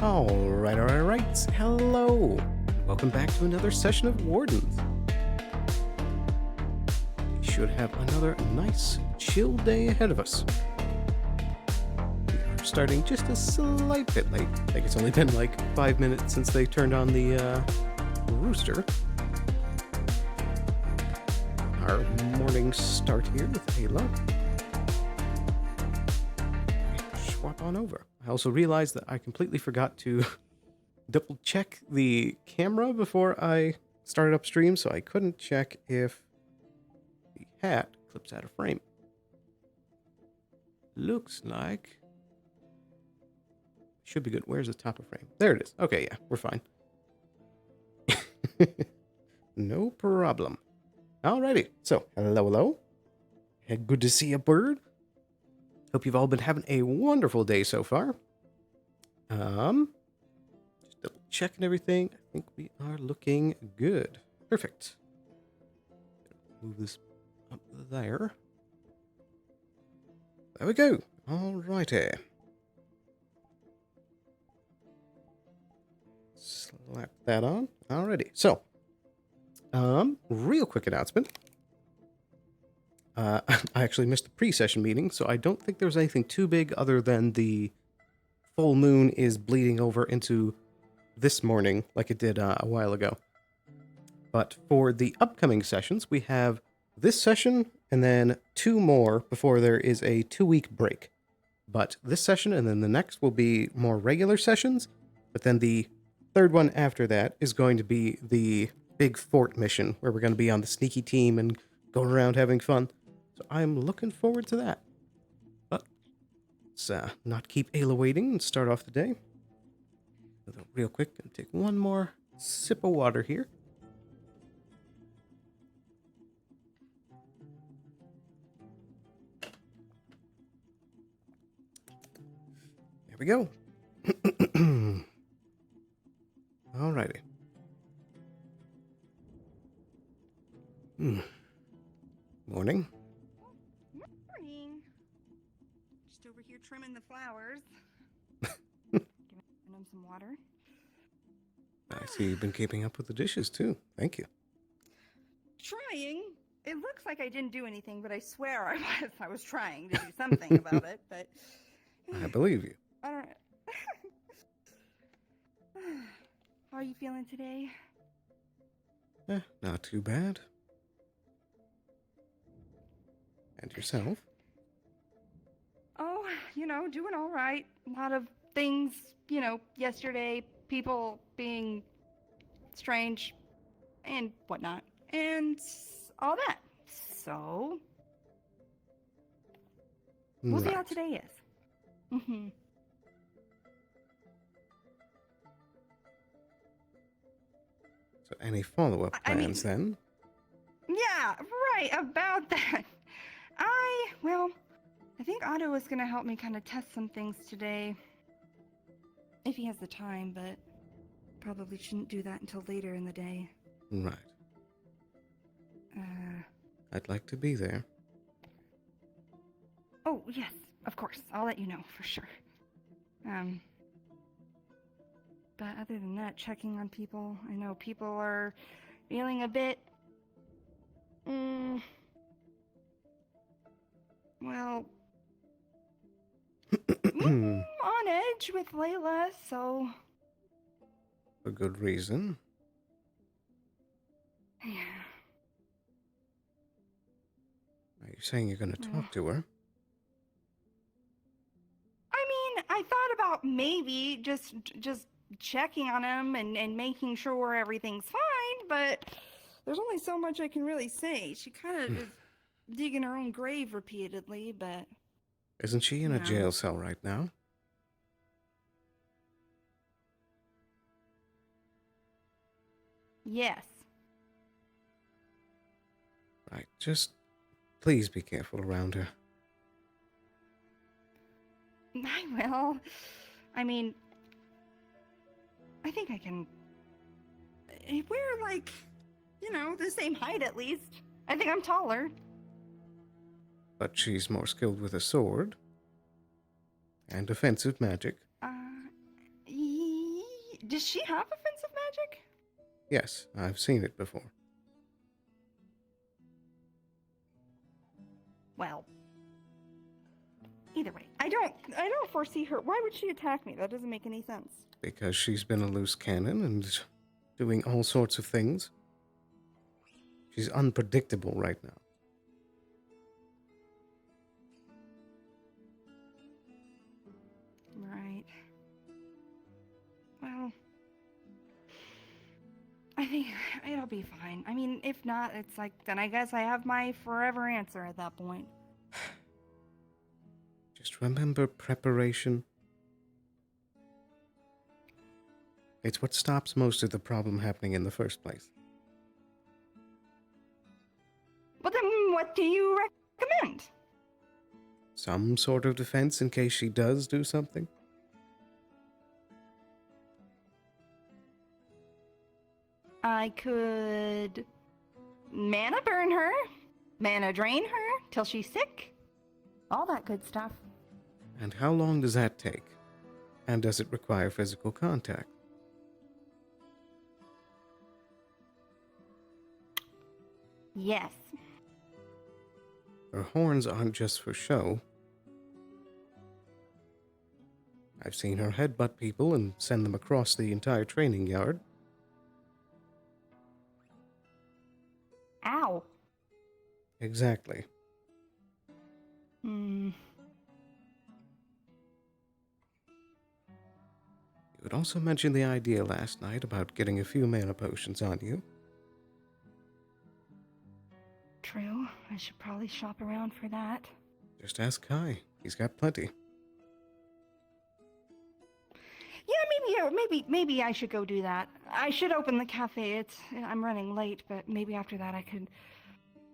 Alright. Hello. Welcome back to another session of Wardens. We should have another nice, chill day ahead of us. We are starting just a slight bit late. I think it's only been like 5 minutes since they turned on the rooster. Our morning start here with Ayla. Swap on over. I also realized that I completely forgot to double check the camera before I started up stream, so I couldn't check if the hat clips out of frame. Looks like should be good. Where's the top of frame? There it is. Okay, yeah, we're fine. No problem. Alrighty, so hello. Good to see a bird. Hope you've all been having a wonderful day so far. Just double checking everything. I think we are looking good. Perfect. Move this up there. There we go. Alrighty. Slap that on. Alrighty. So, real quick announcement. I actually missed the pre-session meeting, so I don't think there was anything too big other than the full moon is bleeding over into this morning like it did a while ago. But for the upcoming sessions, we have this session and then 2 more before there is a 2-week break. But this session and then the next will be more regular sessions, but then the third one after that is going to be the big fort mission where we're going to be on the sneaky team and going around having fun. So I'm looking forward to that. But let's not keep Ayla waiting and start off the day. Real quick, gonna take one more sip of water here. There we go. Alrighty. Morning. Morning. Just over here trimming the flowers. Giving them some water. I see you've been keeping up with the dishes too. Thank you. Trying. It looks like I didn't do anything, but I swear I was trying to do something about it. But I believe you. I don't. How are you feeling today? Not too bad. And yourself? Oh, doing all right. A lot of things, yesterday, people being strange and whatnot, and all that. So, we'll see how today is. Mm-hmm. So any follow-up plans then? Yeah, right, about that. I think Otto is going to help me kind of test some things today. If he has the time, but probably shouldn't do that until later in the day. Right. I'd like to be there. Oh, yes, of course. I'll let you know for sure. But other than that, checking on people. I know people are feeling a bit... well... on edge with Layla, so... For good reason. Yeah. Are you saying you're going to talk to her? I mean, I thought about maybe just checking on him and making sure everything's fine, but there's only so much I can really say. She kind of is digging her own grave repeatedly, but... Isn't she in a jail cell right now? Yes. Right, just please be careful around her. I will. I mean, I think I can... We're like, the same height at least. I think I'm taller. But she's more skilled with a sword. And defensive magic. Does she have offensive magic? Yes, I've seen it before. Well, either way, I don't foresee her. Why would she attack me? That doesn't make any sense. Because she's been a loose cannon and doing all sorts of things. She's unpredictable right now. Right. Well, I think it'll be fine. I mean, if not, it's like, then I guess I have my forever answer at that point. Just remember preparation. It's what stops most of the problem happening in the first place. Well, then what do you recommend? Some sort of defense in case she does do something. I could mana burn her, mana drain her till she's sick. All that good stuff. And how long does that take? And does it require physical contact? Yes. Her horns aren't just for show. I've seen her headbutt people and send them across the entire training yard. Ow. Exactly. Hmm. You had also mentioned the idea last night about getting a few mana potions on you. True. I should probably shop around for that. Just ask Kai. He's got plenty. Yeah, maybe I should go do that. I should open the cafe. I'm running late, but maybe after that I could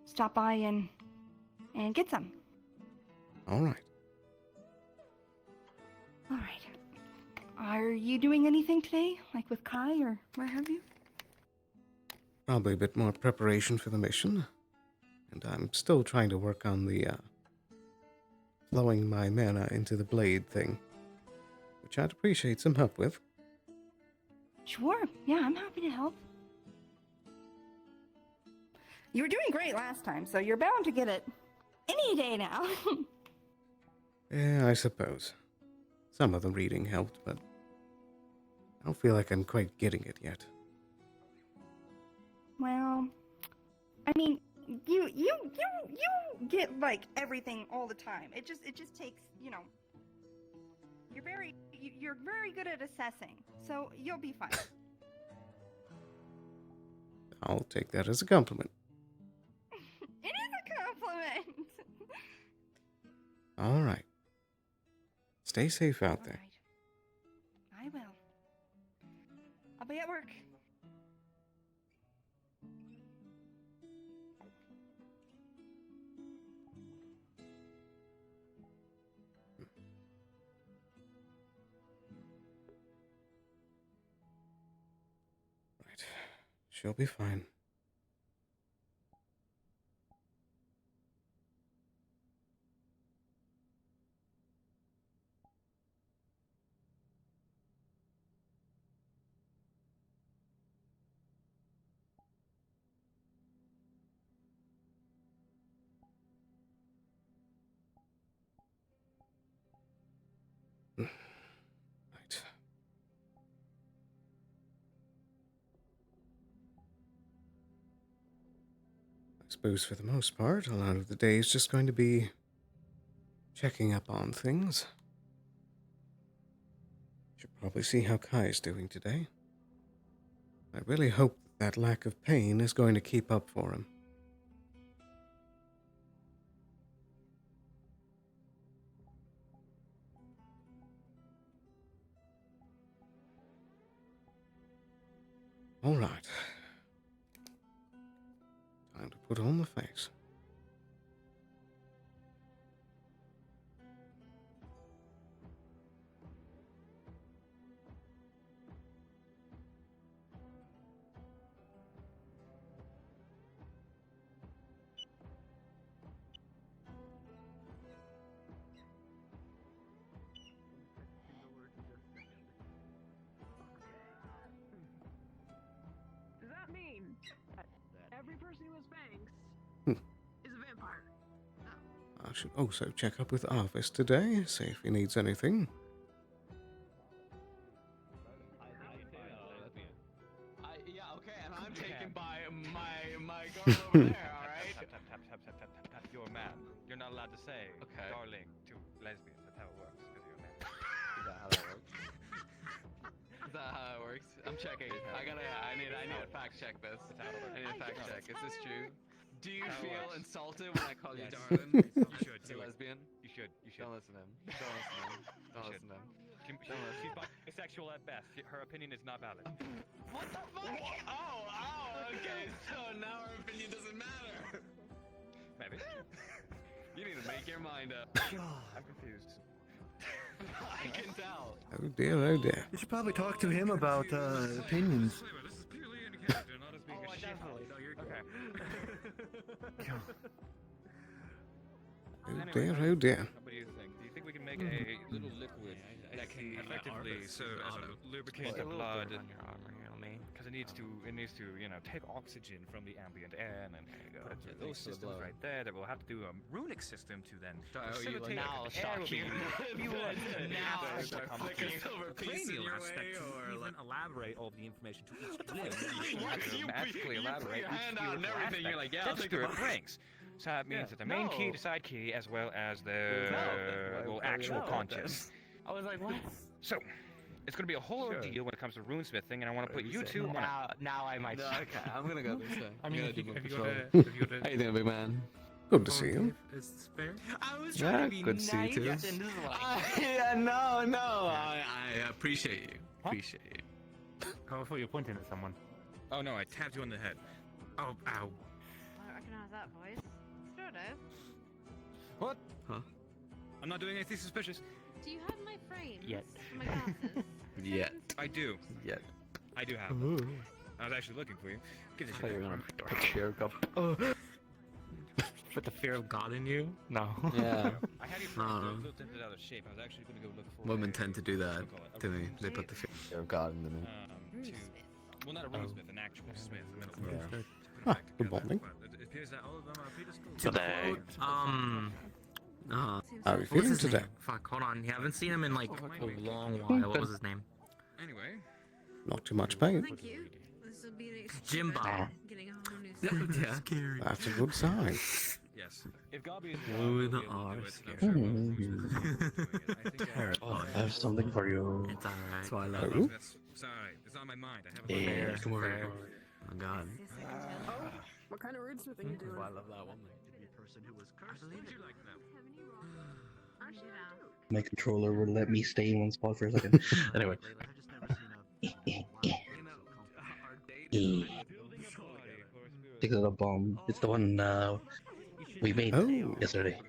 stop by and get some. All right. All right. Are you doing anything today, like with Kai or what have you? Probably a bit more preparation for the mission. And I'm still trying to work on the flowing my mana into the blade thing, which I'd appreciate some help with. Sure. Yeah, I'm happy to help. You were doing great last time, so you're bound to get it any day now. Yeah, I suppose. Some of the reading helped, but I don't feel like I'm quite getting it yet. Well, I mean, you get like everything all the time. It just takes, you're very good at assessing, so you'll be fine. I'll take that as a compliment. It is a compliment. All right. Stay safe out there. All right. I will. I'll be at work. Right. She'll be fine. Right. I suppose for the most part, a lot of the day is just going to be checking up on things. Should probably see how Kai's doing today. I really hope that lack of pain is going to keep up for him. All right. Time to put on the face. person who has fangs Hmm. is a vampire. I should also check up with Arvis today, see if he needs anything. Yeah, okay, and I'm taken by my girl over there, alright? Tap. You're a man. You're not allowed to say darling to lesbians. That's how it works, because you're a man. Is that how that works? Is that how it works? I'm checking. I need to fact check this. I need to fact check. Is this true? Do you feel insulted when I call you darling? You should As a lesbian? You should. Don't listen to him. Don't listen to him. She's bisexual at best. Her opinion is not valid. What the fuck? Oh, okay. So now our opinion doesn't matter. Maybe. You need to make your mind up. I'm confused. I can tell. Oh dear, oh dear. You should probably talk to him about opinions. This is purely in character, not as being a shit. No, you're Okay. Oh dear, oh dear. What do you think? Do you think we can make a little liquid that can effectively serve as a lubricant of blood? Because it needs to, take oxygen from the ambient air and then put it through those systems right there. That we'll have to do a runic system to then facilitate now the air will be now flick a silver piece in cranial your aspect way, to or even like elaborate all the information to each limb. you Magically put elaborate your each hand out and beautiful everything. You're aspect like, yeah, that I'll take spirit the brings. So that means that the main key, the side key, as well as the actual conscious. I was like, what? So, it's going to be a whole ordeal when it comes to runesmithing, and I want to put you two on it. Now I might. Okay, I'm gonna go this way. I mean, if you How you doing, big man? Good to see you. It's fair. I was trying to be good to see you nice, too. and this is like, yeah, no. I appreciate you. Appreciate you. Oh, I thought you were pointing at someone. Oh no, I tapped you on the head. Oh, ow. I recognize that voice. It's Frodo. What? Huh? I'm not doing anything suspicious. Do you have my frames? Yet. For my glasses? Yet. I do. Yet. I do have them. I was actually looking for you. Give this I thought you were gonna shit. put your cup. Put the fear of God in you? No. Yeah. I had you flipped it out of shape. I was actually going to go look for. Women tend to do that we'll call it a to me. runesmith. They put the fear of God into me. To, well, not a runesmith, an actual smith. Yeah. Ah, good morning. It appears that all of them are predisposed. So Today. How are you What was feeling his today? name? Fuck, hold on. Yeah, I haven't seen him in like a long while. What was his name? Anyway, Not too much pain. Thank you. This will be an Jimbo. exchange. Getting a whole new set. Yeah. Scary. That's a good sign. yes. If Gabi is Women involved, are we'll do it, scary. and I'm sure most of us are doing it. I think I have something for you. It's alright. That's why I love Oh. it. That's sorry. It's on my mind. I have Yeah, a come over fair. here. Oh god. What kind of wordsmithing you That's doing? why I love that one. Would you like them? My controller would let me stay in one spot for a second. Anyway. Take a little bomb. It's the one we made Oh. yesterday.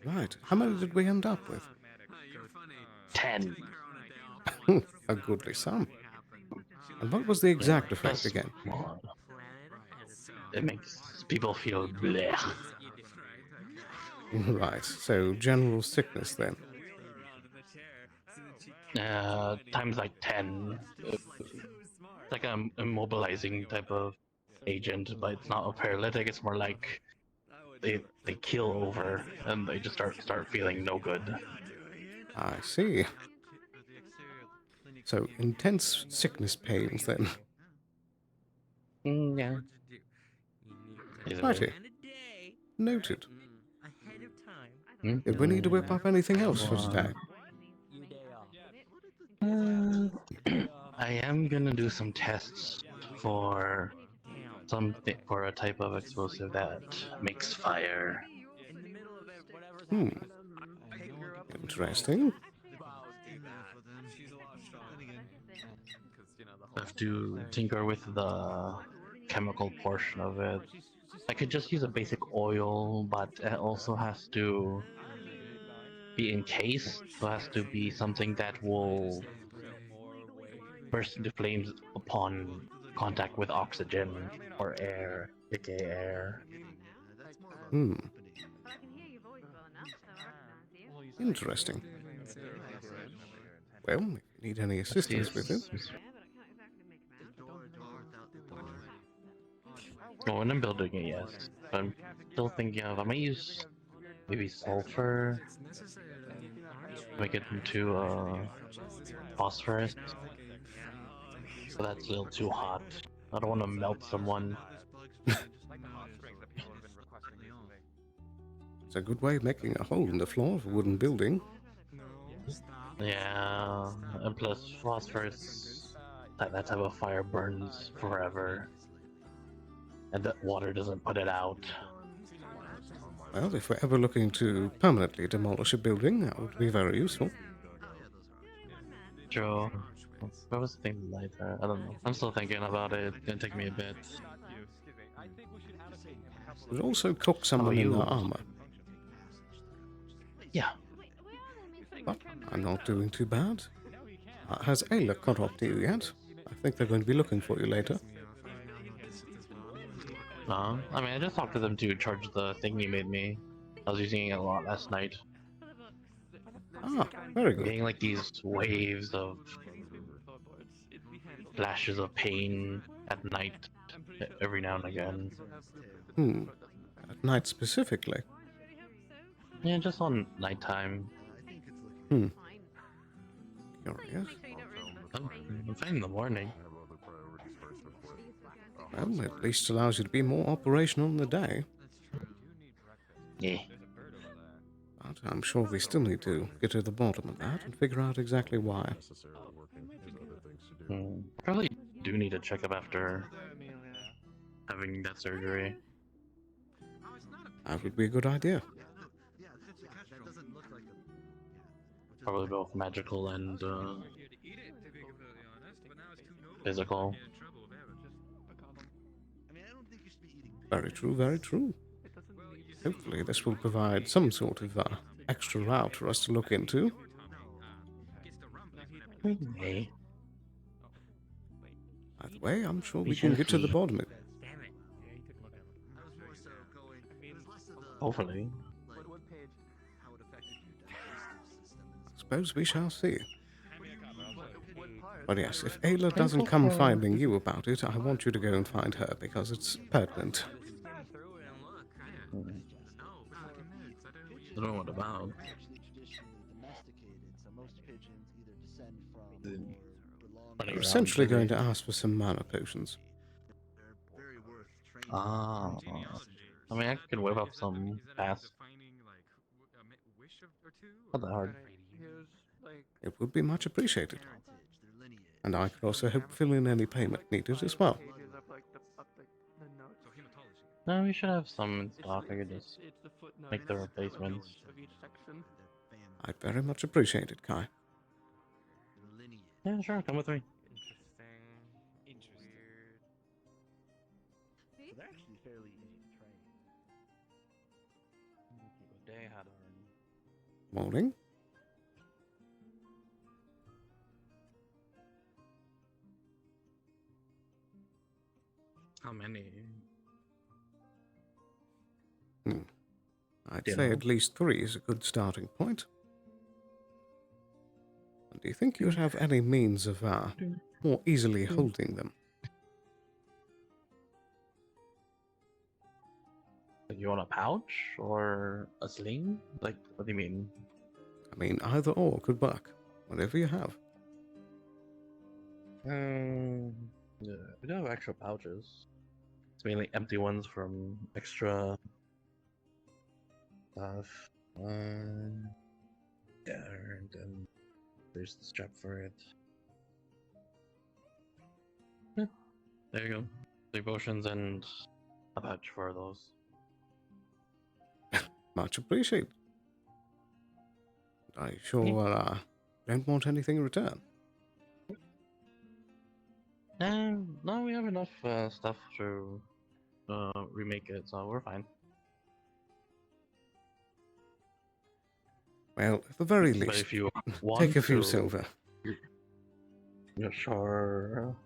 Right. How many did we end up with? 10. A goodly sum. And what was the exact effect again? Come on. It makes people feel bleh. Right. So general sickness then. Times like 10. It's like an immobilizing type of agent, but it's not a paralytic. It's more like they kill over and they just start feeling no good. I see. So intense sickness pains then. Yeah. Righty. Noted. Hmm? Did we need to whip up anything else for today? I am gonna do some tests for something for a type of explosive that makes fire. Hmm. Interesting. I have to tinker with the chemical portion of it. I could just use a basic oil, but it also has to be encased, so it has to be something that will burst into flames upon contact with oxygen or air, aka air. Hmm. But I can hear your voice well enough, so I recognize you. Interesting. Well, if you need any assistance with it, Yeah, but I can't exactly make them out. Well, when I'm building it, yes. But I'm still thinking of, I might use maybe sulfur, make it into phosphorus. So that's a little too hot. I don't want to melt someone. Like the hot springs that people have been requesting recently. It's a good way of making a hole in the floor of a wooden building. Yeah, and plus phosphorus, that type of fire burns forever, and that water doesn't put it out. Well, if we're ever looking to permanently demolish a building, that would be very useful. Joe, what was the thing later? I don't know. I'm still thinking about it. It's gonna take me a bit. Would also cook How someone about in you? their armor. Yeah. But I'm not doing too bad. Has Ayla caught up to you yet? I think they're going to be looking for you later. I mean, I just talked to them to charge the thing you made me. I was using it a lot last night. Ah, very I'm good. getting like these waves of flashes of pain at night every now and again. At night specifically. Yeah, just on nighttime. Hmm. Curious. I'm fine in the morning. Well, at least allows you to be more operational in the day. Yeah. But I'm sure we still need to get to the bottom of that and figure out exactly why. Probably do need a checkup after having that surgery. That would be a good idea. Probably both magical and physical. Very true, very true. Hopefully this will provide some sort of extra route for us to look into. Hey, Either way, I'm sure We we can shall get to the see. bottom of it. hopefully. I suppose we shall see. But yes, if Ayla doesn't come finding you about it, I want you to go and find her because it's pertinent. I don't know what about. You're essentially going to ask for some mana potions. Ah. I mean, I can whip up some fast. Not that hard. It would be much appreciated. And I could also help fill in any payment needed as well. No, we should have some in stock. I could just make the replacements. I'd very much appreciate it, Kai. Yeah, sure. Come with me. Morning. How many? I'd say at least 3 is a good starting point. And do you think you'd have any means of more easily holding them? Like, you want a pouch or a sling? Like, what do you mean? I mean, either or could work. Whatever you have. Yeah, we do have extra pouches. It's mainly empty ones from extra stuff. Yeah, and then there's the strap for it. Yeah, there you go. 3 potions and a pouch for those. Much appreciated. I sure don't want anything in return. No, we have enough stuff to remake it, so we're fine. Well, at the very But least, if you want take a few to- silver. Yeah, sure.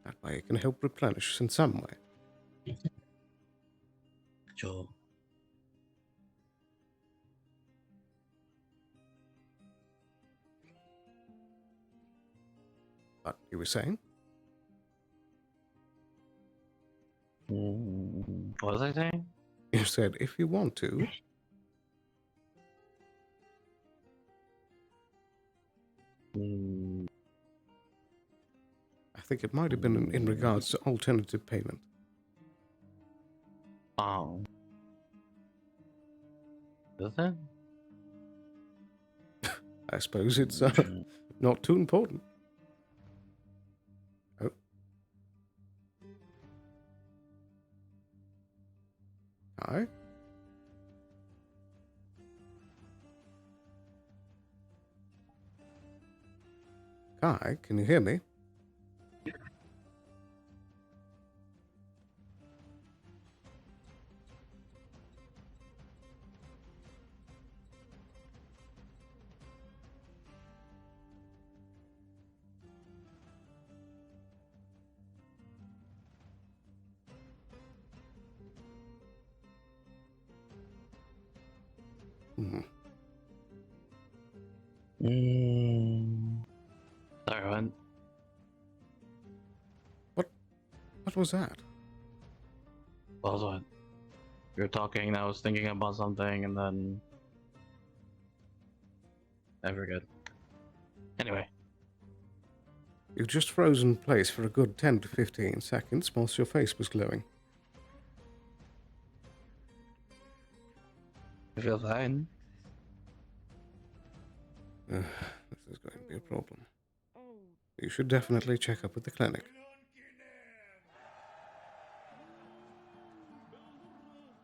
That way it can help replenish in some way. Sure. But you were saying? What was I saying? You said if you want to. Mm, I think it might have been in regards to alternative payment. oh. Is it? I suppose it's Mm, not too important. Oh. Hi. Kai, can you hear me? Hmm. Sorry, What was that? what was what? You were talking and I was thinking about something and then I forget. Anyway. You just froze in place for a good 10 to 15 seconds whilst your face was glowing. I feel fine. This is going to be a problem. You should definitely check up with the clinic.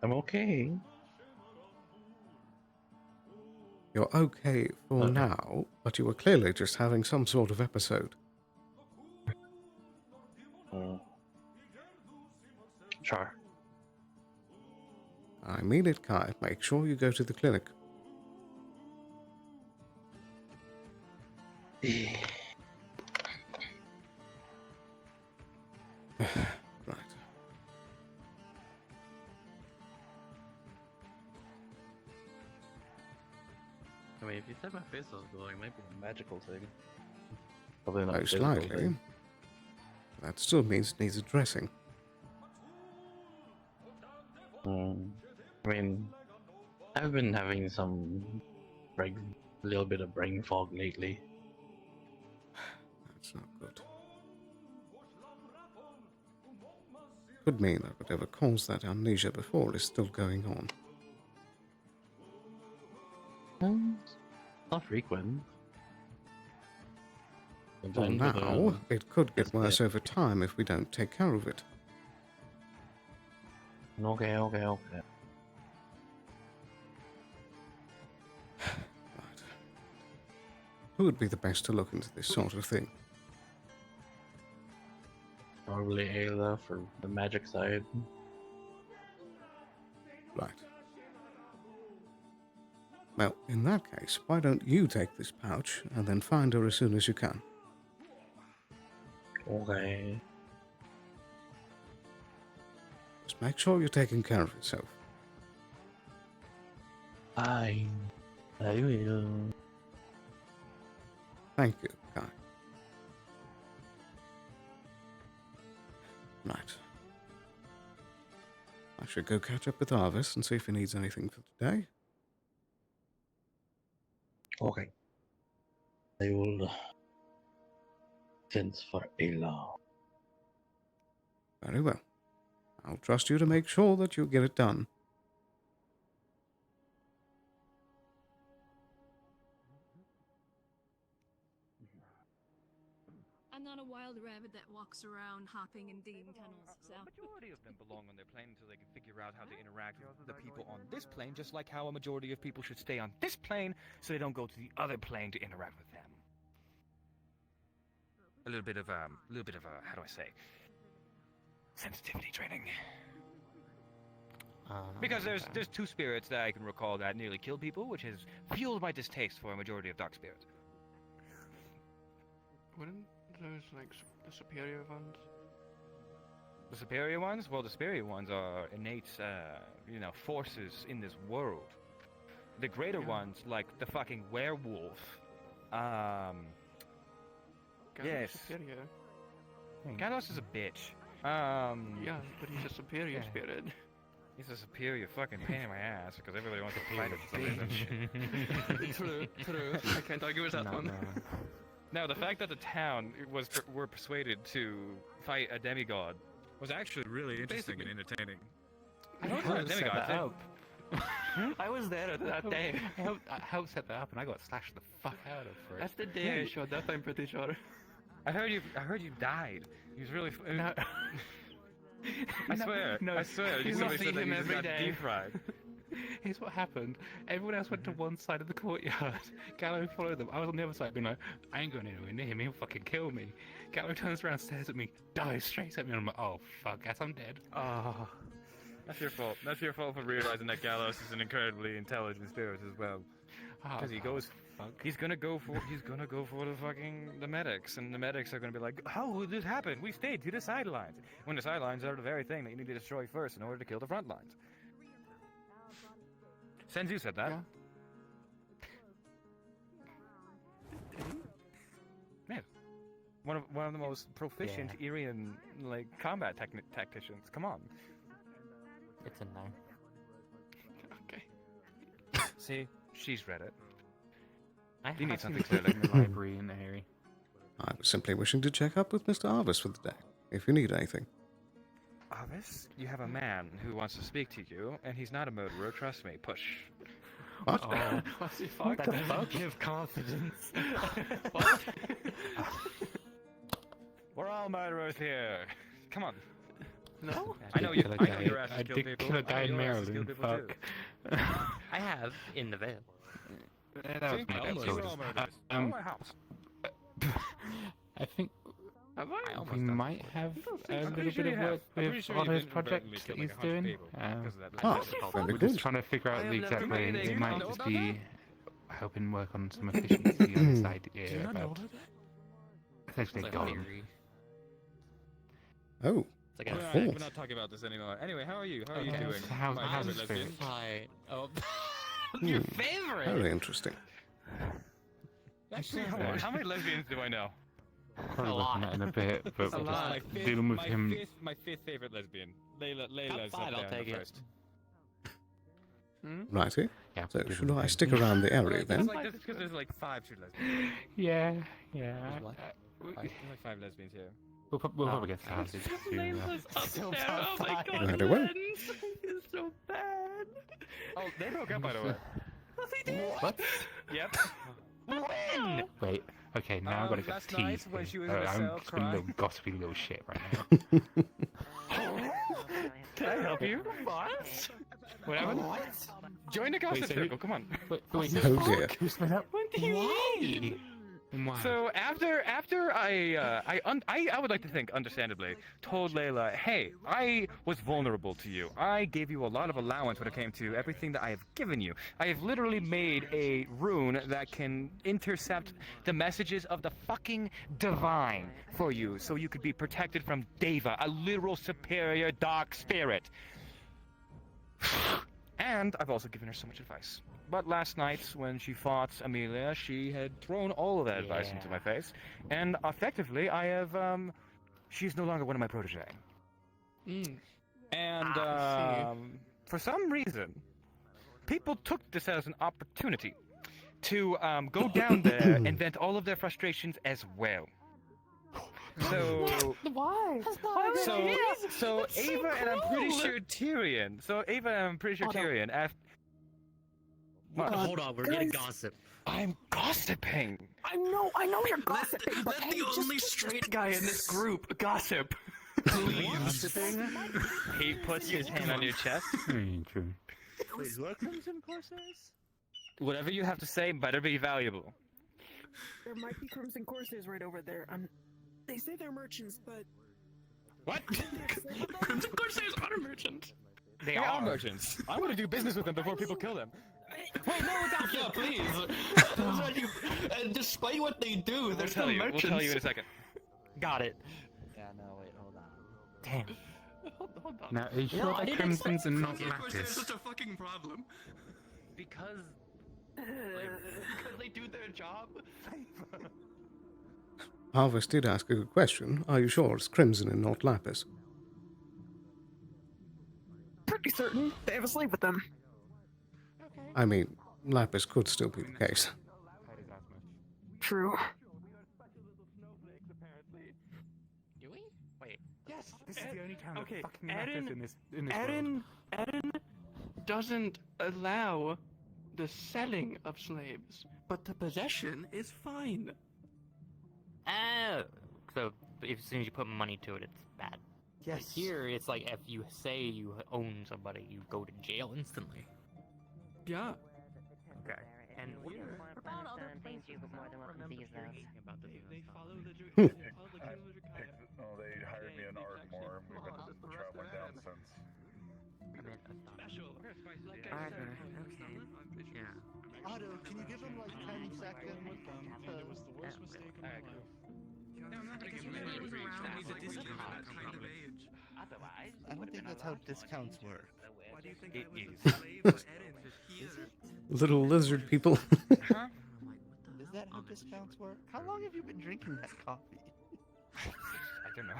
I'm okay. You're okay for Okay. now, but you were clearly just having some sort of episode. Sure. I mean it, Kai. Make sure you go to the clinic. Right. I mean, if you said my face was glowing, it might be a magical thing. Probably not a Most physical likely. thing. That still means it needs addressing. I mean, I've been having some little bit of brain fog lately. That's not good. Could mean that whatever caused that amnesia before is still going on. Not frequent. Well, Sometimes, but, now, it could get it's worse over time if we don't take care of it. Okay. Right. Who would be the best to look into this sort of thing? Probably Ayla for the magic side. Right. Well, in that case, why don't you take this pouch and then find her as soon as you can? Okay. Just make sure you're taking care of yourself. I will. Thank you, Kai. Right. I should go catch up with Arvis and see if he needs anything for today. Okay. I will sense for Ayla. Very well. I'll trust you to make sure that you get it done. I'm not a wild rabbit that walks around hopping in dim tunnels, so... A majority of them belong on their plane until they can figure out how to interact with the people on this plane, just like how a majority of people should stay on this plane so they don't go to the other plane to interact with them. A little bit of how do I say, sensitivity training. Because there's two spirits that I can recall that nearly killed people, which has fueled my distaste for a majority of dark spirits. Wouldn't those, like, the superior ones? The superior ones? Well, the superior ones are innate, forces in this world. The greater ones, like the fucking werewolf, Gyarados yes. superior. Gyarados is a bitch. Yeah, but he's a superior spirit. He's a superior fucking pain in my ass because everybody wants to fight it. True. I can't argue with that one. Now, the fact that the town were persuaded to fight a demigod was actually really interesting and entertaining. I don't know a demigod. I was there that day. I helped set that up, and I got slashed the fuck out of for it. That's the day I showed up, I'm pretty sure. I heard you died. He was really. No. I swear. No, I swear. you Somebody see said that him he every got day. deep fried. Here's what happened. Everyone else went to one side of the courtyard. Gallo followed them. I was on the other side being like, I ain't going anywhere near him, he'll fucking kill me. Gallo turns around, stares at me, dives straight at me, and I'm like, oh fuck, guess I'm dead. Oh. That's your fault. That's your fault for realizing that Gallows is an incredibly intelligent spirit as well. Because he goes, he's gonna go for the medics, and the medics are gonna be like, how would this happen? We stayed to the sidelines. When the sidelines are the very thing that you need to destroy first in order to kill the front lines. Senzu said that. Yeah. One of the most proficient Irian combat tacticians. Come on. It's a no. Okay. See, she's read it. I You need have something something to in the library in the area. I was simply wishing to check up with Mr. Arvis for the day, if you need anything. Arvis, you have a man who wants to speak to you, and he's not a murderer. Trust me. Push. What? Oh, What the fuck? Give confidence. What? We're all murderers here. Come on. No? I know your ass has I killed did people. kill a guy I know in your ass has Maryland. killed people too. Fuck. I have in the veil. That was See? my bad. You So were just- all murderers. um, my house. I think Have I? we might have a I'm little pretty sure bit you of have. work I'm with pretty sure on you've his inadvertently project killed that like he's 100 doing. people because of that Ah, legislation. very We're good. just trying to figure out I the have never exact made way. it. It You might know just about be helping work on some efficiency on this Do idea you not know about about that? essentially It's a like golem. theory. Oh, It's like What a for? We're not talking about this anymore. Anyway, how are you? How are you Okay, doing? so how's- my how's favorite the spirit? lesbian? Hi. Oh. Your favorite. very interesting. Actually, how many lesbians do I know? Probably looking at it in a bit, but A we're lot. just dealing with him. My fifth favorite lesbian. Layla's Fine, up I'll there take in the it. first. Righty. Yeah, So we're should dealing I with stick him. around the area then? That's because there's like 5 true lesbians. Yeah. There's what? There's like 5 lesbians here. We'll probably get started soon. Layla's up Still there. top Oh my five. god, Right away. friends. It's so bad. Oh, they broke up by the way. They did. What? Yep. When? Wait. Okay, now I've got to get last teased. night when she was in a I'm cell just being a little crying. gossipy little shit right now. Can I help you? What? What happened? Join the gossip so who- circle. Come on. Wait, Oh dear. who split up? When do you mean? And why? So after I would like to think, understandably, told Layla, hey, I was vulnerable to you. I gave you a lot of allowance when it came to everything that I have given you. I have literally made a rune that can intercept the messages of the fucking divine for you, so you could be protected from Deva, a literal superior dark spirit. And I've also given her so much advice. But last night, when she fought Amelia, she had thrown all of that advice into my face. And effectively, I have, she's no longer one of my protege. And, for some reason, people took this as an opportunity to, go down there and vent all of their frustrations as well. So, Why? so Ava and I'm pretty sure Tyrion. So Ava and I'm pretty sure Tyrion. After Hold on, we're getting gossip. I'm gossiping. I know you're gossiping, but hey, the only straight guy in this group gossip. Gossiping? He puts his hand on your chest. True. Wait, what comes in Corsairs? Whatever you have to say better be valuable. There might be Crimson Corsairs right over there. They say they're merchants, but What? Crimson Corsairs are merchants. They are merchants. I'm gonna do business with them before people kill them. Wait, no, yeah, please. Despite what they do, they're still merchants. We'll tell you in a second. Got it. Yeah, no, wait, hold on. Damn. Hold on. Now, are you sure No, I that didn't Crimson's and not Crimson Corsairs Lapis? is such a fucking problem. Because Because they do their job. Harvest did ask a good question. Are you sure it's Crimson and not Lapis? Pretty pretty certain they have a slave with them. I mean, Lapis could still be the case. True. Do we? Wait. Yes, this is the only town okay, that fucking matters in this world. Eden doesn't allow the selling of slaves, but the possession is fine. Oh, so as soon as you put money to it, it's bad. Yes. Here, it's like if you say you own somebody, you go to jail instantly. Yeah. Okay. And They follow the Oh, they hired me in Ardmore. We've been traveling down since. special. Ardmore, okay. Yeah. Otto, can you give him like 10 seconds? It was the worst mistake of my life. I don't think that's how discounts work. Why do you think It I was is. a slave for Eden here? Little lizard people. Huh? Is that how discounts work? How long have you been drinking that coffee? I don't know.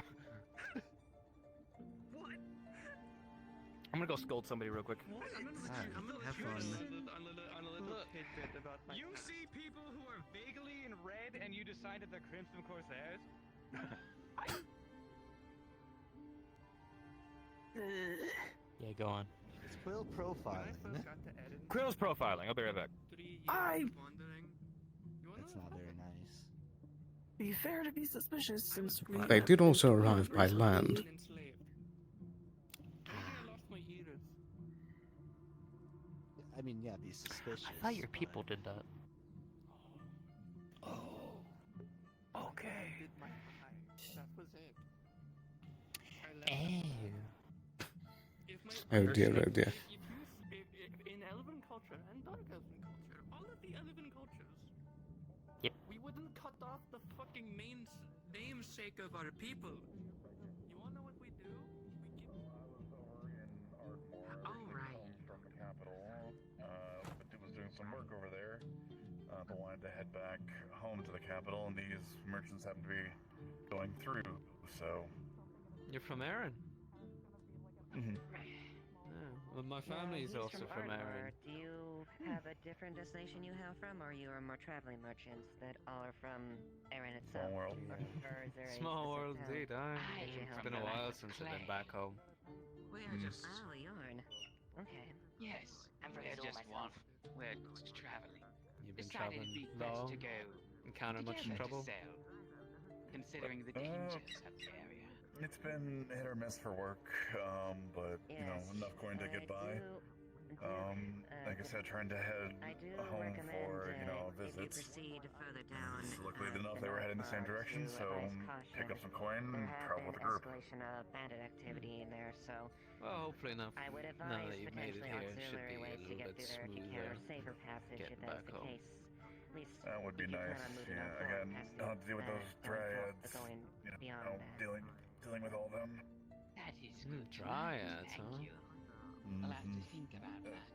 I'm gonna go scold somebody real quick. Have fun. You see people who are vaguely in red and you decide that they're Crimson Corsairs? Yeah, go on. It's Quill profiling. Quill's profiling, I'll be right back. That's not very nice. Be fair to be suspicious since we They did also arrive by land. I mean, yeah, be suspicious. I thought your people did that. Okay. That was it. Oh dear, oh dear. In Elven culture and Dark Elven culture, all of the Elven cultures, Yep. we wouldn't cut off the fucking main namesake of our people. You wanna know what we do? We give. Oh, right. From the capital, but it was doing some work over there. But wanted to head back home to the capital, and these merchants happen to be going through. So. You're from Erin? Mm-hmm. Well, my family is also from Erin. Do you have a different destination you hail from, or you are more traveling merchants that all are from Erin itself? Small world. Or is there a Small world specific indeed, town aye. that you hail It's been a from? while since I've been back home. We're just yarn. Okay. Yes, and there's just one. We're traveling. You've been Decided traveling it'd be best long? to go Encounter much together to trouble? sail, considering the dangers of the area. It's been hit or miss for work, but you know, enough coin to get by. Like I said, trying to head home for visits. Further down, Luckily enough, they were heading the same direction, so pick up some coin and travel with the group. escalation of bandit activity in there, so Well, hopefully enough. I would Now advise that you've made it potentially here, it should auxiliary be a ways to little get bit through there if you can, smoother. or safer passage getting if that's back the home. case. At least That would be if you nice. plan on moving Yeah, on forward again, past don't have to deal with those dryads. going You beyond know, that. dealing with all them. That is good. to know, Dryads, thank huh? you. I'll have to think about that.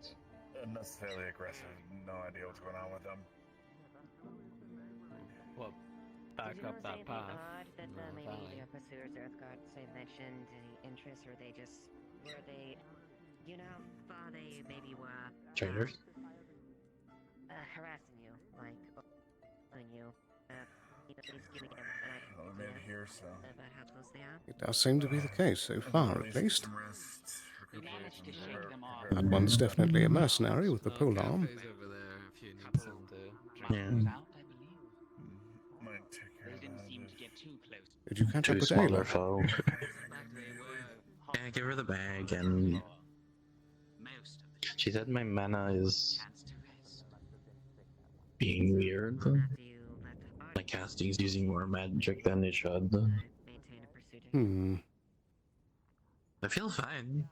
Unnecessarily aggressive. No idea what's going on with them. Well, back Did you up know that anything path. odd that in the maybe valley. your pursuers, Earthguards, they mentioned any interest, or they just were they, you know, thought they maybe were Traders? harassing you, like telling you, at least giving them an Well, we made it idea here, so. about how close they are. It does seem to be the case so far, at least. Some rest, We managed to shake them off. That one's definitely a mercenary with the pole arm. Cafe's over there if you need some to drink. Yeah. Was out, I believe. Might take care They of didn't that seem if- to get too close. Did you catch up Too with smaller Ayla? foe. In fact, they were Yeah, give her the bag and most of the she said my mana is chance to rest. being weird. After you left My casting's using more magic than it should. maintain a pursuit. Hmm. I feel fine.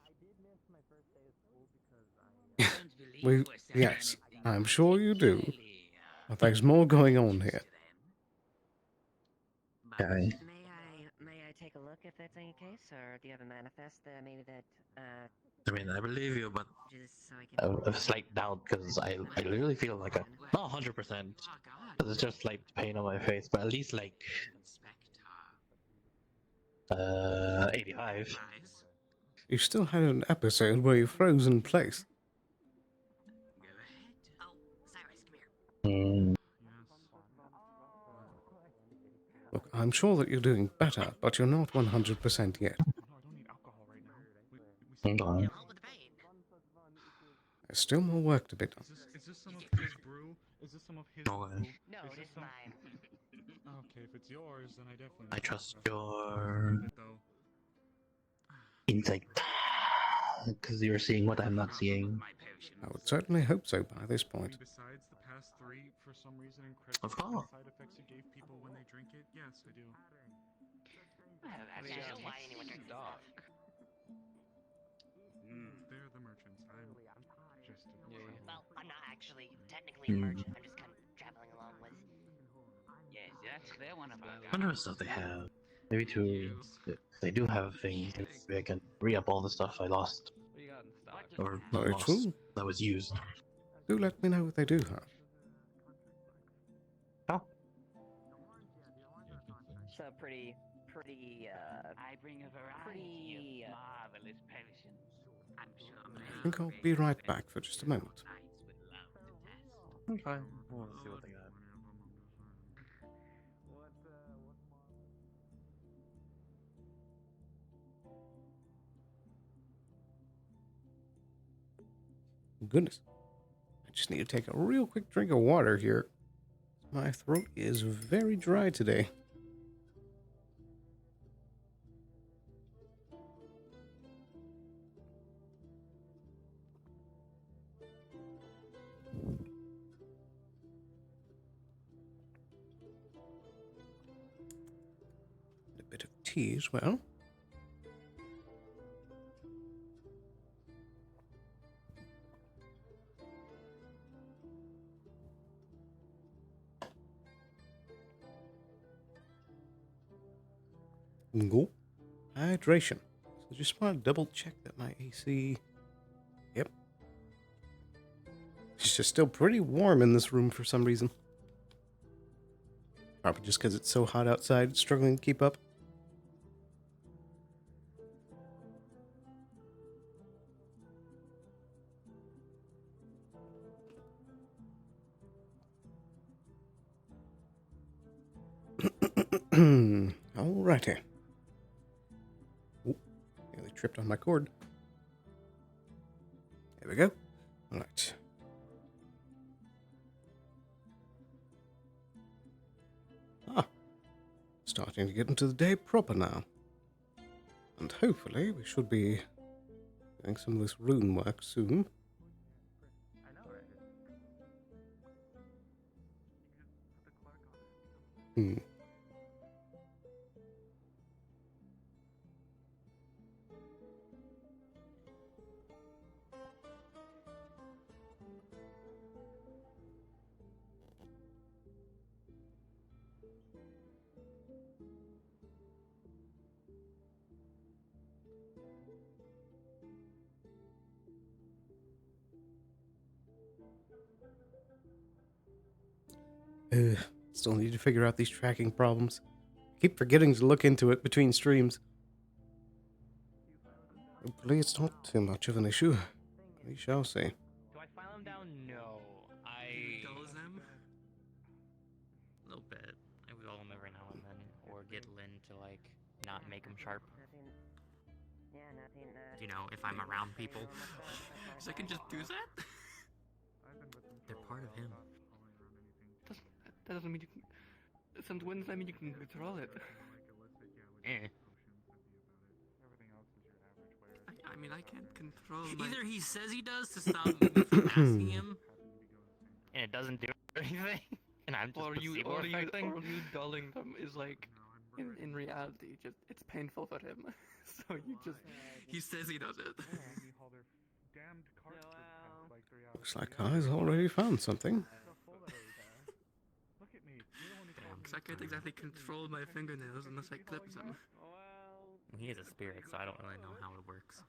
Don't believe We, we're saying yes, anything I'm sure you do. particularly, But there's more going on here. Yeah. May I take a look if that's any case, or do you have a manifest that maybe that I mean, I believe you, but just so I I can. have a slight doubt because I literally feel like a not 100%, Oh, God. because it's just like pain on my face, but at least like Inspector. 85. Nice. You still had an episode where you froze in place. Mm, Look, I'm sure that you're doing better, but you're not 100% yet. hold on. There's still more work to be done. Is this some of his brew? Is this some of his Okay. brew? No, Is it this is some... mine. Okay, if it's yours, then I definitely. I trust It your though. insight. Because you're seeing what I'm not seeing. I would certainly hope so by this point. Besides the past 3, for some reason, incredible Of course. side effects you gave people when they drink it, yes, I do. Well, that's Yeah, I just don't know why anyone drinks this dark. stuff. They're the merchants. I'm just a Well, I'm not actually technically a merchant. I'm just kind of traveling along with. yes, that's they're one of those. I wonder what stuff they have. Maybe if they do have things, maybe I can re-up all the stuff I lost. What do you got in stock? Or Very not lost, true. that was used. Do let me know what they do have. So pretty, I bring a variety of marvelous potions. I'm sure I think I'll be right back for just a moment. knights would love to test. Okay, we'll see what they got. Goodness. I just need to take a real quick drink of water here. My throat is very dry today. A bit of tea as well. Go. Hydration. So just want to double check that my AC. Yep. It's just still pretty warm in this room for some reason. Probably just because it's so hot outside, struggling to keep up. Alrighty. Ooh, nearly tripped on my cord. There we go. Alright. Ah. Starting to get into the day proper now. And hopefully we should be doing some of this rune work soon. Hmm. Still need to figure out these tracking problems. Keep forgetting to look into it between streams. Hopefully it's not too much of an issue. We shall see. Do I file him down? No. I Dulls him? a little bit. I will him every now and then, or get Lynn to like not make him sharp. You know, if I'm around people, So I can just do that? they're part of him. That doesn't mean you can... When does that mean you can control it? Eh. I mean, I can't control Either he says he does to stop me from asking him, and it doesn't do anything, and I'm just Or you affecting. dulling them is like... In reality, just it's painful for him. So you just... He says he does it. Looks like I's already found something. Because I can't exactly control my fingernails unless I clip them. He is a spirit, so I don't really know how it works.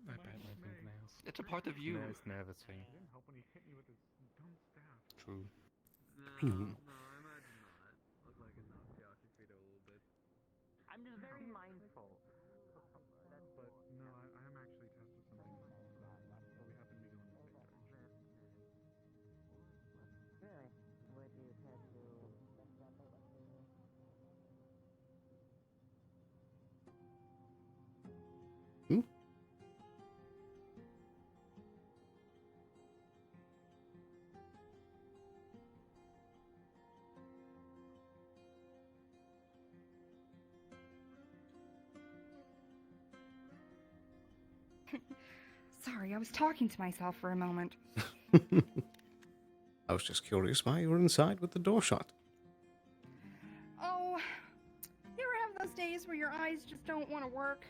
I bite my fingernails. It's a part of you. No, it's nervous thing. True. I'm just very mindful. But no, I am actually Sorry, I was talking to myself for a moment. I was just curious why you were inside with the door shut. Oh, you ever have those days where your eyes just don't want to work?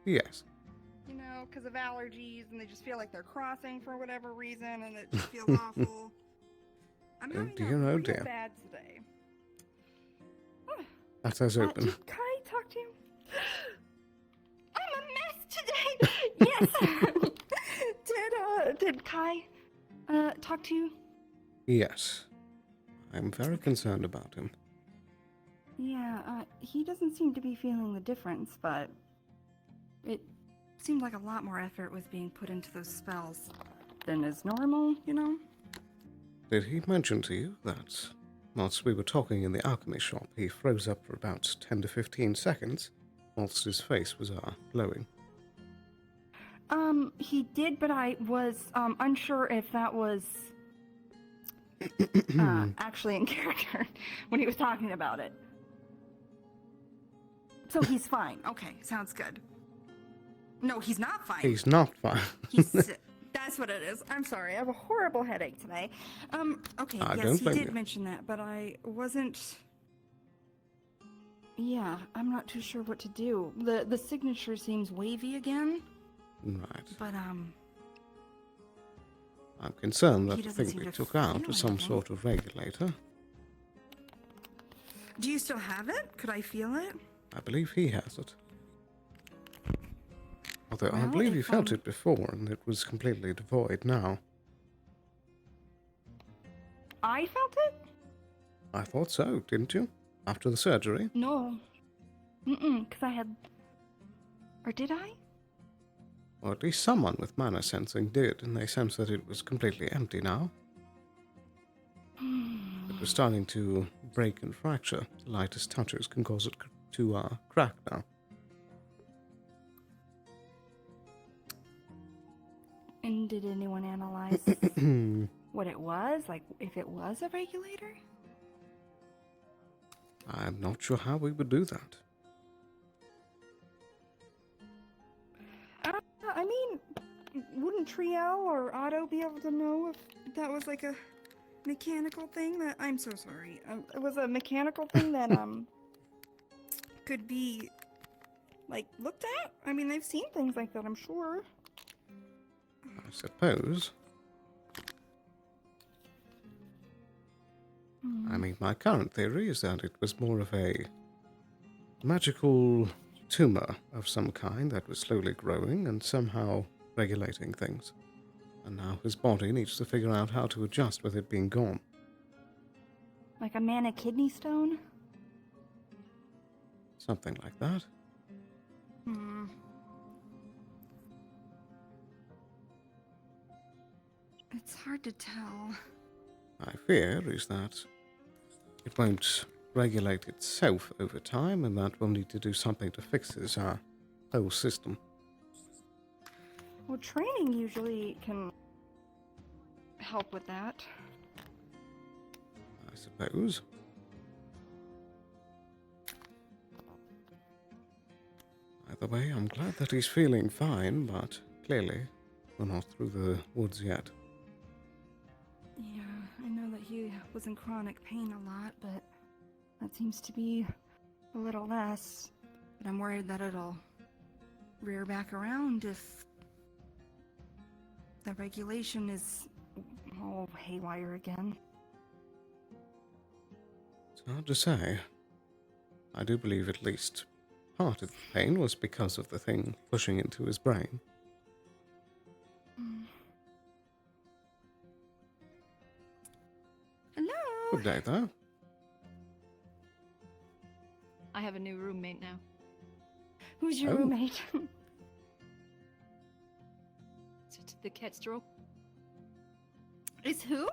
Yes. You know, because of allergies, and they just feel like they're crossing for whatever reason, and it just feels awful. I'm Oh having dear, that oh real dear. bad today. That is open. Did Kai talk to you? I'm a mess today. Yes. Did Kai talk to you? Yes. I'm very concerned about him. Yeah, he doesn't seem to be feeling the difference, but it seemed like a lot more effort was being put into those spells than is normal, you know? Did he mention to you that whilst we were talking in the alchemy shop, he froze up for about 10 to 15 seconds whilst his face was glowing? He did, but I was unsure if that was actually in character when he was talking about it. So he's fine. Okay, sounds good. No, he's not fine. He's not fine. He's sick. That's what it is. I'm sorry. I have a horrible headache today. Okay, I yes, don't he blame did you. mention that, but I wasn't... Yeah, I'm not too sure what to do. The signature seems wavy again, Right. but, I'm concerned that He the doesn't thing seem we to took feel out was some anything. sort of regulator. Do you still have it? Could I feel it? I believe he has it. Although I Well, believe he if, felt it before and it was completely devoid now. I felt it? I thought so, didn't you? After the surgery? No. Because I had... Or did I? Or at least someone with mana sensing did, and they sensed that it was completely empty now. It was starting to break and fracture. The lightest touches can cause it to crack now. And did anyone analyze what it was? Like, if it was a regulator? I'm not sure how we would do that. I mean, wouldn't Triel or Otto be able to know if that was like a mechanical thing that... I'm so sorry. It was a mechanical thing that, could be, like, looked at? I mean, they've seen things like that, I'm sure. I suppose. I mean, my current theory is that it was more of a magical tumor of some kind that was slowly growing and somehow regulating things. And now his body needs to figure out how to adjust with it being gone. Like a mana kidney stone? Something like that. It's hard to tell. My fear is that it won't regulate itself over time and that we'll need to do something to fix this whole system. Well, training usually can help with that. I suppose. Either way, I'm glad that he's feeling fine, but clearly we're not through the woods yet. Yeah, I know that he was in chronic pain a lot, but that seems to be a little less. But I'm worried that it'll rear back around if the regulation is all haywire again. It's hard to say. I do believe at least part of the pain was because of the thing pushing into his brain. Hello? Good day, though. I have a new roommate now. Who's your Oh. roommate? It's the Kestrel. Is who?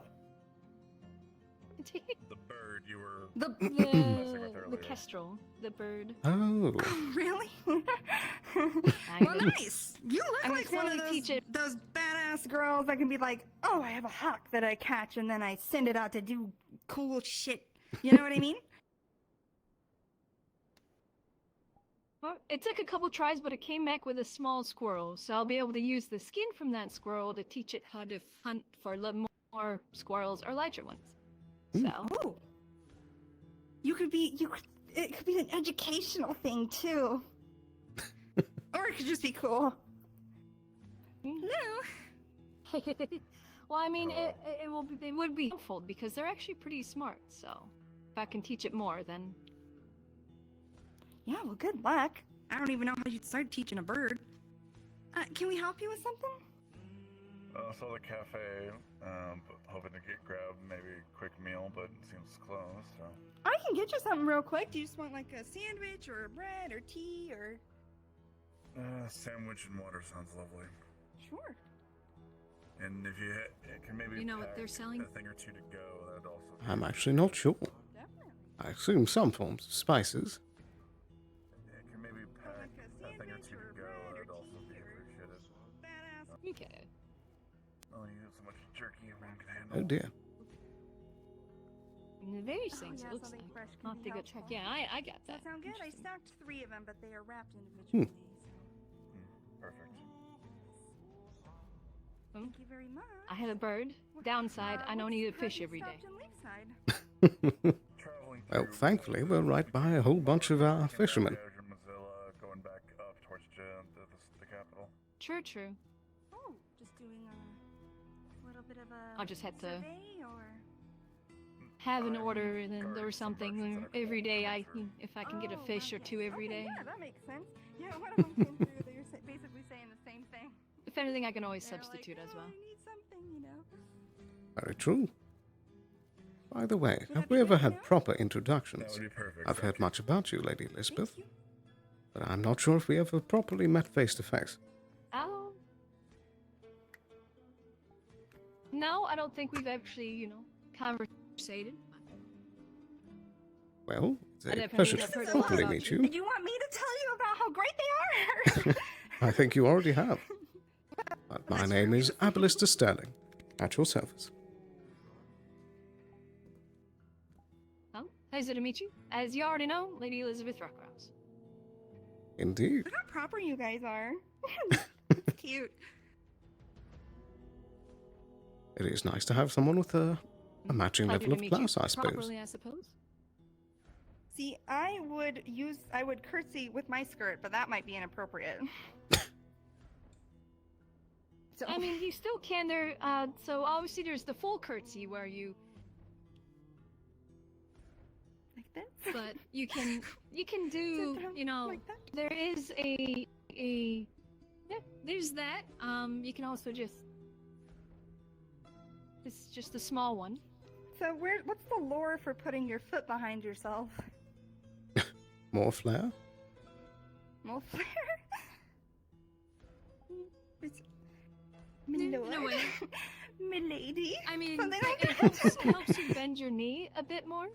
The bird you were The messing with The earlier. Kestrel, the bird. Oh. Really? I Well, know. nice. You look I'm like one of totally those badass girls that can be like, oh, I have a hawk that I catch and then I send it out to do cool shit. You know what I mean? Well, it took a couple tries, but it came back with a small squirrel, so I'll be able to use the skin from that squirrel to teach it how to hunt for a little more squirrels or larger ones. So. Oh. It could be an educational thing too. Or it could just be cool. No. Well, I mean, it would be helpful because they're actually pretty smart. So, if I can teach it more, then. Yeah, well, good luck. I don't even know how you'd start teaching a bird. Can we help you with something? So the cafe, hoping to grab maybe a quick meal, but it seems closed, so. I can get you something real quick. Do you just want like a sandwich or bread or tea or? Sandwich and water sounds lovely. Sure. And if you can maybe You know what pack they're selling? a thing or two to go, that'd also be I'm actually not sure. I assume some forms of spices. can maybe pack a thing or two to go, that'd also be appreciated. Okay. Oh, you have so much jerky everyone can handle. Oh dear. The various things yeah, it looks something like. fresh I'll can have be to go check. helpful. Yeah, I get Does that. that sound good? I Interesting. stacked 3 of them, but they are wrapped individually. Perfect. Thank you very much. I had a bird. Downside, I don't eat a fish every day. Well, thankfully, we're right by a whole bunch of our fishermen. Going back up towards the capital. True. Oh, just doing a little bit of a. I just had to survey or. have an order and then or something every day. If I can get a fish or two every day. Yeah, that makes sense. Yeah, one of them came through. They're basically saying the same thing. If anything, I can always They're substitute like, as well. I need something, you know. Very true. By the way, have we ever had proper introductions? That would be perfect. I've heard much about you, Lady Elizabeth, but I'm not sure if we ever properly met face to face. Oh. No, I don't think we've actually, conversated. Well, it's I a definitely pleasure have to heard a lot properly about meet you. you. Do you want me to tell you about how great they are? I think you already have. But my name is Aballister Sterling, at your service. Well, pleasure to meet you. As you already know, Lady Elizabeth Rockrouse. Indeed. Look how proper you guys are. It's cute. It is nice to have someone with a matching Pleasure level to of meet class, you. I suppose. Properly, I suppose. See, I would curtsy with my skirt, but that might be inappropriate. So, I mean, you still can there. So obviously, there's the full curtsy where you. like this. But you can do. like that? There is yeah. There's that. You can also just. It's just a small one. So what's the lore for putting your foot behind yourself? More flair? More flair? In a way. Milady? I mean, Something like it that. helps you bend your knee a bit more.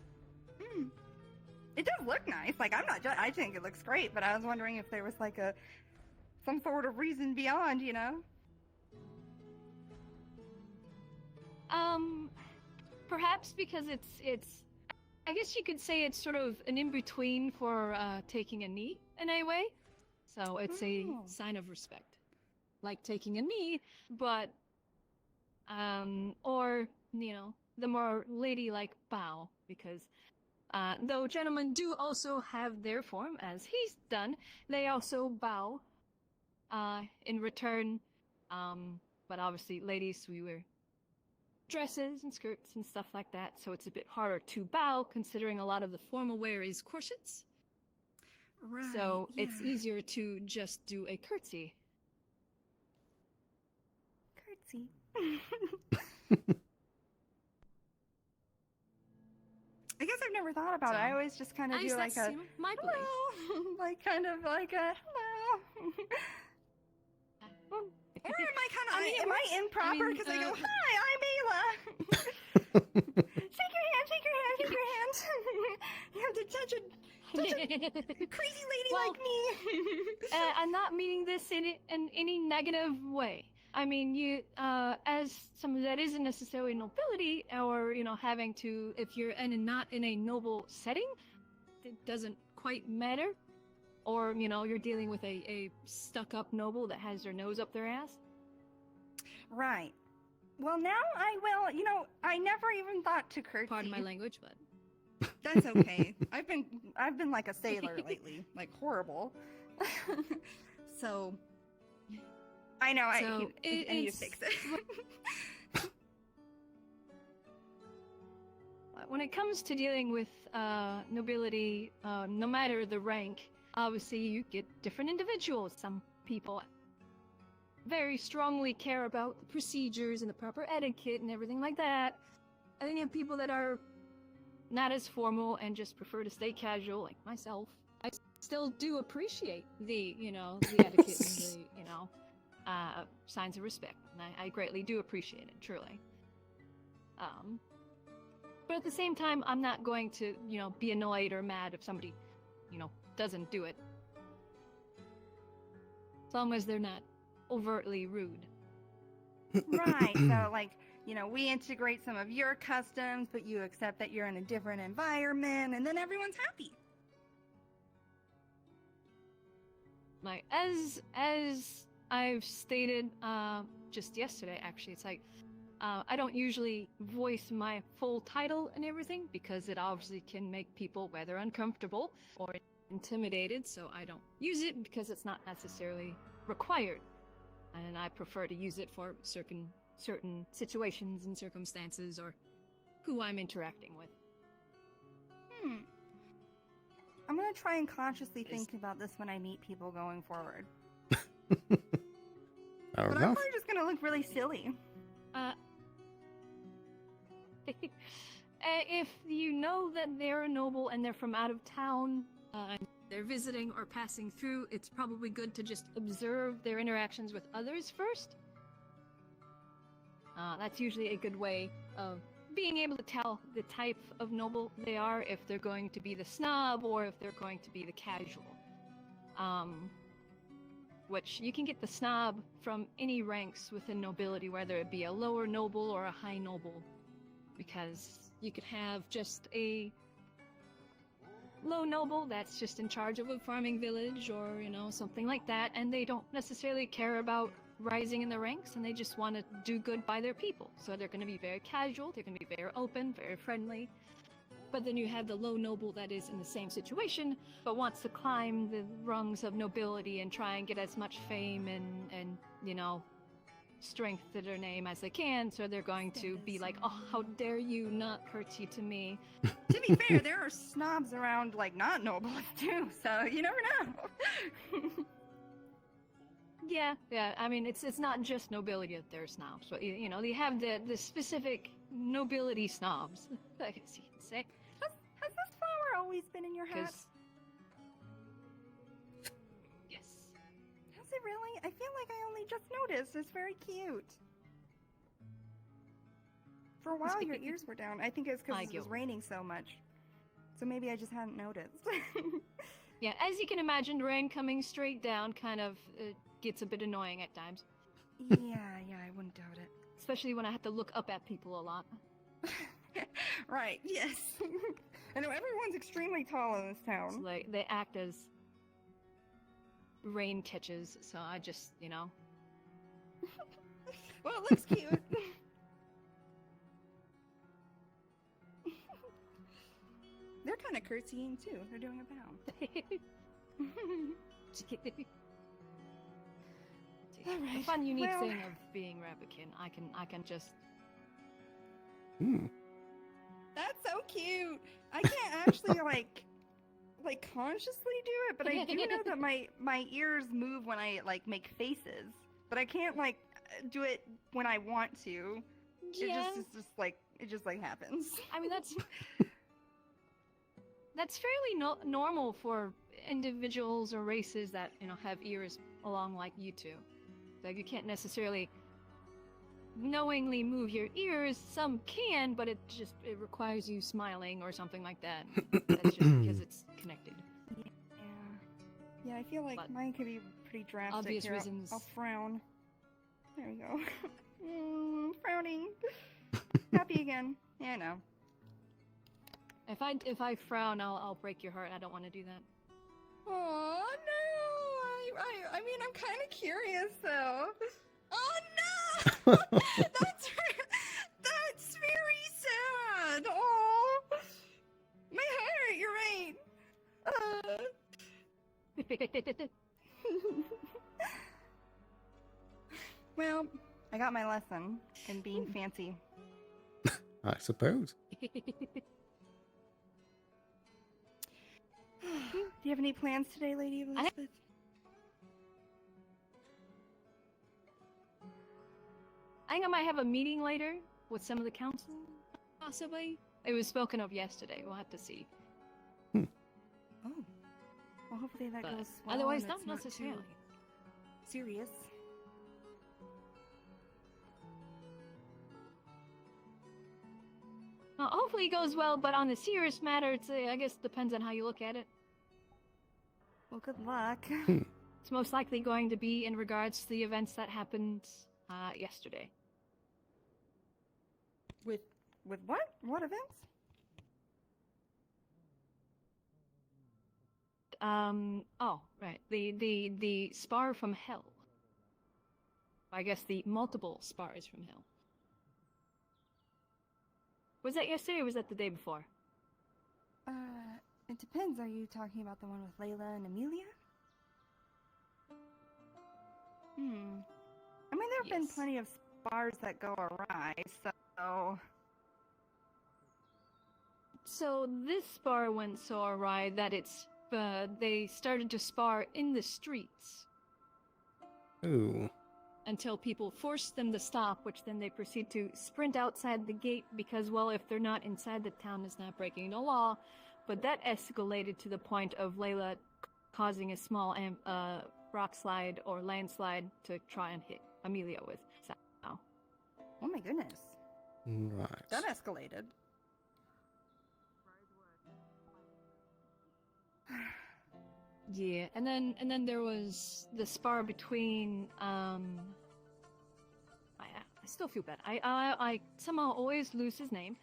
It does look nice. Like, I'm not I think it looks great, but I was wondering if there was like some sort of reason beyond, you know? Perhaps because it's I guess you could say it's sort of an in-between for taking a knee in a way. So it's a sign of respect. Like taking a knee, but or the more ladylike bow, because though gentlemen do also have their form, as he's done, they also bow in return. But obviously ladies, we wear dresses and skirts and stuff like that, so it's a bit harder to bow considering a lot of the formal wear is corsets. Right. So yeah. it's easier to just do a curtsy. Curtsy. I guess I've never thought about it. I always just kind of do like a my hello, like kind of like a hello. Or am I kind of? Am I improper because I go, "Hi, I'm Ayla." Shake your hand, shake your hand, shake your hand. You have to touch a crazy lady like me. I'm not meaning this in any negative way. I mean, you, as someone that isn't necessarily nobility, or having to, if you're not in a noble setting, it doesn't quite matter. or you're dealing with a stuck-up noble that has their nose up their ass. Right. Well, now I will. I never even thought to curtsy. Pardon my language, but that's okay. I've been like a sailor lately, like horrible. So I know I need to fix it. When it comes to dealing with nobility, no matter the rank, obviously you get different individuals. Some people very strongly care about the procedures and the proper etiquette and everything like that. And then you have people that are not as formal and just prefer to stay casual, like myself. I still do appreciate the etiquette and the, signs of respect. And I greatly do appreciate it, truly. But at the same time, I'm not going to, be annoyed or mad if somebody, doesn't do it. As long as they're not overtly rude. Right, so we integrate some of your customs, but you accept that you're in a different environment, and then everyone's happy. Like, as I've stated just yesterday, actually, it's like, I don't usually voice my full title and everything, because it obviously can make people whether uncomfortable or intimidated, so I don't use it because it's not necessarily required. And I prefer to use it for certain situations and circumstances, or who I'm interacting with. I'm gonna try and consciously think about this when I meet people going forward. I don't But know. I'm probably just gonna look really silly. If you know that they're a noble and they're from out of town, and they're visiting or passing through, it's probably good to just observe their interactions with others first. That's usually a good way of being able to tell the type of noble they are, if they're going to be the snob or if they're going to be the casual. Which you can get the snob from any ranks within nobility, whether it be a lower noble or a high noble, because you could have just a low noble that's just in charge of a farming village or, something like that, and they don't necessarily care about rising in the ranks, and they just want to do good by their people. So they're going to be very casual, they're going to be very open, very friendly. But then you have the low noble that is in the same situation, but wants to climb the rungs of nobility and try and get as much fame and strength to their name as they can, so they're going to be like, oh, how dare you not curtsy to me. To be fair, there are snobs around, not nobles too, so you never know. Yeah, I mean, it's not just nobility that they're snobs, but, they have the specific nobility snobs, I guess you can say. Has this flower always been in your hat? Yes. Has it really? I feel like I only just noticed. It's very cute. For a while, your ears were down. I think it's because it was raining so much. So maybe I just hadn't noticed. Yeah, as you can imagine, rain coming straight down kind of gets a bit annoying at times. Yeah, I wouldn't doubt it. Especially when I have to look up at people a lot. Right, yes. I know everyone's extremely tall in this town. So, they act as rain catches, so I just, Well, it looks cute. They're kind of curtsying too. They're doing a bow. Alright, The fun, unique well- thing of being Rabbitkin, I can just. That's so cute. I can't actually like consciously do it, but I do know that my ears move when I make faces, but I can't do it when I want to. Yeah. It just happens. I mean, that's fairly normal for individuals or races that have ears along like you two. Like, you can't necessarily knowingly move your ears. Some can, but it requires you smiling or something like that. That's just because it's connected. Yeah, I feel like mine could be pretty drastic. Obvious here. reasons. I'll frown. There we go. Frowning. Happy again. Yeah, I know. If I frown, I'll break your heart. I don't want to do that. Oh no! I mean, I'm kind of curious though. Oh no! That's very sad. Oh, my heart. You're right. Well, I got my lesson in being fancy. I suppose. Do you have any plans today, Lady Elizabeth? I think I might have a meeting later with some of the council, possibly. It was spoken of yesterday. We'll have to see. Oh. Well, hopefully that But goes well. otherwise, and not it's not necessarily. too serious. Hopefully it goes well, but on the serious matter, it's I guess depends on how you look at it. Well, good luck. It's most likely going to be in regards to the events that happened yesterday. With what? What events? Oh, right. The spar from hell. I guess the multiple spars from hell. Was that yesterday or was that the day before? It depends. Are you talking about the one with Layla and Amelia? I mean, there have been plenty of spars that go awry, so... So this spar went so awry that they started to spar in the streets. Ooh. Until people forced them to stop, which then they proceed to sprint outside the gate because, well, if they're not inside the town, it's not breaking the law. But that escalated to the point of Layla causing a small rock slide or landslide to try and hit Amelia with. So, oh my goodness. Right. That escalated. Yeah, and then there was the spar between I still feel bad. I somehow always lose his name.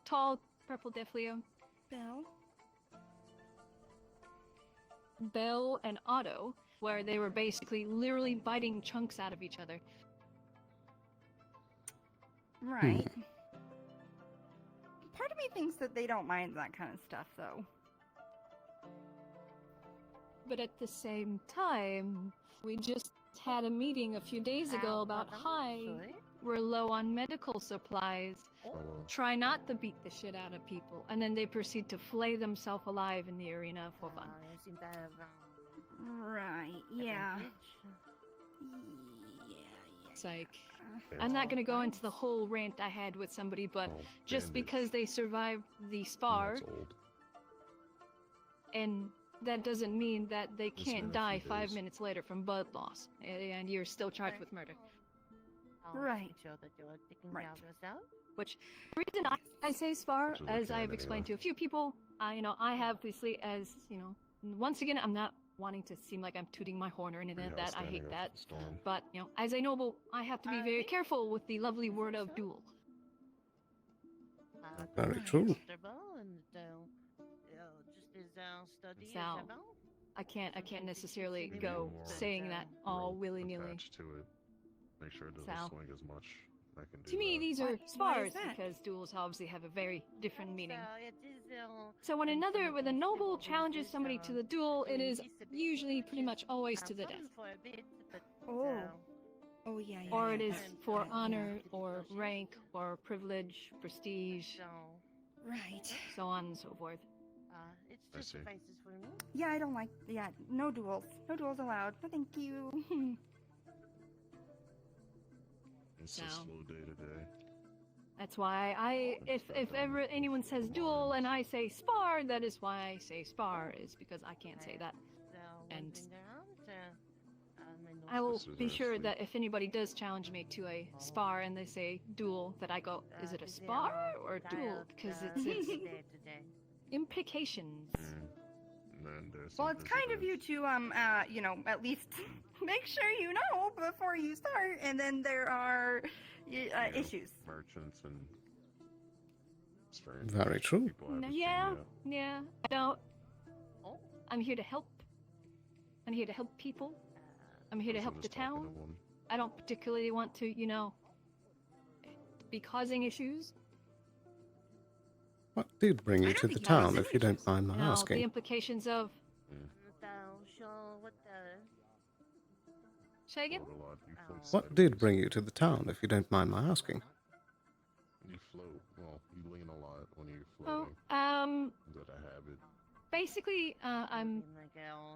Tall, purple Defleo. Belle and Otto, where they were basically literally biting chunks out of each other. Right. Part of me thinks that they don't mind that kind of stuff, though. But at the same time, we just had a meeting a few days ago about we're low on medical supplies. Try not to beat the shit out of people. And then they proceed to flay themselves alive in the arena for fun. Right, yeah. It's like, I'm not gonna go into the whole rant I had with somebody, but just because they survived the spar, and that doesn't mean that they can't die 5 minutes later from blood loss, and you're still charged with murder. Right. Which, the reason I say spar, as I've explained to a few people, I have obviously, as, once again, I'm not wanting to seem like I'm tooting my horn or anything like that, I hate that, but, as a noble, I have to be very careful with the lovely word of duel. Very true. So, I can't necessarily go saying that all willy-nilly. Make sure it doesn't swing as much. To me, these are spars because duels obviously have a very different meaning. So when a noble challenges somebody to the duel, it is usually pretty much always to the death. Oh. Oh, yeah. Or it is for honor, or rank, or privilege, prestige. Right. So on and so forth. I see. Yeah, I don't like... Yeah, no duels. No duels allowed. No, thank you. It's a slow day today. That's why if ever anyone says duel and I say spar, that is why I say spar, is because I can't say that. And I will be sure that if anybody does challenge me to a spar and they say duel, that I go, is it a spar or a duel? Because it's implications. Well, it's kind of you to, at least make sure you know before you start, and then there are issues. Merchants and very true. Yeah. I don't. I'm here to help I'm here to help people. I'm here to Guess I'm help the just talking town. to one. I don't particularly want to, you know, be causing issues. What did bring you to the town, if you don't mind my You know, the asking? implications of... Say again? Float a lot. You float What did sideways. bring you to the town, if you don't mind my asking? You float. Well, you lean a lot when you're Oh, floating. Is that a habit? basically, I'm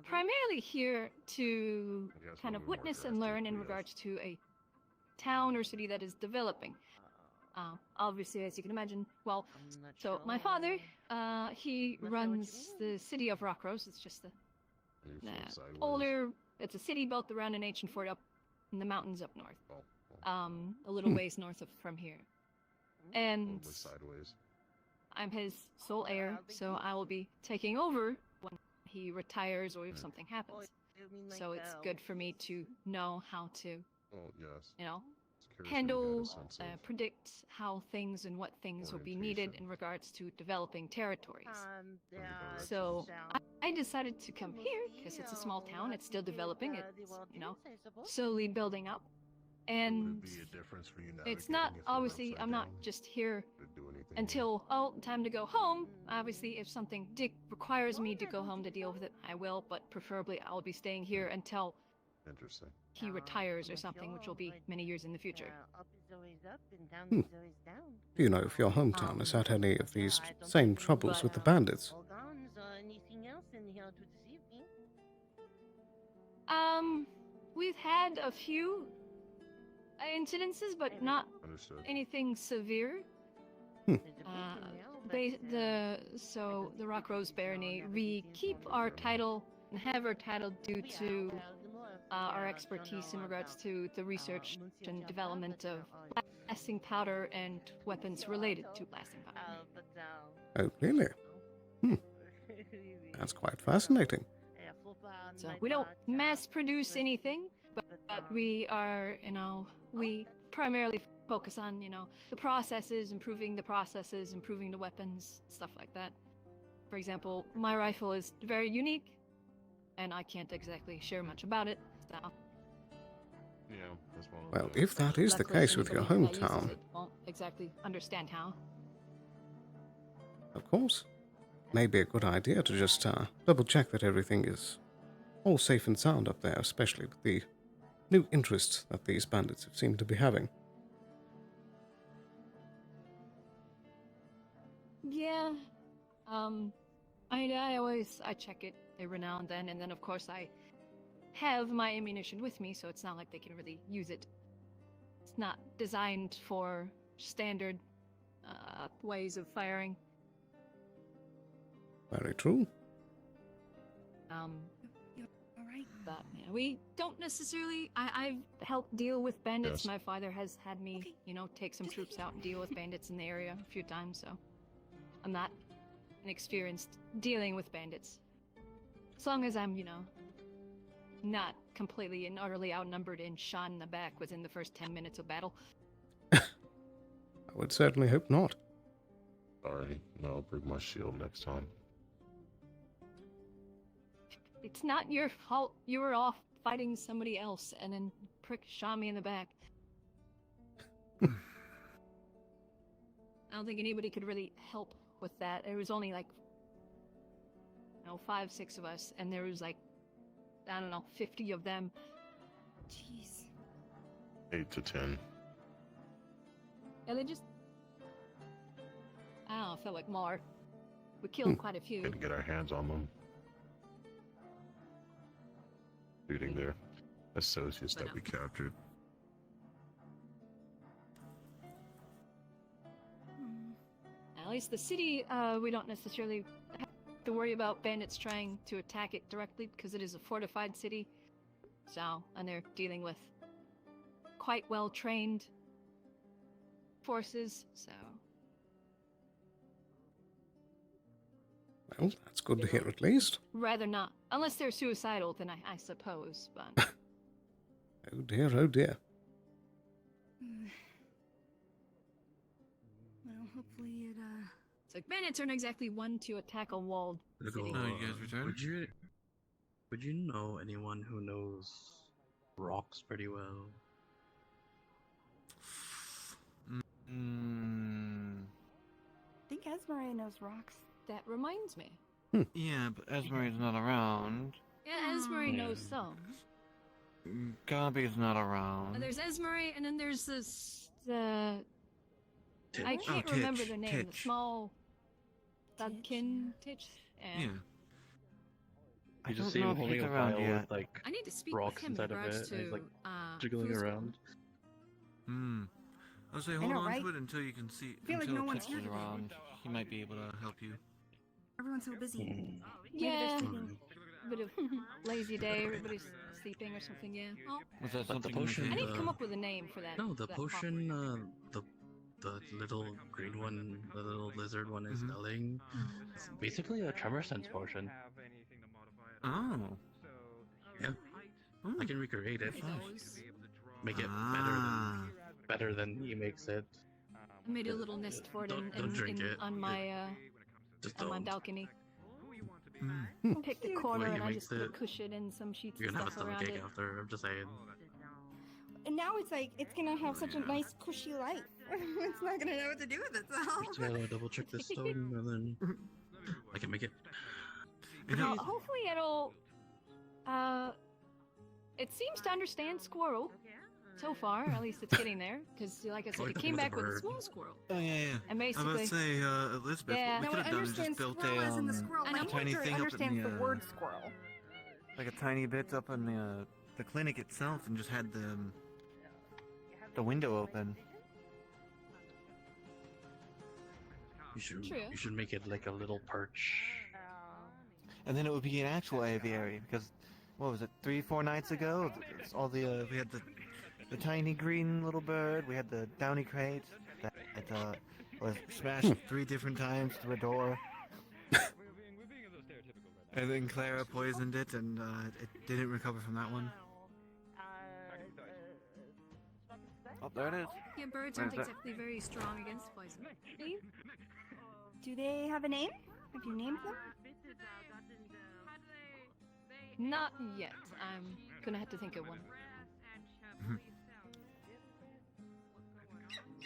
primarily here to I guess kind when of we more witness and learn in drastically, regards to a town or city that is developing. Obviously, as you can imagine, well, so my father, he runs the city of Rockrose. It's just you the float sideways. older, it's a city built around an ancient fort up in the mountains up north. Oh, A little ways north of from here. And totally sideways. I'm his sole heir, so I will be taking over when he retires or if something happens. So it's good for me to know how to, Oh, yes. you know, It's curious when you got a handle, sense of predict how things and what things will be needed in regards to developing territories. So I decided to come here because it's a small town. It's still developing. It's, you know, slowly building up. And be a difference for you it's navigating not, if you're obviously, upside I'm not down just here to do anything until, oh, time to go home. Obviously, if something requires me to go home to deal with it, I will, but preferably I'll be staying here until Interesting. he retires or something, which will be many years in the future. Do you know if your hometown has had any of these same troubles with the bandits? We've had a few incidences, but not Understood. anything severe. So the Rock Rose Barony, we keep our title and have our title due to our expertise in regards to the research and development of blasting powder and weapons related to blasting powder. Oh, really? That's quite fascinating. So we don't mass produce anything, but we are, you know, we primarily focus on, you know, the processes, improving the weapons, stuff like that. For example, my rifle is very unique, and I can't exactly share much about it, so... Yeah, that's one of Well, the- if that is the Luckily, case with your anybody that uses hometown, it won't exactly understand how. of course, may be a good idea to just double check that everything is all safe and sound up there, especially with the new interests that these bandits have seemed to be having. Yeah, I check it every now and then of course I have my ammunition with me, so it's not like they can really use it. It's not designed for standard ways of firing. Very true. But yeah, we don't necessarily. I've helped deal with bandits. Yes. My father has had me, you know, take some troops out and deal with bandits in the area a few times. So I'm not inexperienced dealing with bandits. As long as I'm, you know, not completely and utterly outnumbered and shot in the back within the first 10 minutes of battle. I would certainly hope not. Sorry, no, I'll bring my shield next time. It's not your fault. You were off fighting somebody else, and then prick shot me in the back. I don't think anybody could really help with that. There was only like, you know, 5, 6 of us, and there was like, I don't know, 50 of them. Jeez. 8 to 10. And they just, I don't know, felt like more. We killed quite a few. Couldn't get our hands on them. Shooting their associates that we captured. At least the city, we don't necessarily have to worry about bandits trying to attack it directly because it is a fortified city. So, and they're dealing with quite well-trained forces, so... Well, that's good to hear at least. Rather not. Unless they're suicidal, then I suppose, but... Oh dear, oh dear. Well, hopefully it, So bandits aren't exactly one to attack a walled city. Oh, you guys returned? Would you know anyone who knows rocks pretty well? I think Esmeralda knows rocks. That reminds me. Yeah, but Esmeralda's not around. Yeah, Esmery knows some. Gabi's not around. There's Esmery, and then there's this. Titch. I can't remember Titch, the name. The Titch. small. Thugkin Titch. Yeah. I just don't see know him if holding he's a around file yet. with like I need to speak rocks with him in inside of regards it, and he's to like jiggling food around. I'll say I hold know, on right? to it until you can see. I feel like until no one's Titch here is today. around. He might be able to help you. Everyone's so busy. Maybe Yeah. they're sleeping. A bit of lazy day. Everybody's sleeping or something. Yeah. Oh, Was that But the something in potion, I need to the- come up with a name for that. No, the that potion, the little green one, the little lizard one is selling. It's basically a tremor sense potion. Oh. Yeah. I can recreate it. Those. Make it better than he makes it. I made a little nest for it Don't drink it. on my Just on my don't. balcony. Hmm. Pick the corner Way he and I makes just put a it- cushion and some sheets You're and gonna have a stuff around stomachache it. after. I'm just saying. And now it's like it's gonna have such a nice cushy life. It's not gonna know what to do with itself. Just gotta double check the stone and then I can make it. Well, hopefully it'll. It seems to understand squirrel. So far, at least it's getting there. Because, like I said, it came back with a small squirrel. Oh yeah. And I was basically. about to say, Elizabeth, Yeah. what we No, could it have done is just understands built squirrel as in the squirrel a language, tiny or it thing up in understands the the word squirrel. like a tiny bit up in the clinic itself, and just had the window open. You should make it like a little perch. And then it would be an actual aviary because, what was it, 3-4 nights ago? It's all the we had the tiny green little bird. We had the downy crate that was smashed 3 different times through a door. And then Clara poisoned it, and it didn't recover from that one. Oh, there it is. Yeah, birds Where's aren't that? exactly very strong against poison. Do they have a name? Have you named them? Not yet. I'm gonna have to think of one.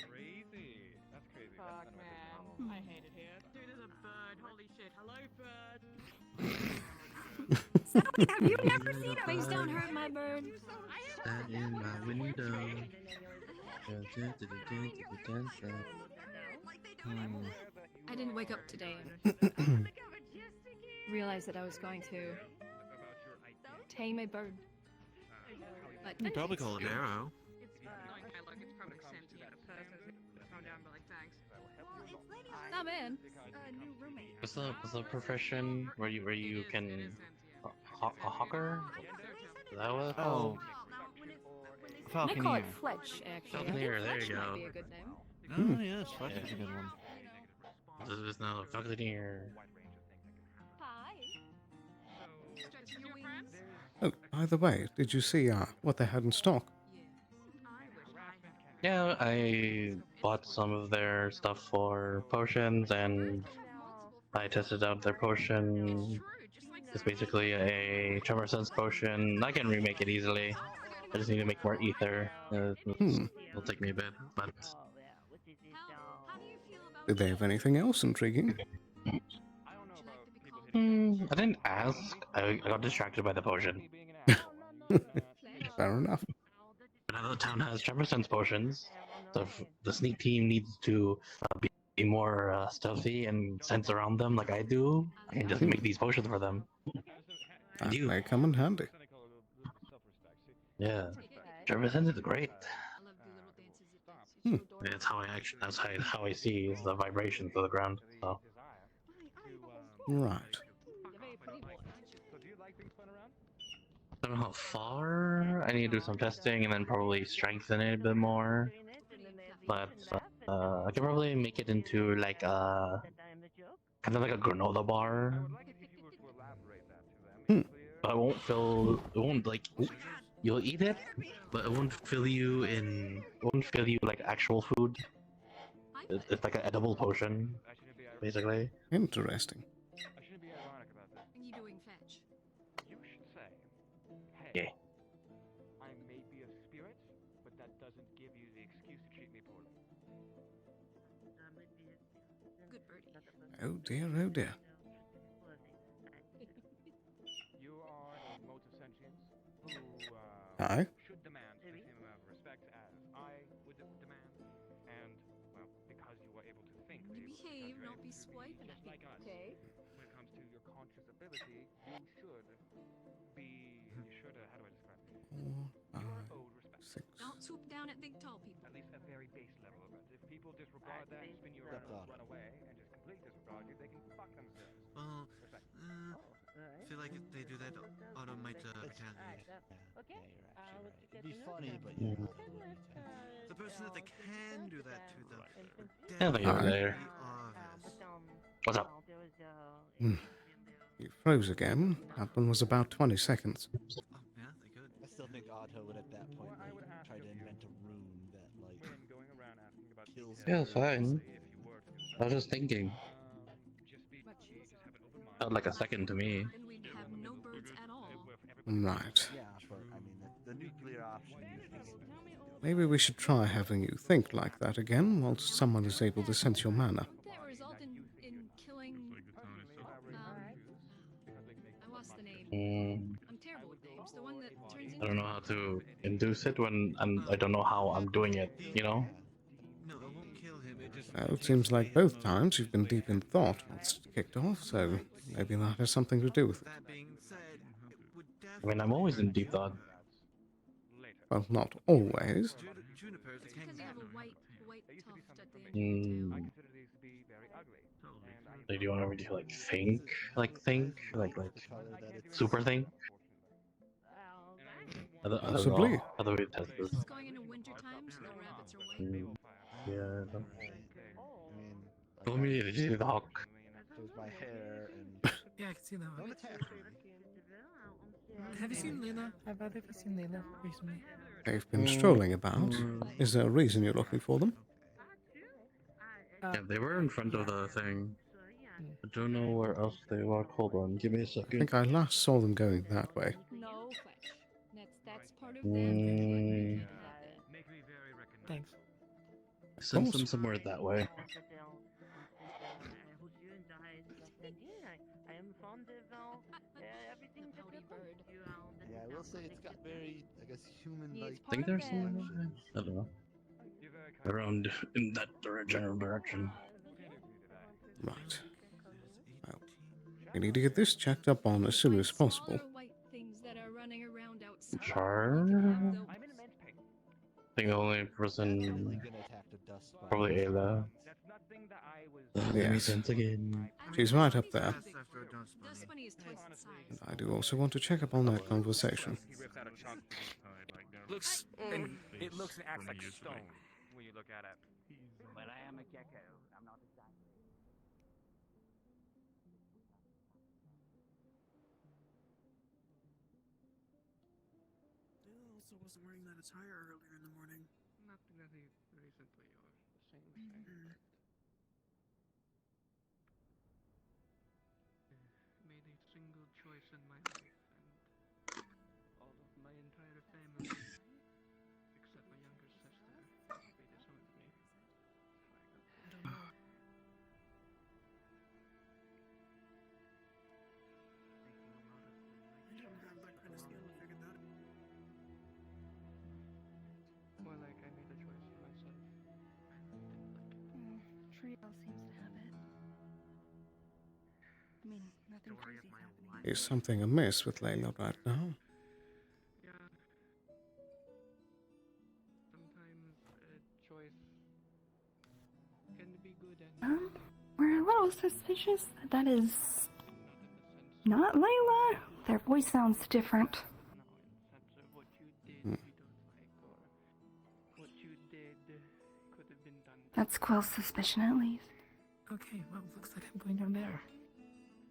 Crazy. That's crazy. Fuck, man. I hate it here. Dude, there's a bird. Holy shit. Hello, bird. Sally, have you never seen a Please don't hurt my bird. Stand in my window. I didn't wake up today and realize that I was going to tame a bird. But You probably call it Arrow. It's probably sentient. A person is thrown down, but like, thanks. Not bad. New roommate. What's the profession where you can a hawker? Is that what? Oh. I call it Falconeer. Fletch, actually. I think Falconeer, there Fletch you might go. be a good name. Oh yes, Fletch is a good one. This is now Falconeer. Hi. Stretching your wings? Oh, by the way, did you see what they had in stock? Yeah, I bought some of their stuff for potions, and I tested out their potion. It's basically a tremor sense potion. I can remake it easily. I just need to make more ether. It'll take me a bit, but Did they have anything else intriguing? I didn't ask. I got distracted by the potion. Fair enough. But now the town has tremor sense potions, so if the sneak team needs to be more stealthy and sense around them like I do, I can just make these potions for them. That may come in handy. Yeah, tremor sense is great. Hmm. It's how how I see is the vibrations of the ground. So. Right. I don't know how far. I need to do some testing and then probably strengthen it a bit more. But I can probably make it into like a kind of like a granola bar. But it won't fill. It won't like. You'll eat it, but it won't fill you in. It won't fill you like actual food. It's like an edible potion, basically. Interesting. Are you doing fetch? Oh dear, oh dear. You are a mode of sentience who Hi. should demand the same amount of respect as I would demand, and well, because you are able to think, You because behave, you're don't able be to swiping just at me, like us. okay? When it comes to your conscious ability, you should be. You should. How do I describe it? 4, You are 5, owed respect. 6. Don't swoop down at big tall people. At least a very base level of it. If people disregard that, spin you around and run away, and just completely disregard you, they can fuck themselves. Well, Respect. I feel like if they do that, Otto might retaliate. Okay. It'd be funny, but Yeah. The person that they can do that to, though, would Yeah, they are Hi. there. be obvious. What's up? You froze again. That one was about 20 seconds. Oh, yeah, they could. I still think Otto would at that point like, try to invent a rune that like When going around asking about kills. Yeah, details, fine. if you were to do I was just thinking. just have an open mind. Felt like a second to me. Then we'd have no birds at all. Right. Yeah, but I mean the nuclear option usually. Maybe we should try having you think like that again whilst someone is able to sense your mana. Won't that result in killing? What's the name? I'm terrible with names. The one that turns into. I don't know how to induce it when I don't know how I'm doing it, you know? No, it won't kill him. It just. Well, it seems like both times you've been deep in thought once it kicked off, so maybe that has something to do with it. That being said, it would I mean, I'm always in deep thought. Well, not always. Junipers can Because you have a white tuft at the end of your tail. So do you want me to like think? Like super think? I don't know. Possibly. How do we test this? It's going into winter time, so the rabbits are white. Yeah. I mean, Let me did you see the hawk? there's my hair and. Yeah, I can see that Don't one. attack me. Have you seen Layla? Have either of you seen Layla recently? They've been strolling about. Is there a reason you're looking for them? Yeah, they were in front of the thing. I don't know where else they were. Hold on, give me a I second. think I last saw them going that way. No fetch. That's part of their thing. Thanks. I sent them somewhere that way. Yeah, I will say it's got very, I guess, human-like. I think there's somewhere. I don't know. Around in that general direction. Right. Well, we need to get this checked up on as soon as possible. Smaller white things that are running around outside. Char? I think the only person. Definitely gonna attack the dust bunny. Probably Ayla. Let me Yes. sense again. She's right up there. Dust bunny is twice the size. And I do also want to check up on that conversation. Looks and it looks and acts like stone when you look at it. But I am a gecko. I'm not exactly. I also wasn't wearing that attire earlier in the morning. Not very recently, or the same. Made a single choice in my life, and all of my entire family, except my younger sister, they disowned me. I don't know. I didn't have that kind of skill to figure that out. More like I made a choice for myself. Trio seems to have it. I mean, nothing crazy's happening. Is something amiss with Layla right now? Yeah. Sometimes a choice can be good and We're a little suspicious that is not Layla. Their voice sounds different. sense of what you did Hmm. you don't like, or what you did could have been done. That's Quill's suspicion, at least. Okay, well, looks like I'm going down there.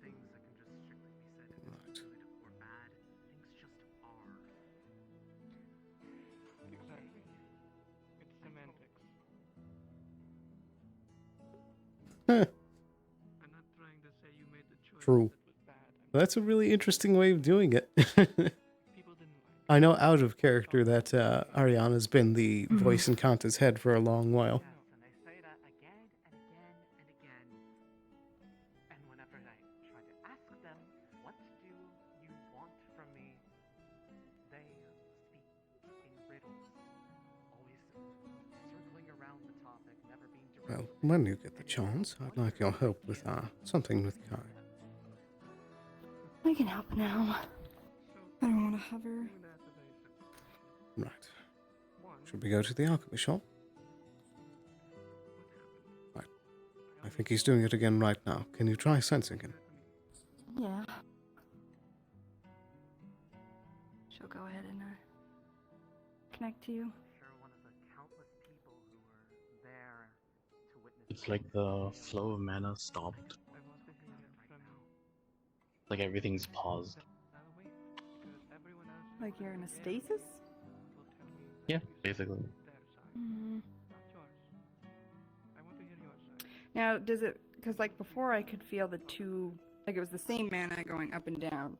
Things that can just strictly be said if Right. it's good or bad. Things just are. Exactly. It's semantics. Huh. I'm not trying to say you made the choice True. that was bad. That's a really interesting way of doing it. People didn't like I know out of character that Ariana's been the voice in Kanta's head for a long while. And they say that again and again and again. When you get the chance, I'd like your help with something with Kai. I can help now. I don't want to hover. Right. Should we go to the alchemy shop? Right. I think he's doing it again right now. Can you try sensing him? Yeah. She'll go ahead and connect to you. It's like the flow of mana stopped. Like everything's paused. Like you're in a stasis? Yeah, basically. Now, does it... Because, like, before I could feel the two... Like, it was the same mana going up and down.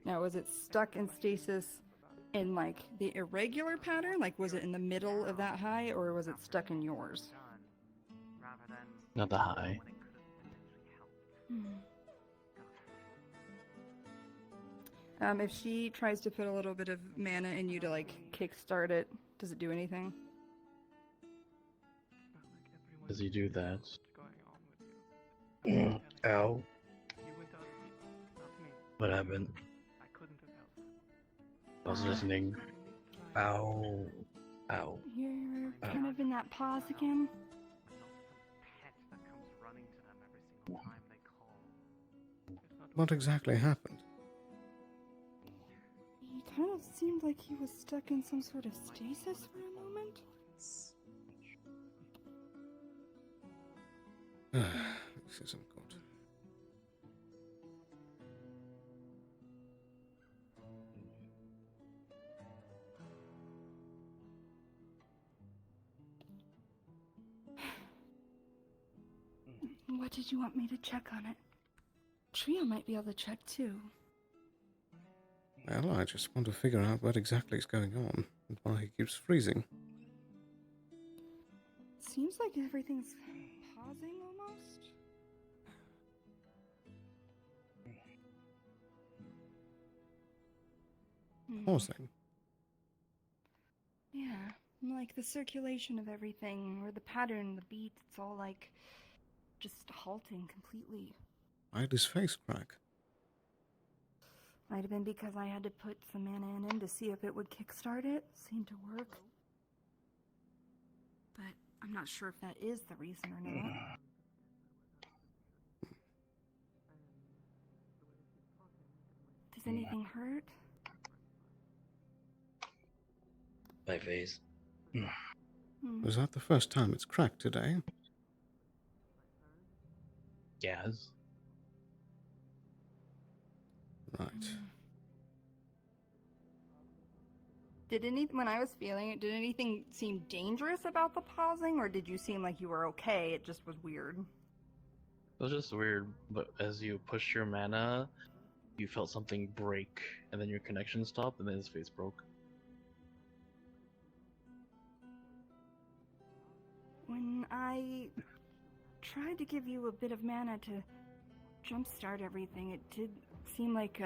Now, was it stuck in stasis in, like, the irregular pattern? Like, was it in the middle of that high, or was it stuck in yours? Not the high. If she tries to put a little bit of mana in you to, like, kickstart it, does it do anything? Does he do that? Ow. What happened? I was listening. Ow. Ow. You're kind of in that pause again? What exactly happened? He kind of seemed like he was stuck in some sort of stasis for a moment. This isn't good. What did you want me to check on it? Trio might be able to check too. Well, I just want to figure out what exactly is going on and why he keeps freezing. Seems like everything's pausing almost. Pausing. Yeah, like the circulation of everything, or the pattern, the beat, it's all like just halting completely. Why'd his face crack? Might have been because I had to put some mana in to see if it would kickstart it. Seemed to work. But I'm not sure if that is the reason or not. Does anything hurt? My face. Was that the first time it's cracked today? Yes. Right. When I was feeling it, did anything seem dangerous about the pausing, or did you seem like you were okay? It just was weird. It was just weird, but as you pushed your mana, you felt something break, and then your connection stopped, and then his face broke. When I tried to give you a bit of mana to jumpstart everything, it did seem like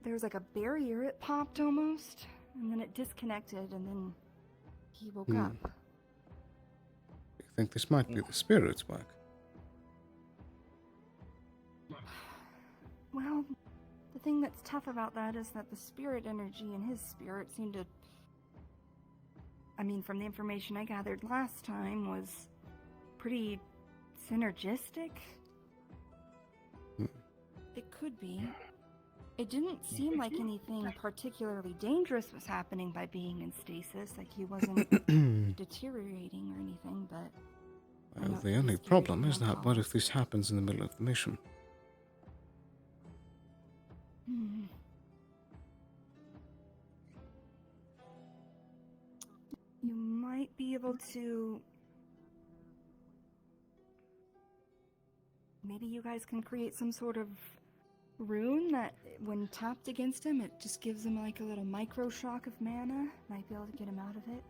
there was like a barrier. It popped almost, and then it disconnected, and then he woke up. You think this might be the spirit's work? Well, the thing that's tough about that is that the spirit energy in his spirit seemed to... I mean, from the information I gathered last time, was pretty synergistic. It could be. It didn't seem like anything particularly dangerous was happening by being in stasis, like he wasn't deteriorating or anything, but... Well, the only problem is that what if this happens in the middle of the mission? You might be able to... Maybe you guys can create some sort of rune that, when tapped against him, it just gives him like a little micro shock of mana. Might be able to get him out of it.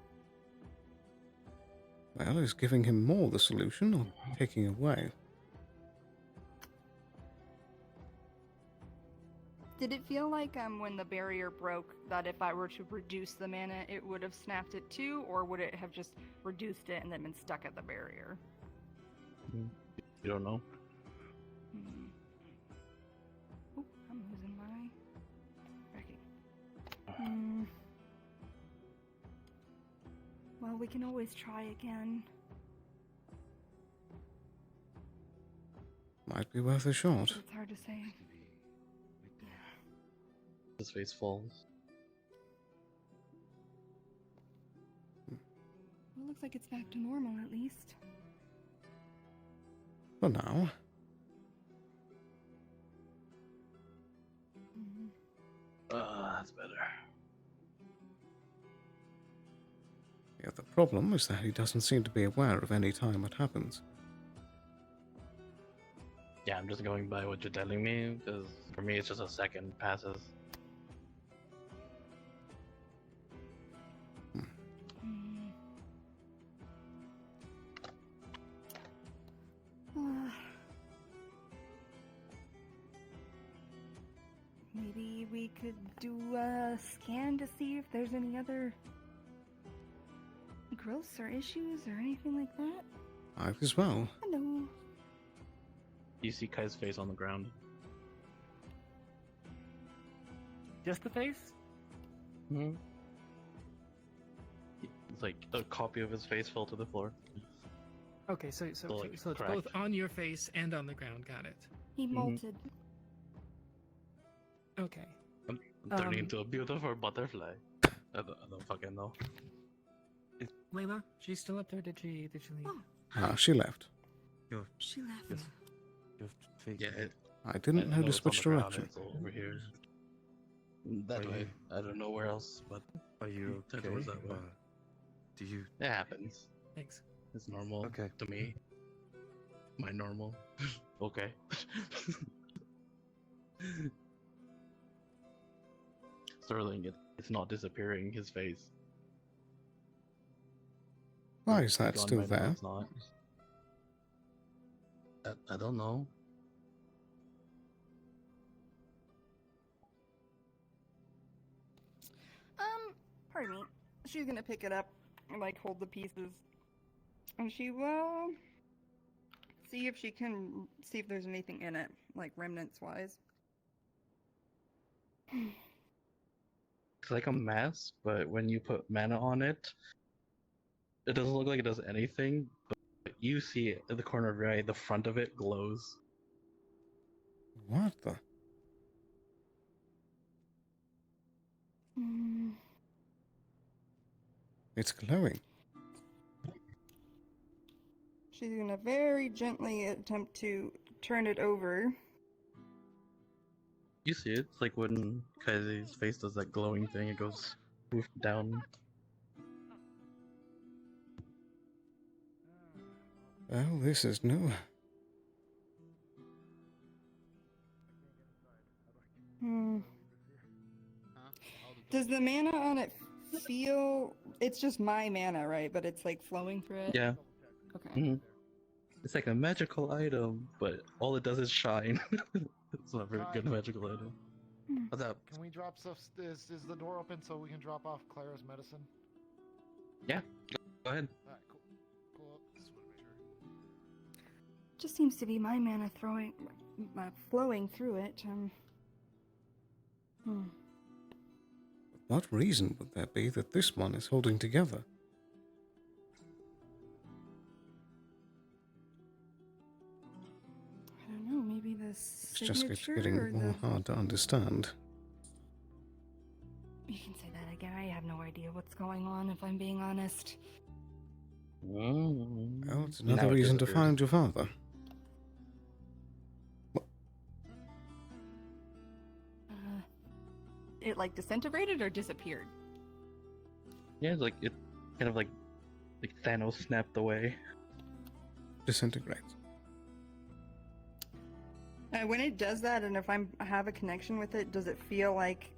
Well, is giving him more the solution, or taking away? Did it feel like when the barrier broke that if I were to reduce the mana, it would have snapped it too, or would it have just reduced it and then been stuck at the barrier? You don't know. Oh, I'm losing my tracking. Well, we can always try again. Might be worth a shot. It's hard to say. His face falls. Well, it looks like it's back to normal at least. For now. That's better. Yeah, the problem is that he doesn't seem to be aware of any time it happens. Yeah, I'm just going by what you're telling me, because for me it's just a second passes. Maybe we could do a scan to see if there's any other growths or issues or anything like that. Might as well. Hello. You see Kai's face on the ground. Just the face? Hmm. It's like a copy of his face fell to the floor. Okay, so it's cracked. both on your face and on the ground. Got it. He molted. Okay. I'm turning into a beautiful butterfly. I don't fucking know. Layla, she's still up there. Did she leave? She left. She left. Yeah, I didn't notice it's on which the ground, direction. it's over here. That way. I don't know where else, but Are you okay? Towards that way. Do you? It happens. Thanks. It's normal. Okay. To me. My normal. Okay. Sterling, it's not disappearing, his face. Why is that Gone still right now, there? it's not. I don't know. Pardon me. She's gonna pick it up and like hold the pieces, and she will see if she can see if there's anything in it, like remnants wise. It's like a mask, but when you put mana on it, it doesn't look like it does anything, but you see it in the corner of your eye, the front of it glows. What the? It's glowing. She's gonna very gently attempt to turn it over. You see it? It's like when Kai's face does that glowing thing, it goes poof down. Well, this is new. Does the mana on it feel? It's just my mana, right? But it's like flowing through it. Yeah. Okay. Mhm. It's like a magical item, but all it does is shine. It's not a very good magical item. What's up? Can we drop stuff? Is the door open so we can drop off Clara's medicine? Yeah, go ahead. Alright, cool. Cool. Just want to make sure. Just seems to be my mana flowing through it. What reason would there be that this one is holding together? I don't know. Maybe the It's just signature getting or more the. hard to understand. You can say that again. I have no idea what's going on. If I'm being honest. Well, it's another reason to find your father. It like disintegrated or disappeared? Yeah, it's like it kind of like Thanos snapped away. Disintegrates. When it does that, and if I have a connection with it, does it feel like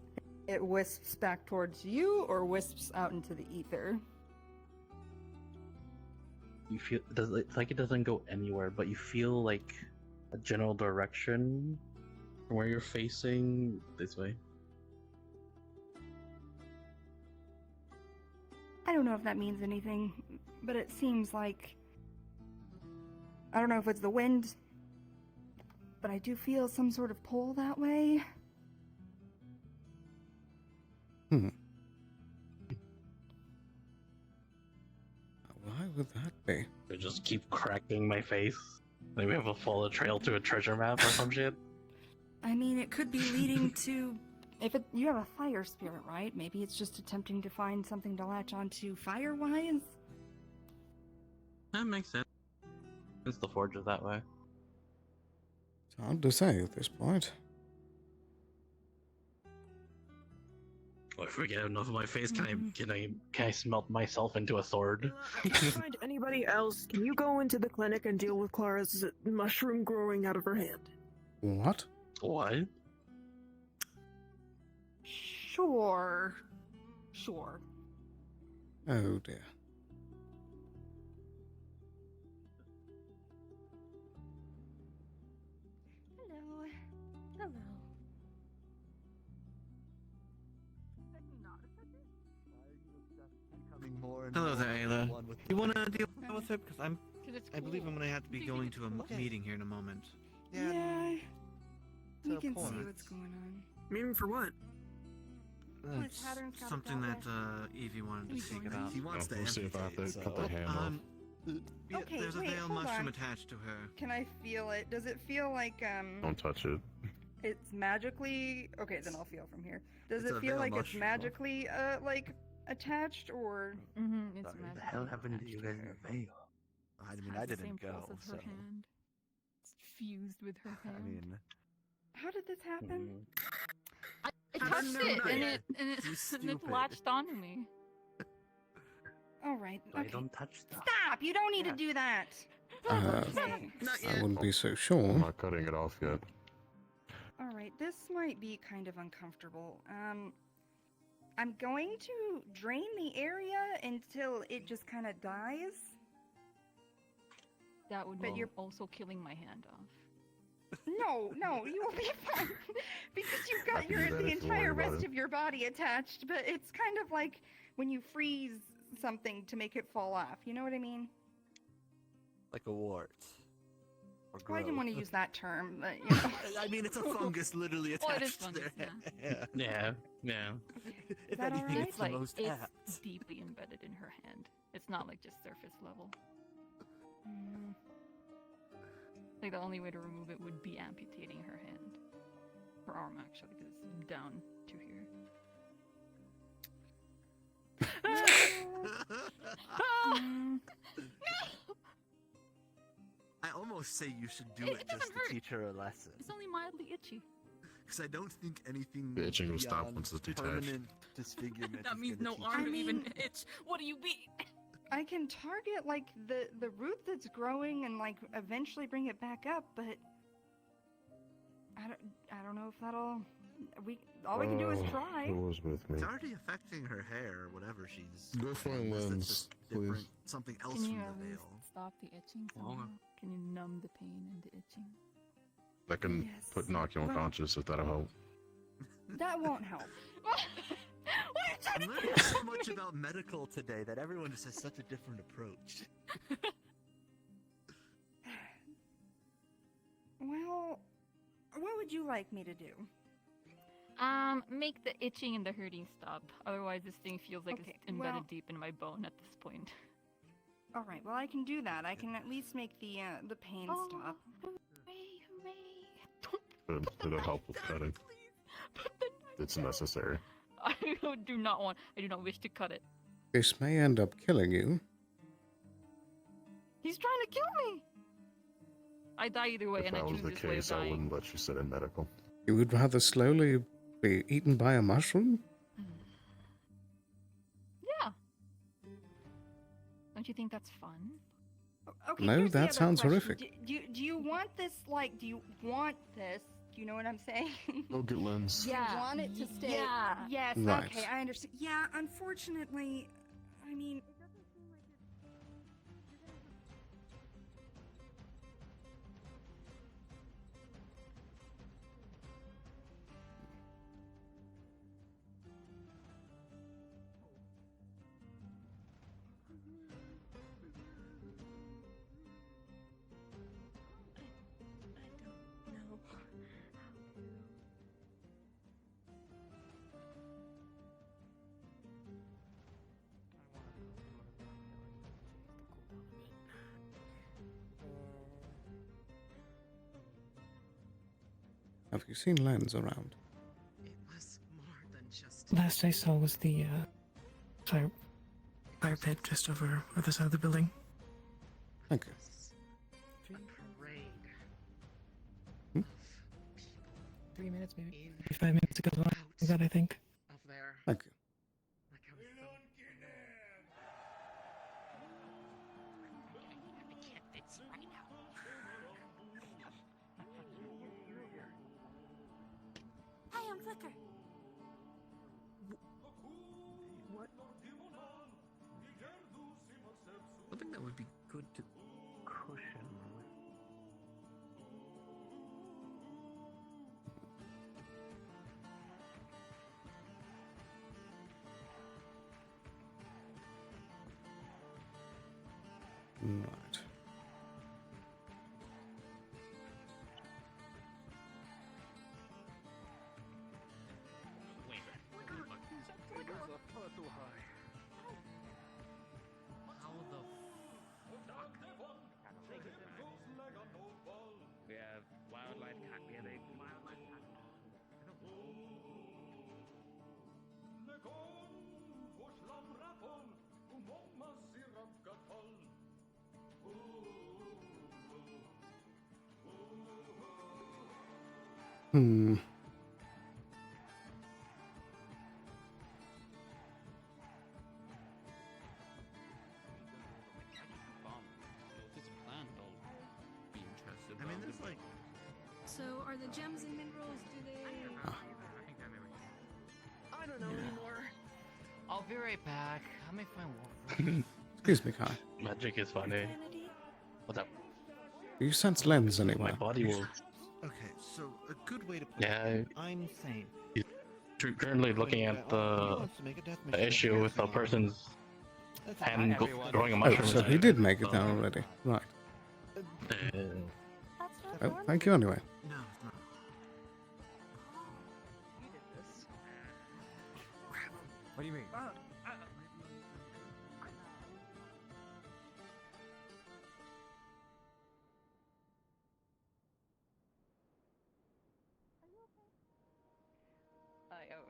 it wisps back towards you, or wisps out into the ether? You feel it's like it doesn't go anywhere, but you feel like a general direction where you're facing this way. I don't know if that means anything, but it seems like... I don't know if it's the wind, but I do feel some sort of pull that way. Why would that be? I just keep cracking my face. Maybe we have a follow trail to a treasure map or some shit. I mean, it could be leading to... You have a fire spirit, right? Maybe it's just attempting to find something to latch onto fire-wise? That makes sense. Since the forge is that way. It's hard to say at this point. Well, if we get enough of my face, can I smelt myself into a sword? Find anybody else? Can you go into the clinic and deal with Clara's mushroom growing out of her hand? What? What? Sure. Oh dear. Hello. Hello there, Ayla. You wanna deal with her? Because I believe I'm gonna have to be going to a meeting here in a moment. Yeah. We can see point. what's going on. Meaning for what? His pattern's got Something it that Evie wanted to speak about. He wants to we'll see if I have to cut the hand off. Yeah, Okay, there's a wait, veil hold mushroom on. attached to her. Can I feel it? Does it feel like, Don't touch it. it's magically... Okay, then I'll feel from here. Does It's it a feel veil like it's mushroom. magically, like, attached, or... Mm-hmm, it's Sorry, magic. the hell happened to you guys in the veil? I mean, Has I the didn't same go, pulse as her so. hand. It's fused with her hand. I mean, How did this happen? I How touched did you it, know and that? and it, You and it stupid. latched onto me. Alright, I okay. don't touch stuff. Stop! You don't need to do that! Okay. Not I yet. wouldn't be so I'm sure. not cutting it off yet. Alright, this might be kind of uncomfortable. I'm going to drain the area until it just kind of dies. That would But mean you're- also killing my hand off. No, you will be fine. Because you've got I can do that the if you worry entire about rest it. of your body attached, but it's kind of like when you freeze something to make it fall off. You know what I mean? like a wart. Or Well, I didn't want to growth. use that term, but you know. I mean, it's a fungus literally Well, it is attached to fungus, their yeah. head. Yeah, yeah. If that anything, alright? it's the most it's apt. deeply embedded in her hand. It's not like just surface level. Mm, I think the only way to remove it would be amputating her hand. Her arm, actually, because it's down to here. mm, I almost say you should do It it, just doesn't to hurt. teach her a lesson. It's only mildly itchy. Because I don't think anything The itching will stop beyond once it's detached. permanent disfigurement That is means gonna no teach arm her. to I even mean- itch. What do you mean? I can target like the root that's growing and like eventually bring it back up, but I don't know if that'll. All we can do is try. Who was with me? It's already affecting her hair or whatever she's. Go find unless it's lens, just please. different, something else Can you from at the least veil. stop the itching Oh. somehow? Can you numb the pain and the itching? I can Yes. knock you Well- unconscious if that'll help. That won't help. What are you trying I'm to learning so much about medical today that everyone just has such a different approach. Well, what would you like me to do? Make the itching and the hurting stop. Otherwise, this thing feels like Okay, it's embedded well- deep in my bone at this point. All right. Well, I can do that. I can at least make the pain stop. Hooray, hooray! It'll help with cutting. It's necessary. I do not wish to cut it. This may end up killing you. He's trying to kill me! I die either way, If and I that was choose the this way of case, I dying. wouldn't let you sit in medical. You would rather slowly be eaten by a mushroom? Yeah. Don't you think that's fun? Okay. No, here's the that other sounds question. horrific. Do you want this? Like, do you want this? Do you know what I'm saying? Go get lens. You want it to stay? Yeah. Yes. Right. Okay, I understand. Yeah. Unfortunately, I mean. Have you seen Lens around? It was more than just. Last I saw was the fire pit just over the side of the building. Thank you. A parade. Hmm? 3 minutes, maybe 5 minutes ago. That I think. Of there. Thank you. Like I was so... I can't fix right now. Hi, I'm Flicker. What? I think that would be good to cushion. Right. Wait, how the fuck? We have wildlife cat. We have a wildlife cat. Hmm. I mean, there's like. So, are the gems and minerals, do they... I don't know anymore. I'll be right back. I may find Wolf. Excuse me, Kai. Magic is funny. What's up? Do you sense Lens My anywhere? body will. Okay, so a good way to put Yeah. it. I'm sane. Currently looking at the issue with a person's hand growing a Oh, mushroom. so he did make it down already. Right. Oh, thank you anyway. No, it's not. You did this. What do you mean?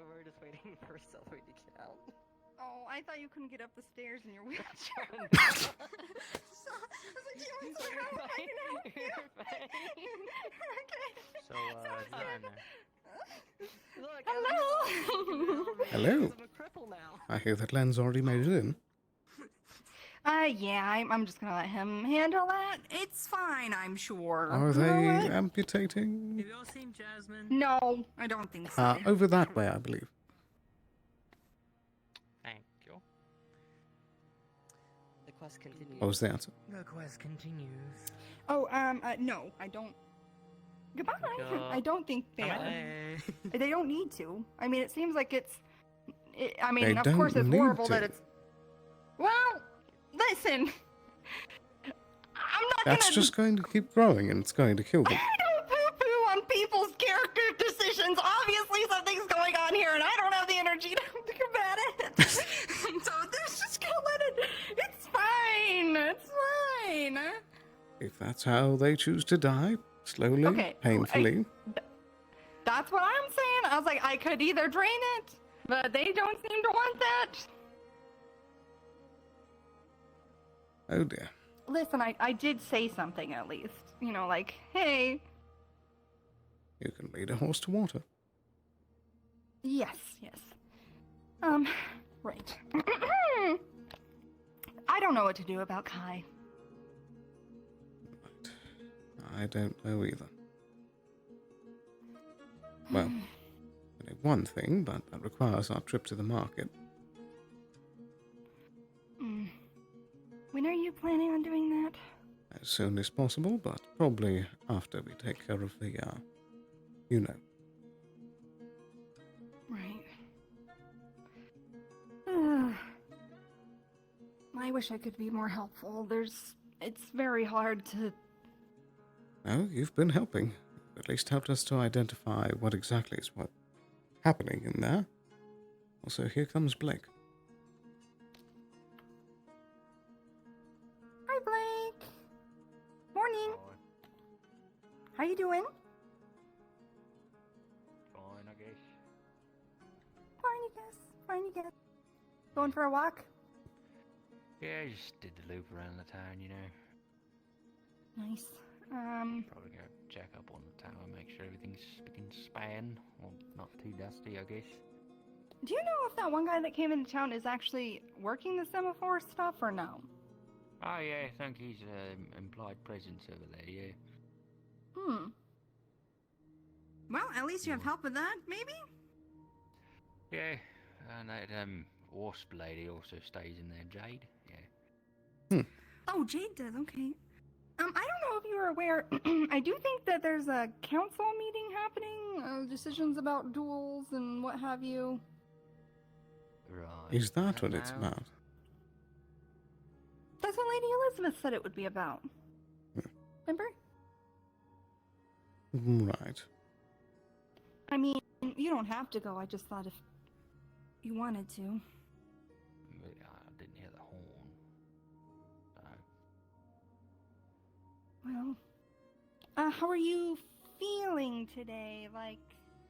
We're just waiting for Silvery to get out. Oh, I thought you couldn't get up the stairs in your wheelchair. No. So, I was like, do you want some You're help? I fine. can help you. You're fine. Okay. So, John. Look, Hello. Hello. I'm a cripple now. I hear that Lens already made it in. Yeah, I'm just gonna let him handle that. It's fine, I'm sure. Are You know they what? amputating? Have you all seen Jasmine? No, I don't think so. Over that way, I believe. Thank you. The quest continues. What was the answer? The quest continues. Oh, no, I don't. Goodbye. I don't think they are. They don't need to. I mean, it seems like it's. I mean, They of course, don't it's need horrible to. that it's. Well, listen. I'm not That's gonna. just going to keep growing and it's going to kill them. I don't poo-poo on people's character decisions. Obviously, something's going on here, and I don't have the energy to combat it. So there's just gonna let it. It's fine. It's fine. If that's how they choose to die, slowly, Okay, painfully. That's what I'm saying. I was like, I could either drain it, but they don't seem to want that. Oh dear. Listen, I did say something at least. You know, like, hey. You can lead a horse to water. Yes, yes. Right. I don't know what to do about Kai. I don't know either. Well, I know one thing, but that requires our trip to the market. When are you planning on doing that? As soon as possible, but probably after we take care of the, you know. Right. I wish I could be more helpful. It's very hard to... No, you've been helping. You've at least helped us to identify what exactly is what happening in there. Also, here comes Blake. Hi, Blake. Morning. How you doing? guess. Fine, you guess. Going for a walk? Yeah, I just did the loop around the town, you know. Nice. Probably go check up on the tower, make sure everything's in span, or not too dusty, I guess. Do you know if that one guy that came into town is actually working the semaphore stuff or no? Oh yeah, I think he's implied presence over there, yeah. Well, at least you have help with that, maybe? Yeah, and that wasp lady also stays in there, Jade, yeah. Oh, Jade does, okay. I don't know if you were aware, I do think that there's a council meeting happening, decisions about duels and what have you. Right. Is that what it's about? That's what Lady Elizabeth said it would be about. Remember? Right. I mean, you don't have to go, I just thought if you wanted to. But I didn't hear the horn. So. Well, how are you feeling today? Like,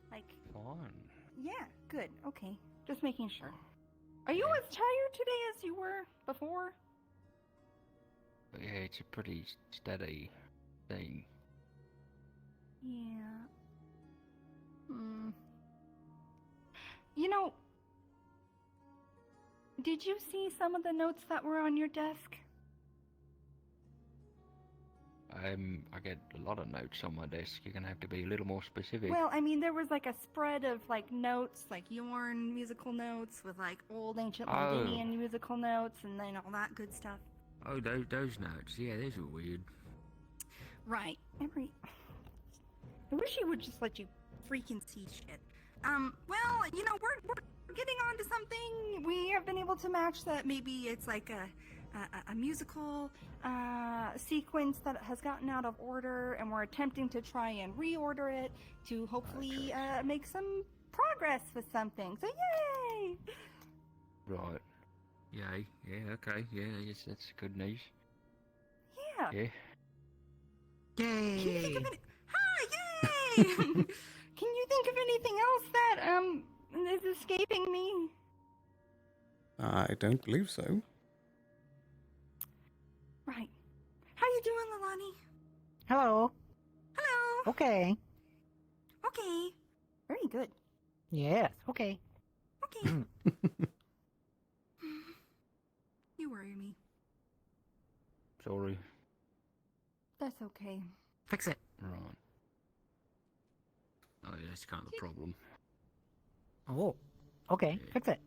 Fine. yeah, good, okay. Just making sure. Are you as tired today as you were before? But yeah, it's a pretty steady thing. Yeah. You know, did you see some of the notes that were on your desk? I get a lot of notes on my desk. You're gonna have to be a little more specific. Well, I mean, there was like a spread of like notes, like Yorn musical notes with like old ancient Londinian musical notes and then all that good stuff. Oh, those notes. Yeah, those are weird. Right. I wish he would just let you freaking see shit. Well, you know, we're getting on to something. We have been able to match that. Maybe it's like a musical sequence that has gotten out of order, and we're attempting to try and reorder it to hopefully make some progress with something. So yay! Right. Yay. Yeah, okay. Yeah, I guess that's good news. Yeah. Yeah. Can you think of any... Hi, yay! Can you think of anything else that is escaping me? I don't believe so. Right. How you doing, Lalani? Hello. Hello. Okay. Okay. Very good. Yes. Okay. Okay. You worry me. Sorry. That's okay. Fix it. Right. Oh, yeah, that's kind of the problem. Oh. Okay. Yeah. Fix it.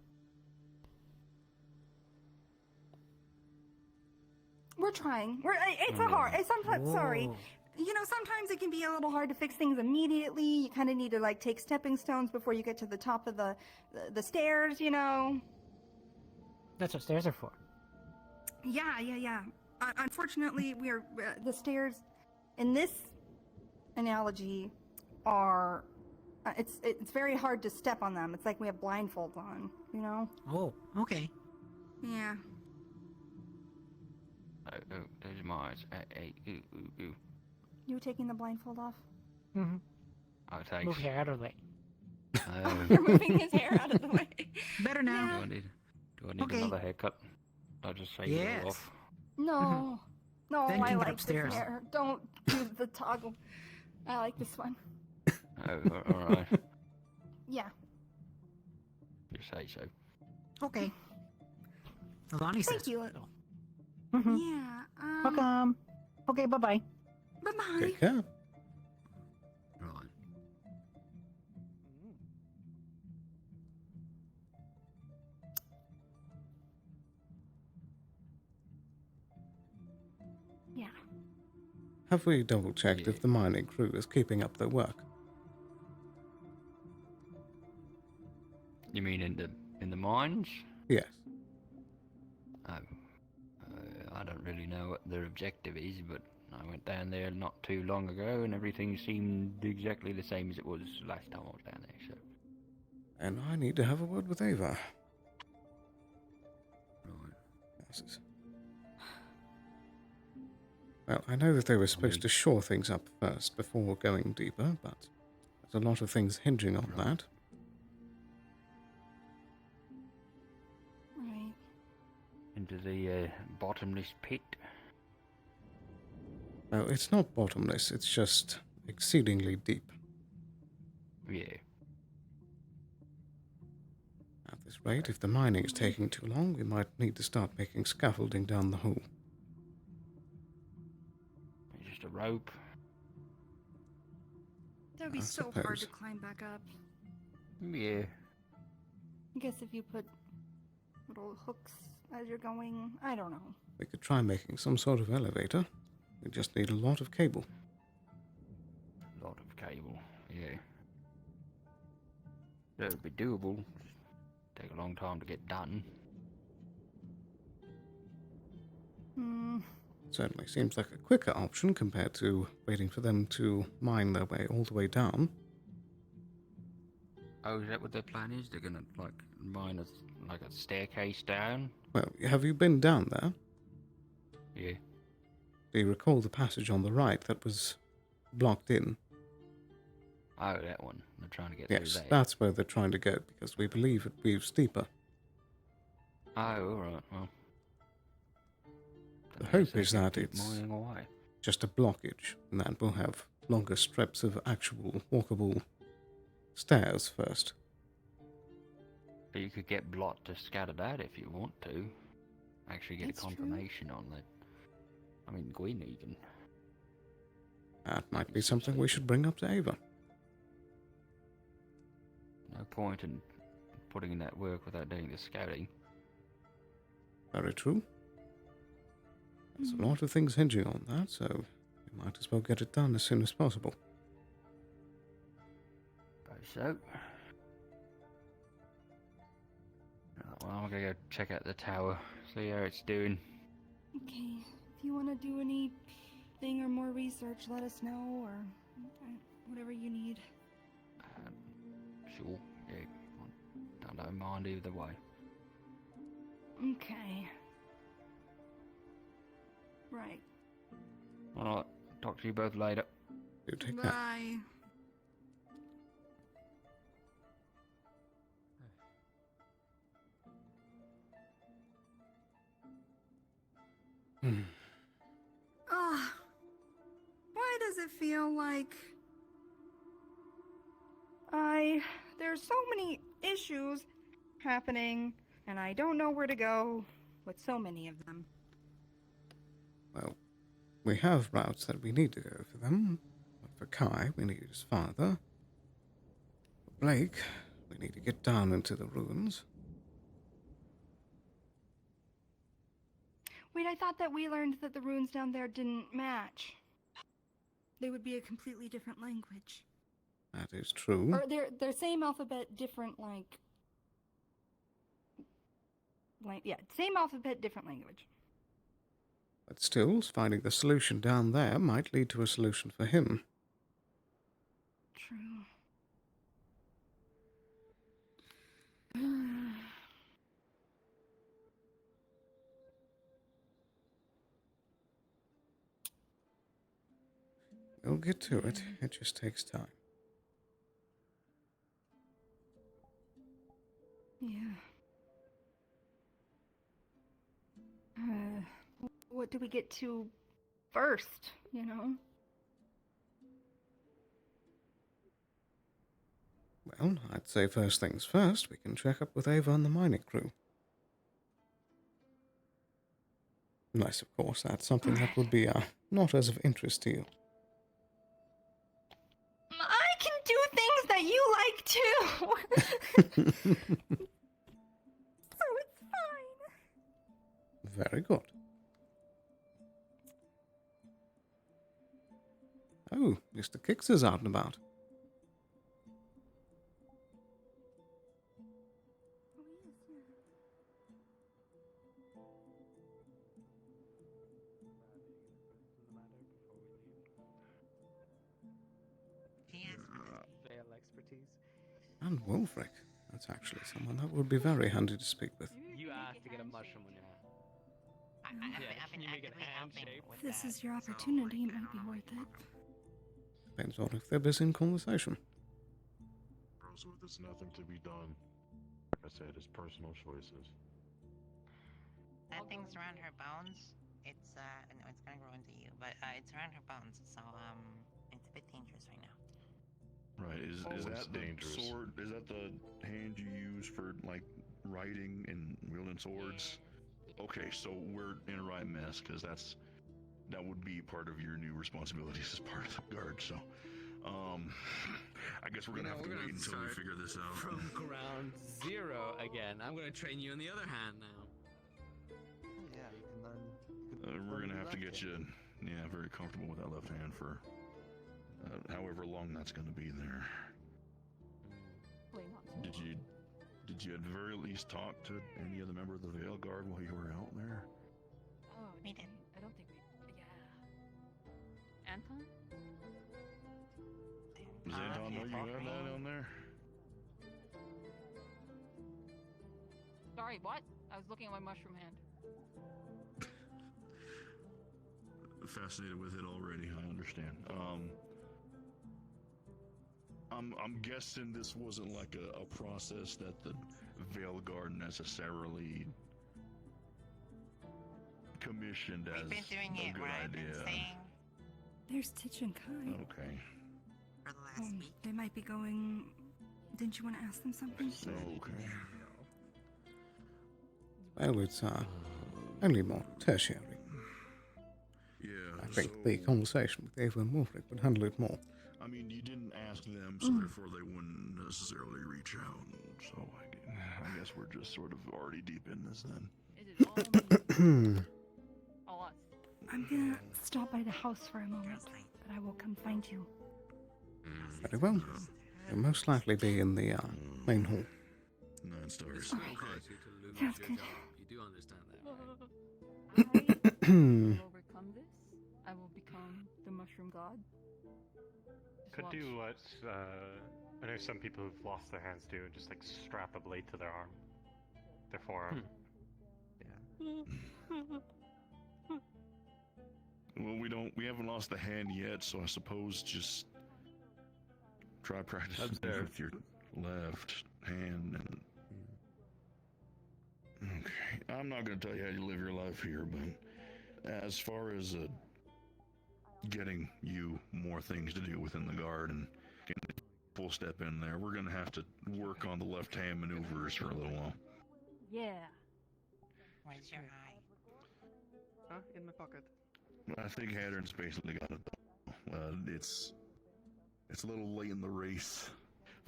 We're trying. It's a hard. Sometimes, sorry. You know, sometimes it can be a little hard to fix things immediately. You kind of need to like take stepping stones before you get to the top of the stairs. You know. That's what stairs are for. Yeah. Unfortunately, we're the stairs in this analogy are. It's very hard to step on them. It's like we have blindfolds on. You know. Oh. Okay. Yeah. Oh, there's Mars. Ooh. You taking the blindfold off? Mm-hmm. Oh, thanks. Move your hair out of the way. You're moving his hair out of the way. Better now. Do I need another haircut? I'll just shave it all off. No. No, Then I can get like upstairs. this hair. Don't do the toggle. I like this one. Oh, alright. Yeah. You say so. Okay. Alani says. Thank you. Mm-hmm. Yeah. Welcome. Okay. Bye-bye. Bye-bye. Take care. Right. Yeah. Have we double-checked if the mining crew is keeping up their work? You mean in the mines? Yes. Oh. I don't really know what their objective is, but I went down there not too long ago, and everything seemed exactly the same as it was last time I was down there. So. And I need to have a word with Ava. Right. Yes. Well, I know that they were supposed to shore things up first before going deeper, but there's a lot of things hinging on that. into the bottomless pit. No, it's not bottomless, it's just exceedingly deep. Yeah. At this rate, if the mining is taking too long, we might need to start making scaffolding down the hole. Just a rope. That would be I so hard suppose. to climb back up. Yeah. I guess if you put little hooks as you're going, I don't know. We could try making some sort of elevator. We just need a lot of cable. Lot of cable. Yeah. That would be doable. Take a long time to get done. Certainly seems like a quicker option compared to waiting for them to mine their way all the way down. Oh, is that what their plan is? They're gonna, like, mine like a staircase down? Well, have you been down there? Yeah. Do you recall the passage on the right that was blocked in? Oh, that one. They're trying to get Yes, through that. that's where they're trying to go, because we believe it will be steeper. Oh, alright, well. The hope is that keep it's mining away. just a blockage, and that we'll have longer strips of actual walkable stairs first. But you could get Blot to scatter that if you want to. Actually get That's a confirmation on that. I mean, Gwyn even. That might be something we should bring up to Ava. No point in putting in that work without doing the scouting. Very true. There's a lot of things hinging on that, so we might as well get it done as soon as possible. So. Well, I'm gonna go check out the tower, see how it's doing. Okay, if you want to do anything or more research, let us know, or whatever you need. Sure, yeah. I don't mind either way. Okay. Right. Alright, talk to you both later. You take care. Bye. Ugh. Why does it feel like there's so many issues happening and I don't know where to go with so many of them? Well, we have routes that we need to go for them. But for Kai, we need his father. For Blake, we need to get down into the ruins. Wait, I thought that we learned that the runes down there didn't match. They would be a completely different language. That is true. Or they're same alphabet, different yeah, same alphabet, different language. But still, finding the solution down there might lead to a solution for him. True. We'll get to it. It just takes time. Yeah. What do we get to first, you know? Well, I'd say first things first, we can check up with Ava and the mining crew. Unless, of course, that's something that would be not as of interest to you. I can do things that you like too! So it's fine. Very good. Oh, Mr. Kix is out and about. Veil expertise. And Wolfric. That's actually someone that would be very handy to speak with. You asked to get a mushroom when you're I've you make an actively hand helping shape. with If this that, is your so opportunity, it I might be don't know worth what it. Depends on if they're busy in conversation. So there's nothing to be done. Like I said, it's personal choices. That thing's around her bones. It's no, it's gonna grow into you, but it's around her bones, so it's a bit dangerous right now. Right, is Always that the dangerous. Sword, is that the hand you use for, like, riding and wielding swords? Okay, so we're in a right mess, because that would be part of your new responsibilities as part of the guard, so... I guess we're gonna have to wait until we figure this out. From ground zero again. I'm gonna train you in the other hand now. Yeah, you can learn. We're gonna have to get you, very comfortable with that left hand for however long that's gonna be there. Did you at the very least talk to any other member of the Veil Guard while you were out there? Oh, We did. I don't think we. Yeah. Anton? Does Anton know you had that on there? Sorry, what? I was looking at my mushroom hand. Fascinated with it already, I understand. I'm guessing this wasn't like a process that the Veil Guard necessarily commissioned as We've been doing a it good where I've been idea. saying There's Titch and Kai. Okay. for the last week. They might be going. Didn't you want to ask them something? Okay. Well, it's only more tertiary. Yeah. I think the conversation with Ava and Wolfric would handle it more. I mean, you didn't ask them, so therefore they wouldn't necessarily reach out. So I guess we're just sort of already deep in this then. Is it all me? All us. I'm gonna stop by the house for a moment, but I will come find you. Very well. You'll most likely be in the main hall. 9 stars. Sounds good. You do understand that, right? I will overcome this. I will become the mushroom god. Could watch. do what I know some people who've lost their hands do, just like strap a blade to their arm, their forearm. Well, we haven't lost the hand yet, so I suppose just try practicing with your left hand. Okay, I'm not going to tell you how you live your life here, but as far as getting you more things to do within the guard and getting a full step in there, we're going to have to work on the left hand maneuvers for a little while. Yeah. Where's your eye? Huh? In my pocket. I think Hadron's basically got it. It's a little late in the race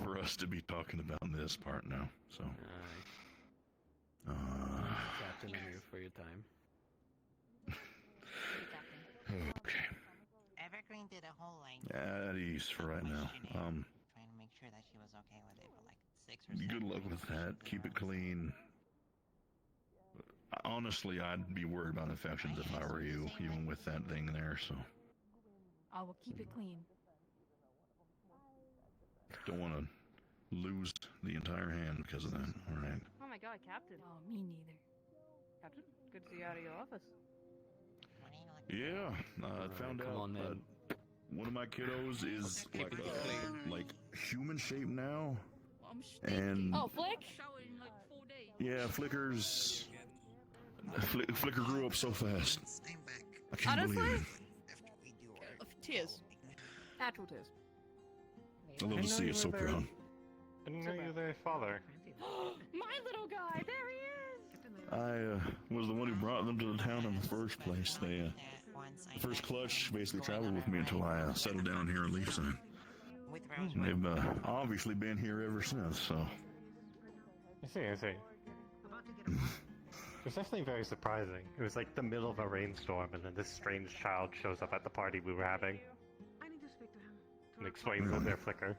for us to be talking about this part now. So, Captain, I'm here for your time. Okay. Evergreen did a whole like At ease for right now. trying to make sure that she was okay with it for like 6 or 7 Good luck with that. Keep it clean. Honestly, I'd be worried about infections if I were you, even with that thing there. So, I will keep it clean. don't want to lose the entire hand because of that. All right. Oh my god, Captain. Oh, me neither. Captain, good to see you out of your office. Yeah, I found come out on, man. one of my kiddos is like human shape now, I'm and Oh, Flick? showered in like 4 days. yeah, Flicker grew up so fast. I can't Honestly? believe Tears. Actual tears. it. I love to see it so proud. I didn't know you were their father. My little guy, there he is! I was the one who brought them to the town in the first place. They, the first clutch basically traveled with me until I settled down here in Leafside. And they've obviously been here ever since, so. I see. It was definitely very surprising. It was like the middle of a rainstorm, and then this strange child shows up at the party we were having. I need to speak to him. And explains that they're Flicker.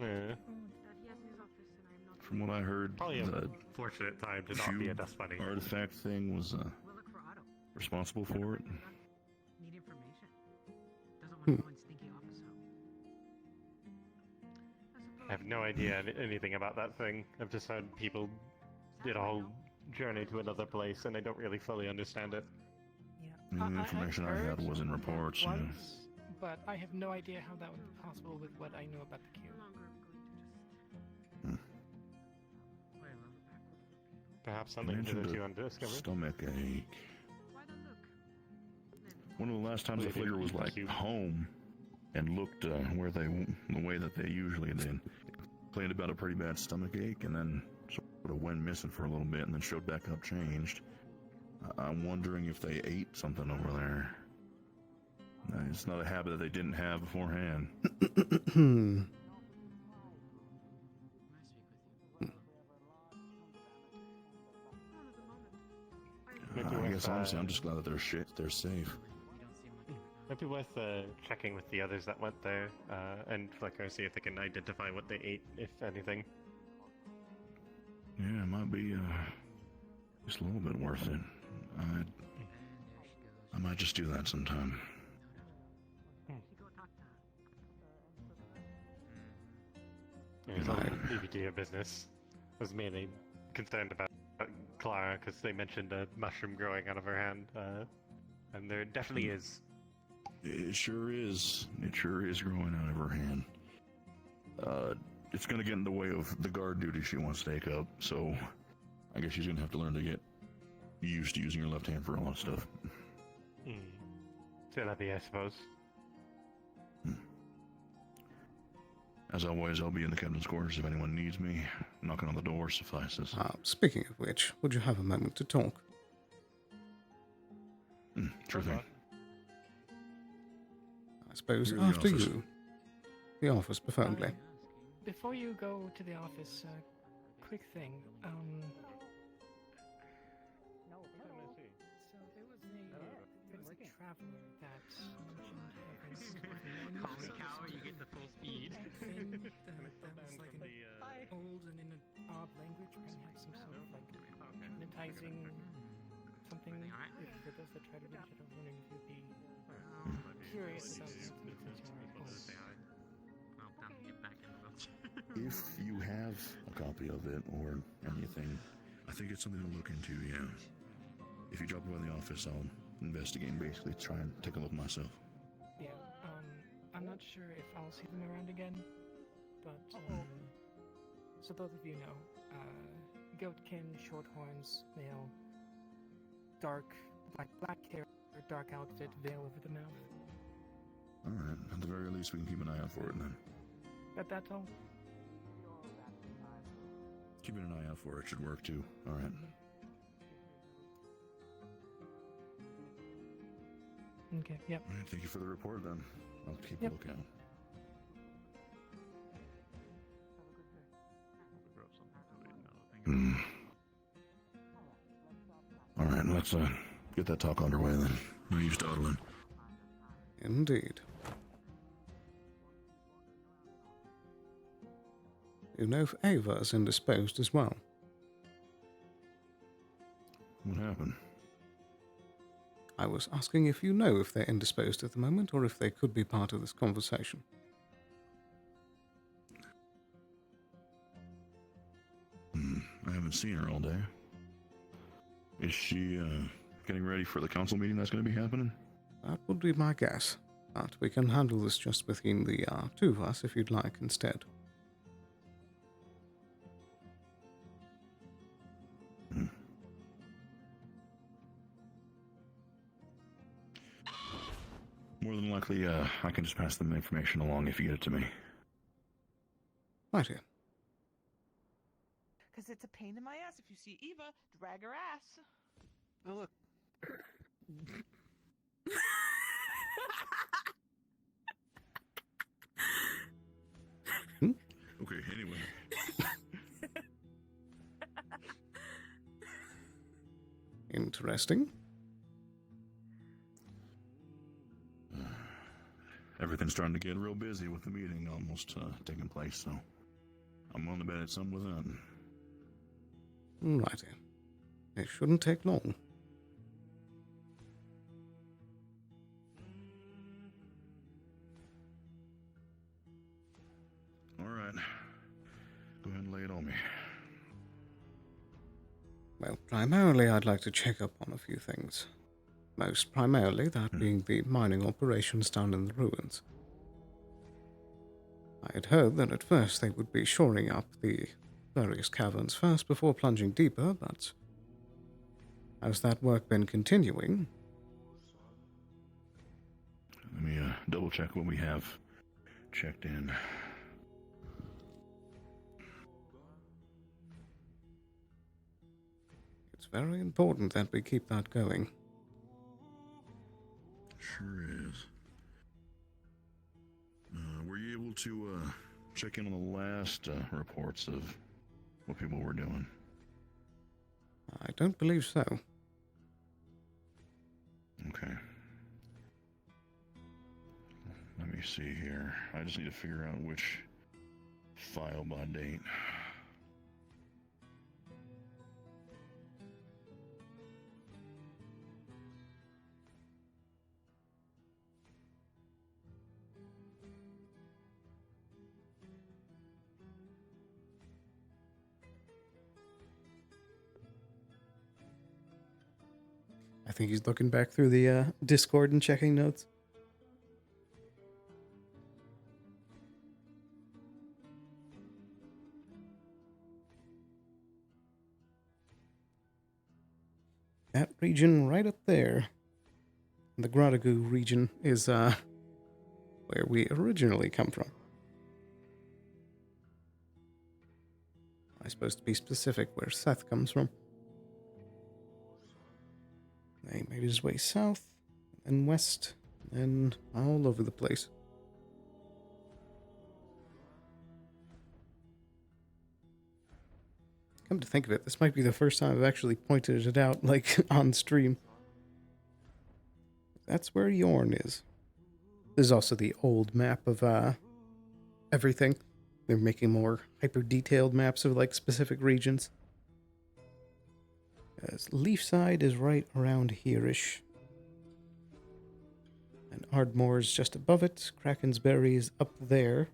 Yeah. From what I heard, Probably a the fortunate time to not be a dust bunny. artifact thing was responsible for it. Need information. Doesn't want to go in stinky office I have no idea anything about that thing. I've just heard people did a whole journey to another place, and I don't really fully understand it. The information I had was in reports. Yeah. once, but I have no idea how that would be possible with what I know about the cube. Perhaps They something mentioned hitherto a undiscovered. stomach ache. One of the last times the Maybe figure was like cute. home and looked where they the way that they usually did. Complained about a pretty bad stomach ache and then sort of went missing for a little bit and then showed back up changed. I'm wondering if they ate something over there. It's not a habit that they didn't have beforehand. I guess honestly, I'm just glad that they're safe. Might be worth checking with the others that went there, and Flicker, see if they can identify what they ate, if anything. Yeah, it might be just a little bit worth it. I might just do that sometime. It was all BBD business. I was mainly concerned about Clara, because they mentioned a mushroom growing out of her hand, and there definitely is. It sure is. It sure is growing out of her hand. It's gonna get in the way of the guard duty she wants to take up, so I guess she's gonna have to learn to get used to using her left hand for a lot of stuff. So that'd be, I suppose. As always, I'll be in the captain's quarters if anyone needs me. Knocking on the door suffices. Speaking of which, would you have a moment to talk? Sure thing. I suppose Here in the after office. you. The office, preferably. Before you go to the office, quick thing. So there was a traveler that mentioned Call me cow, you get the full speed. thing that was like an old and in an odd language, perhaps some sort of like hypnotizing something. For those that try to reach it, I was wondering if you'd be curious about something since you're If you have a copy of it or anything, I think it's something to look into, yeah. If you drop it by the office, I'll investigate and basically try and take a look myself. Yeah, I'm not sure if I'll see them around again, but, so both of you know, goatkin, short horns, male, dark, black hair, dark outfit, veil over the mouth. Alright, at the very least we can keep an eye out for it then. That's all? Keeping an eye out for it should work too, alright. Okay, yep. Alright, thank you for the report then. I'll keep a lookout. Alright, let's get that talk underway then. No use dawdling. Indeed. You know if Ava is indisposed as well. What happened? I was asking if you know if they're indisposed at the moment, or if they could be part of this conversation. I haven't seen her all day. Is she getting ready for the council meeting that's going to be happening? That would be my guess. But we can handle this just between the two of us if you'd like instead. More than likely, I can just pass the information along if you get it to me. Right here. Because it's a pain in my ass if you see Eva, drag her ass. Oh, look. Okay, anyway. Interesting. Everything's starting to get real busy with the meeting almost taking place, so I'm willing to bet it's some with that. Righty. It shouldn't take long. Alright. Go ahead and lay it on me. Well, primarily I'd like to check up on a few things. Most primarily that being the mining operations down in the ruins. I had heard that at first they would be shoring up the various caverns first before plunging deeper, but How's that work been continuing? Let me double check what we have checked in. It's very important that we keep that going. Sure is. Were you able to check in on the last reports of what people were doing? I don't believe so. Okay. Let me see here. I just need to figure out which file by date. I think he's looking back through the Discord and checking notes. That region right up there. The Grotagoo region is where we originally come from. I'm supposed to be specific where Seth comes from. He made his way south, and west, and all over the place. Come to think of it, this might be the first time I've actually pointed it out, like, on stream. That's where Yorn is. This is also the old map of, everything. They're making more hyper-detailed maps of, like, specific regions. As Leafside is right around here-ish. And Ardmore is just above it. Krakensberry is up there.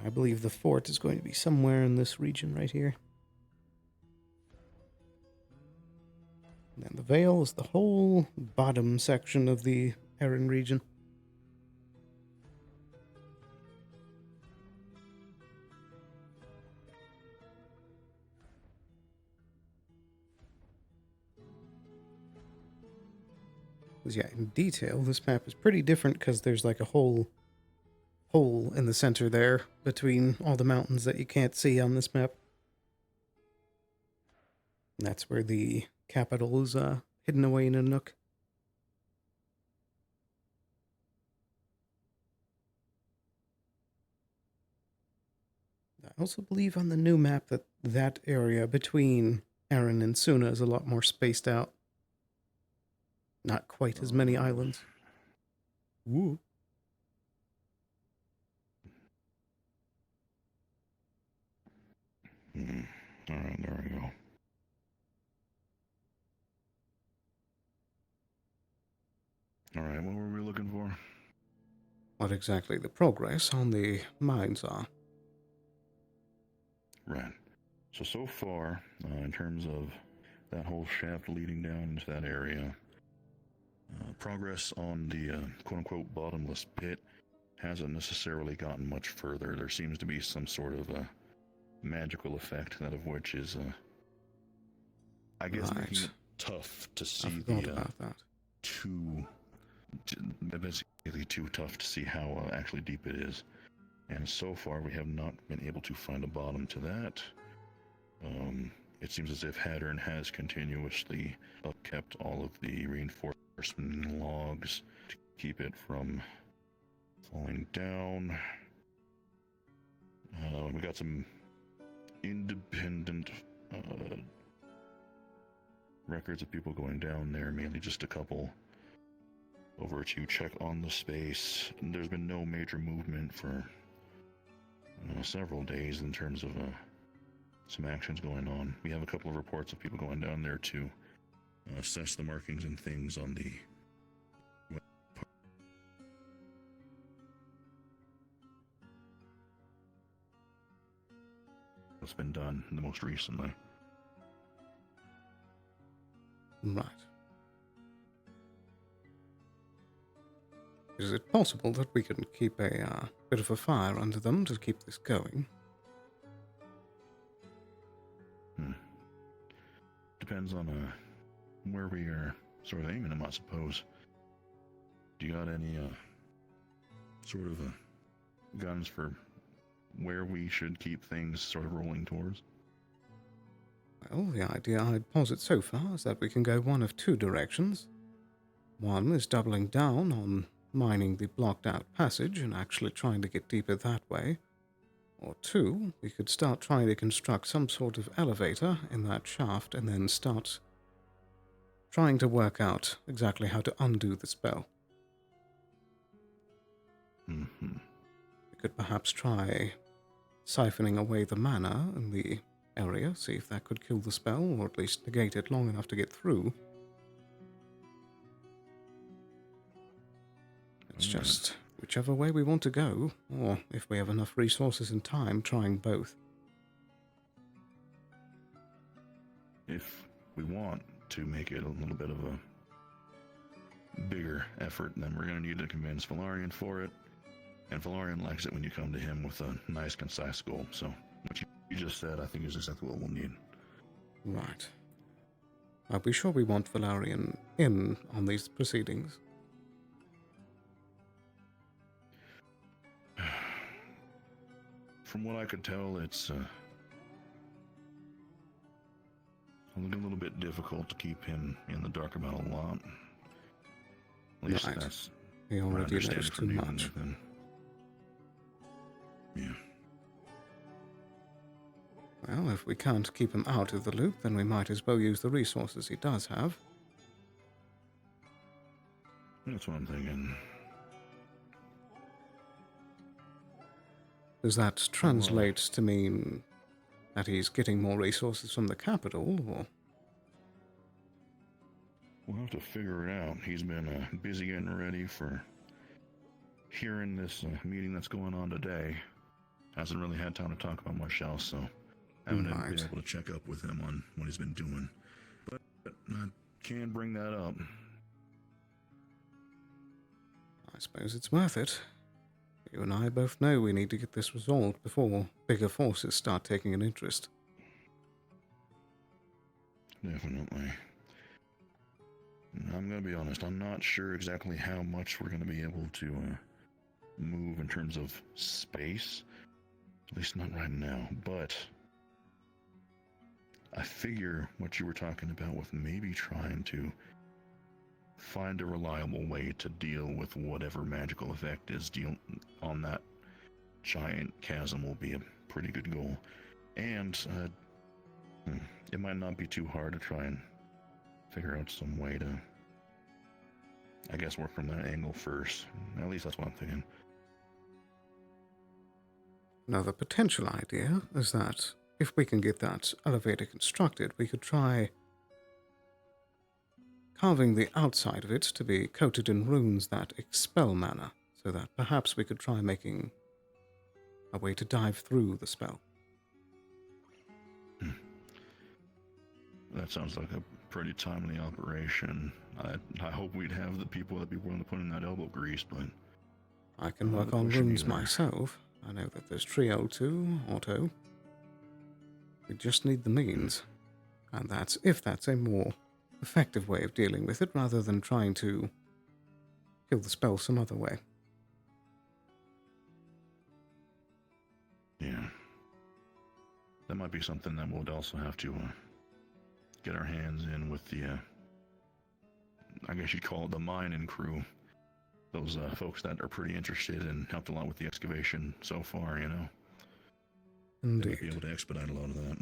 I believe the fort is going to be somewhere in this region right here. And then the Vale is the whole bottom section of the Erin region. Yeah, in detail, this map is pretty different because there's like a whole hole in the center there between all the mountains that you can't see on this map. And that's where the capital is hidden away in a nook. I also believe on the new map that that area between Erin and Suna is a lot more spaced out. Not quite as many islands. Woo. Alright, there we go. Alright, what were we looking for? What exactly the progress on the mines are. Right. So far, in terms of that whole shaft leading down into that area, progress on the quote-unquote bottomless pit hasn't necessarily gotten much further. There seems to be some sort of magical effect, that of which is, I guess, making it tough to see basically too tough to see how actually deep it is. And so far, we have not been able to find a bottom to that. It seems as if Hattern has continuously upkept all of the reinforcement logs to keep it from falling down. We got some independent records of people going down there, mainly just a couple over to check on the space. And there's been no major movement for several days in terms of some actions going on. We have a couple of reports of people going down there to assess the markings and things on the what's been done the most recently. Right. Is it possible that we can keep a bit of a fire under them to keep this going? Depends on where we are sort of aiming them, I suppose. Do you got any sort of guns for where we should keep things sort of rolling towards? Well, the idea I'd posit so far is that we can go one of two directions. One is doubling down on mining the blocked out passage and actually trying to get deeper that way. Or two, we could start trying to construct some sort of elevator in that shaft and then start trying to work out exactly how to undo the spell. Mm-hmm. We could perhaps try siphoning away the mana in the area, see if that could kill the spell, or at least negate it long enough to get through. It's just whichever way we want to go, or if we have enough resources and time, trying both. If we want to make it a little bit of a bigger effort, then we're going to need to convince Valarian for it. And Valarian likes it when you come to him with a nice, concise goal. So what you just said, I think, is exactly what we'll need. Right. Are we sure we want Valarian in on these proceedings? From what I could tell, it's a little bit difficult to keep him in the dark about a lot. At least Right. that's He what I already understand knows from too dealing much. with him. Yeah. Well, if we can't keep him out of the loop, then we might as well use the resources he does have. That's what I'm thinking. Does that translate to mean that he's getting more resources from the capital, or? We'll have to figure it out. He's been busy getting ready for hearing this meeting that's going on today. Hasn't really had time to talk about much else, so I haven't been able to check up with him on what he's been doing. But I can bring that up. I suppose it's worth it. You and I both know we need to get this resolved before bigger forces start taking an interest. Definitely. I'm going to be honest, I'm not sure exactly how much we're going to be able to move in terms of space. At least not right now, but I figure what you were talking about with maybe trying to find a reliable way to deal with whatever magical effect is on that giant chasm will be a pretty good goal. And it might not be too hard to try and figure out some way to, I guess, work from that angle first. At least that's what I'm thinking. Another potential idea is that if we can get that elevator constructed, we could try carving the outside of it to be coated in runes that expel mana, so that perhaps we could try making a way to dive through the spell. That sounds like a pretty timely operation. I hope we'd have the people that'd be willing to put in that elbow grease, but I can work on runes myself. I know that there's Trio 2, Auto. We just need the means. And that's if that's a more effective way of dealing with it, rather than trying to kill the spell some other way. Yeah. That might be something that we'll also have to get our hands in with the, I guess you'd call it the mining crew. Those folks that are pretty interested and helped a lot with the excavation so far, you know. Indeed. They might be able to expedite a lot of that.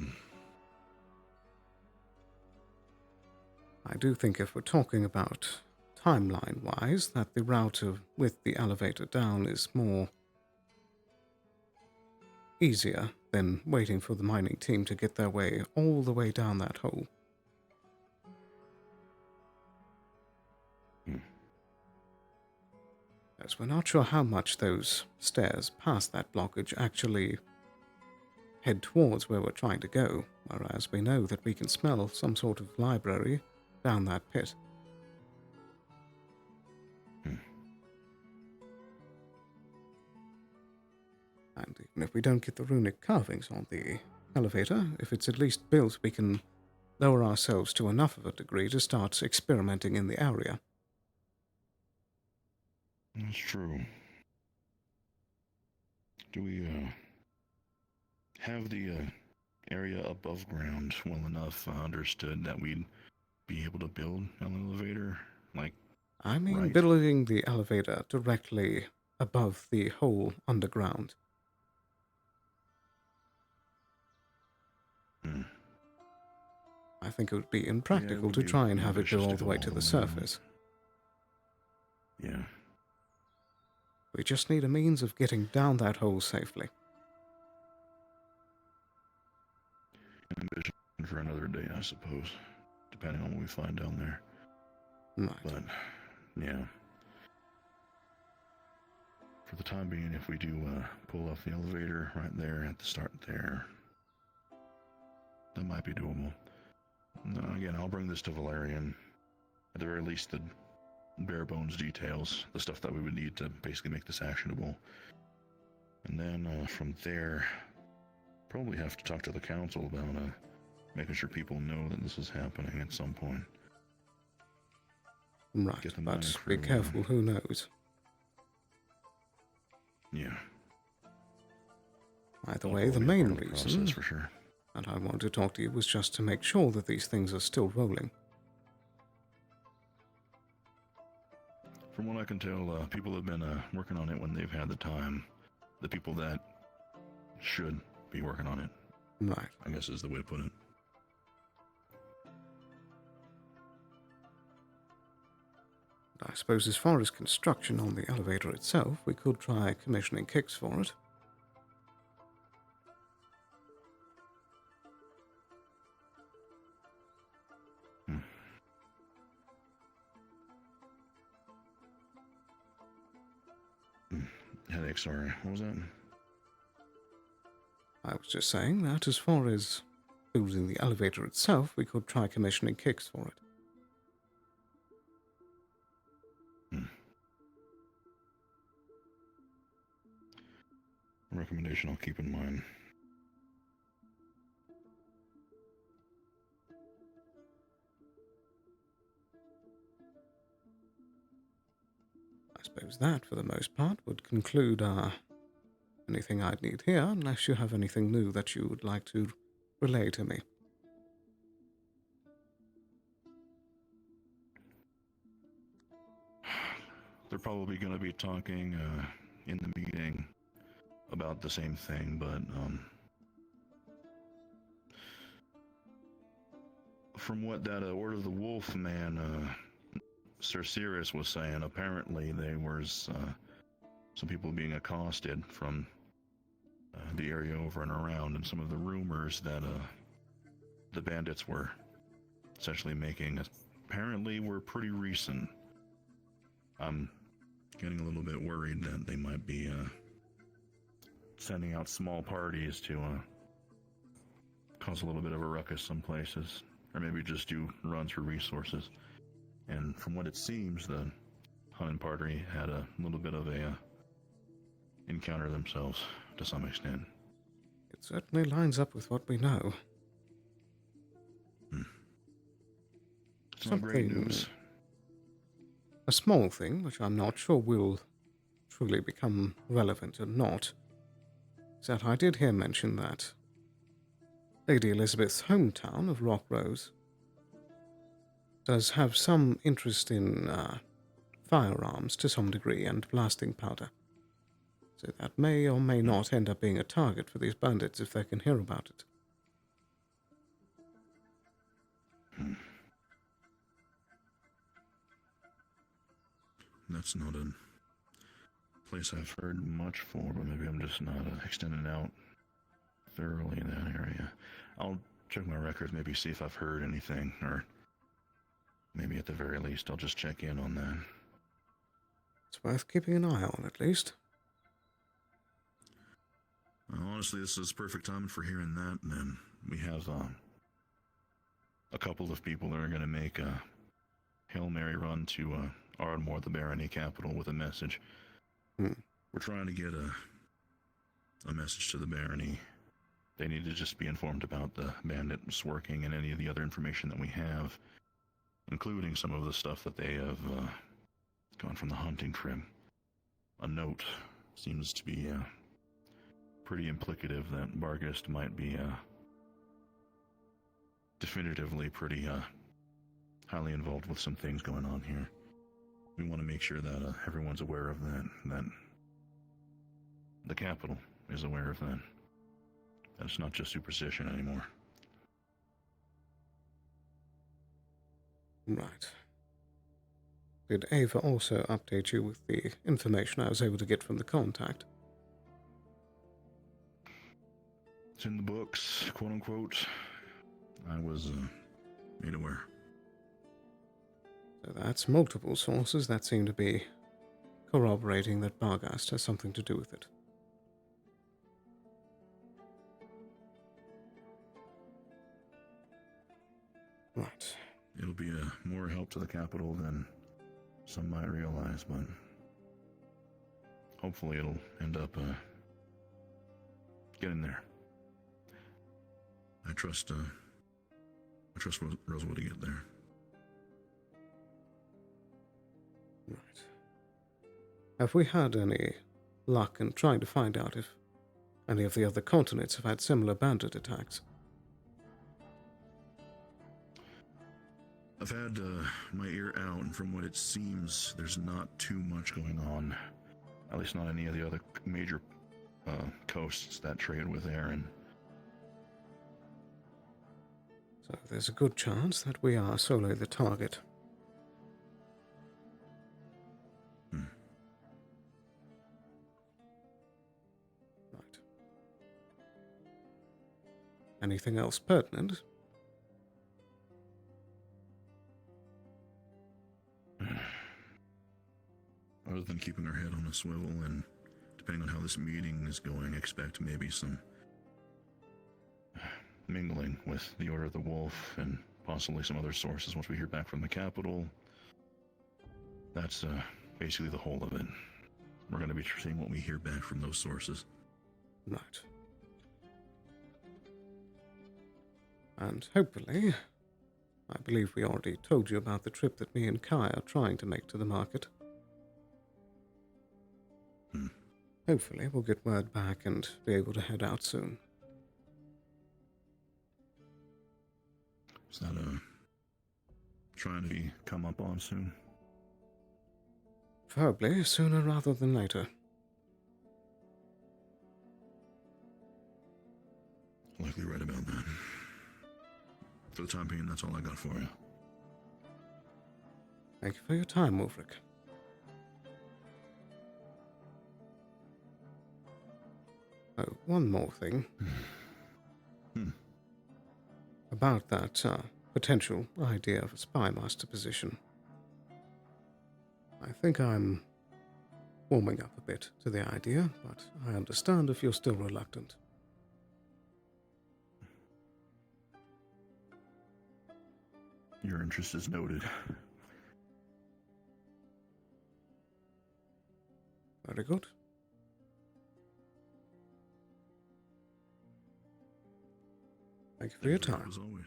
I do think if we're talking about timeline-wise, that the route with the elevator down is more easier than waiting for the mining team to get their way all the way down that hole. As we're not sure how much those stairs past that blockage actually head towards where we're trying to go, whereas we know that we can smell some sort of library down that pit. And even if we don't get the runic carvings on the elevator, if it's at least built, we can lower ourselves to enough of a degree to start experimenting in the area. That's true. Do we have the area above ground well enough understood that we'd be able to build an elevator? Like, I mean, right. building the elevator directly above the hole underground. I think it would be impractical to try and have it go all the way to the surface. Yeah. We just need a means of getting down that hole safely. Ambition for another day, I suppose, depending on what we find down there. Right. But, yeah. For the time being, if we do pull off the elevator right there at the start there, that might be doable. Again, I'll bring this to Valerian. At the very least, the bare bones details, the stuff that we would need to basically make this actionable. And then from there, probably have to talk to the council about making sure people know that this is happening at some point. Right, but be careful, who knows? Yeah. Either way, the main reason process, for sure. that I wanted to talk to you was just to make sure that these things are still rolling. From what I can tell, people have been working on it when they've had the time. The people that should be working on it. Right. I guess is the way to put it. I suppose as far as construction on the elevator itself, we could try commissioning kicks for it. Headache, sorry. What was that? I was just saying that as far as building the elevator itself, we could try commissioning kicks for it. Recommendation I'll keep in mind. I suppose that, for the most part, would conclude anything I'd need here, unless you have anything new that you would like to relay to me. They're probably going to be talking in the meeting about the same thing, but from what that Order of the Wolf man, Sir Sirius, was saying, apparently there was some people being accosted from the area over and around, and some of the rumors that the bandits were essentially making apparently were pretty recent. I'm getting a little bit worried that they might be sending out small parties to cause a little bit of a ruckus some places, or maybe just do runs for resources. And from what it seems, the hunting party had a little bit of a encounter themselves to some extent. It certainly lines up with what we know. It's not great news. A small thing, which I'm not sure will truly become relevant or not, is that I did hear mention that Lady Elizabeth's hometown of Rock Rose does have some interest in firearms to some degree and blasting powder. So that may or may not end up being a target for these bandits if they can hear about it. That's not a place I've heard much for, but maybe I'm just not extending out thoroughly in that area. I'll check my records, maybe see if I've heard anything, or maybe at the very least I'll just check in on that. It's worth keeping an eye on, at least. Honestly, this is perfect timing for hearing that, and then we have a couple of people that are going to make a Hail Mary run to Ardmore, the barony capital, with a message. We're trying to get a message to the barony They need to just be informed about the bandits working and any of the other information that we have, including some of the stuff that they have gone from the hunting trip. A note seems to be pretty implicative that Bargist might be definitively pretty highly involved with some things going on here. We want to make sure that everyone's aware of that the capital is aware of that. That it's not just superstition anymore. Right. Did Ava also update you with the information I was able to get from the contact? It's in the books, quote unquote. I was made aware. So that's multiple sources that seem to be corroborating that Bargast has something to do with it. Right. It'll be more help to the capital than some might realize, but hopefully it'll end up getting there. I trust Rosewood to get there. Right. Have we had any luck in trying to find out if any of the other continents have had similar bandit attacks? I've had my ear out, and from what it seems, there's not too much going on. At least not any of the other major coasts that trade with Aaron. So there's a good chance that we are solely the target. Right. Anything else pertinent? Other than keeping our head on a swivel and, depending on how this meeting is going, expect maybe some mingling with the Order of the Wolf and possibly some other sources once we hear back from the capital. That's basically the whole of it. We're going to be seeing what we hear back from those sources. Right. And hopefully, I believe we already told you about the trip that me and Kai are trying to make to the market. Hopefully we'll get word back and be able to head out soon. Is that trying to come up on soon? Preferably sooner rather than later. Likely right about that. For the time being, that's all I got for you. Thank you for your time, Wolfric. Oh, one more thing. About that potential idea of a spy master position. I think I'm warming up a bit to the idea, but I understand if you're still reluctant. Your interest is noted. Very good. Thank you for your time. As always.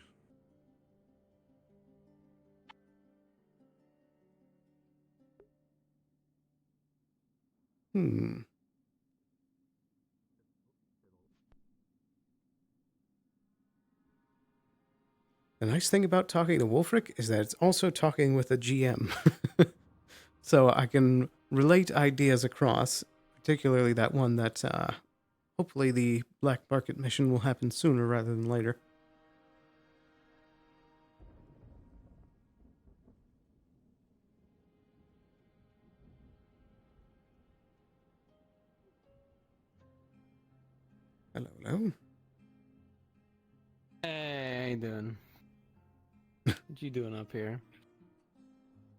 The nice thing about talking to Wolfric is that it's also talking with a GM. So I can relate ideas across, particularly that one that hopefully the Black Market mission will happen sooner rather than later. Hello, hello. Hey, how you doing? What you doing up here?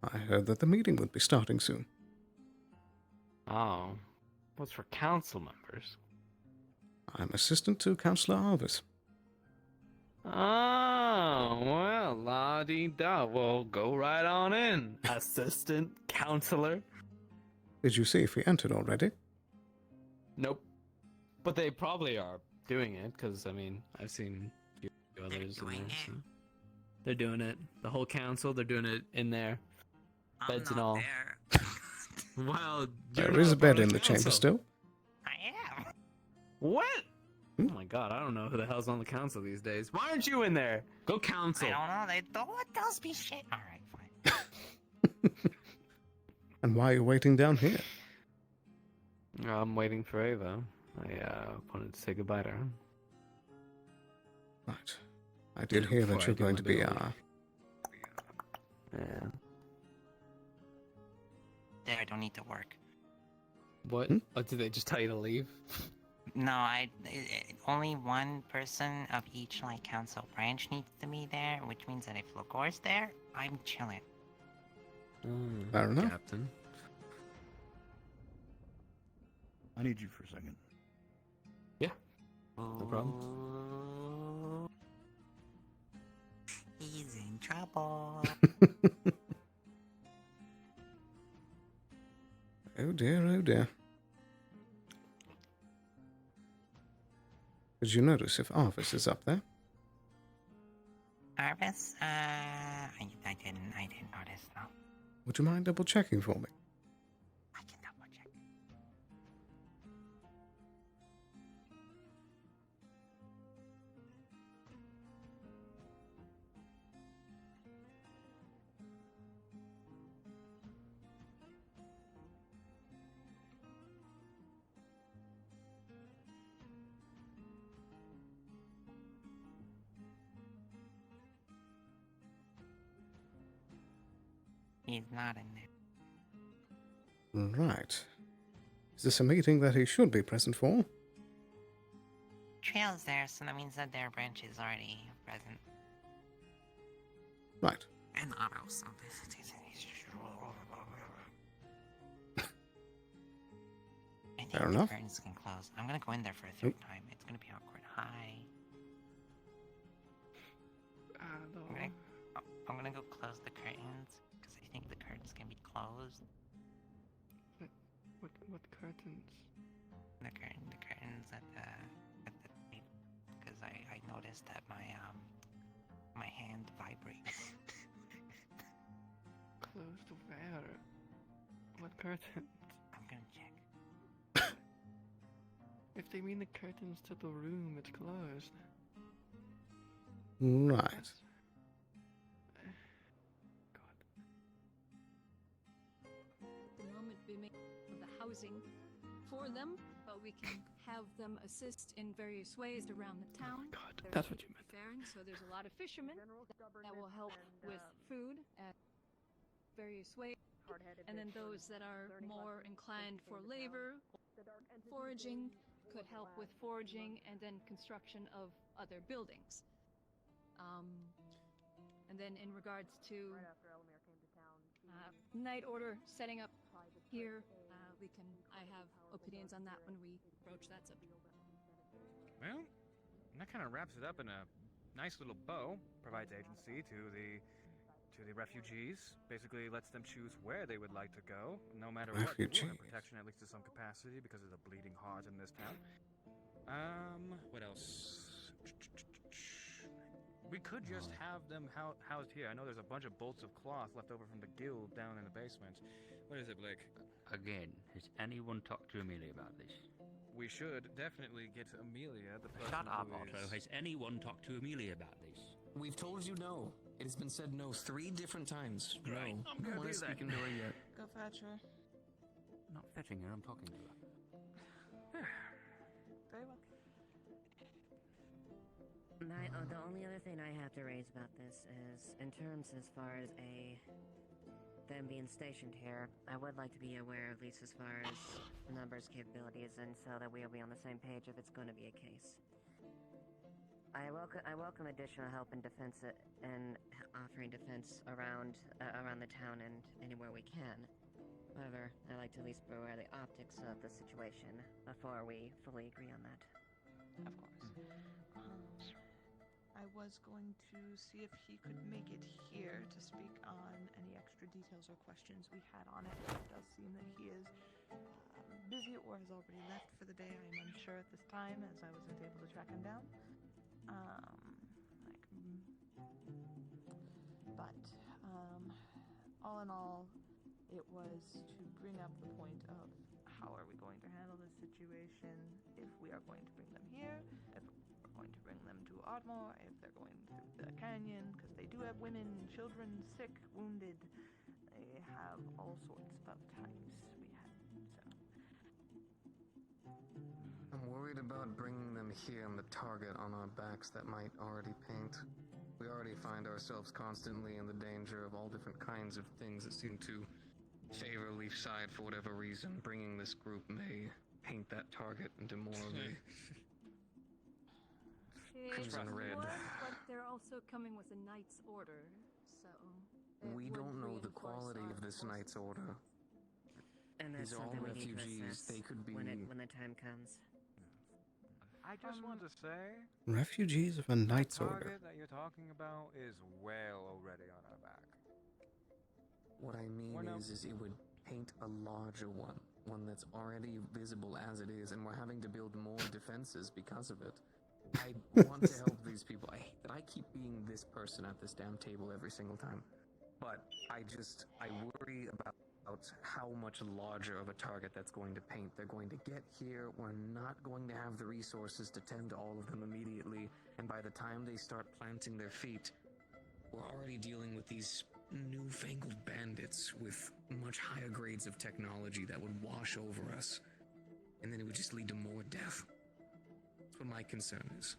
I heard that the meeting would be starting soon. Oh, what's for council members? I'm assistant to Councillor Arvis. Oh, well, la-dee-da. Well, go right on in, assistant counselor. Did you see if we entered already? Nope. But they probably are doing it because I mean I've seen a few others in doing there. it. So. They're doing it. The whole council. They're doing it in there. I'm Beds and not all. there. Well, you're There not is a part bed of in the chamber council. still. I am. What? Oh my god, I don't know who the hell's on the council these days. Why aren't you in there? Go council. I don't know. They don't want to tells me shit. All right, fine. And why are you waiting down here? I'm waiting for Ava. I wanted to say goodbye to her. Right. I did hear that Before I you're do going my to be, building. Yeah. There, I don't need to work. What? Oh, did they just tell you to leave? No, only one person of each like council branch needs to be there, which means that if Lagor's there, I'm chilling. I don't know. Captain. I need you for a second. Yeah. No problem. He's in trouble. Oh dear, oh dear. Did you notice if Arvis is up there? Arvis? I didn't notice, no. Would you mind double checking for me? I can double check. He's not in there. Right. Is this a meeting that he should be present for? Trail's there, so that means that their branch is already present. Right. And Otto, so I think Fair the enough. curtains can close. I'm gonna go in there for a third time. It's gonna be awkward. Hi. I'm gonna go close the curtains because I think the curtains can be closed. What curtains? The curtains at the because I noticed that my hand vibrates. Closed where? What curtains? I'm gonna check. If they mean the curtains to the room, it's closed. Right. The moment we make the housing for them, but we can have them assist in various ways around the town. There's that's what you meant. Baron, so there's a lot of fishermen that will help with food at various ways. And then those that are more inclined for labor, foraging, could help with foraging and then construction of other buildings. And then in regards to night order setting up here, I have opinions on that when we broach that subject. Well, that kind of wraps it up in a nice little bow. Provides agency to the refugees. Basically, lets them choose where they would like to go, no matter what. They will have protection, at least to some capacity, because of the bleeding heart in this town. What else? We could just have them housed here. I know there's a bunch of bolts of cloth left over from the guild down in the basement. What is it, Blake? Again, has anyone talked to Amelia about this? We should definitely get Amelia, the person Shut up, who Otto. Has anyone talked to Amelia about this? We've told you no. It has been said no 3 different times. Right, No. I'm No gonna one do is that. speaking to her yet. Go fetch her. Not fetching her, I'm talking to her. Very well. The only other thing I have to raise about this is, in terms as far as them being stationed here, I would like to be aware, at least as far as the numbers, capabilities, and so that we'll be on the same page if it's going to be a case. I welcome additional help in defense and offering defense around the town and anywhere we can. However, I like to at least be aware of the optics of the situation before we fully agree on that. Of course. I was going to see if he could make it here to speak on any extra details or questions we had on it. It does seem that he is busy or has already left for the day. I'm unsure. sure at this time, as I wasn't able to track him down. All in all, it was to bring up the point of how are we going to handle this situation, if we are going to bring them here, if we're going to bring them to Ardmore, if they're going through the canyon, because they do have women, children, sick, wounded. They have all sorts of types. I'm worried about bringing them here and the target on our backs that might already paint. We already find ourselves constantly in the danger of all different kinds of things that seem to favor Leafside for whatever reason. Bringing this group may paint that target into more of a crimson red. But they're also coming with a knight's order, so We would don't know the reinforce quality our of this forces. knight's order. And that's These are all something we need to refugees. assess They could be. when the time comes. I just want to say, Refugees of a knight's the order. target that you're talking about is well already on our back. What I mean is it would paint a larger one that's already visible as it is, and we're having to build more defenses because of it. I want to help these people. I hate that I keep being this person at this damn table every single time, but I worry about how much larger of a target that's going to paint. They're going to get here. We're not going to have the resources to tend to all of them immediately, and by the time they start planting their feet, we're already dealing with these newfangled bandits with much higher grades of technology that would wash over us, and then it would just lead to more death. That's what my concern is.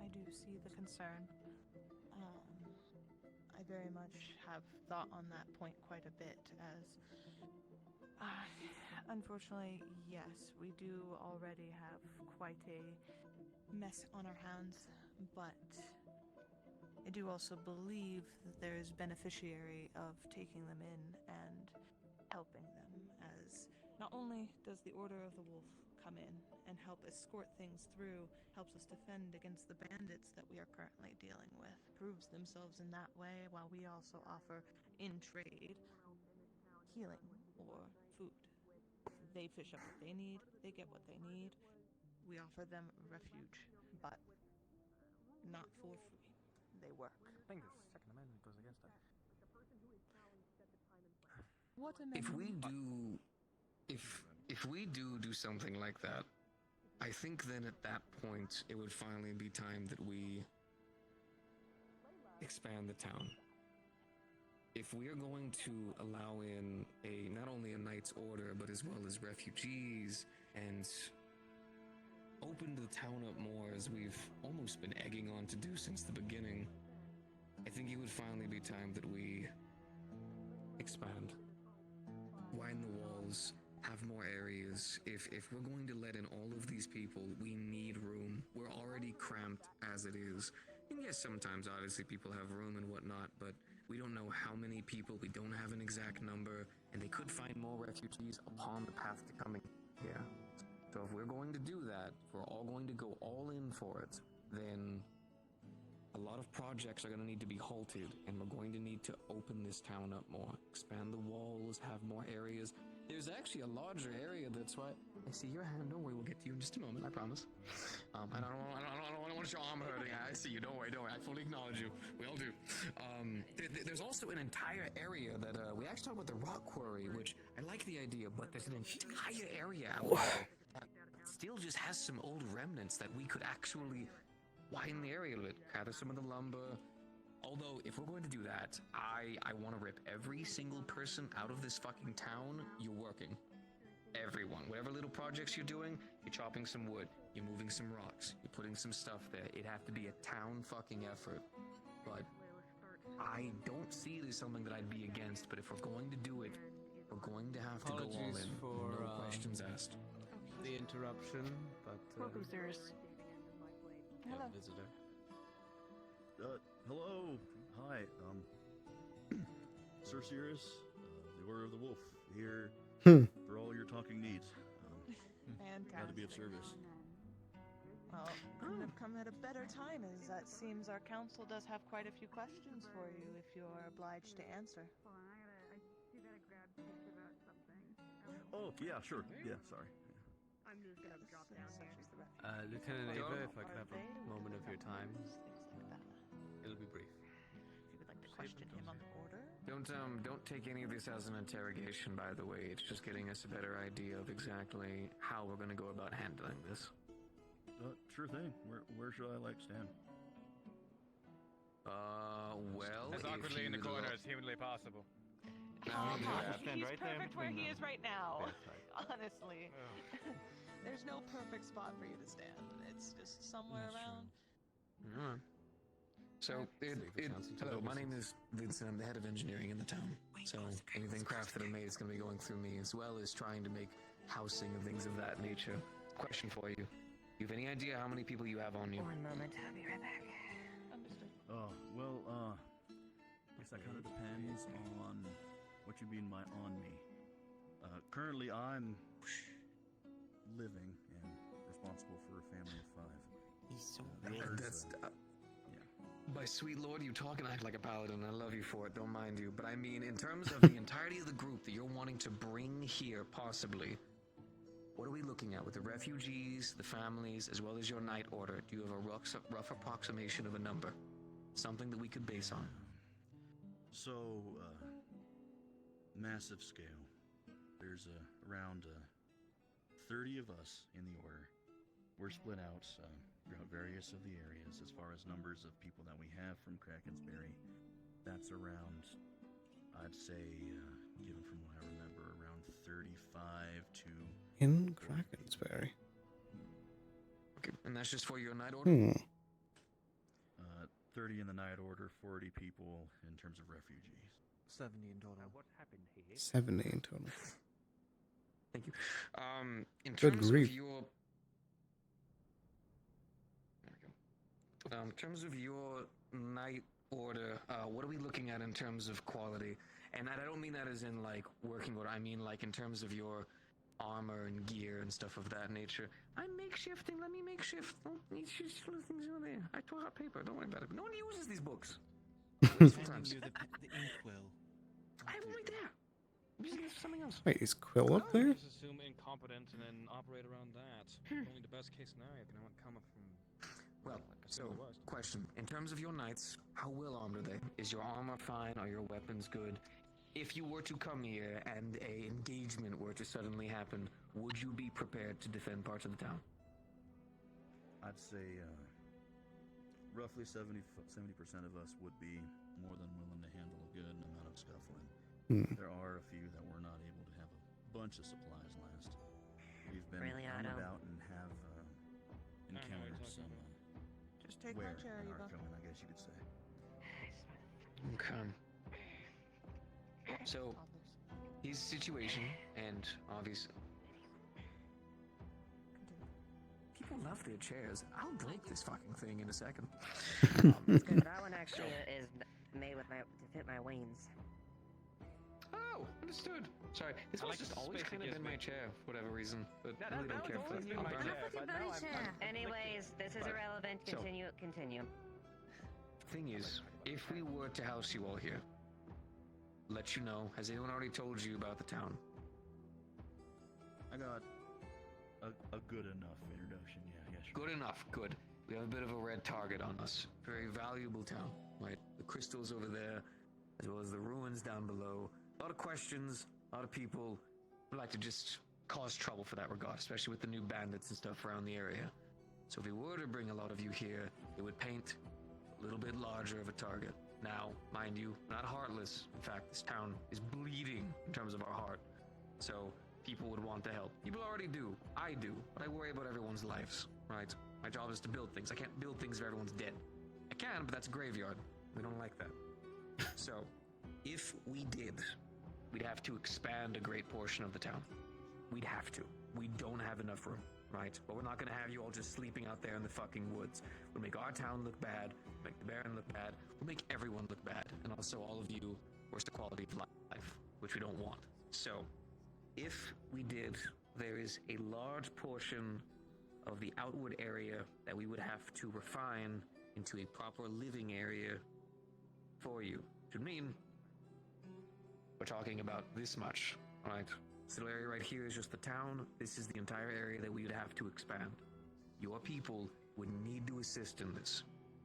I do see the concern. I very much have thought on that point quite a bit, as unfortunately, yes, we do already have quite a mess on our hands, but I do also believe that there is beneficiary of taking them in and helping them, as not only does the Order of the Wolf come in and help escort things through, helps us defend against the bandits that we are currently dealing with, proves themselves in that way, while we also offer in trade healing or food. They fish up what they need, they get what they need. We offer them refuge, but not for free. They work. I think the Second Amendment goes against that. What If amendment? we do something like that, I think then at that point it would finally be time that we expand the town. If we are going to allow in not only a knight's order, but as well as refugees, and open the town up more as we've almost been egging on to do since the beginning, I think it would finally be time that we expand. Widen the walls, have more areas. If we're going to let in all of these people, we need room. We're already cramped as it is. And yes, sometimes obviously people have room and whatnot, but we don't know how many people, we don't have an exact number, and they could find more refugees upon the path to coming here. So if we're going to do that, if we're all going to go all in for it, then a lot of projects are going to need to be halted, and we're going to need to open this town up more, expand the walls, have more areas. There's actually a larger area, that's why I see your hand. Don't worry, we'll get to you in just a moment, I promise. I don't want to show arm hurting. I see you. Don't worry. I fully acknowledge you. We all do. There's also an entire area that we actually talked about the rock quarry, which I like the idea, but there's an entire area out there that still just has some old remnants that we could actually widen the area a bit, gather some of the lumber. Although, if we're going to do that, I want to rip every single person out of this fucking town. You're working. Everyone. Whatever little projects you're doing, you're chopping some wood, you're moving some rocks, you're putting some stuff there. It'd have to be a town fucking effort. But I don't see it as something that I'd be against, but if we're going to do it, we're going to have to go all Apologies in. for No questions asked. the interruption, but Welcome, sirs. we have Hello. a visitor. Hello. Hi. Sir Sirius, the Order of the Wolf, here for all your talking needs. Glad to be of service. Well, couldn't have come at a better time, as that seems our council does have quite a few questions for you if you are obliged to answer. Oh, yeah, sure. Yeah, sorry. I'm just gonna drop down here. Lieutenant So, Ava, if I are could have they a moment of your time, things like that? it'll be brief. If you would like to question him on the order. Don't take any of this as an interrogation, by the way. It's just getting us a better idea of exactly how we're going to go about handling this. Sure thing. Where should I stand? Well, As awkwardly in the corner as humanly possible. Come on, stand he's right there perfect where between he them. is right now. That's right. Honestly, there's no perfect spot for you to stand. It's just somewhere around. Alright. So, hello, my name is Vincent. I'm the head of engineering in the town. So, anything craft that I made is going to be going through me, as well as trying to make housing and things of that nature. Question for you. You have any idea how many people you have on you? One moment, I'll be right back. Understood. Oh, well, guess that kind of depends on what you mean by on me. Currently, I'm living and responsible for a family of 5. He's so That's... By sweet lord, you talk and act like a paladin. I love you for it, don't mind you. But I mean, in terms of the entirety of the group that you're wanting to bring here, possibly, what are we looking at with the refugees, the families, as well as your night order? Do you have a rough approximation of a number? Something that we could base on? So, massive scale. There's around 30 of us in the order. We're split out throughout various of the areas as far as numbers of people that we have from Krakensberry. That's around, I'd say, given from what I remember, around 35 to... In Krakensberry. Okay, and that's just for your night order? 30 in the night order, 40 people in terms of refugees. 70 in total. What happened here? 70 in total. Thank you. In Good terms grief. of your... There we go. In terms of your night order, what are we looking at in terms of quality? And I don't mean that as in, like, working order. I mean, like, in terms of your armor and gear and stuff of that nature. I'm makeshifting. Let me makeshift. Don't need to things over there. I tore out paper. Don't worry about it. No one uses these books. Sometimes. You the inkwell. I have one right there. I'm using this for something else. Wait, is Quill up there? Just assume incompetence and then operate around that. Only the best case scenario can come up from. Well, so, question. In terms of your knights, how well armed are they? Is your armor fine? Are your weapons good? If you were to come here and a engagement were to suddenly happen, would you be prepared to defend parts of the town? I'd say roughly 70% of us would be more than willing to handle a good amount of scuffling. There are a few that were not able to have a bunch of supplies last. We've been about and have encountered some Just take wear my chair, in Eva. our coming, I guess you could say. Okay. So, his situation, and obviously... People love their chairs. I'll break this fucking thing in a second. That one actually is made with to fit my wings. Oh, understood. Sorry, this one's just always kind of been my chair for whatever reason, but I really don't care for it. I'll burn it. Anyways, this is irrelevant. So- Continue. Thing is, if we were to house you all here, let you know, has anyone already told you about the town? I got a good enough introduction, yeah, sure. Good enough, good. We have a bit of a red target on us. Very valuable town, right? The crystals over there, as well as the ruins down below. A lot of questions, a lot of people who like to just cause trouble for that regard, especially with the new bandits and stuff around the area. So if we were to bring a lot of you here, it would paint a little bit larger of a target. Now, mind you, not heartless. In fact, this town is bleeding in terms of our heart. So people would want to help. People already do. I do. But I worry about everyone's lives, right? My job is to build things. I can't build things if everyone's dead. I can, but that's a graveyard. We don't like that. So, if we did, we'd have to expand a great portion of the town. We'd have to. We don't have enough room, right? But we're not going to have you all just sleeping out there in the fucking woods. We'll make our town look bad, make the Baron look bad, we'll make everyone look bad, and also all of you worse the quality of life, which we don't want. So, if we did, there is a large portion of the outward area that we would have to refine into a proper living area for you. Which would mean we're talking about this much, right? This little area right here is just the town. This is the entire area that we would have to expand. Your people would need to assist in this.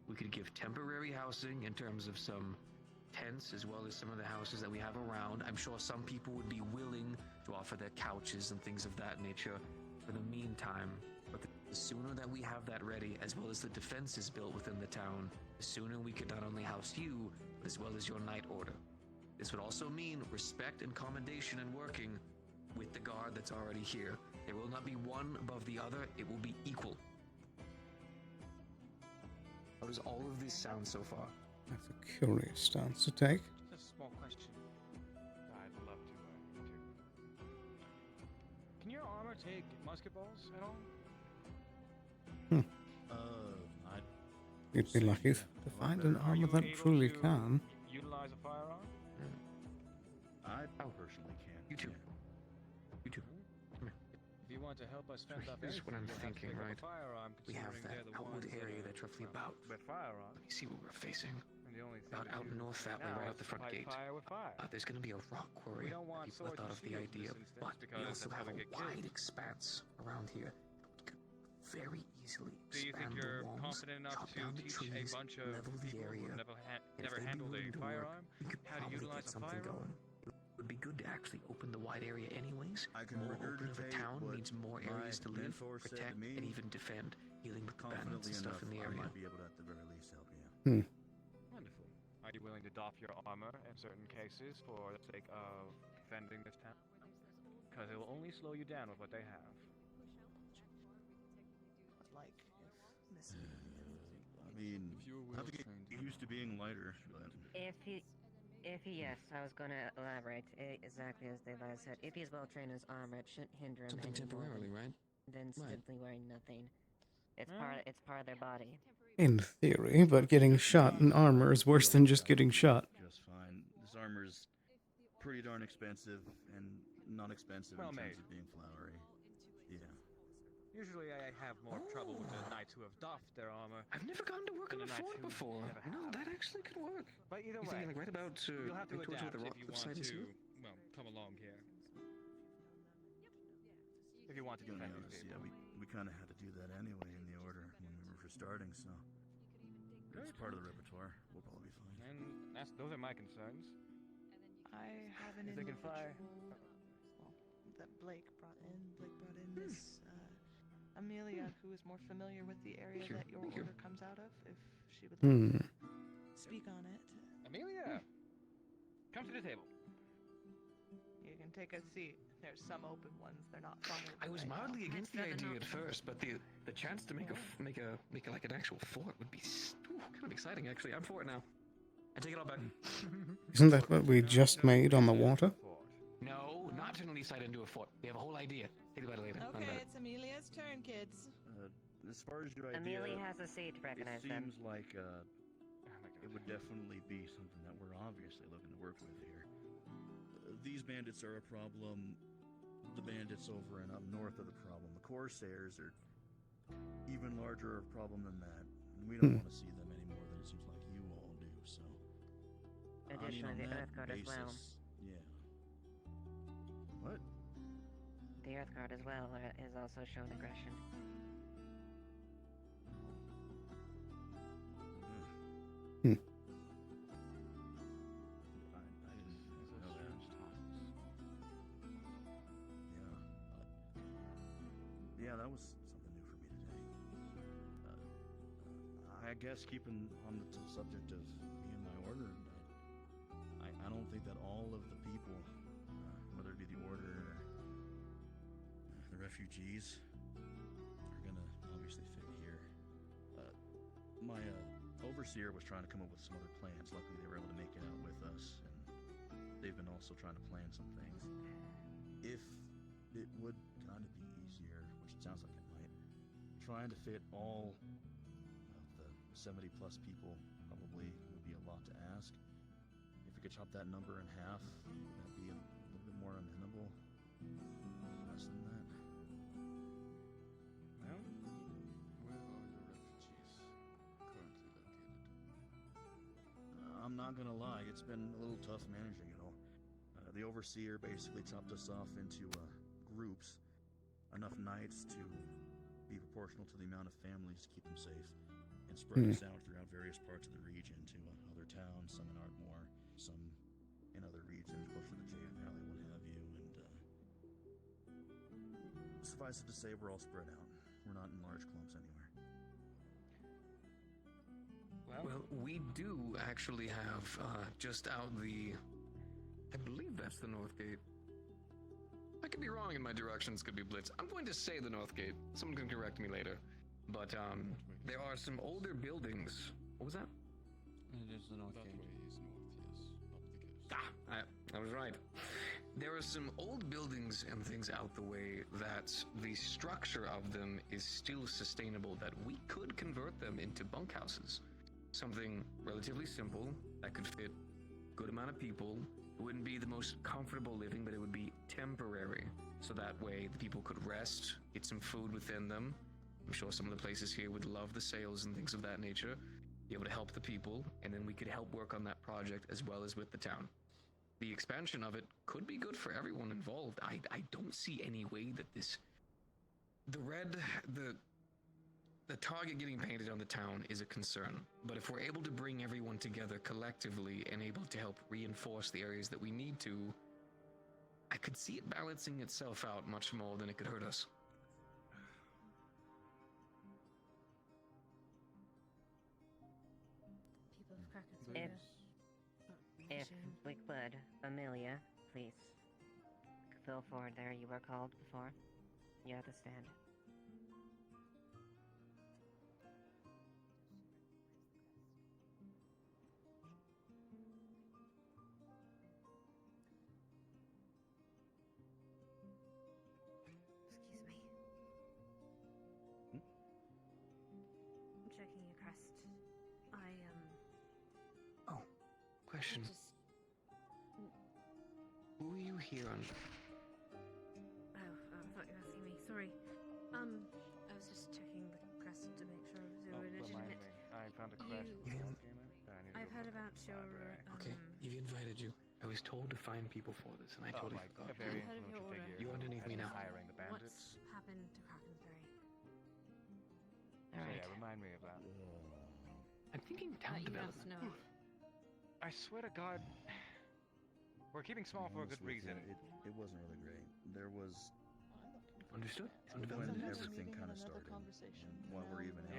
We could give temporary housing in terms of some tents, as well as some of the houses that we have around. I'm sure some people would be willing to offer their couches and things of that nature for the meantime. But the sooner that we have that ready, as well as the defenses built within the town, the sooner we could not only house you, but as well as your night order. This would also mean respect and commendation in working with the guard that's already here. There will not be one above the other, it will be equal. How does all of this sound so far? That's a curious stance to take. Just a small question. I'd love to. Can your armor take musket balls at all? You'd be lucky to find an armor that truly can. Utilize a firearm? I personally can. You too. You too. If you want to help us fend off Here's what I'm anything, you'll have to thinking, pick up a right? firearm, We have considering that they're the outwood ones area that that's roughly about. with firearms. Let me see what we're facing. And the only thing About to out do north that way, now right is out the to front fight gate. fire with fire. There's going to be a rock quarry. We don't want People have swords thought and of the shields in idea, this instance but we because also that's how have a they get wide killed. expanse around here. We could very easily Do you think expand you're the walls, confident enough chop to down the teach trees, a bunch of level the people area. who've And if never they'd be handled a willing to work, firearm we could how to probably utilize get a something firearm? going. It would be good to actually open the wide area anyways. I can More open of a regurgitate town what means more my areas to live, mentor said to protect, me. and even defend, healing with the bandits Confidently and stuff enough, in the I area. might be able to at the very least help you. Wonderful. Are you willing to doff your armor in certain cases for the sake of defending this town? Because it will only slow you down with what they have. Like, if Miss I mean, I have to get used to being lighter, but If he, yes, I was gonna elaborate exactly as Levi said. If he's well trained in his armor, it shouldn't hinder him Something any more temporarily, right? than Right. simply wearing nothing. It's part of their body. In theory, but getting shot in armor is worse than just getting shot. just fine. This armor's pretty darn expensive and not expensive Well in terms made. of being flowery. Yeah. Usually I have more trouble with the knights who have doffed their armor. I've never gone to work than on a the knights fort who before. never No, have. that actually could work. But either You way, thinking like right about you'll have to right towards where adapt the rock if you cliff want side is to, here? well, come along here. If you want to To be defend these honest, people. yeah, we kind of had to do that anyway in the order when we were first starting, so it's part of the repertoire. We'll probably be fine. And those are my concerns. I have an If they can fire. that Blake brought in. Blake brought in Miss Amelia, who is more familiar with the area that your order comes out of. If she would like to speak on it, Amelia, come to the table. you can take a seat. There's some open ones. They're not funneled. I was right now. mildly against the idea at first, but the chance to make like an actual fort would be kind of exciting. Actually, I'm for it now. I take it all back. Isn't that what we just made on the water? No, not turning the side into a fort. We have a whole idea. Think about it later. Not Okay, about it. it's Amelia's turn, kids. As far as your idea, Amelia has a seat to recognize it them. seems like it would definitely be something that we're obviously looking to work with here. These bandits are a problem. The bandits over and up north are the problem. The Corsairs are even larger a problem than that. And we don't want to see them any more than it seems like you all do, so... Additionally, the on that Earthguard as well. basis, yeah. What? The Earthguard as well has also shown aggression. I didn't know that. Yeah, that was something new for me today. I guess keeping on the subject of me and my order, I don't think that all of the people, whether it be the order or the refugees, are gonna obviously fit here. My overseer was trying to come up with some other plans. Luckily, they were able to make it out with us, and they've been also trying to plan some things. If it would kind of be easier, which it sounds like it might, trying to fit all of the 70 plus people probably would be a lot to ask. If we could chop that number in half, that'd be a little bit more amenable. Less than that. Well, where are your refugees currently located? I'm not gonna lie, it's been a little tough managing it all. The overseer basically chopped us off into groups, enough knights to be proportional to the amount of families to keep them safe, and spread us out throughout various parts of the region to other towns, some in Ardmore, some in other regions, close to the Jade Valley, what have you, and suffice it to say, we're all spread out. We're not in large clumps anywhere. Well, we do actually have just out the... I believe that's the North Gate. I could be wrong in my directions, could be blitz. I'm going to say the North Gate. Someone can correct me later. But there are some older buildings. What was that? It is the North Gate. That way is north, yes. Up the coast. I was right. There are some old buildings and things out the way that the structure of them is still sustainable, that we could convert them into bunkhouses. Something relatively simple that could fit a good amount of people. It wouldn't be the most comfortable living, but it would be temporary. So that way the people could rest, get some food within them. I'm sure some of the places here would love the sales and things of that nature. Be able to help the people, and then we could help work on that project as well as with the town. The expansion of it could be good for everyone involved. I don't see any way that this... The target getting painted on the town is a concern, but if we're able to bring everyone together collectively and able to help reinforce the areas that we need to, I could see it balancing itself out much more than it could hurt us. People of Kraken's If we could, Amelia, please. Fill forward there, you were called before. You have to stand. Excuse me. I'm checking your crest. Question. Who are you here on? Oh, I thought you were asking me. Sorry. I was just checking the crest to make sure it was legitimate. I found a crest. I've heard about your. Okay, Evie invited you. I was told to find people for this, and I totally forgot. I've heard of your order. You're underneath me now. Hiring the bandits. What's happened to Krakensbury? So yeah, remind me of that. I'm thinking town You development. must know. I swear to God, we're keeping small for a good reason. It wasn't really great. There was... Understood. When everything kind of started, while we're even out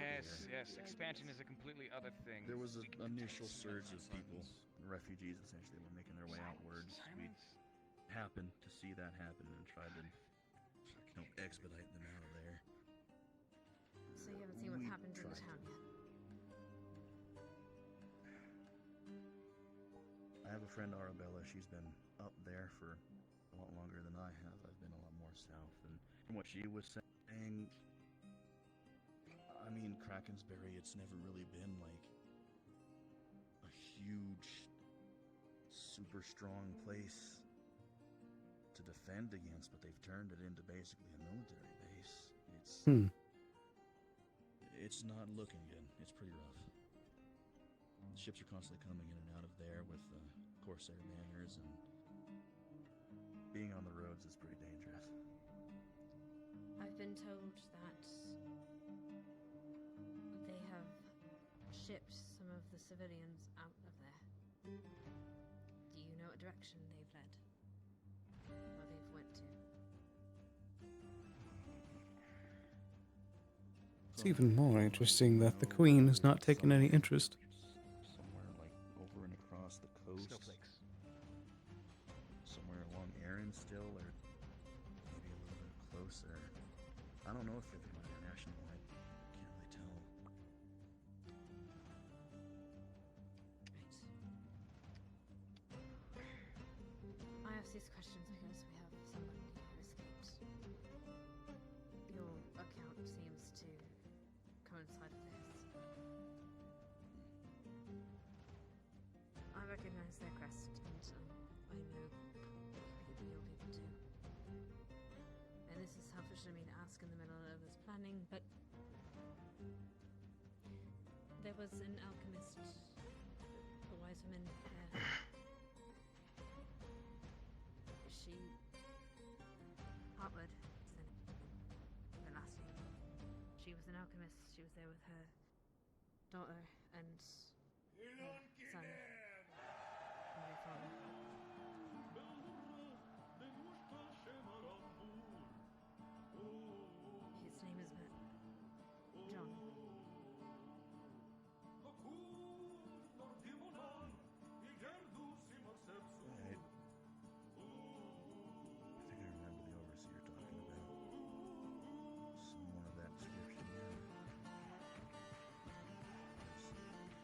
Yes, expansion is a completely other thing. There was an initial surge of people, refugees essentially, were making their way outwards. We happened to see that happen and tried to expedite them out of there. So you haven't seen what's happened in the town yet? I have a friend, Arabella. She's been up there for a lot longer than I have. I've been a lot more south. And from what she was saying, I mean, Krakensbury, it's never really been like a huge, super strong place to defend against, but they've turned it into basically a military base. It's not looking good. It's pretty rough. Ships are constantly coming in and out of there with Corsair banners, and being on the roads is pretty dangerous. I've been told that they have shipped some of the civilians out of there. Do you know what direction they've led? Or they've went to? It's even more interesting that the Queen has not taken any interest. Somewhere like over and across the coast. Somewhere along Erin still, or maybe a little bit closer. I don't know if they're international. I can't really tell. I ask these questions because we have someone who escaped. Your account seems to coincide with this. I recognize their crest, and I know your people too. And this is selfish of me to ask in the middle of this planning, but there was an alchemist, a wise woman there. she... Hartwood is the last name. She was an alchemist. She was there with her daughter and her son. And their father. His name is John. I think I remember the overseer talking about someone of that description. Yeah.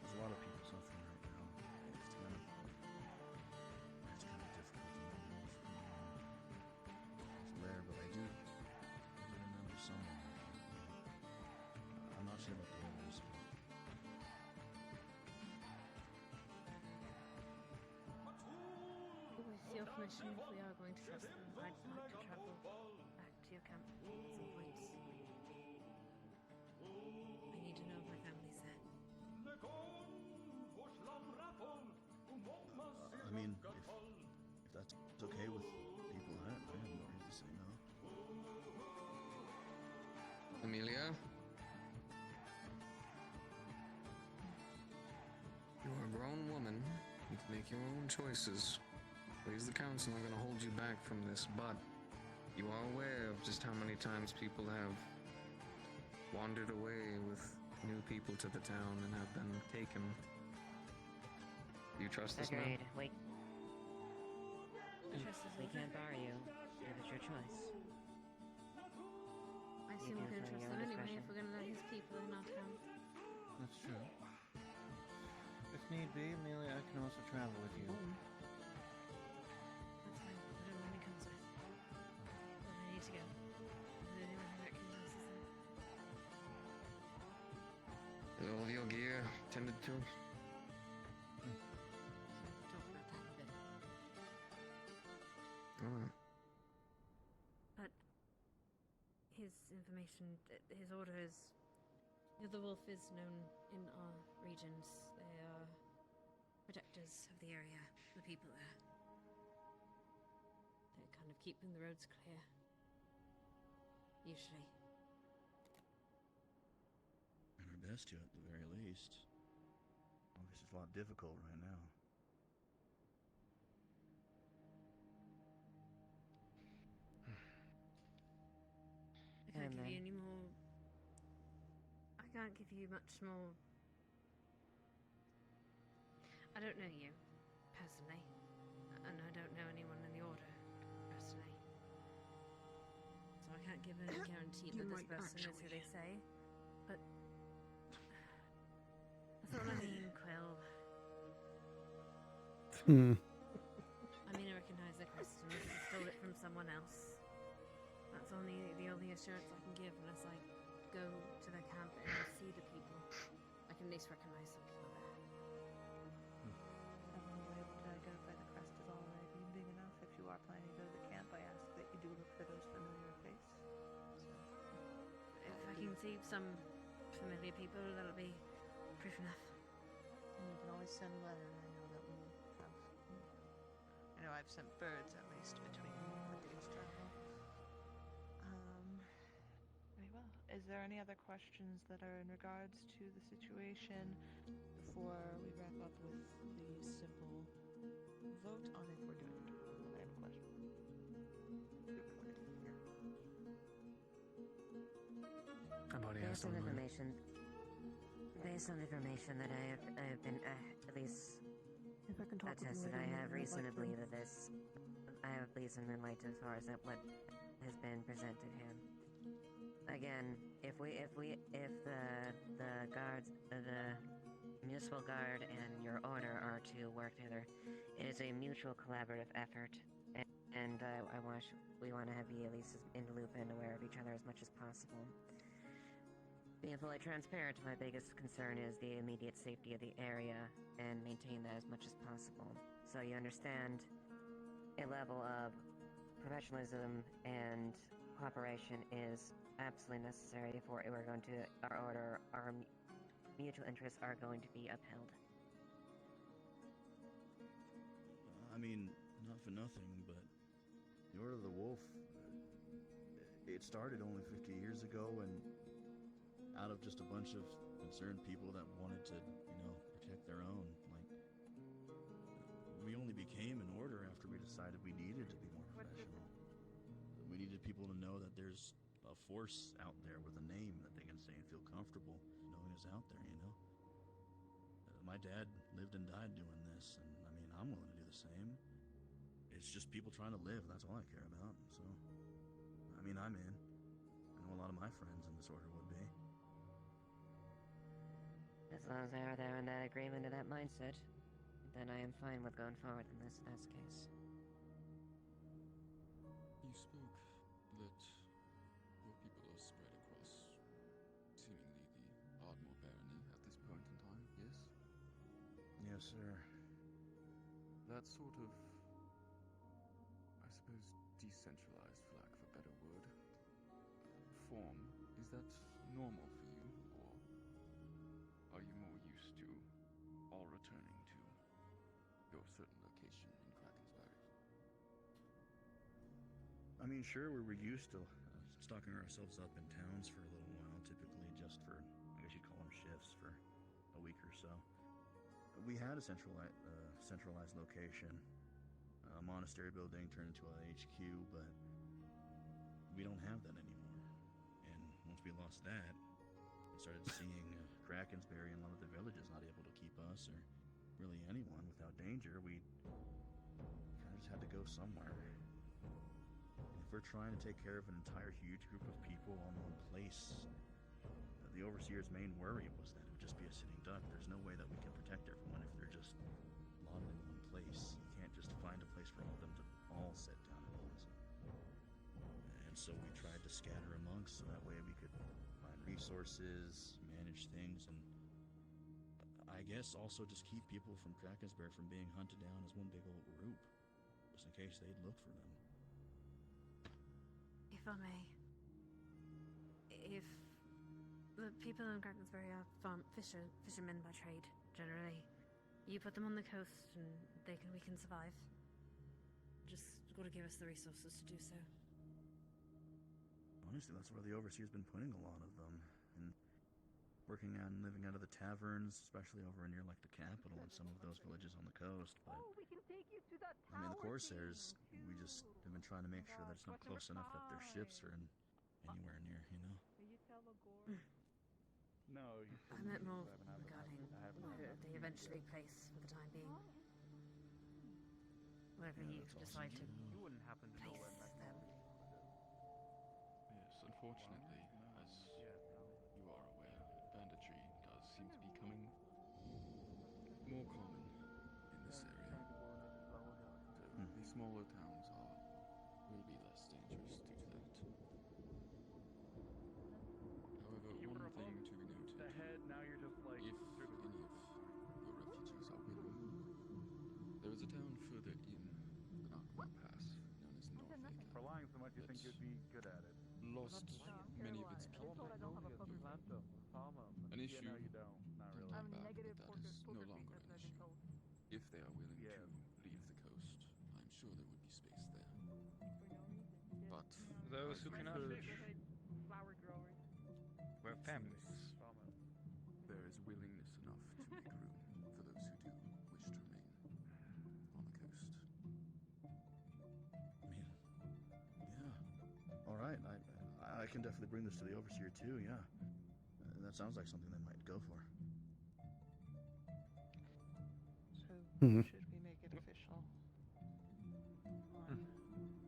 There's a lot of people suffering right now. It's kind of difficult to know who's where, but I do remember someone. I'm not sure about the others. With your permission, if we are going to trust them, I'd like to travel back to your camp at some point. I need to know if my family's there. I mean, if that's okay with people, I have no reason to say no. Amelia? You're a grown woman. You can make your own choices. Please, the council are going to hold you back from this, but you are aware of just how many times people have wandered away with new people to the town and have been taken. Do you trust this man? Agreed. Wait. We can't bar you. If it's your choice. I assume we're going to trust them anyway if we're going to let his people in our town. That's true. If need be, Amelia, I can also travel with you. That's fine. Whatever one he comes with. But I need to go. Is there anyone who recognizes them? Is all of your gear tended to? Talk about that in a bit. Alright. But his information, his orders, the wolf is known in our regions. They are protectors of the area, the people there. They're kind of keeping the roads clear. Usually. And our best to, at the very least. Well, this is a lot difficult right now. I can't give you any more. I can't give you much more. I don't know you, personally. And I don't know anyone in the Order, personally. So I can't give any guarantee that this person is who they say. But... That's not what I mean, Quill. I mean, I recognize the crystal. I stole it from someone else. That's the only assurance I can give unless I go to the camp and see the people. I can at least recognize some people there. And the way to go by the crest is already big enough. If you are planning to go to the camp, I ask that you do look for those familiar faces. If I can see some familiar people, that'll be proof enough. And you can always send a letter. I know that we have. I know I've sent birds at least between the days travel. Very well. Is there any other questions that are in regards to the situation before we wrap up with the simple vote on if we're doing it? I have a question. Based on information. Based on the information that I have been at least if I can talk attested, I have reason to believe that this. I have reason in light as far as that what has been presented here. Again, if the guards, the municipal guard and your order are to work together, it is a mutual collaborative effort, and we want to have you at least in the loop and aware of each other as much as possible. Being fully transparent, my biggest concern is the immediate safety of the area and maintain that as much as possible. So you understand a level of professionalism and cooperation is absolutely necessary if our mutual interests are going to be upheld. I mean, not for nothing, but the Order of the Wolf, it started only 50 years ago, and out of just a bunch of concerned people that wanted to, protect their own. Like, we only became an order after we decided we needed to be more professional. We needed people to know that there's a force out there with a name that they can say and feel comfortable knowing is out there, My dad lived and died doing this, and I'm willing to do the same. It's just people trying to live, that's all I care about. So, I'm in. I know a lot of my friends in this order would be. As long as they are there in that agreement and that mindset, then I am fine with going forward in this case. You spoke that your people are spread across seemingly the Ardmore barony at this point in time, yes? Yes, sir. That sort of, I suppose, decentralized, for lack of a better word, form, is that normal for you, or are you more used to all returning to your certain location in Krakensberg? Sure, we're used to stocking ourselves up in towns for a little while, typically just for, I guess you'd call them shifts, for a week or so. We had a centralized location. A monastery building turned into a HQ, but we don't have that anymore. And once we lost that, we started seeing Krakensberry and a lot of the villages not able to keep us, or really anyone, without danger. We kind of just had to go somewhere. And if we're trying to take care of an entire huge group of people on one place, the Overseer's main worry was that it would just be a sitting duck. There's no way that we can protect everyone if they're just lotted in one place. You can't just find a place for all of them to all sit down at once. And so we tried to scatter amongst, so that way we could find resources, manage things, and I guess also just keep people from Krakensberg from being hunted down as one big old group, just in case they'd look for them. If I may, if the people in Krakensberry are fishermen by trade, generally, you put them on the coast and we can survive. Just got to give us the resources to do so. Honestly, that's where the Overseer's been putting a lot of them, and working on living out of the taverns, especially over near like the capital and some of those villages on the coast. But we can take you to that the Corsairs, we just have been trying to make sure that it's not close enough that their ships are anywhere near, No, I meant more regarding where they eventually place for the time being. Wherever you decide to You wouldn't happen to know where place them. Yes, unfortunately, as you are aware, banditry does seem to be becoming more common in this area. So the smaller towns will be less dangerous due to that. However, one thing to be noted, the head, now you're just like if any of your refugees are willing, there is a town further in the Knockmore Pass known as Northacre. for lying so much you think you'd be good at it. Lost many of its people. An issue Yeah, no, you don't. Not really. looking back, but that is no longer an issue. If they are willing to leave the coast, I'm sure there would be space there. But Those who I've cannot heard fish, we're families. there is willingness enough to make room for those who do wish to remain on the coast. Yeah. All right, I can definitely bring this to the Overseer too. Yeah, that sounds like something they might go for. So, Mhm. should we make it official on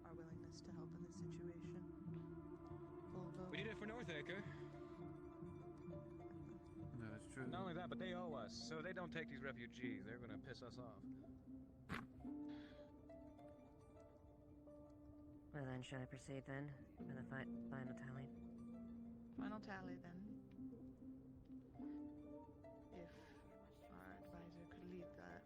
our willingness to help in this situation? Full vote. We did it for Northacre. That is true. Not only that, but they owe us, so they don't take these refugees. They're gonna piss us off. Well then, should I proceed then with the final tally? Final tally then. If our advisor could lead that.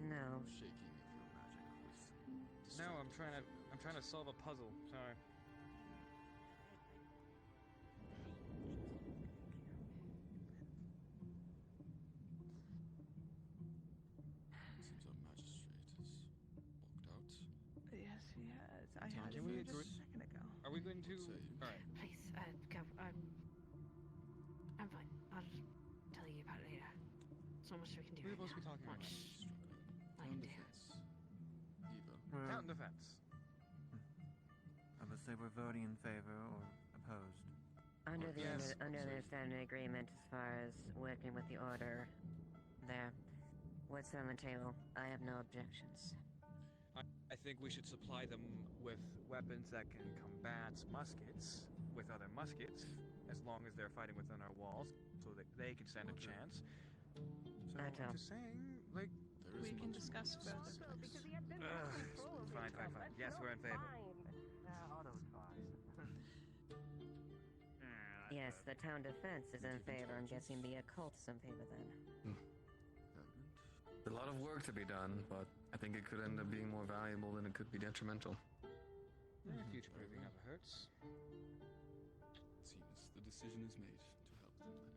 No. Shaking of your magic was No, I'm trying to solve a puzzle. Sorry. I Tom, had can it we just agree? a second ago. Are we going to? All right. Please, go. I'm fine. I'll tell you about it later. So much we can do. We're right supposed to be now. talking right Much now. I can do. Town defense. I would say we're voting in favor or opposed. Under the Yes. understanding agreement as far as working with the order there. What's on the table? I have no objections. I think we should supply them with weapons that can combat muskets with other muskets, as long as they're fighting within our walls, so that they can stand a chance. So I'm just saying, like, We can discuss further, please. Fine. Yes, we're in favor. Yes, the town defense is in favor. I'm guessing the occult is in favor then. A lot of work to be done, but I think it could end up being more valuable than it could be detrimental. Future proofing never hurts. It seems the decision is made to help them then.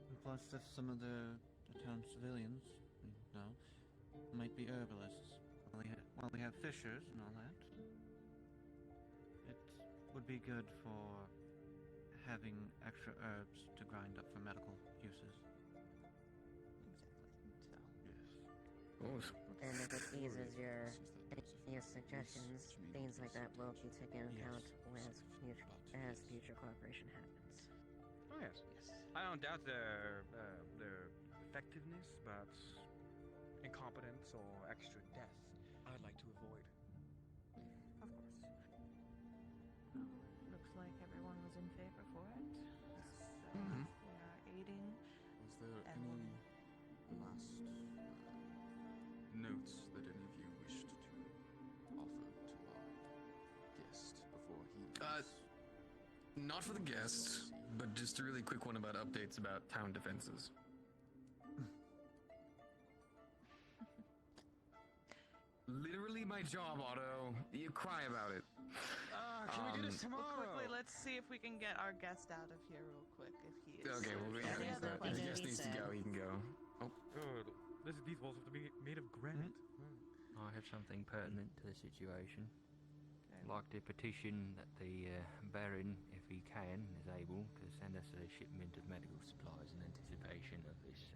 And plus, if some of the town civilians, might be herbalists. While we have fishers and all that, it would be good for having extra herbs to grind up for medical uses. Of course. And if it eases your suggestions, things like that will be taken into account as future cooperation happens. Oh yes. I don't doubt their effectiveness, but incompetence or extra death, I'd like to avoid. Of course. Looks like everyone was in favor for it. So we are aiding. Was there everyone. any last notes that any of you wished to offer to our guest before he leaves? Not for the guests, but just a really quick one about updates about town defenses. Literally my job, Otto. You cry about it. Can we do this Well, tomorrow? quickly, let's see if we can get our guest out of here real quick. If he is. Okay, well, we have Any other If the guest needs to go, he can go. Oh. Good. These walls have to be made of granite. I have something pertinent to the situation. I'd like to petition that the Baron, if he can, is able to send us a shipment of medical supplies in anticipation of this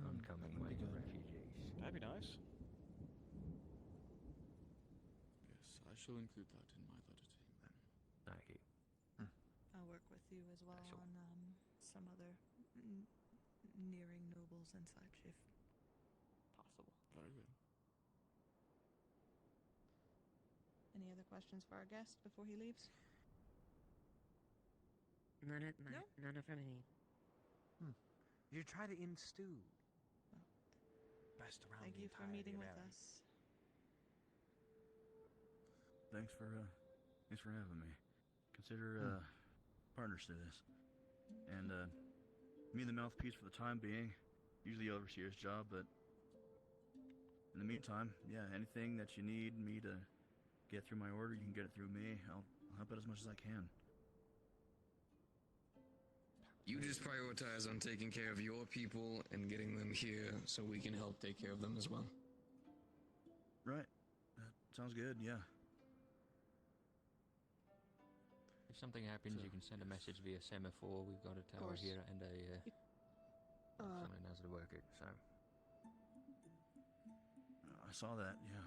oncoming wave of refugees. That'd be nice. Yes, I shall include that in my letter to him then. Thank you. I'll work with you as well on some other nearing nobles and such, if possible. Very well. Any other questions for our guest before he leaves? None for me. You try to in-stew. Best around Thank the you for entirety meeting of with Erin. us. Thanks for having me. Consider partners to this. And me the mouthpiece for the time being. Usually the overseer's job, but in the meantime, yeah, anything that you need me to get through my order, you can get it through me. I'll help out as much as I can. You just prioritize on taking care of your people and getting them here so we can help take care of them as well. Right. That sounds good, yeah. If something happens, you can send a message via semaphore. We've got a tower course. here and someone knows how to work it, so... I saw that, yeah.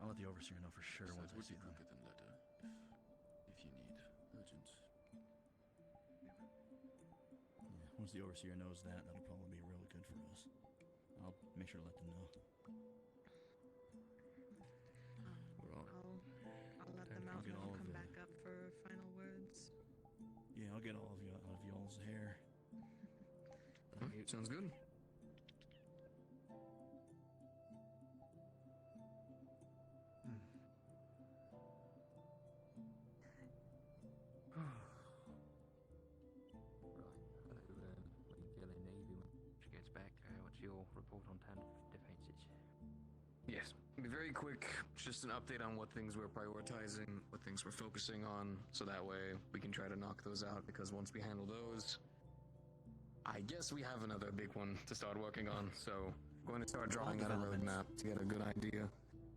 I'll let the overseer know for sure So once it I would see be them. quicker than letter if you need urgent. Yeah, once the overseer knows that, that'll probably be really good for us. I'll make sure to let them know. I'll let them out and I'll come back up for final words. Yeah, I'll get all of you out of y'all's hair. Sounds good. She gets back. What's your report on town defenses? Yes. Be very quick. Just an update on what things we're prioritizing, what things we're focusing on, so that way we can try to knock those out, because once we handle those, I guess we have another big one to start working on, so we're going to start drawing out a roadmap to get a good idea.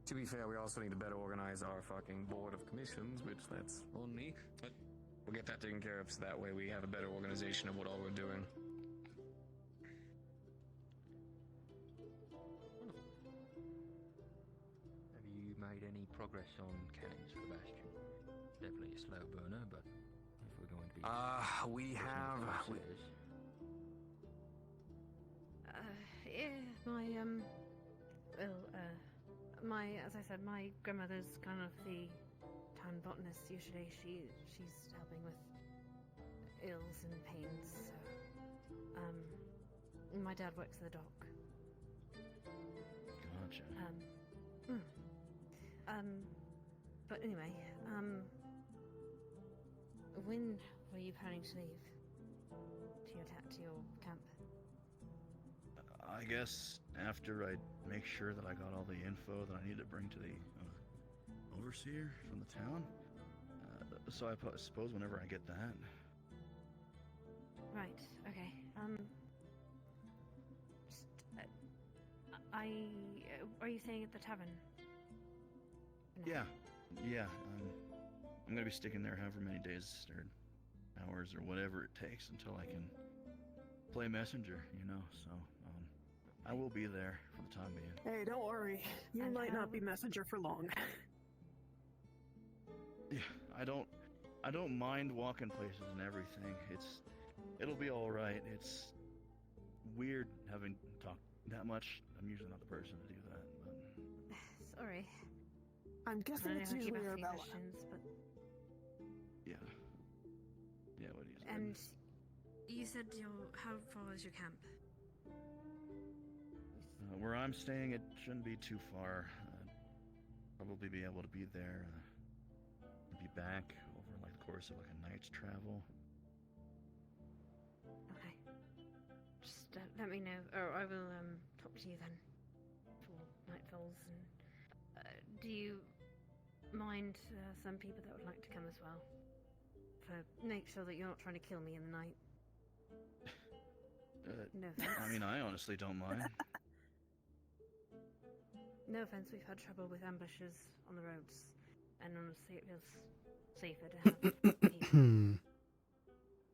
To be fair, we also need to better organize our fucking board of commissions, which that's on me. But we'll get that taken care of so that way we have a better organization of what all we're doing. Have you made any progress on cannons for the Bastion? Definitely a slow burner, but if we're going to be... We have... Yeah, as I said, my grandmother's kind of the town botanist usually. She's helping with ills and pains, so, my dad works at the dock. Gotcha. But anyway, when were you planning to leave? To your camp? I guess after I make sure that I got all the info that I need to bring to the overseer from the town. So I suppose whenever I get that. Right. Okay. Are you staying at the tavern? Yeah. I'm gonna be sticking there however many days or hours or whatever it takes until I can play messenger, so I will be there for the time being. Hey, don't worry. You might not be messenger for long. Yeah, I don't mind walking places and everything. It'll be all right. It's weird having talked that much. I'm usually not the person to do that, but sorry. I'm guessing it's usually Arabella. But... Yeah, what do you say? And you said how far is your camp? Where I'm staying, it shouldn't be too far. Probably be able to be there, be back over like the course of like a night's travel. Okay. Just let me know, or I will talk to you then before night falls. And do you mind some people that would like to come as well? Make sure that you're not trying to kill me in the night. No offense. I mean, I honestly don't mind. No offense, we've had trouble with ambushes on the roads, and honestly, it feels safer to have people.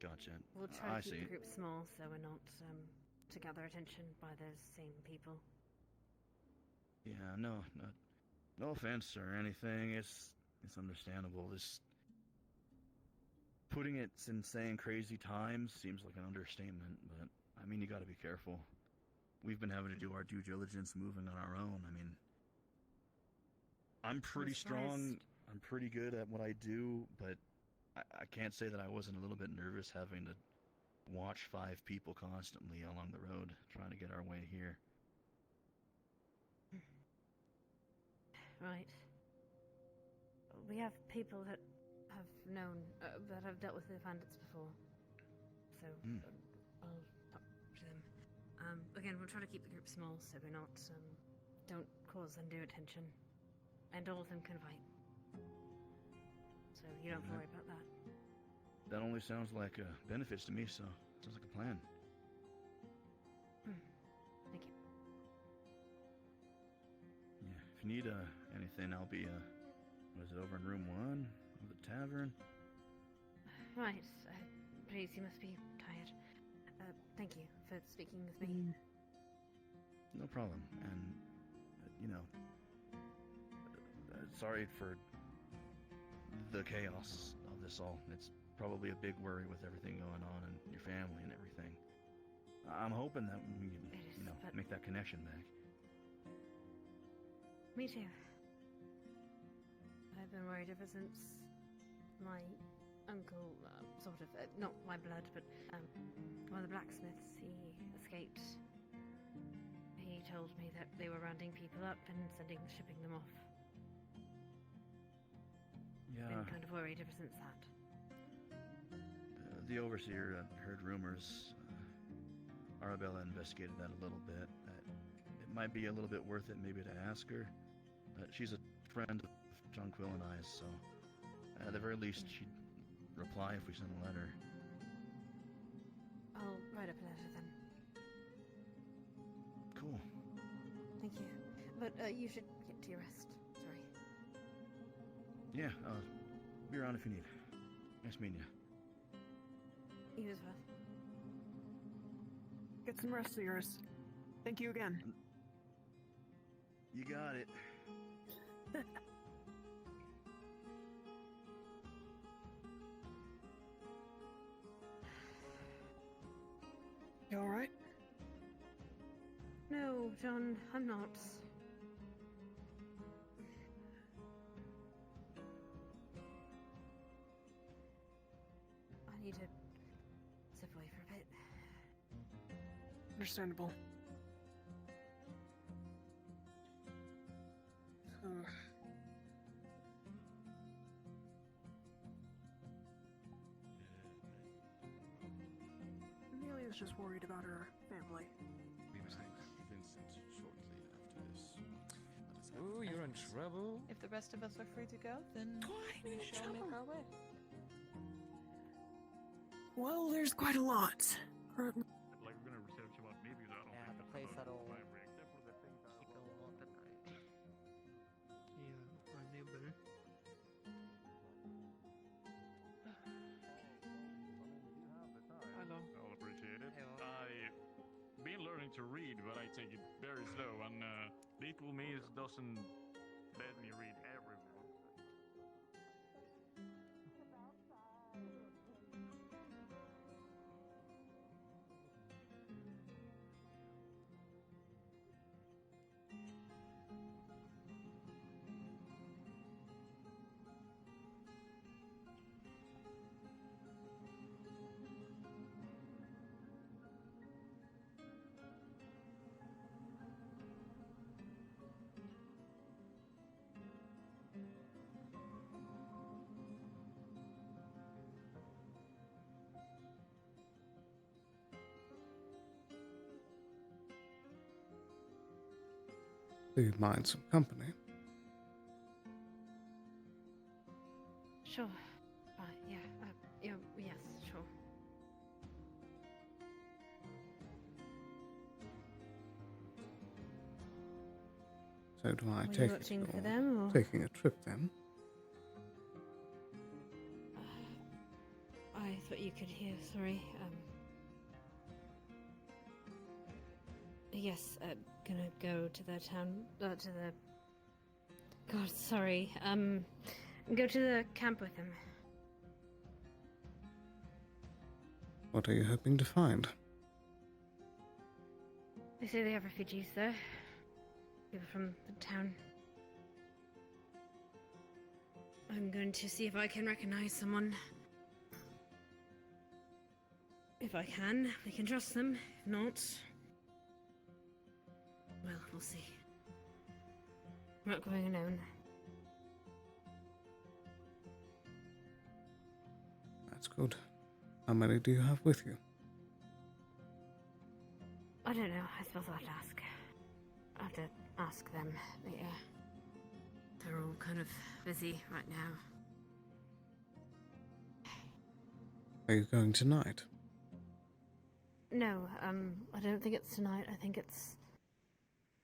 Gotcha. We'll try I to keep see. the group small so we're not to gather attention by those same people. Yeah, no offense or anything. It's understandable. This putting it in saying crazy times seems like an understatement, but I mean, you got to be careful. We've been having to do our due diligence moving on our own. I mean, I'm pretty strong. I'm pretty good at what I do, but I can't say that I wasn't a little bit nervous having to watch 5 people constantly along the road trying to get our way here. Right. We have people that have known, that have dealt with the bandits before, so I'll talk to them. Again, we'll try to keep the group small so we're not, don't cause undue attention. And all of them can fight. So you don't have to worry about that. That only sounds like benefits to me, so sounds like a plan. Thank you. Yeah, if you need anything, I'll be, what is it, over in room 1 of the tavern? Right, please, you must be tired. Thank you for speaking with me. No problem, and, sorry for the chaos of this all. It's probably a big worry with everything going on and your family and everything. I'm hoping that we can, make that connection back. Me too. I've been worried ever since my uncle, sort of, not my blood, but one of the blacksmiths, he escaped. He told me that they were rounding people up and shipping them off. Yeah. Been kind of worried ever since that. The overseer heard rumors. Arabella investigated that a little bit. It might be a little bit worth it maybe to ask her. She's a friend of Jonquil and I's, so at the very least she'd reply if we sent a letter. I'll write up a letter then. Cool. Thank you. But you should get to your rest. Yeah, be around if you need. Nice meeting you. You as well. Get some rest, Cirrus. Thank you again. You got it. You alright? No, John, I'm not. I need to step away for a bit. Understandable. Amelia's just worried about her family. We must thank Vincent shortly after this. Ooh, you're in trouble. If the rest of us are free to go, then we shall make our way. Well, there's quite a lot. Like we're gonna research about maybe that. Yeah, the place that'll keep you up at night. Yeah, our neighbor. Hello. I'll appreciate it. Hello. I've been learning to read, but I take it very slow, and little me doesn't let me read every book. Do you mind some company? Sure. Yeah, yes, sure. So do I Were you take watching it for you're them, or- taking a trip then? I thought you could hear, sorry. Yes, gonna go to the town, to the... God, sorry, go to the camp with him. What are you hoping to find? They say they have refugees there. People from the town. I'm going to see if I can recognize someone. If I can, we can trust them. If not... well, we'll see. I'm not going alone. That's good. How many do you have with you? I don't know. I suppose I'll have to ask. I'll have to ask them. They're all kind of busy right now. Are you going tonight? No, I don't think it's tonight. I think it's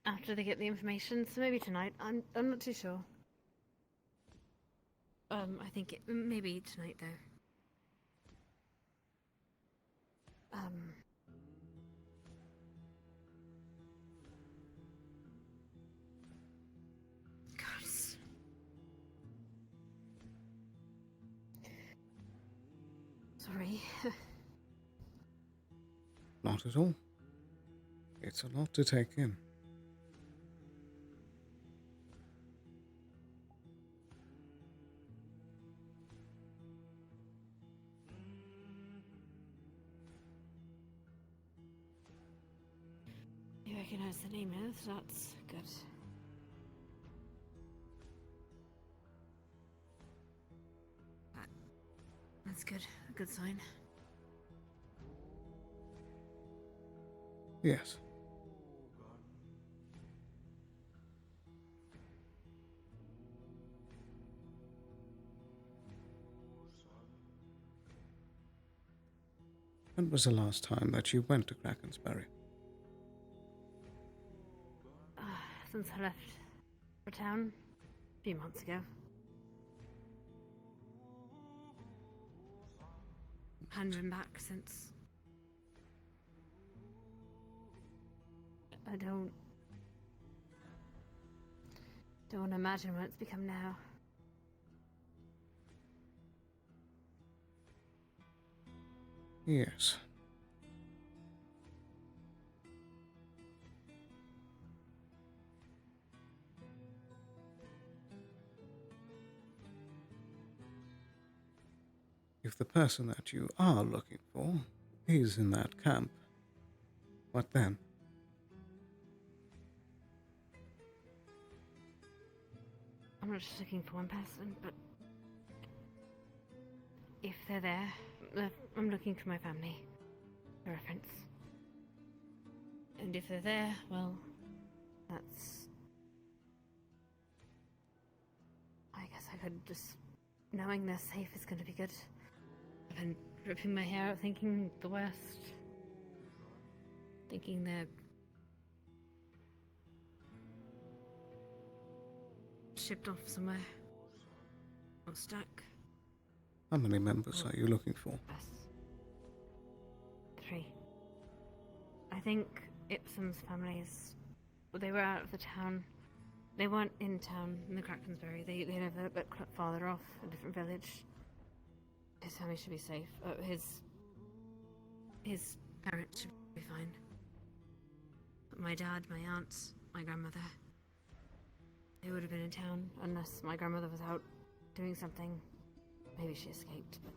after they get the information. So maybe tonight. I'm not too sure. I think it maybe tonight though. God. Sorry. Not at all. It's a lot to take in. You recognize the name is? That's good. That's good. A good sign. Yes. When was the last time that you went to Krakensberry? Since I left for town a few months ago. hadn't been back since. I don't want to imagine what it's become now. Yes. If the person that you are looking for is in that camp, what then? I'm not just looking for one person, but if they're there, I'm looking for my family. A reference. And if they're there, well, that's... I guess I could just... Knowing they're safe is going to be good. I've been ripping my hair out thinking the worst. Thinking they're... shipped off somewhere. Or stuck. How many members are you looking for? 3. I think Ipsum's families, they were out of the town. They weren't in town in the Krakensbury. They live a bit farther off, a different village. His family should be safe. His parents should be fine. But my dad, my aunts, my grandmother, they would have been in town unless my grandmother was out doing something. Maybe she escaped, but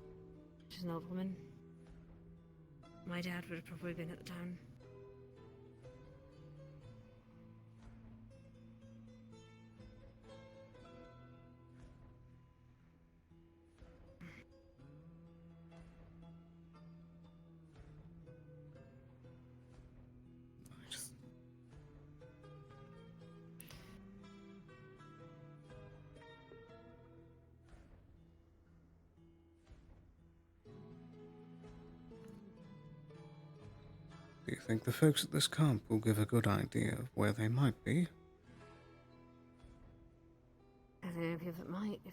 she's an old woman. My dad would have probably been at the town. Do you think the folks at this camp will give a good idea of where they might be? Are there any people that might, if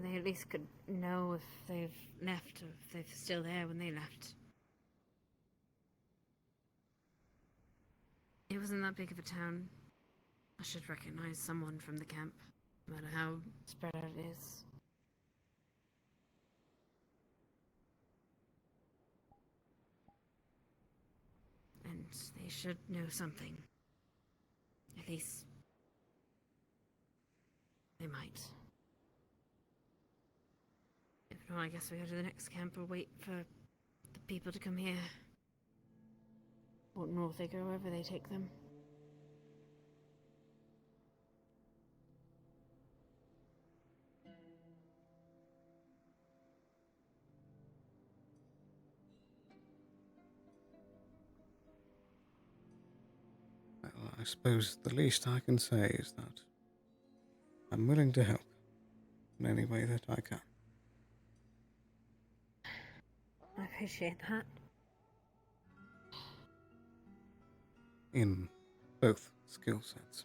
they at least could know if they've left or if they're still there when they left. It wasn't that big of a town. I should recognize someone from the camp, no matter how spread out it is. And they should know something. At least they might. If not, I guess we go to the next camp or wait for the people to come here. Or north they go, wherever they take them. Well, I suppose the least I can say is that I'm willing to help in any way that I can. I appreciate that. In both skill sets.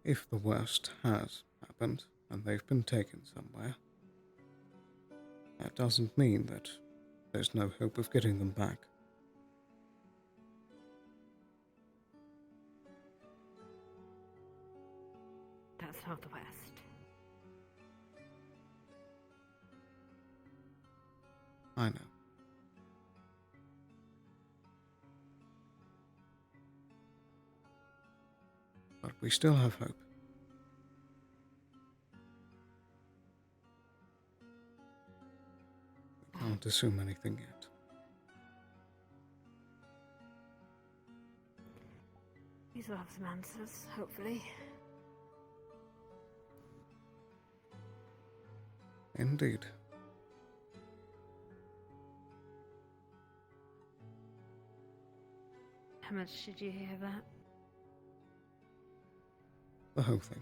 If the worst has happened and they've been taken somewhere, that doesn't mean that there's no hope of getting them back. That's not the West. I know. But we still have hope. We can't assume anything yet. These will have some answers, hopefully. Indeed. How much did you hear of that? The whole thing.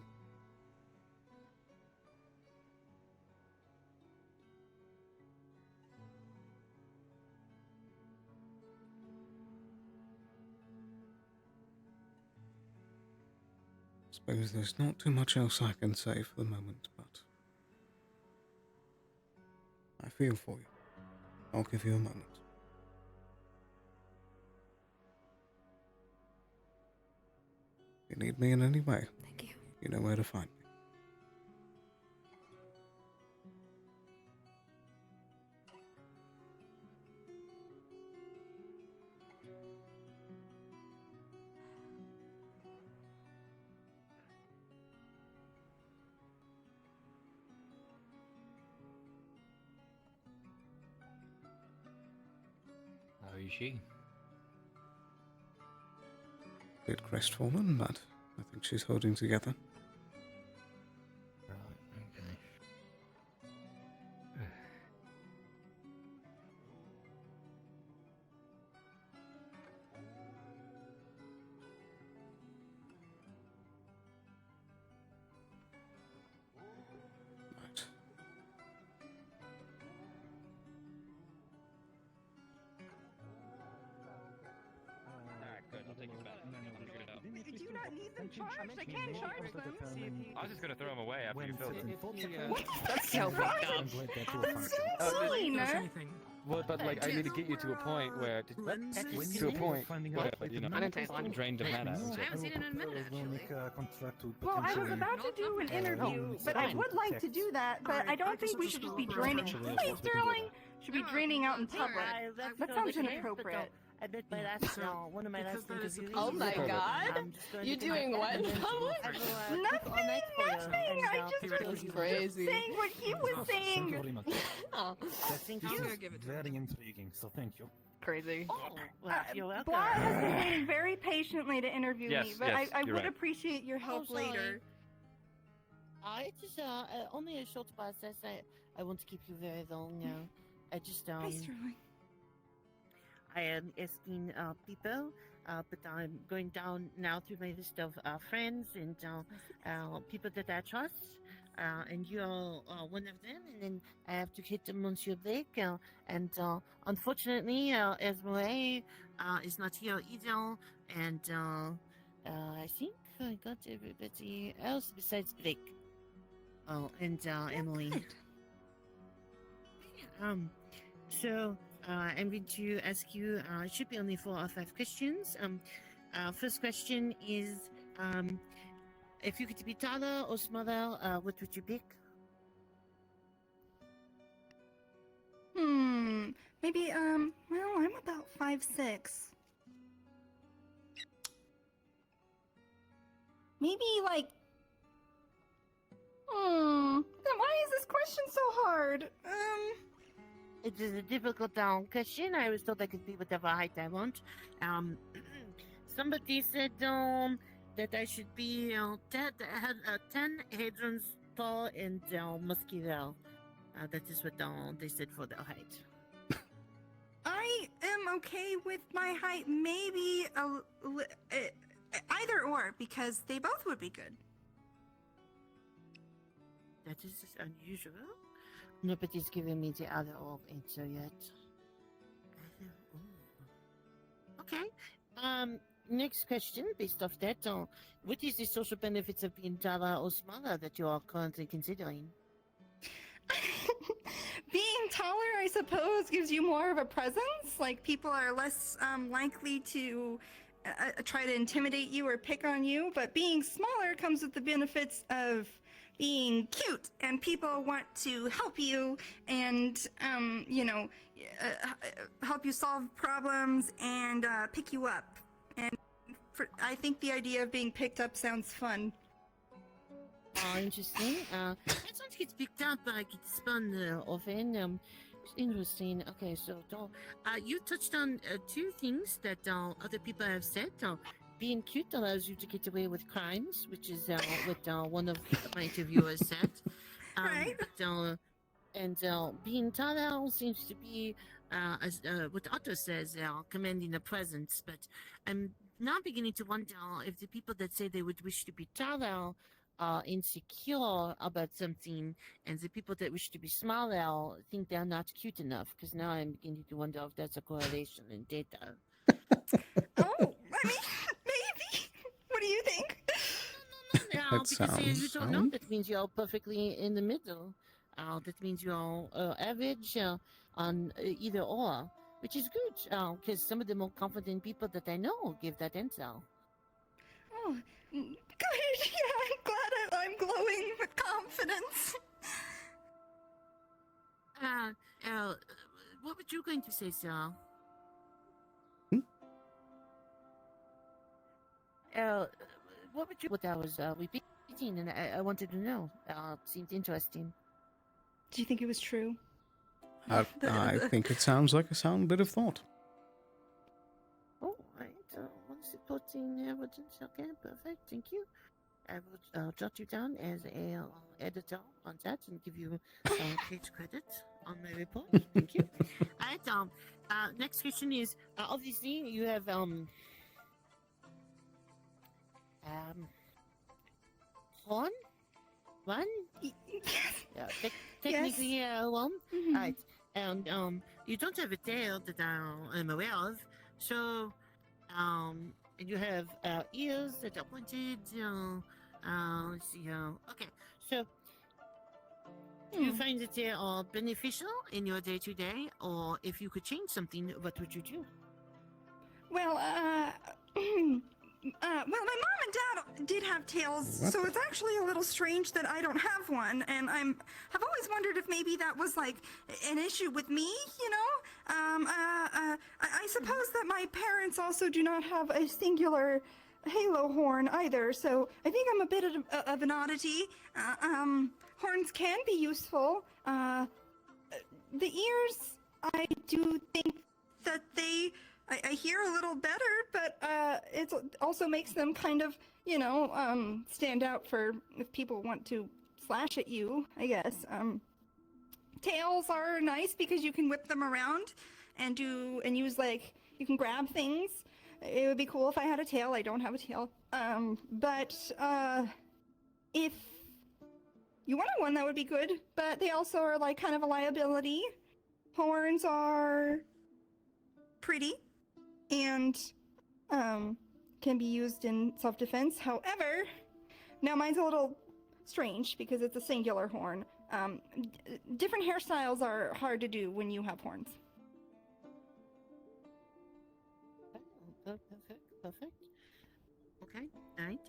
Suppose there's not too much else I can say for the moment, but I feel for you. I'll give you a moment. If you need me in any way, thank you. You know where to find me. How is she? Bit crestfallen, but I think she's holding together. Right, okay. Right. Alright, good. I'll take it back. No, we'll figure it out. Do you not need them charged? I can't charge them. I was just gonna throw them away after you filled them. What? That's so fucked up. Insane. Well, but like, I need to get you to a point where, to a point where, you know, drained of mana. I haven't seen it in a minute, actually. Well, I was about to do an interview, but I would like to do that, but I don't think we should just be draining. Please, Sterling! Should be draining out in public. That sounds inappropriate. I bet my last one of my last interviews. Oh my god! You doing what in public? Nothing! I just was crazy. saying what he was saying. Oh, thank you. Very intriguing, so thank you. Crazy. Well, you're welcome. Blah has been waiting very patiently to interview me, but yes, I you're would right. appreciate your help sorry. later. It's just only a short process. I won't keep you very long. I just Hi, Sterling. I am asking people, but I'm going down now through my list of friends and people that I trust, and you're one of them. And then I have to hit Monsieur Blake, and unfortunately, Esmeralda is not here either. And I think I got everybody else besides Blake. Oh, and Emily. So. I'm going to ask you, it should be only 4 or 5 questions. First question is, if you could be taller or smaller, what would you pick? Maybe, well, I'm about 5'6". Maybe, like... Why is this question so hard? It is a difficult question. I was told I could be whatever height I want. Somebody said that I should be 10 hadrons tall and muscular. That is what they said for the height. I am okay with my height, maybe either or, because they both would be good. That is unusual. Nobody's given me the other orb answer yet. Okay. Next question, based off that, what is the social benefits of being taller or smaller that you are currently considering? Being taller, I suppose, gives you more of a presence. Like, people are less likely to try to intimidate you or pick on you, but being smaller comes with the benefits of being cute, and people want to help you and, help you solve problems and pick you up. And I think the idea of being picked up sounds fun. Oh, interesting. I don't get picked up, I get spun often. Interesting. Okay, so you touched on 2 things that other people have said. Being cute allows you to get away with crimes, which is what one of my interviewers said. Right. And being taller seems to be, as what Otto says, commanding a presence. But I'm now beginning to wonder if the people that say they would wish to be taller are insecure about something, and the people that wish to be smaller think they're not cute enough. Because now I'm beginning to wonder if that's a correlation in data. Oh, I mean, maybe. What do you think? That because you sounds don't know. sound. That means you're perfectly in the middle. That means you're average on either or, which is good. Because some of the more confident people that I know give that intel. Oh, good. Yeah, I'm glad I'm glowing with confidence. What were you going to say, sir? What would you? What I was repeating, and I wanted to know. Seemed interesting. Do you think it was true? I think it sounds like a sound bit of thought. Oh, right. Once it put in evidence, okay, perfect. Thank you. I will jot you down as a editor on that and give you page credit on my report. Thank you. All right. Next question is obviously you have horn one. Yeah, technically one. Mm-hmm. Right. And you don't have a tail that I am aware of. So and you have ears that are pointed. Let's see. Okay. So do you find that they are beneficial in your day to day, or if you could change something, what would you do? Well, well, my mom and dad did have tails, What? so it's actually a little strange that I don't have one. And have always wondered if maybe that was like an issue with me, you know? I suppose that my parents also do not have a singular halo horn either, so I think I'm a bit of an oddity. Horns can be useful. The ears, I do think that I hear a little better, but it also makes them kind of, you know, stand out for if people want to slash at you, I guess. Tails are nice because you can whip them around and use, like, you can grab things. It would be cool if I had a tail. I don't have a tail. But if you wanted one, that would be good. But they also are, like, kind of a liability. Horns are pretty and can be used in self-defense. However, now mine's a little strange because it's a singular horn. Different hairstyles are hard to do when you have horns. Perfect. Okay, all right.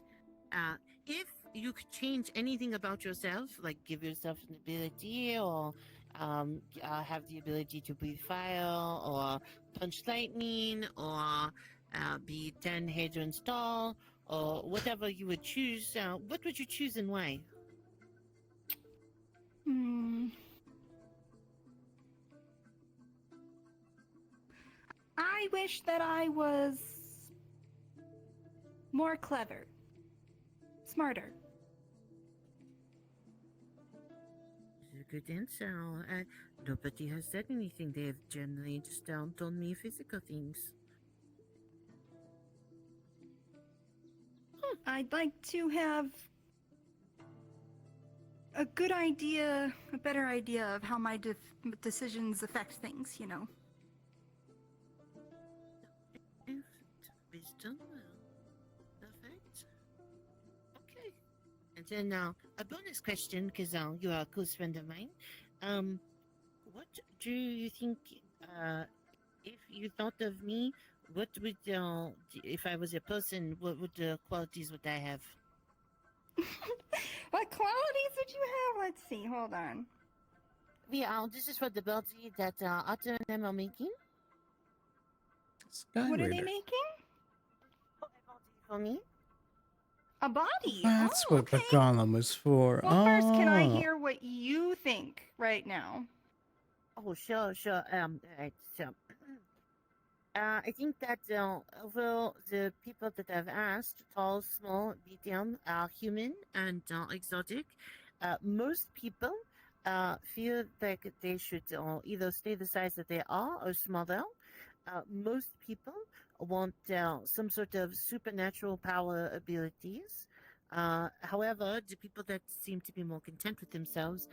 If you could change anything about yourself, like give yourself an ability, or have the ability to breathe fire, or punch lightning, or be 10 hadrons tall, or whatever you would choose, what would you choose and why? I wish that I was more clever. Smarter. It's a good answer. Nobody has said anything. They have generally just told me physical things. I'd like to have a good idea, a better idea of how my decisions affect things, you know. Wisdom. Perfect. Okay. And then a bonus question, because you are a close friend of mine. What do you think, if you thought of me, what would, if I was a person, what would the qualities would I have? What qualities would you have? Let's see, hold on. Yeah, this is for the ability that Otto and them are making. What are they making? For me? A body? That's Oh, what the okay. golem is for. Well, first, can I Oh. hear what you think right now? Oh, sure. Right, so I think that overall the people that I've asked, tall, small, medium, human, and exotic, most people feel like they should either stay the size that they are or smaller. Most people want some sort of supernatural power abilities. However, the people that seem to be more content with themselves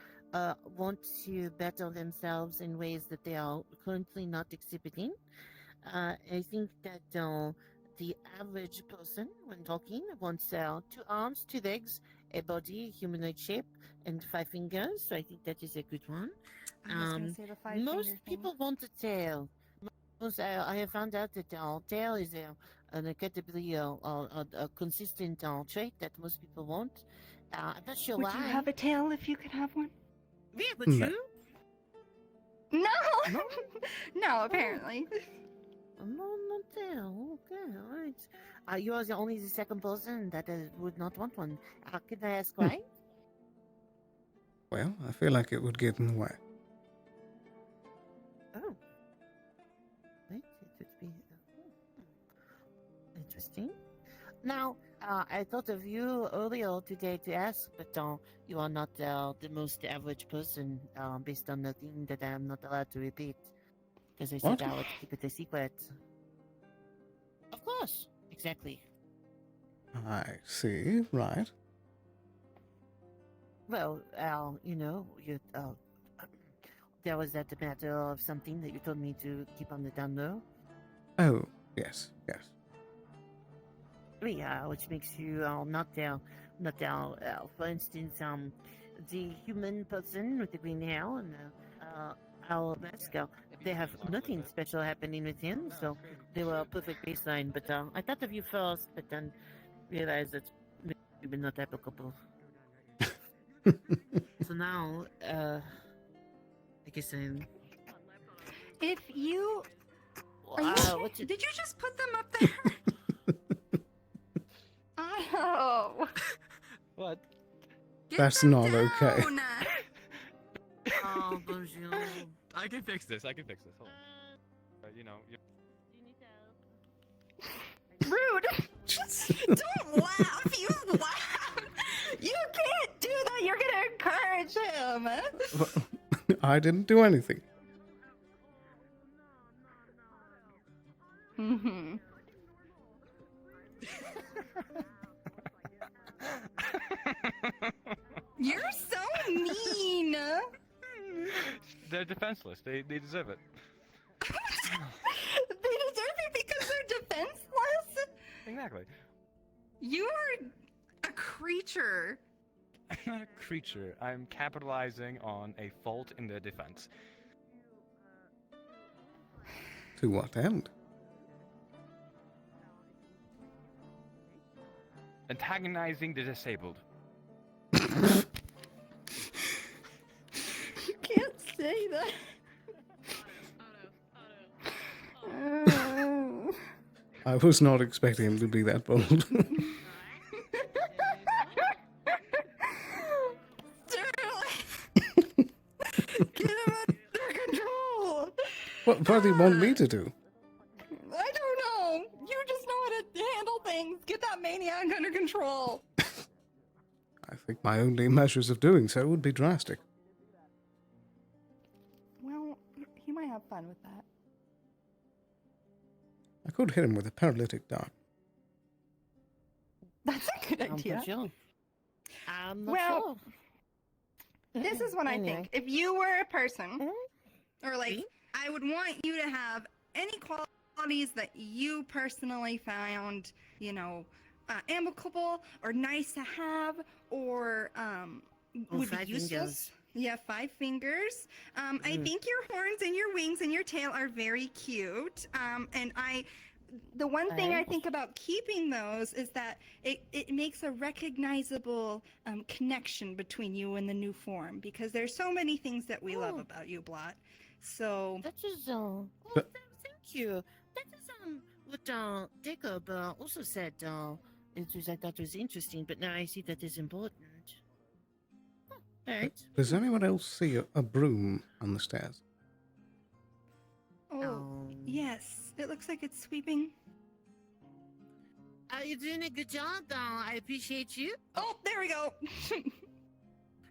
want to better themselves in ways that they are currently not exhibiting. I think that the average person, when talking, wants 2 arms, 2 legs, a body, humanoid shape, and 5 fingers. So I think that is a good one. I was gonna say the 5 Most finger people thing. want a tail. I have found out that tail is an incredibly consistent trait that most people want. I'm not sure Would why. you have a tail if you could have one? Yeah, would No. you? No. No? No, apparently. No, not tail. Okay, all right. You are only the second person that would not want one. Can I ask why? Well, I feel like it would get in the way. Oh. Right, it would be interesting. Now, I thought of you earlier today to ask, but you are not the most average person based on the thing that I am not allowed to repeat. Because I said What? I would keep it a secret. Of course, exactly. I see, right. Well, there was that matter of something that you told me to keep on the down low. Oh, yes, yes. Yeah, which makes you not there. For instance, the human person with the green hair and our mask, they have nothing special happening with him, so they were a perfect baseline. But I thought of you first, but then realized it's maybe not applicable. So now, I guess I'm. If you. Did you just put them up there? Oh. What? That's not okay. Oh, bonjour. I can fix this. Hold on. You know. Rude. Don't laugh. You laugh. You can't do that. You're gonna encourage him. I didn't do anything. Mm-hmm. You're so mean. They're defenseless. They deserve it. They deserve it because they're defenseless? Exactly. You are a creature. I'm not a creature. I'm capitalizing on a fault in their defense. To what end? Antagonizing the disabled. You can't say that. I was not expecting him to be that bold. Get him under control. What do you want me to do? I don't know. You just know how to handle things. Get that maniac under control. I think my only measures of doing so would be drastic. Well, he might have fun with that. I could hit him with a paralytic dart. That's a good idea. Sure. I'm not Well, sure. this is what I Anyway. think. If you were a person, or like, I would want you to have any qualities that you personally found, amicable or nice to have, or would be 5 useful. fingers. Yeah, 5 fingers. I think your horns and your wings and your tail are very cute. The one thing I think about keeping those is that it makes a recognizable connection between you and the new form, because there's so many things that we love about you, Blot. So that is thank you. That is what Jacob also said. It was I thought was interesting, but now I see that is important. All right. Does anyone else see a broom on the stairs? yes, it looks like it's sweeping. You're doing a good job. I appreciate you. Oh, there we go.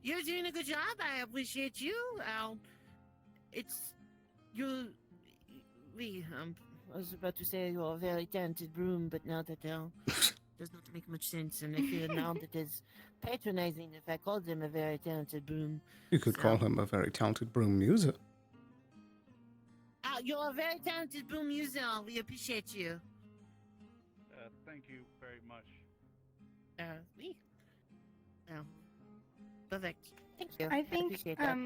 You're doing a good job. I appreciate you. It's you. I was about to say you're a very talented broom, but now that does not make much sense, and I feel now that it's patronizing if I called them a very talented broom. You could call him a very talented broom user. You're a very talented broom user. We appreciate you. Thank you very much. Me. Oh, perfect. Thank you. I think appreciate that.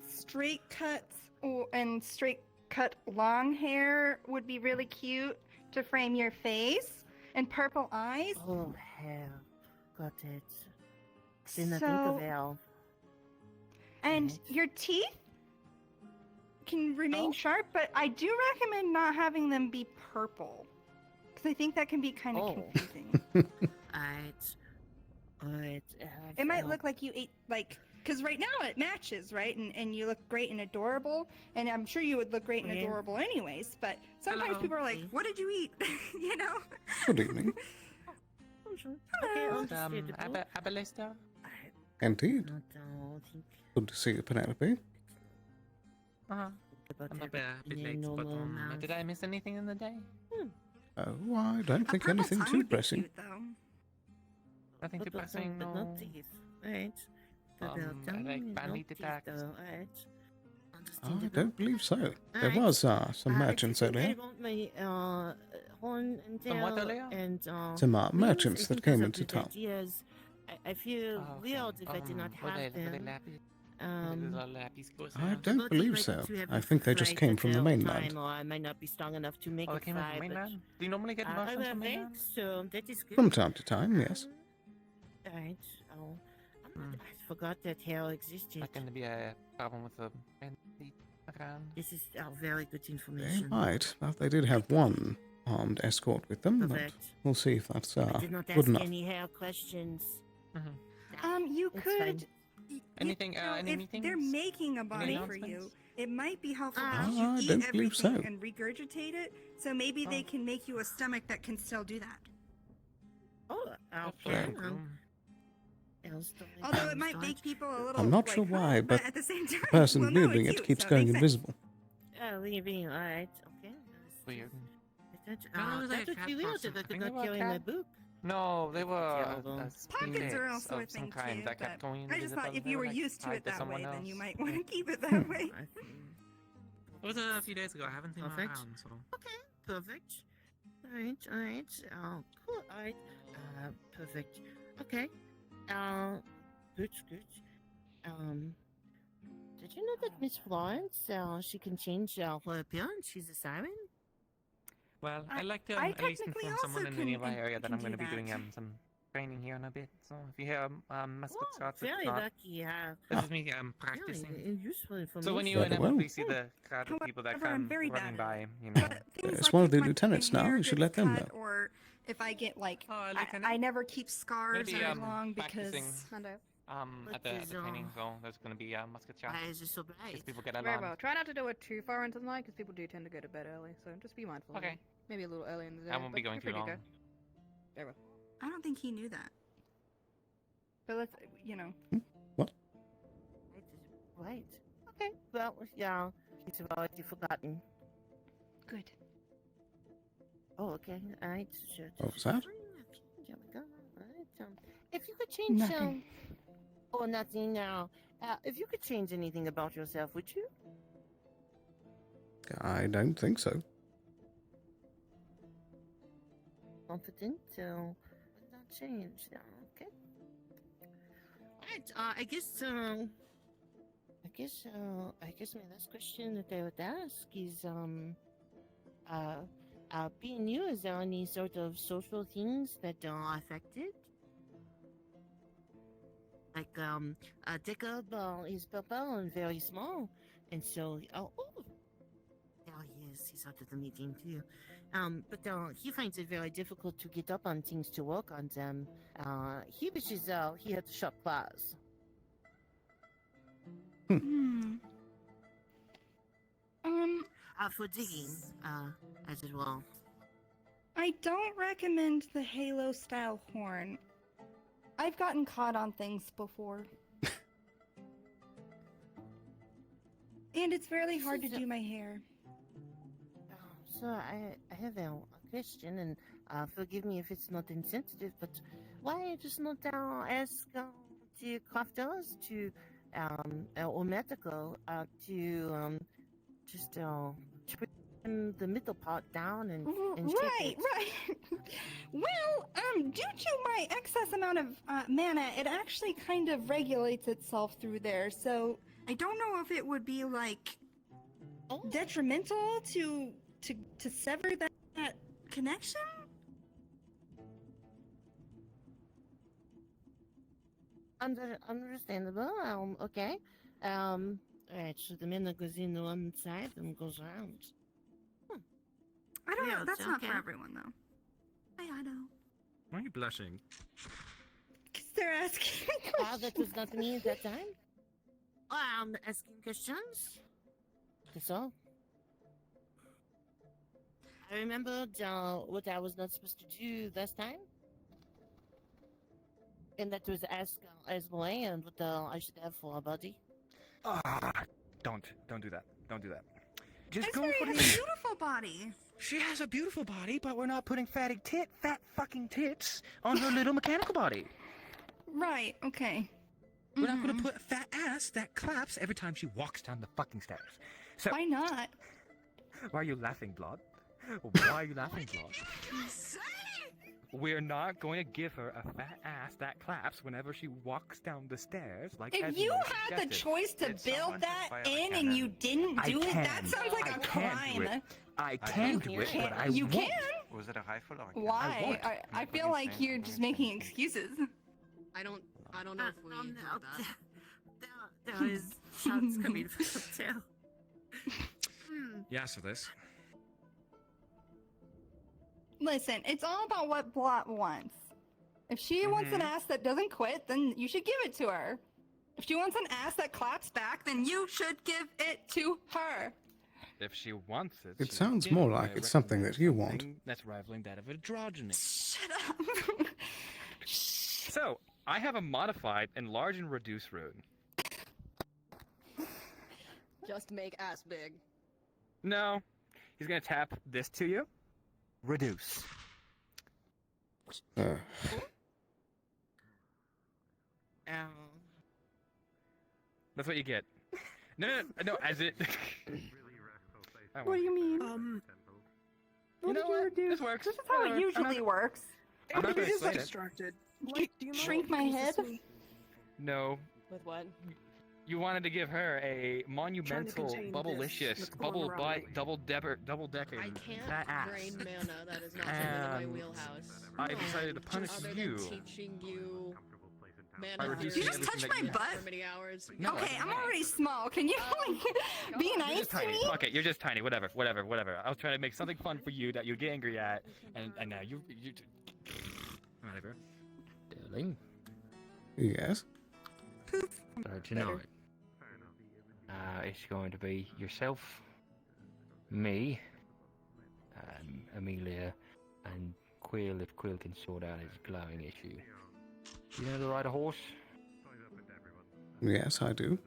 straight cuts and straight cut long hair would be really cute to frame your face, and purple eyes. Oh, hell. Got it. Didn't think of Al. And your teeth can remain sharp, but I do recommend not having them be purple, because I think that can be kind of confusing. Alright. It might look like you ate, like, because right now it matches, right? And you look great and adorable, and I'm sure you would look great and Yeah. adorable anyways, but sometimes Hello. people are like, what did you eat? You know? Good evening. Hello. Aballister? Indeed. Good to see you, Penelope. Uh-huh. I'm a bit late, but did I miss anything in the day? Oh, I don't think anything too pressing. Nothing too pressing, But no. not teeth. Right. I like bandit attacks. I don't believe so. There was some merchants earlier. I want my horn and tail Some what earlier? and Some wings. merchants I that think came those are into good town. ideas. I feel weird if I did not Were have they them. lapis? I don't believe so. I think they just came from the mainland. Or I might not be strong enough to make Oh, it they came in fly, from but mainland? Do you normally get I merchants will from think mainland? so. That is good. From time to time, yes. Right. Oh, I forgot that hell existed. Not going to be a problem with the bandit around. This is very good They information. might. Well, they did have one armed escort with them, but Perfect. we'll see if that's I did not good ask enough. any hair questions. You It's could. fine. Anything, any if meetings? they're making a body for announcements? you, it might be helpful Ah, that you I eat don't believe everything so. and regurgitate it. So maybe they can make you a stomach that can still do that. Oh, okay. Although it might make people a little. I'm not like, sure why, but at the same time, the person well, no, wielding it's it you, keeps so going makes sense. invisible. Leaving, alright, okay. Weird. That would be weird if I could not carry my book. No, they were Terrible. Pockets are also a of some thing kind too, that but kept going I just thought invisible. if They you were, were like, used to tied it that someone way, then else. you might want to keep it that way. It was a few days ago. I haven't seen her Perfect. around, so. Okay, perfect. Alright. Oh, cool. Alright. Perfect. Okay. Good. Did you know that Miss Florence, she can change her appearance? She's a siren? Well, I- I'd like to I at least technically inform also someone in the can- nearby area that can I'm going to do be doing that. some training here in a bit. So if you hear musket Oh, shots, very it's not. lucky, yeah. This is me Practicing. practicing. Useful information. So when you Very inevitably well. see the crowd of people that However, I'm come very running bad by, you know. Things It's like one of if the my lieutenants now. hair You should gets let them cut, know. Or if I get like, Lieutenant? I never keep scars Maybe, very long practicing. because. At the training, so there's going to be musket shots. Why is it so bright? Because people get Very alarmed. well. Try not to do it too far into the night, because people do tend to go to bed early. So just be mindful. Okay. Maybe a little early in the day. I won't be but going you're too free to long. go. Very well. I don't think he knew that. But let's, Right. Okay. Well, yeah. It's already forgotten. Good. Oh, okay. Alright. Sure. What was that? There we go. Alright. If you could change Nothing. nothing now. If you could change anything about yourself, would you? I don't think so. Confident, so would not change. Okay. Alright. I guess my last question that I would ask is being you, is there any sort of social things that are affected? Like Jacob is purple and very small, and so there he is. He's out of the meeting too. But he finds it very difficult to get up on things to work on them. He wishes he had shop class. For digging, as well. I don't recommend the Halo style horn. I've gotten caught on things before. And it's really hard to do my hair. So I have a question, and forgive me if it's not insensitive, but why just not ask the crafters to or medical to just trim the middle part down and Right, right. Well, due to my excess amount of mana, it actually kind of regulates itself through there. So I don't know if it would be like detrimental to sever that connection. Understandable. Okay. Alright, so the mana goes in one side and goes around. I don't know. Yeah, That's not okay. for everyone, though. I know. Why are you blushing? Because they're asking me questions. That was not me at that time. Asking questions. That's all. I remembered what I was not supposed to do last time. And that was ask Esmolay and what I should have for a body. Don't do that. Don't do that. Just go Esmeri for has the. a beautiful body. She has a beautiful body, but we're not putting fat fucking tits on her little mechanical body. Right. Okay. We're not going to put a fat ass that claps every time she walks down the fucking stairs. So why not? Why are you laughing, Blood? Why are you laughing, Blood? We're not going to give her a fat ass that claps whenever she walks down the stairs. Like If you had the choice to build that in and you didn't do it, that sounds like a crime. I can do it, but I You won't. can? Was it a rifle or a Why? I feel like you're just making excuses. I don't know if we heard that. There is shots coming from the tail. Yes, for this. Listen, it's all about what Blot wants. If she wants an ass that doesn't quit, then you should give it to her. If she wants an ass that claps back, then you should give it to her. If she wants it. It she sounds will more give it. like I it's something recommend that you want. something That's rivaling that of androgyny. Shut up. So, I have a modified enlarge and reduce rune. Just make ass big. No. He's gonna tap this to you. Reduce. That's what you get. No, as it. What do you mean? You know what? This works. This is how it usually works. I'm not gonna explain it. distracted. Shrink my head? No. With what? You wanted to give her a monumental, contain bubblicious, this bubble that's going butt, double-decking I can't fat ass. drain mana. That is not something in my wheelhouse. I decided to punish Other you. than teaching you By mana. reducing You just everything touched that my you- butt? For many hours. No, Okay, I'm already small. Can you like be You're nice just to tiny. me? Fuck it, you're just tiny. Whatever. I was trying to make something fun for you that you get angry at, and now you. Whatever. Darling. Yes. So tonight, it's going to be yourself, me, Amelia, and Quill if Quill can sort out his glowing issue. Do you know how to ride a horse? Yes, I do.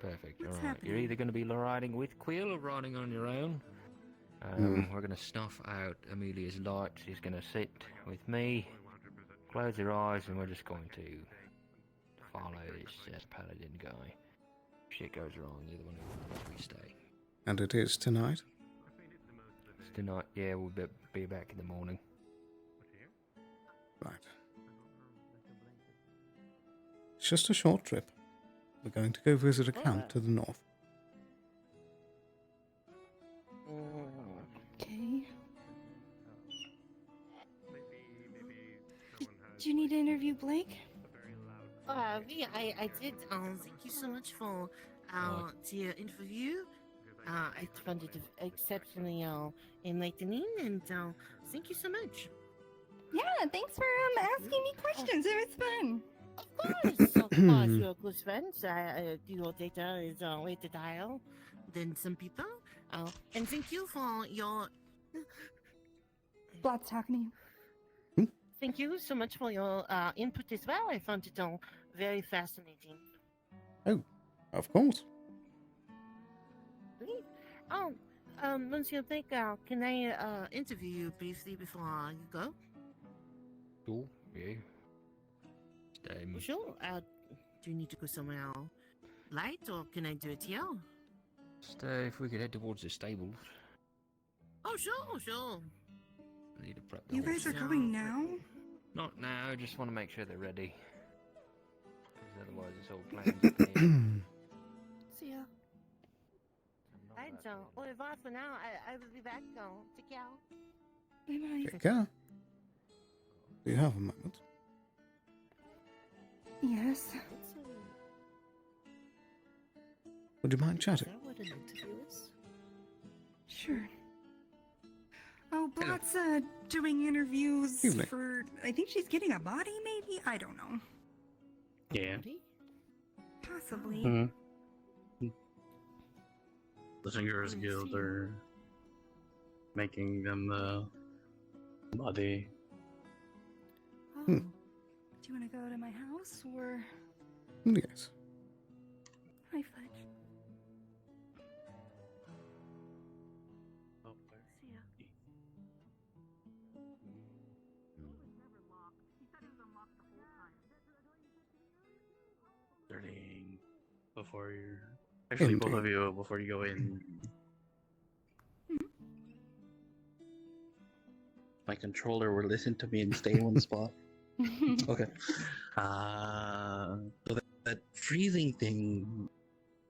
Perfect. What's Alright. You're happening? either going to be riding with Quill or riding on your own. We're going to snuff out Amelia's light. She's going to sit with me, close her eyes, and we're just going to follow this paladin guy. If shit goes wrong, you're the one who we stay. And it is tonight. It's tonight. Yeah, we'll be back in the morning. Right. It's just a short trip. We're going to go visit a camp to the north. Okay. Do you need to interview Blake? Yeah, I did. Thank you so much for the interview. I found it exceptionally enlightening, and thank you so much. Yeah, thanks for asking me questions. It was fun. Of course, you're close friends. Your data is way to dial than some people. And thank you for your. Blot's talking to you. Thank you so much for your input as well. I found it all very fascinating. Oh, of course. Monsieur Blake, can I interview you briefly before you go? Cool. Yeah. Sure. Do you need to go somewhere light, or can I do it here? Just if we could head towards the stables. Oh, sure, sure. I need to prep You the guys are horses. going now? Need to prep the You guys are horses. going now? Not now, I just want to make sure they're ready. Because otherwise it's all plans up in the air. See ya. Alright, so, au revoir for now. I will be back, so, take care. Bye-bye. Take care. Do you have a moment? Yes. Would you mind chatting? what an interview is? Sure. Oh, Blott's doing interviews Evening. for. I think she's getting a body, maybe? I don't know. Yeah. Possibly. The Singers Guild are making them the body. Oh. Do you want to go to my house or. Yes. Hi, Fudge. See ya. Starting before you're actually both of you before you go in. My controller will listen to me and stay in one spot. Okay. So that freezing thing,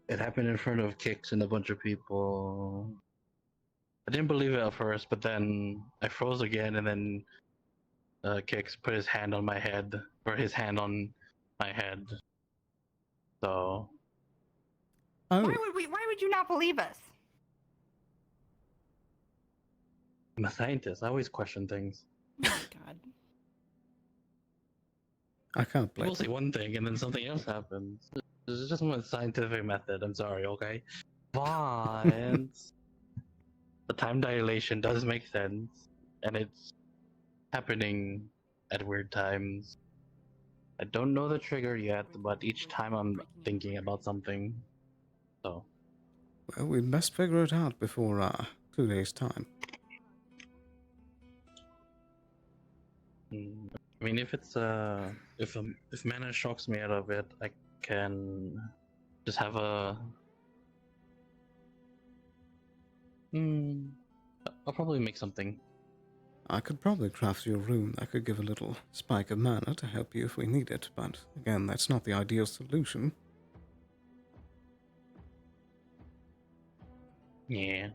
it happened in front of Kix and a bunch of people. I didn't believe it at first, but then I froze again, and then Kix put his hand on my head, or his hand on my head. So Why would you not believe us? I'm a scientist. I always question things. Oh my god. I can't blame People say one thing and then something else happens. This is just my scientific method. I'm sorry, okay? But the time dilation does make sense, and it's happening at weird times. I don't know the trigger yet, but each time I'm thinking about something. So Well, we'd best figure it out before 2 days' time. I mean, if it's if mana shocks me out of it, I can just have a. I'll probably make something. I could probably craft you a rune that could give a little spike of mana to help you if we need it, but again, that's not the ideal solution. Yeah.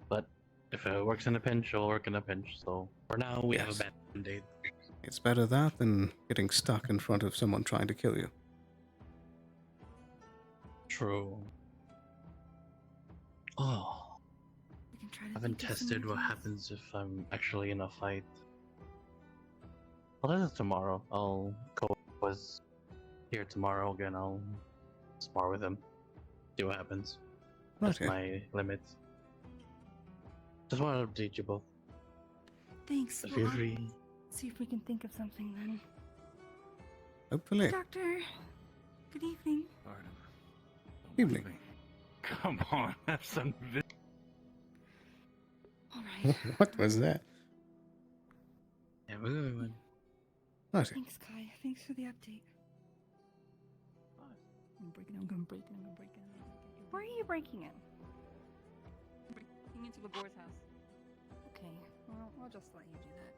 But if it works in a pinch, it'll work in a pinch. So for now, we have a band-aid. It's better that than getting stuck in front of someone trying to kill you. True. Oh. I haven't tested what happens if I'm actually in a fight. Well, that is tomorrow. I'll go was here tomorrow again. I'll spar with him. See what happens. That's Okay. my limits. Just want to update you both. Thanks. Feel Well, free. see if we can think of something then. Hopefully. Doctor, good evening. Evening. Come on, have some. Alright. What was that? Yeah, we're going. Okay. Thanks, Kai. Thanks for the update. I'm gonna break it. Where are you breaking it? Breaking into the boar's house. Okay, well, I'll just let you do that.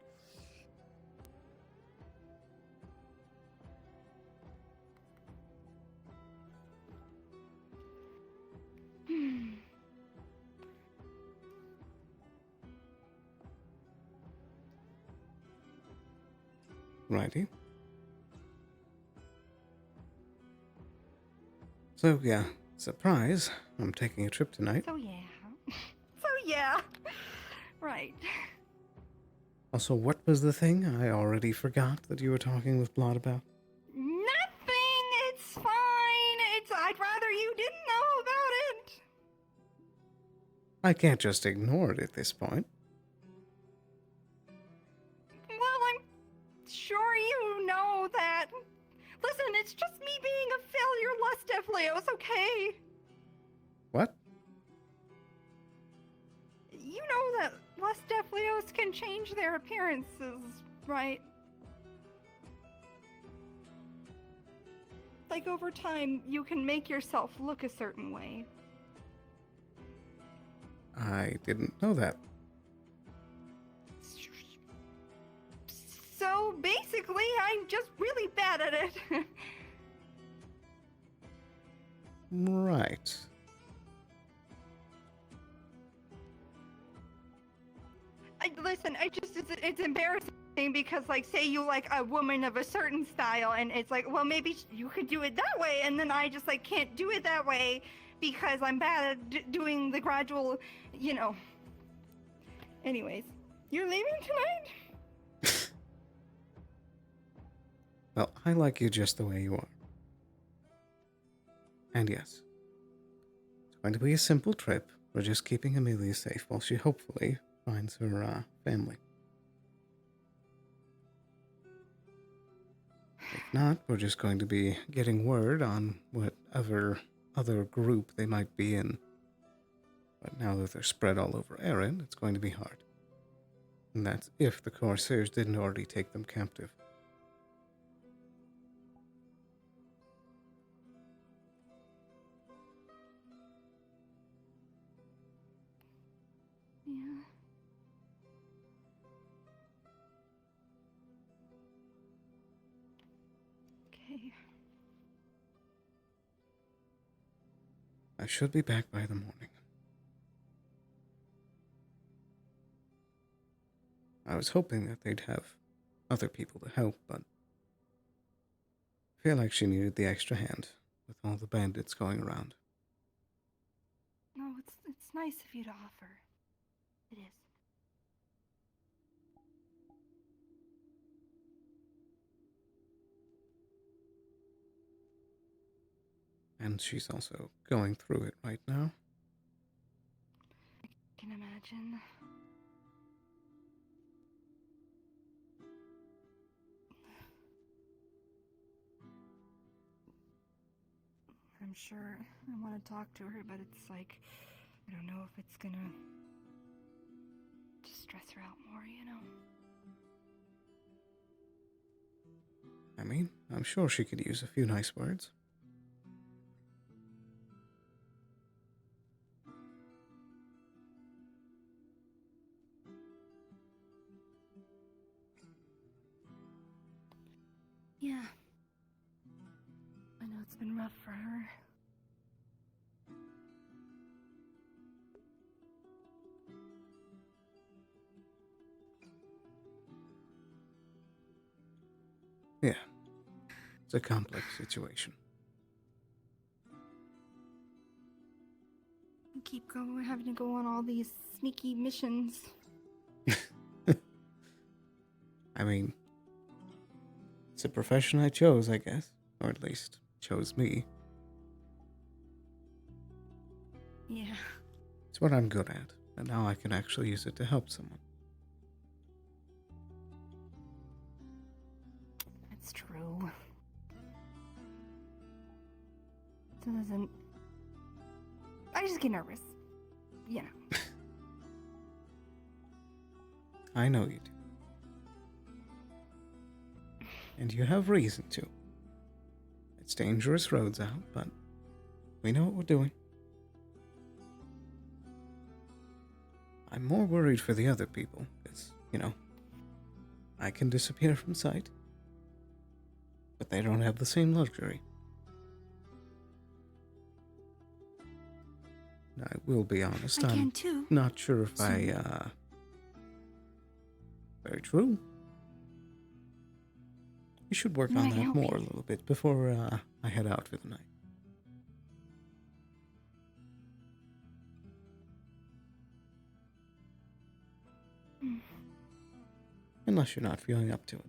Righty. So, yeah, surprise. I'm taking a trip tonight. So yeah. Right. Also, what was the thing? I already forgot that you were talking with Blot about. Nothing. It's fine. I'd rather you didn't know about it. I can't just ignore it at this point. Well, I'm sure you know that. Listen, it's just me being a failure less Defleos, okay? What? You know that less Defleos can change their appearances, right? Like, over time, you can make yourself look a certain way. I didn't know that. So basically, I'm just really bad at it. Right. Listen, it's embarrassing because, like, say you like a woman of a certain style, and it's like, well, maybe you could do it that way, and then I just, like, can't do it that way because I'm bad at doing the gradual, you know. Anyways, you're leaving tonight? Well, I like you just the way you are. And yes, it's going to be a simple trip. We're just keeping Amelia safe while she hopefully finds her family. If not, we're just going to be getting word on whatever other group they might be in. But now that they're spread all over Erin, it's going to be hard. And that's if the Corsairs didn't already take them captive. Yeah. Okay. I should be back by the morning. I was hoping that they'd have other people to help, but I feel like she needed the extra hand with all the bandits going around. No, it's nice of you to offer. It is. And she's also going through it right now. I can imagine. I'm sure I want to talk to her, but it's like, I don't know if it's gonna just stress her out more, you know? I mean, I'm sure she could use a few nice words. Yeah. I know it's been rough for her. Yeah. It's a complex situation. You keep going, having to go on all these sneaky missions. I mean, it's a profession I chose, I guess. Or at least, chose me. Yeah. It's what I'm good at, and now I can actually use it to help someone. That's true. So doesn't... I just get nervous. You know. I know you do. And you have reason to. It's dangerous roads out, but we know what we're doing. I'm more worried for the other people, because, you know, I can disappear from sight. But they don't have the same luxury. I will be honest, I I'm can too. not sure if Soon. Very true. We should work No, on I can that help more you. a little bit before I head out for the night. Mm. Unless you're not feeling up to it.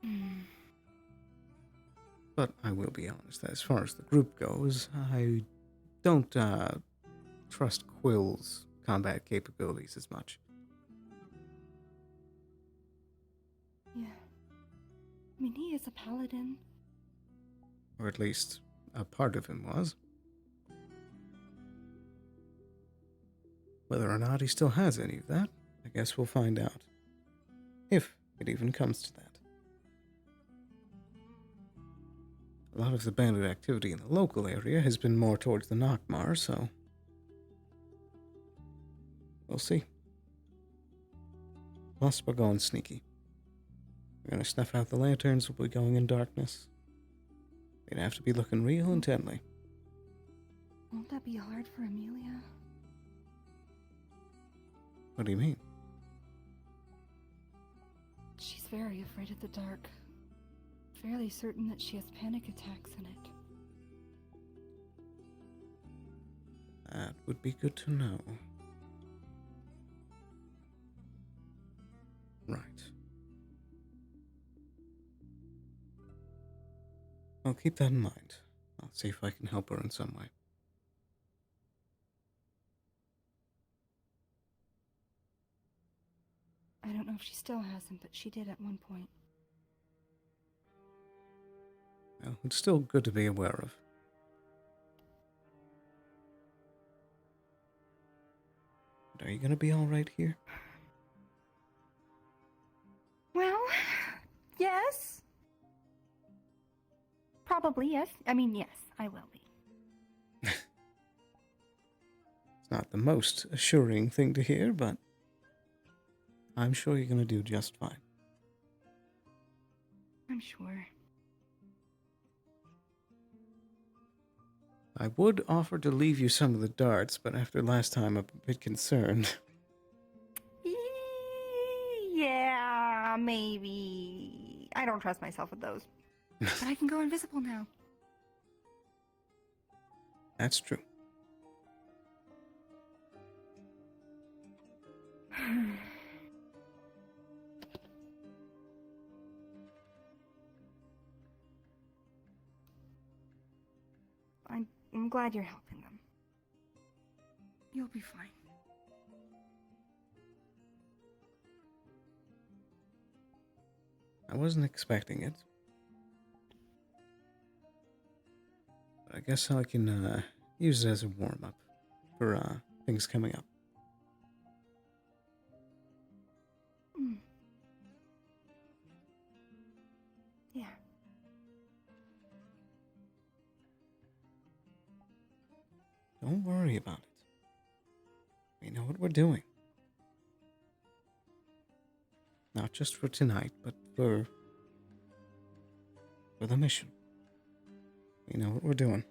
Mm. But I will be honest, as far as the group goes, I don't trust Quill's combat capabilities as much. Yeah. I mean, he is a paladin. Or at least a part of him was. Whether or not he still has any of that, I guess we'll find out. If it even comes to that. A lot of the bandit activity in the local area has been more towards the Nockmar, so we'll see. Plus, we're going sneaky. We're going to snuff out the lanterns. We'll be going in darkness. They'd have to be looking real intently. Won't that be hard for Amelia? What do you mean? She's very afraid of the dark. Fairly certain that she has panic attacks in it. That would be good to know. Right. I'll keep that in mind. I'll see if I can help her in some way. I don't know if she still has him, but she did at one point. Well, it's still good to be aware of. But are you gonna be alright here? Well, yes. Probably, yes. I mean, yes, I will be. It's not the most assuring thing to hear, but I'm sure you're gonna do just fine. I'm sure. I would offer to leave you some of the darts, but after last time, I'm a bit concerned. Yeah, maybe. I don't trust myself with those. But I can go invisible now. That's true. I'm glad you're helping them. You'll be fine. I wasn't expecting it. But I guess I can use it as a warm-up for things coming up. Mm. Yeah. Don't worry about it. We know what we're doing. Not just for tonight, but for the mission. We know what we're doing.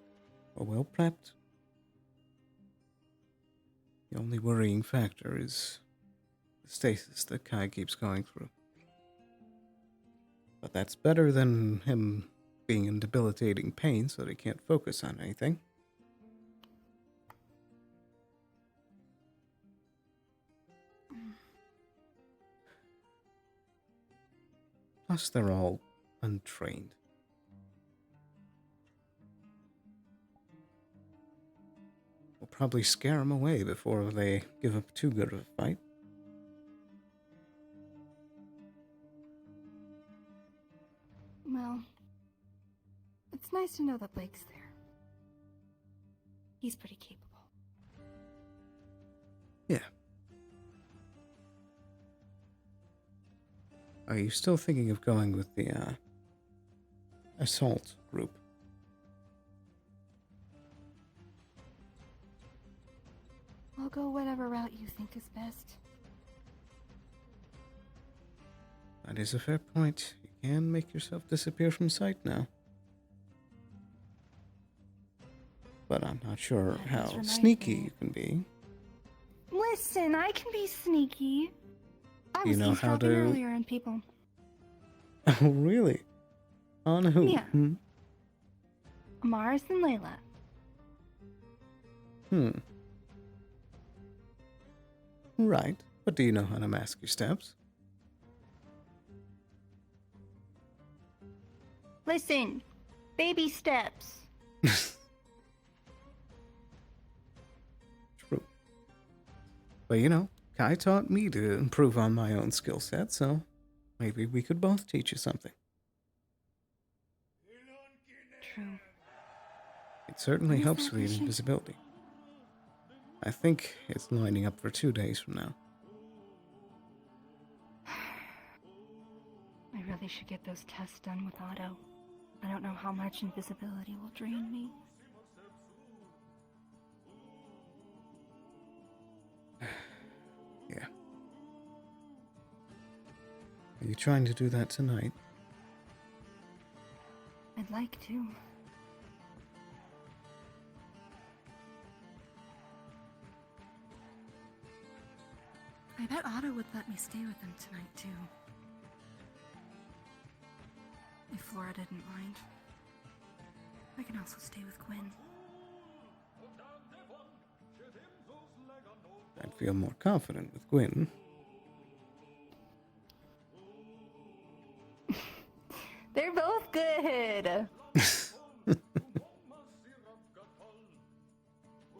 We're well prepped. The only worrying factor is the stasis that Kai keeps going through. But that's better than him being in debilitating pain so that he can't focus on anything. Plus, they're all untrained. We'll probably scare them away before they give up too good of a fight. Well, it's nice to know that Blake's there. He's pretty capable. Yeah. Are you still thinking of going with the assault group? I'll go whatever route you think is best. That is a fair point. You can make yourself disappear from sight now. But I'm not sure That how does remind sneaky me. you can be. Listen, I can be sneaky. I You was know how eavesdropping to- earlier on people. Oh, really? On who? Yeah. Mars and Layla. Right. But do you know how to mask your steps? Listen, baby steps. True. But you know, Kai taught me to improve on my own skill set, so maybe we could both teach you something. True. It certainly When is helps that read mission? invisibility. I think it's lining up for 2 days from now. I really should get those tests done with Otto. I don't know how much invisibility will drain me. Yeah. Are you trying to do that tonight? I'd like to. I bet Otto would let me stay with him tonight, too. If Flora didn't mind. I can also stay with Gwen. I'd feel more confident with Gwyn. They're both good!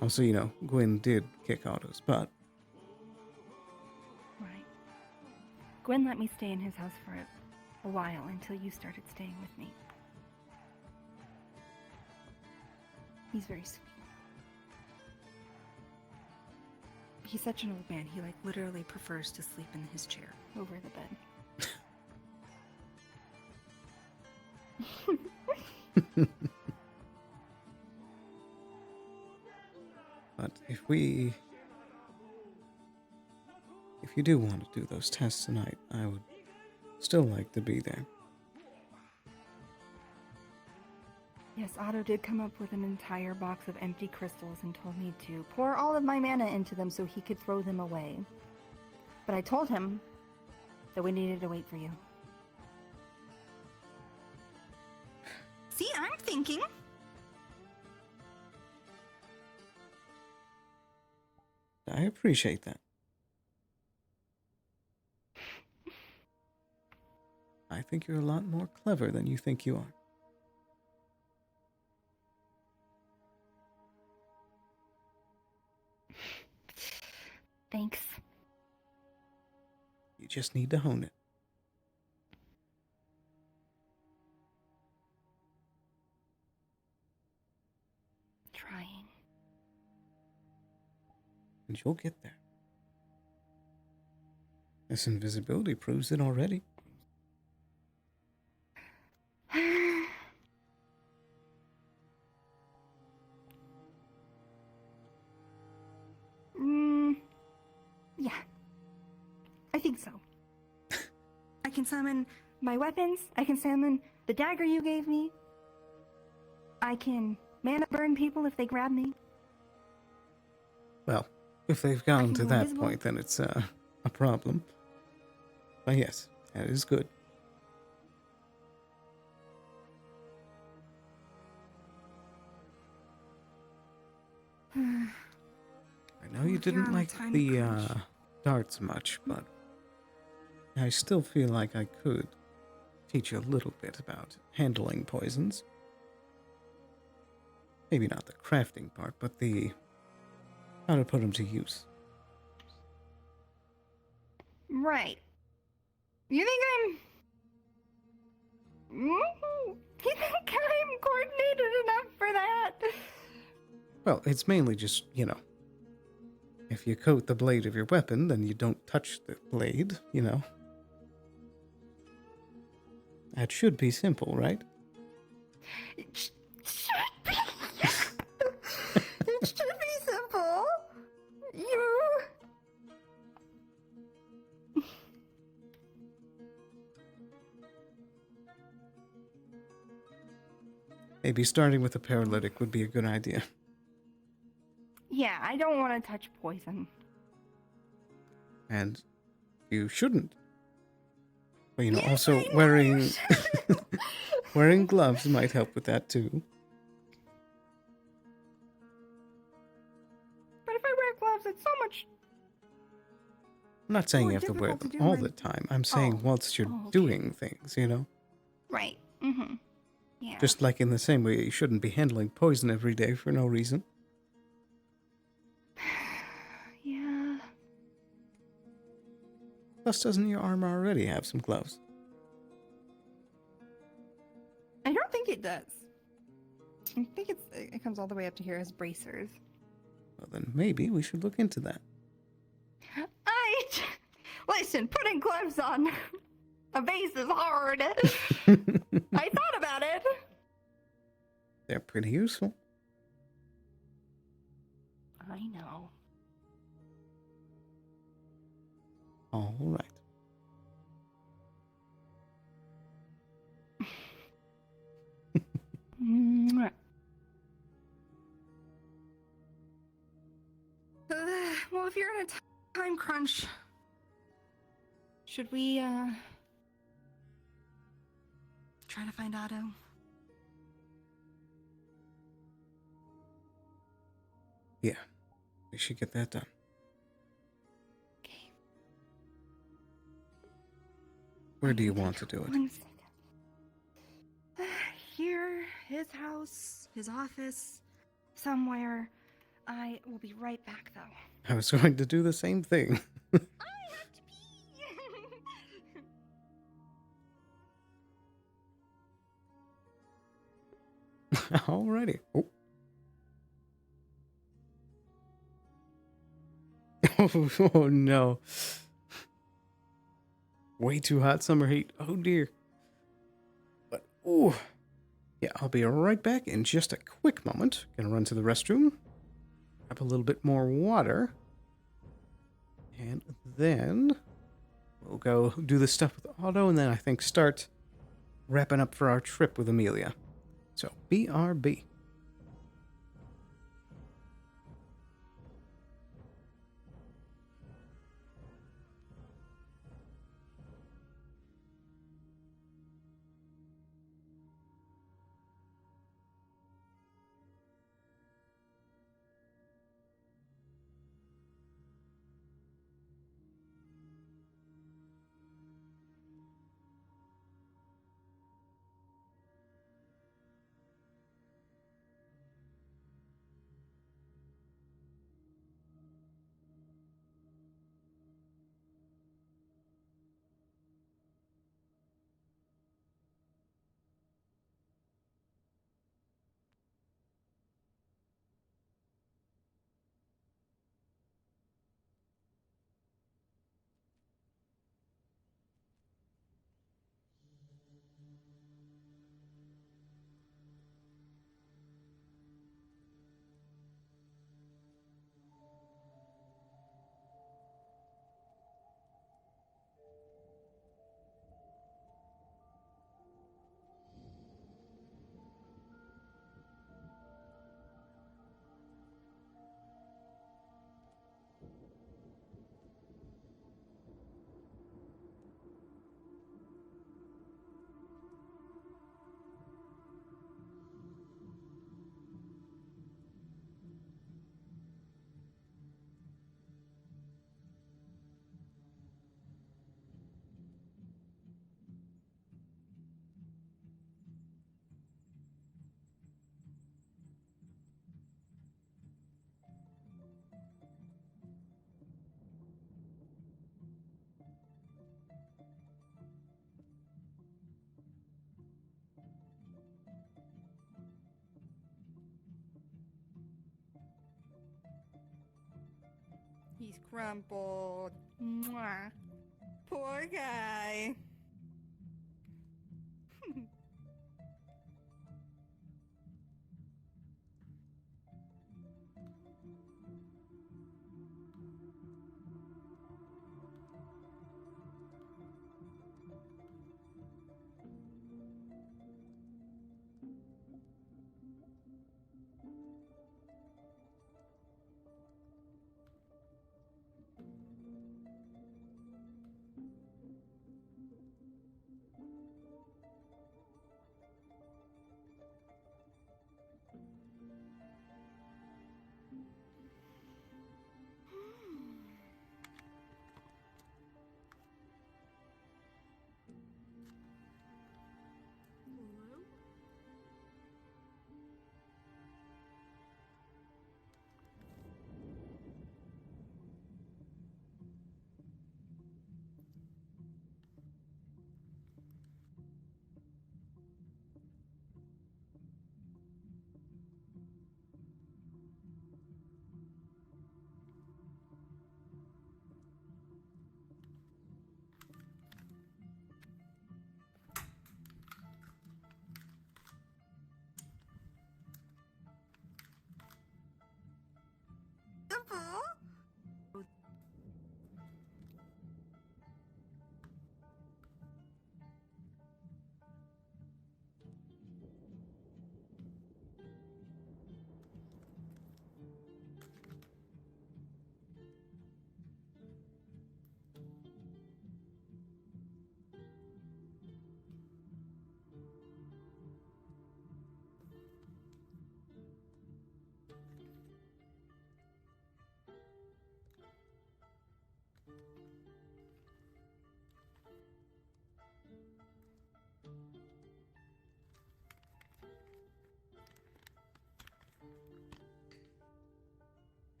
Also, you know, Gwyn did kick Otto's butt. Right. Gwen let me stay in his house for a while until you started staying with me. He's very sweet. He's such an old man, he like literally prefers to sleep in his chair over the bed. But if you do want to do those tests tonight, I would still like to be there. Yes, Otto did come up with an entire box of empty crystals and told me to pour all of my mana into them so he could throw them away. But I told him that we needed to wait for you. See, I'm thinking. I appreciate that. I think you're a lot more clever than you think you are. Thanks. You just need to hone it. Trying. And you'll get there. This invisibility proves it already. Yeah. I think so. I can summon my weapons. I can summon the dagger you gave me. I can mana burn people if they grab me. Well, if they've gotten can to go that invisible. point, then it's a problem. But yes, that is good. I know you didn't like the darts much, but I still feel like I could teach you a little bit about handling poisons. Maybe not the crafting part, but the how to put them to use. Right. You think you think I'm coordinated enough for that? Well, it's mainly just, you know, if you coat the blade of your weapon, then you don't touch the blade, you know. That should be simple, right? It should be. It should be simple. You. Maybe starting with a paralytic would be a good idea. Yeah, I don't want to touch poison. And you shouldn't. But, you know, Yes, also I know wearing you shouldn't. wearing gloves might help with that too. But if I wear gloves, it's so much. I'm not saying More you have to wear difficult to them do all my- the time. I'm saying whilst you're doing things, you know? Right. Mm-hmm. Yeah. Just like in the same way you shouldn't be handling poison every day for no reason. Yeah. Plus, doesn't your armor already have some gloves? I don't think it does. I think it comes all the way up to here as bracers. Well, then maybe we should look into that. Listen, putting gloves on. A vase is hard. I thought about it. They're pretty useful. I know. All right. Mwah. Well, if you're in a time crunch, should we try to find Otto? Yeah, we should get that done. Where do you want to do it? 1 second. Here, his house, his office, somewhere. I will be right back, though. I was going to do the same thing. Alrighty. Oh. Oh no. Way too hot summer heat. Oh dear. But ooh. Yeah, I'll be right back in just a quick moment. Gonna run to the restroom. Grab a little bit more water. And then we'll go do the stuff with Otto, and then I think start wrapping up for our trip with Amelia. So, BRB. He's crumpled. Mwah. Poor guy.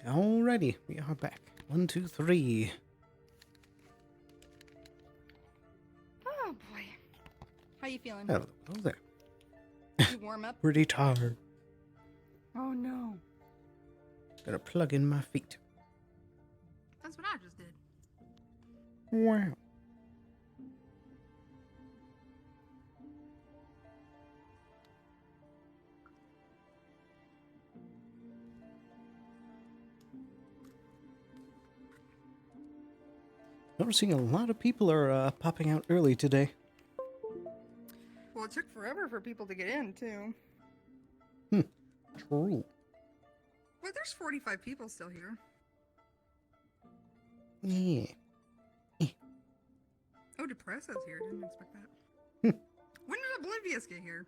Alrighty, we are back. 1, 2, 3. Oh boy. How you feeling? Hello there. You warm up? Pretty tired. Oh no. Gotta plug in my feet. That's what I just did. Wow. Noticing a lot of people are popping out early today. Well, it took forever for people to get in, too. True. Well, there's 45 people still here. Yeah. Oh, Depresso's here. Didn't expect that. When did Oblivious get here?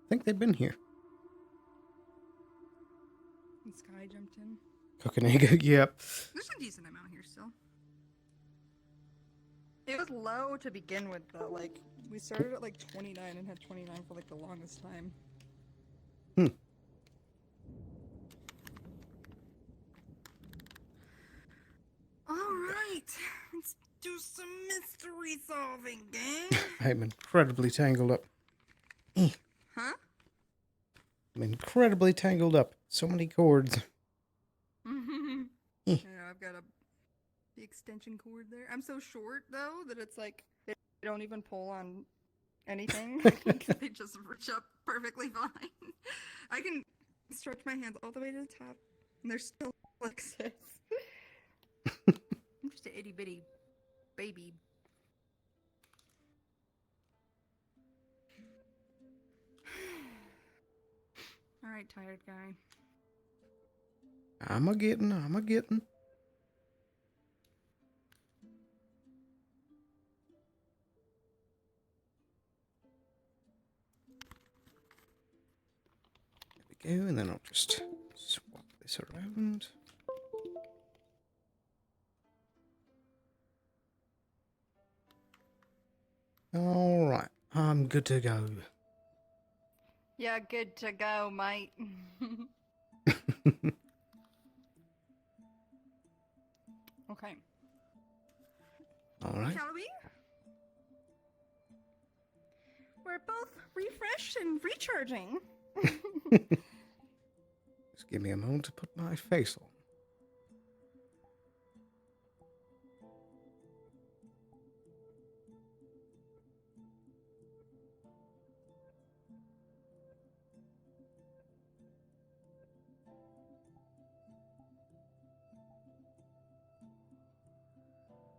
I think they've been here. And Sky jumped in. Cooking egg, yep. There's a decent amount here still. It was low to begin with, though. Like, we started at like 29 and had 29 for like the longest time. Alright, let's do some mystery solving, gang. I'm incredibly tangled up. Huh? I'm incredibly tangled up. So many cords. Yeah, I've got the extension cord there. I'm so short, though, that it's like, they don't even pull on anything. They just reach up perfectly fine. I can stretch my hands all the way to the top, and they're still like this. I'm just an itty bitty baby. Alright, tired guy. I'm a getting. There we go, and then I'll just swap this around. Alright, I'm good to go. Yeah, good to go, mate. Okay. Alright. Shall we? We're both refreshed and recharging. Just give me a moment to put my face on.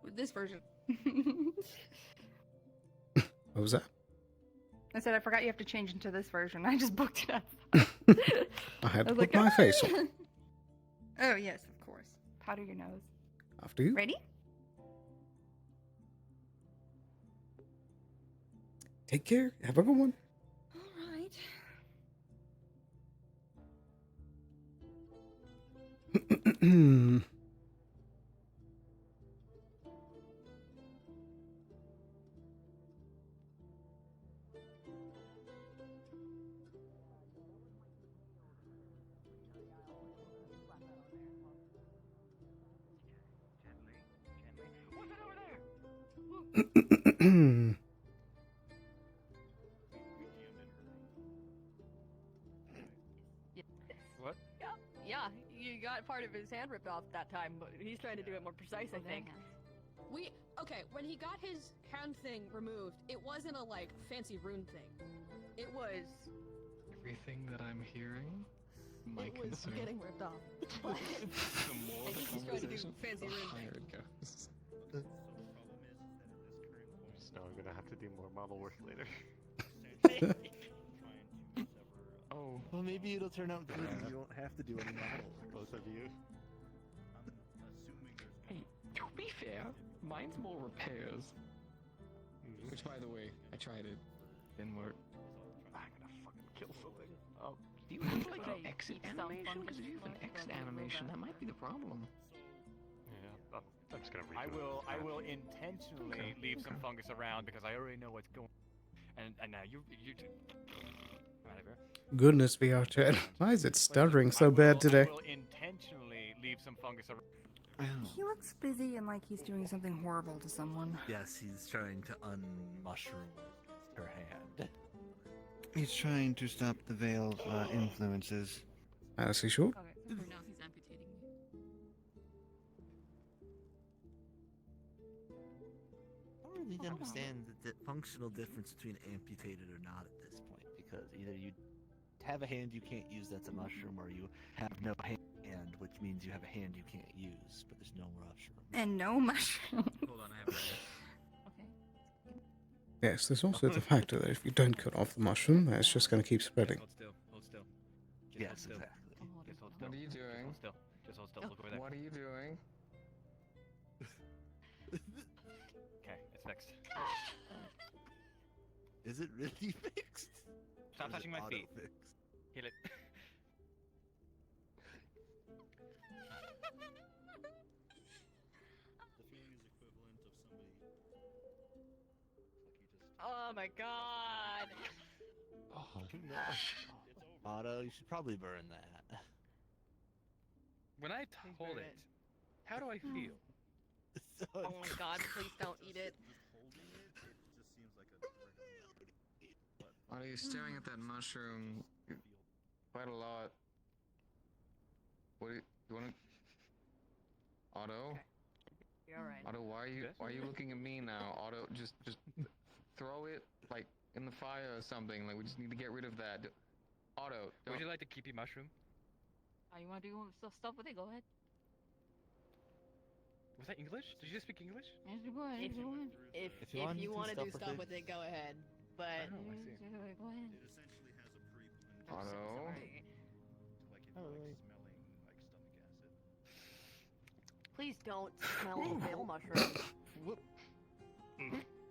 With this version. What was that? I said I forgot you have to change into this version. I just booked it up. I had to was put like, my face on. Oh, yes, of course. Powder your nose. After you. Ready? Take care. Have a good one. Alright. What? Yeah, you got part of his hand ripped off that time, but he's trying to do it more precise, I think. Okay, when he got his hand thing removed, it wasn't a, like, fancy rune thing. It was... Everything that I'm hearing, my It was concern. getting ripped off. The more I the think he's trying to do conversation, fancy the rune higher thing. it goes. So I'm gonna have to do more model work later. Oh. Well, maybe it'll turn out good and you won't have to do any model work. Both of you. Hey, to be fair, mine's more repairs. Which, by the way, I tried it. Didn't work. I'm gonna fucking kill something. Oh, do you have like an exit animation? Because if you have an exit animation, that might be the problem. Yeah, I'm just gonna read it. I will intentionally leave some fungus around because I already know what's going. And now you. I'm out of here. Goodness, VR chat. Why is it stuttering so bad today? I will intentionally some fungus around. He looks busy and like he's doing something horrible to someone. Yes, he's trying to unmushroom her hand. He's trying to stop the veil's influences. As he should. Okay, so for now he's amputating me. I don't really understand the functional difference between amputated or not at this point, because either you have a hand you can't use that's a mushroom, or you have no hand, which means you have a hand you can't use, but there's no mushroom. And no mushroom. Hold on, I have a guess. Yes, there's also the factor that if you don't cut off the mushroom, it's just going to keep spreading. Hold still. Hold still. Just Yes, hold still. exactly. Just hold still. What are you doing? Hold still. Just hold still. Look over there. What are you doing? Okay, it's fixed. Is it really fixed? Stop Or is touching it my feet. auto-fixed? Heal it. Oh my god. Oh no. Otto, you should probably burn that. When I hold burn it, it. how do I feel? Oh my god, please don't eat it. Are you staring at that mushroom quite a lot? What do you want to? Otto? You're alright. Otto, why are you looking at me now? Otto, just throw it like in the fire or something. Like we just need to get rid of that. Otto, Would don't. you like to keep your mushroom? Oh, you want to do stuff with it? Go ahead. Was that English? Did you just speak English? Yes, go ahead. If, Go ahead. if you want to do stuff with it, go ahead. But Oh, I see. Go ahead. Otto. please don't smell the veil mushroom.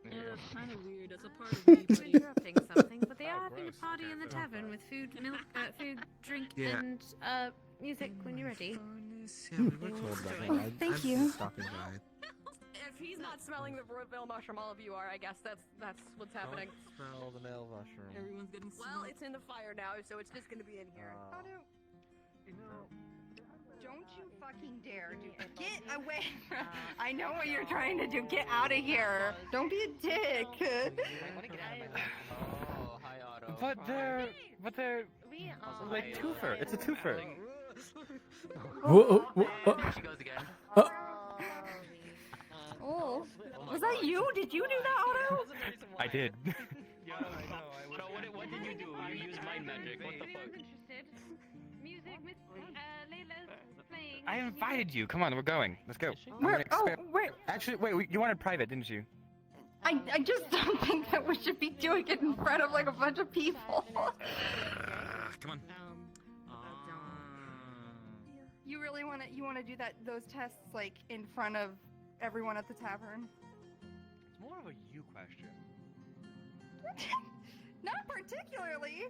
It's kind of weird. That's a part of me. We're interrupting something, but they are having a gross. party in the Okay, tavern with food, milk, food, drink, Yeah. and music when you're ready. Yeah, we were told about that. Thank I'm you. stopping by. If he's not smelling the veil mushroom, all of you are. I guess that's what's happening. Smell the male mushroom. Everyone's getting Well, it's in the fire now, so it's just gonna be in here. Don't you fucking dare. Get away. I know what you're trying to do. Get out of here. Don't be a dick. Oh, hi Otto. But they're We like twofer. It's a twofer. Whoa, There she goes again. Oh, was that you? Did you do that, Otto? I did. So what did you do? You used mind magic. What the fuck? interested. Music, Miss Layla's playing. I invited you. Come on, we're going. Let's go. Where? Oh, wait. Actually, wait. You wanted private, didn't you? I just don't think that we should be doing it in front of like a bunch of people. Come on. You really want to do those tests like in front of everyone at the tavern? It's more of a you question. Not particularly.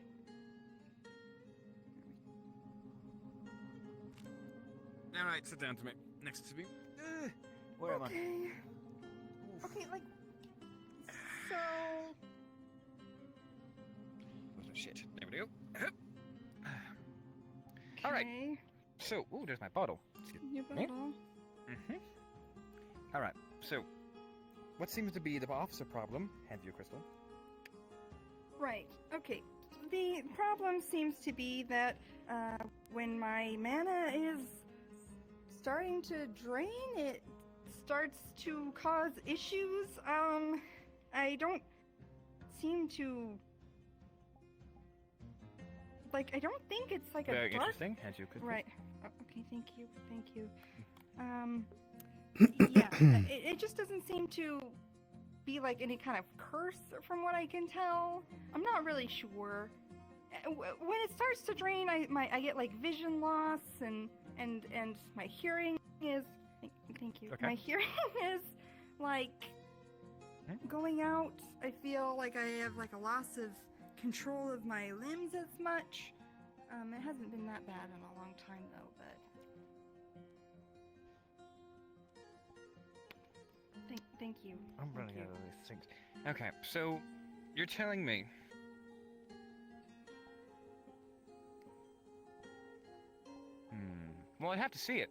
All right, sit down to me. Next to me. Where am I? Okay, like so. Oh, shit. There we go. All right. Okay. So, ooh, there's my bottle. Excuse Your me. bottle. All right. So, what seems to be the officer problem? Hand you a crystal. Right. Okay. The problem seems to be that when my mana is starting to drain, it starts to cause issues. I don't seem to like. I don't think it's like Very a dark. interesting. Hand you a crystal. Right. Okay. Thank you. Thank you. Yeah. It just doesn't seem to be like any kind of curse from what I can tell. I'm not really sure. When it starts to drain, I get like vision loss and my hearing is thank you. Okay. My hearing is like going out. I feel like I have like a loss of control of my limbs as much. It hasn't been that bad in a long time though, but thank you. I'm Thank running you. out of these things. Okay, so you're telling me. Well, I'd have to see it.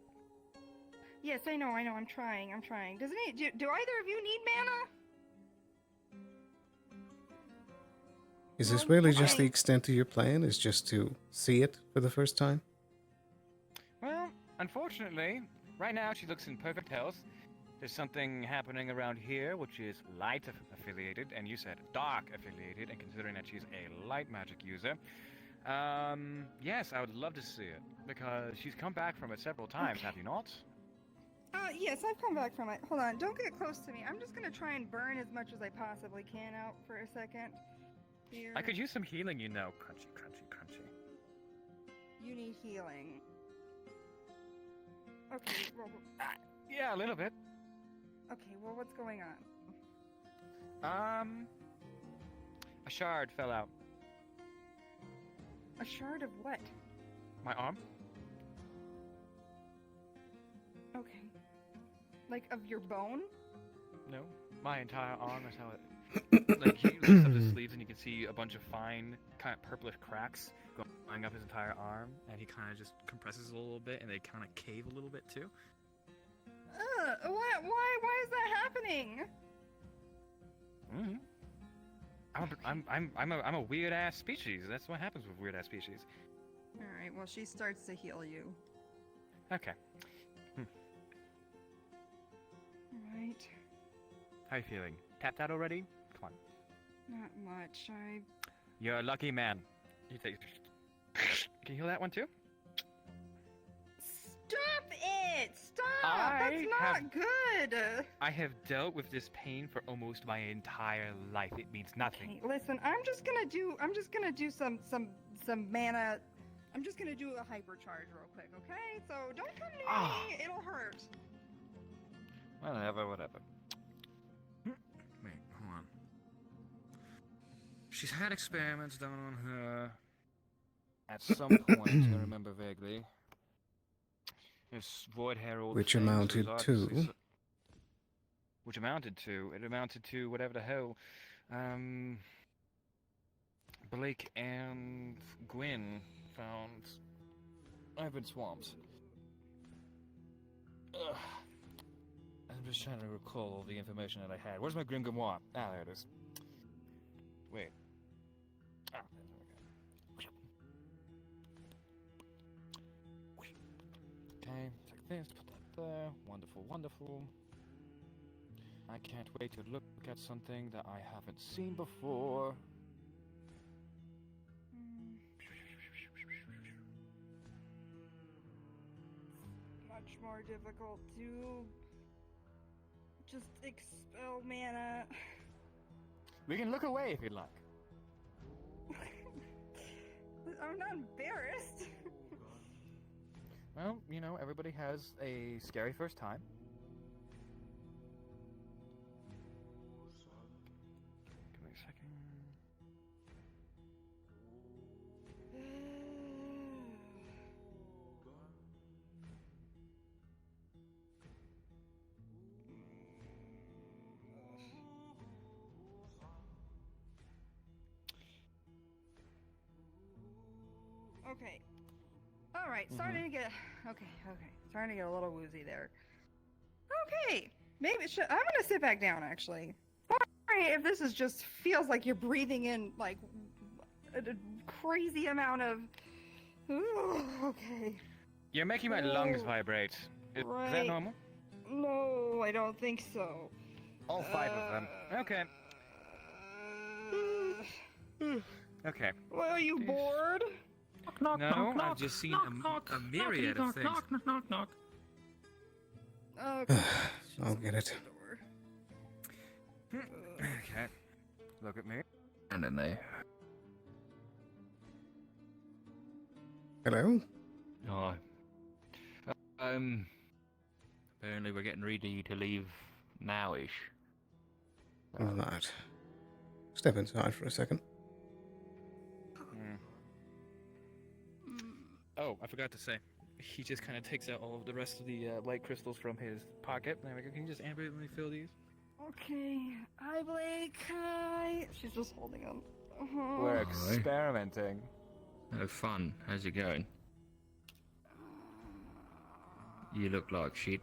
Yes, I know. I'm trying. Doesn't it? Do either of you need mana? Is this really just the extent of your plan? Is just to see it for the first time? Well, unfortunately, right now she looks in perfect health. There's something happening around here which is light affiliated, and you said dark affiliated, and considering that she's a light magic user, yes, I would love to see it, because she's come back from it several times, have you not? Yes, I've come back from it. Hold on, don't get close to me. I'm just gonna try and burn as much as I possibly can out for a second. Here. I could use some healing, you know. Crunchy, crunchy, crunchy. You need healing. Okay, well... Yeah, a little bit. Okay, well, what's going on? A shard fell out. A shard of what? My arm? Okay. Like, of your bone? No, my entire arm is how it... like, he lifts up his sleeves and you can see a bunch of fine, kind of purplish cracks going up his entire arm, and he kind of just compresses a little bit, and they kind of cave a little bit too. Why is that happening? I'm a weird ass species. That's what happens with weird ass species. All right. Well, she starts to heal you. Okay. Right. How you feeling? Tapped out already? Come on. Not much. You're a lucky man. You take. Can you heal that one too? Stop it! Stop! That's not good! I have dealt with this pain for almost my entire life. It means nothing. Okay, listen, I'm just gonna do some mana. I'm just gonna do a hypercharge real quick, okay? So don't come near me, it'll hurt. Whatever. Wait, hold on. She's had experiments done on her at some point, I remember vaguely. This Void Herald. Which thing, amounted so to... Which amounted to? It amounted to whatever the hell. Blake and Gwyn found. I've been swamped. Ugh. I'm just trying to recall all the information that I had. Where's my Grim Grimoire? Ah, there it is. Wait. Ah, there we go. Okay, take this, put that there. Wonderful, wonderful. I can't wait to look at something that I haven't seen before. Much more difficult to just expel mana. We can look away if you'd like. I'm not embarrassed. Well, you know, everybody has a scary first time. Give me a second. Okay. All right, starting to get starting to get a little woozy there. Okay, maybe I'm gonna sit back down. Actually, sorry if this is just feels like you're breathing in like a crazy amount of. Ooh, okay. You're making my lungs vibrate. Is that normal? No, I don't think so. All 5 of them. Okay. Okay. Well, are you bored? Knock, No, knock, knock, I've just seen a myriad of things. Knock. Okay. I'll get it. Okay. Look at me. And then they. Hello? Hi. Apparently we're getting ready to leave nowish. All right. Step inside for a second. Oh, I forgot to say. He just kind of takes out all of the rest of the light crystals from his pocket. There we go. Can you just ambiently fill these? Okay. Hi, Blake. Hi. She's just holding them. We're experimenting. Oh, fun. How's it going? You look like shit.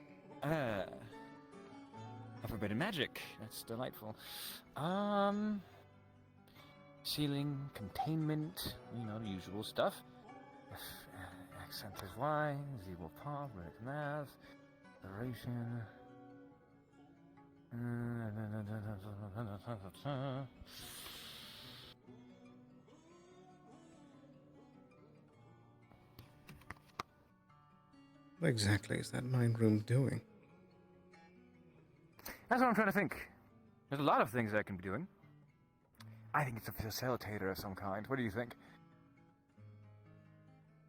A forbidden magic. That's delightful. Sealing, containment, you know, the usual stuff. Accent is Y, zero paw, red math, duration. What exactly is that mind room doing? That's what I'm trying to think. There's a lot of things I can be doing. I think it's a facilitator of some kind. What do you think?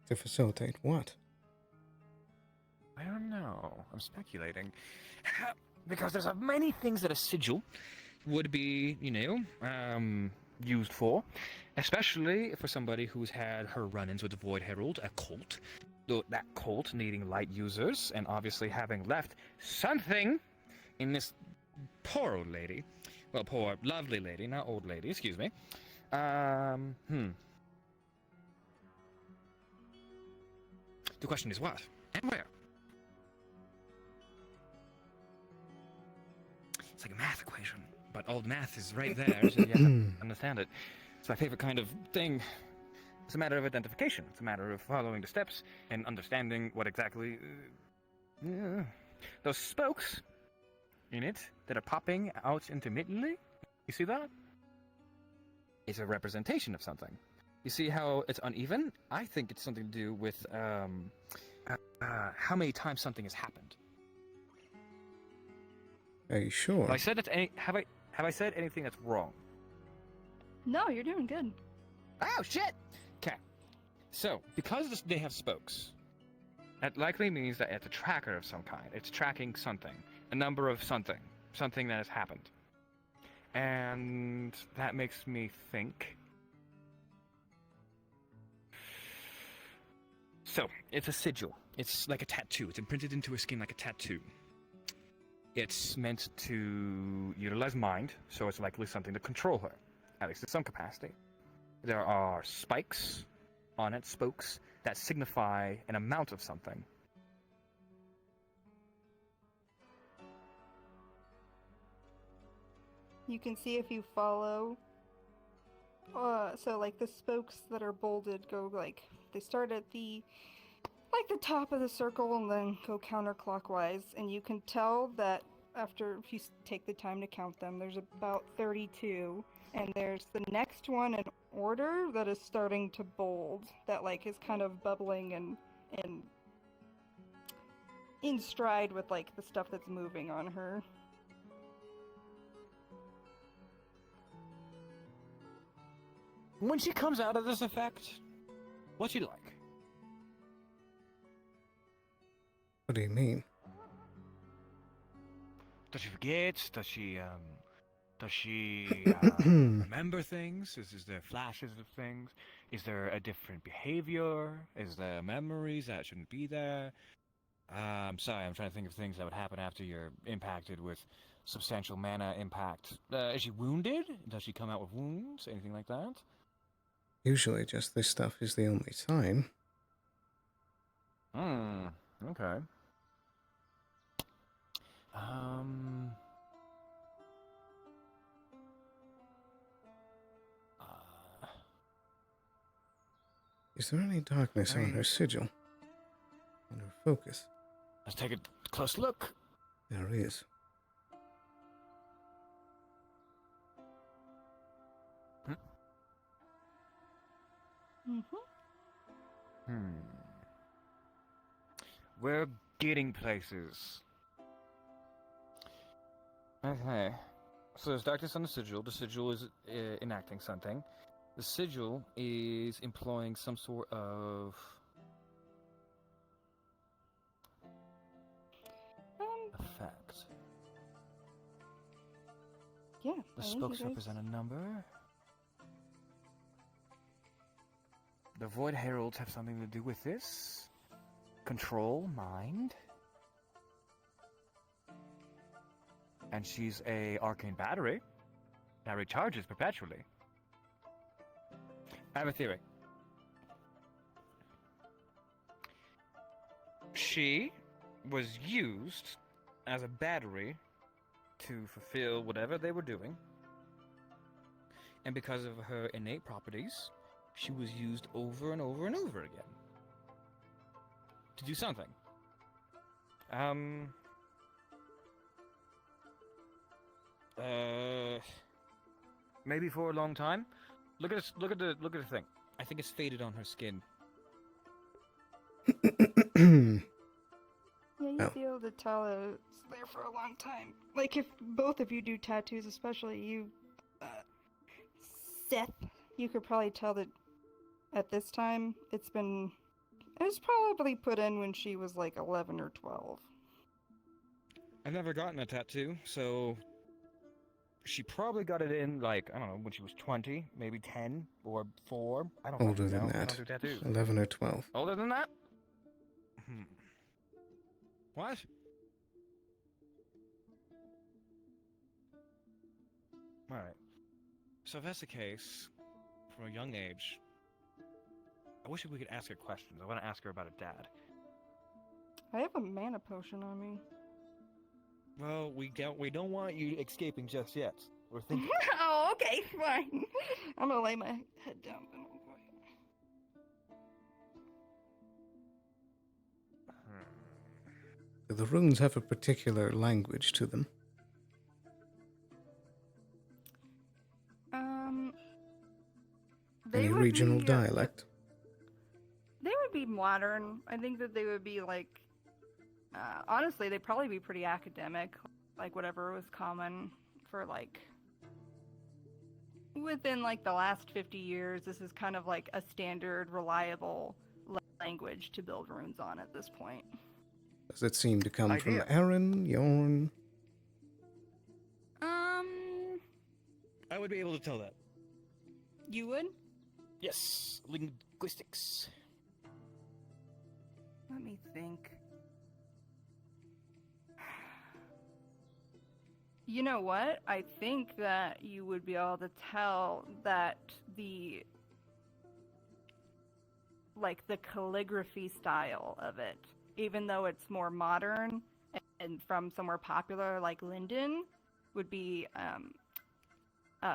To facilitate what? I don't know. I'm speculating. Because there's many things that a sigil would be, you know, used for. Especially for somebody who's had her run-ins with the Void Herald, a cult. That cult needing light users, and obviously having left something in this poor old lady. Well, poor, lovely lady, not old lady, excuse me. The question is what? And where? It's like a math equation, but old math is right there, so you have to understand it. It's my favorite kind of thing. It's a matter of identification. It's a matter of following the steps and understanding what exactly... those spokes in it that are popping out intermittently, you see that? It's a representation of something. You see how it's uneven? I think it's something to do with how many times something has happened. Are you sure? Have I said have I said anything that's wrong? No, you're doing good. Oh shit! Okay, so because they have spokes, that likely means that it's a tracker of some kind. It's tracking something, a number of something that has happened, and that makes me think. So it's a sigil. It's like a tattoo. It's imprinted into a skin like a tattoo. It's meant to utilize mind, so it's likely something to control her, at least in some capacity. There are spikes on it, spokes, that signify an amount of something. You can see if you follow. So like the spokes that are bolded go like they start at the top of the circle and then go counterclockwise, and you can tell that after, if you take the time to count them, there's about 32, and there's the next one in order that is starting to bold, that like is kind of bubbling and in stride with like the stuff that's moving on her. When she comes out of this effect, what's she like? What do you mean? Does she forget? Does she remember things? Is there flashes of things? Is there a different behavior? Is there memories that shouldn't be there? I'm sorry, I'm trying to think of things that would happen after you're impacted with substantial mana impact. Is she wounded? Does she come out with wounds? Anything like that? Usually just this stuff is the only sign. Okay. Is there any darkness on her sigil? On her focus? Let's take a close look. There is. We're getting places. Okay. So there's darkness on the sigil. The sigil is enacting something. The sigil is employing some sort of effect. Yeah. The spokes represent a number. The Void Heralds have something to do with this. Control, mind. And she's a arcane battery that recharges perpetually. I have a theory. She was used as a battery to fulfill whatever they were doing. And because of her innate properties, she was used over and over and over again to do something. Maybe for a long time. Look at this, look at the thing. I think it's faded on her skin. Yeah, you'd be able to tell it's there for a long time. Like if both of you do tattoos, especially you, Seth, you could probably tell that at this time it was probably put in when she was like 11 or 12. I've never gotten a tattoo, so she probably got it in, like, I don't know, when she was 20, maybe 10 or 4. I don't Older fucking than know. I that. don't do tattoos. 11 or 12. Older than that? What? Alright. So if that's the case, from a young age, I wish we could ask her questions. I want to ask her about her dad. I have a mana potion on me. Well, we don't want you escaping just yet. We're thinking. Oh, okay, fine. I'm gonna lay my head down. The runes have a particular language to them. They Any would regional be, dialect? They would be modern. I think that they would be like, honestly, they'd probably be pretty academic, like whatever was common for like, within like the last 50 years, this is kind of like a standard, reliable language to build runes on at this point. Does it seem to come from Idea. Aaron, Yorn? I would be able to tell that. You would? Yes, linguistics. Let me think. You know what? I think that you would be able to tell that the calligraphy style of it, even though it's more modern and from somewhere popular like Linden, would be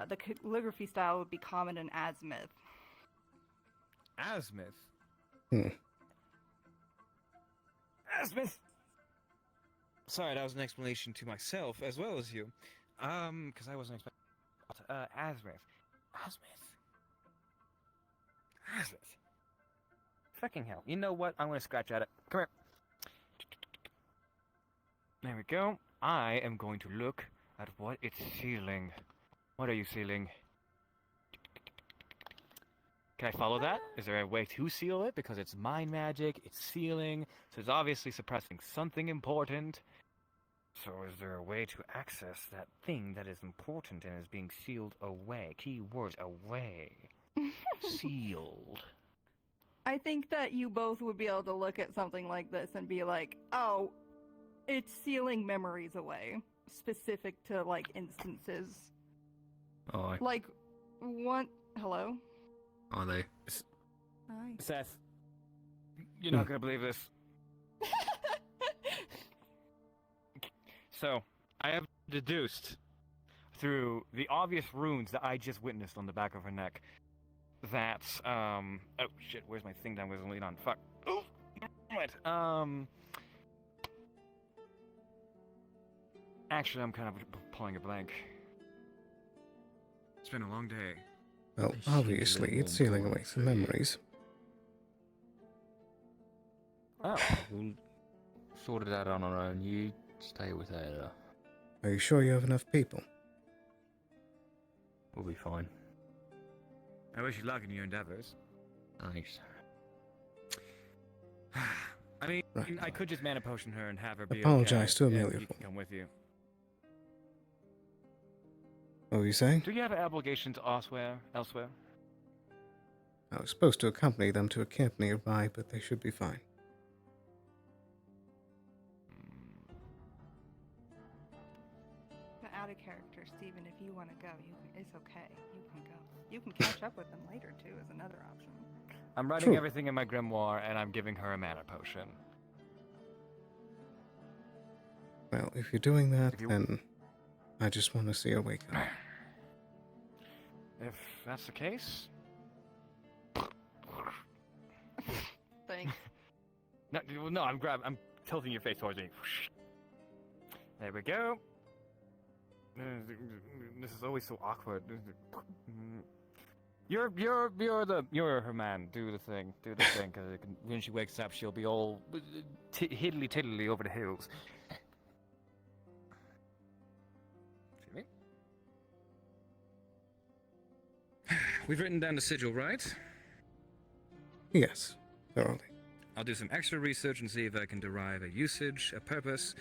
the calligraphy style would be common in Azimuth. Azimuth? Azimuth! Sorry, that was an explanation to myself as well as you. Because I wasn't expecting. Azimuth. Azimuth. Fucking hell. You know what? I'm gonna scratch at it. Come here. There we go. I am going to look at what it's sealing. What are you sealing? Can I follow that? Is there a way to seal it? Because it's mind magic, it's sealing, so it's obviously suppressing something important. So is there a way to access that thing that is important and is being sealed away? Keyword, away. Sealed. I think that you both would be able to look at something like this and be like, oh, it's sealing memories away. Specific to, like, instances. Oh, Like, one... Hello? are they? Hi. Seth, you're not gonna believe this. So, I have deduced through the obvious runes that I just witnessed on the back of her neck that, oh shit, where's my thing that I was leaning on? Fuck. Oh, damn it. Actually, I'm kind of pulling a blank. It's been a long day. Well, obviously, it's sealing away some memories. Oh. We'll sort it out on our own. You stay with Ada. Are you sure you have enough people? We'll be fine. I wish you luck in your endeavors. Thanks. I mean, Right. I could just mana potion her and have her be Apologize to okay, and Amelia he for- can come with you. What were you saying? Do you have obligations elsewhere? I was supposed to accompany them to a camp nearby, but they should be fine. But out of character, Steven, if you want to go, it's okay. You can go. You can catch up with them later, too, is another option. I'm writing True. everything in my grimoire, and I'm giving her a mana potion. Well, if you're doing that, then I just want to see her wake up. If that's the case. Thanks. No, I'm tilting your face towards me. There we go. This is always so awkward. You're her man. Do the thing, because when she wakes up, she'll be all hiddly tiddly over the hills. See me? We've written down the sigil, right? Yes, thoroughly. I'll do some extra research and see if I can derive a usage, a purpose,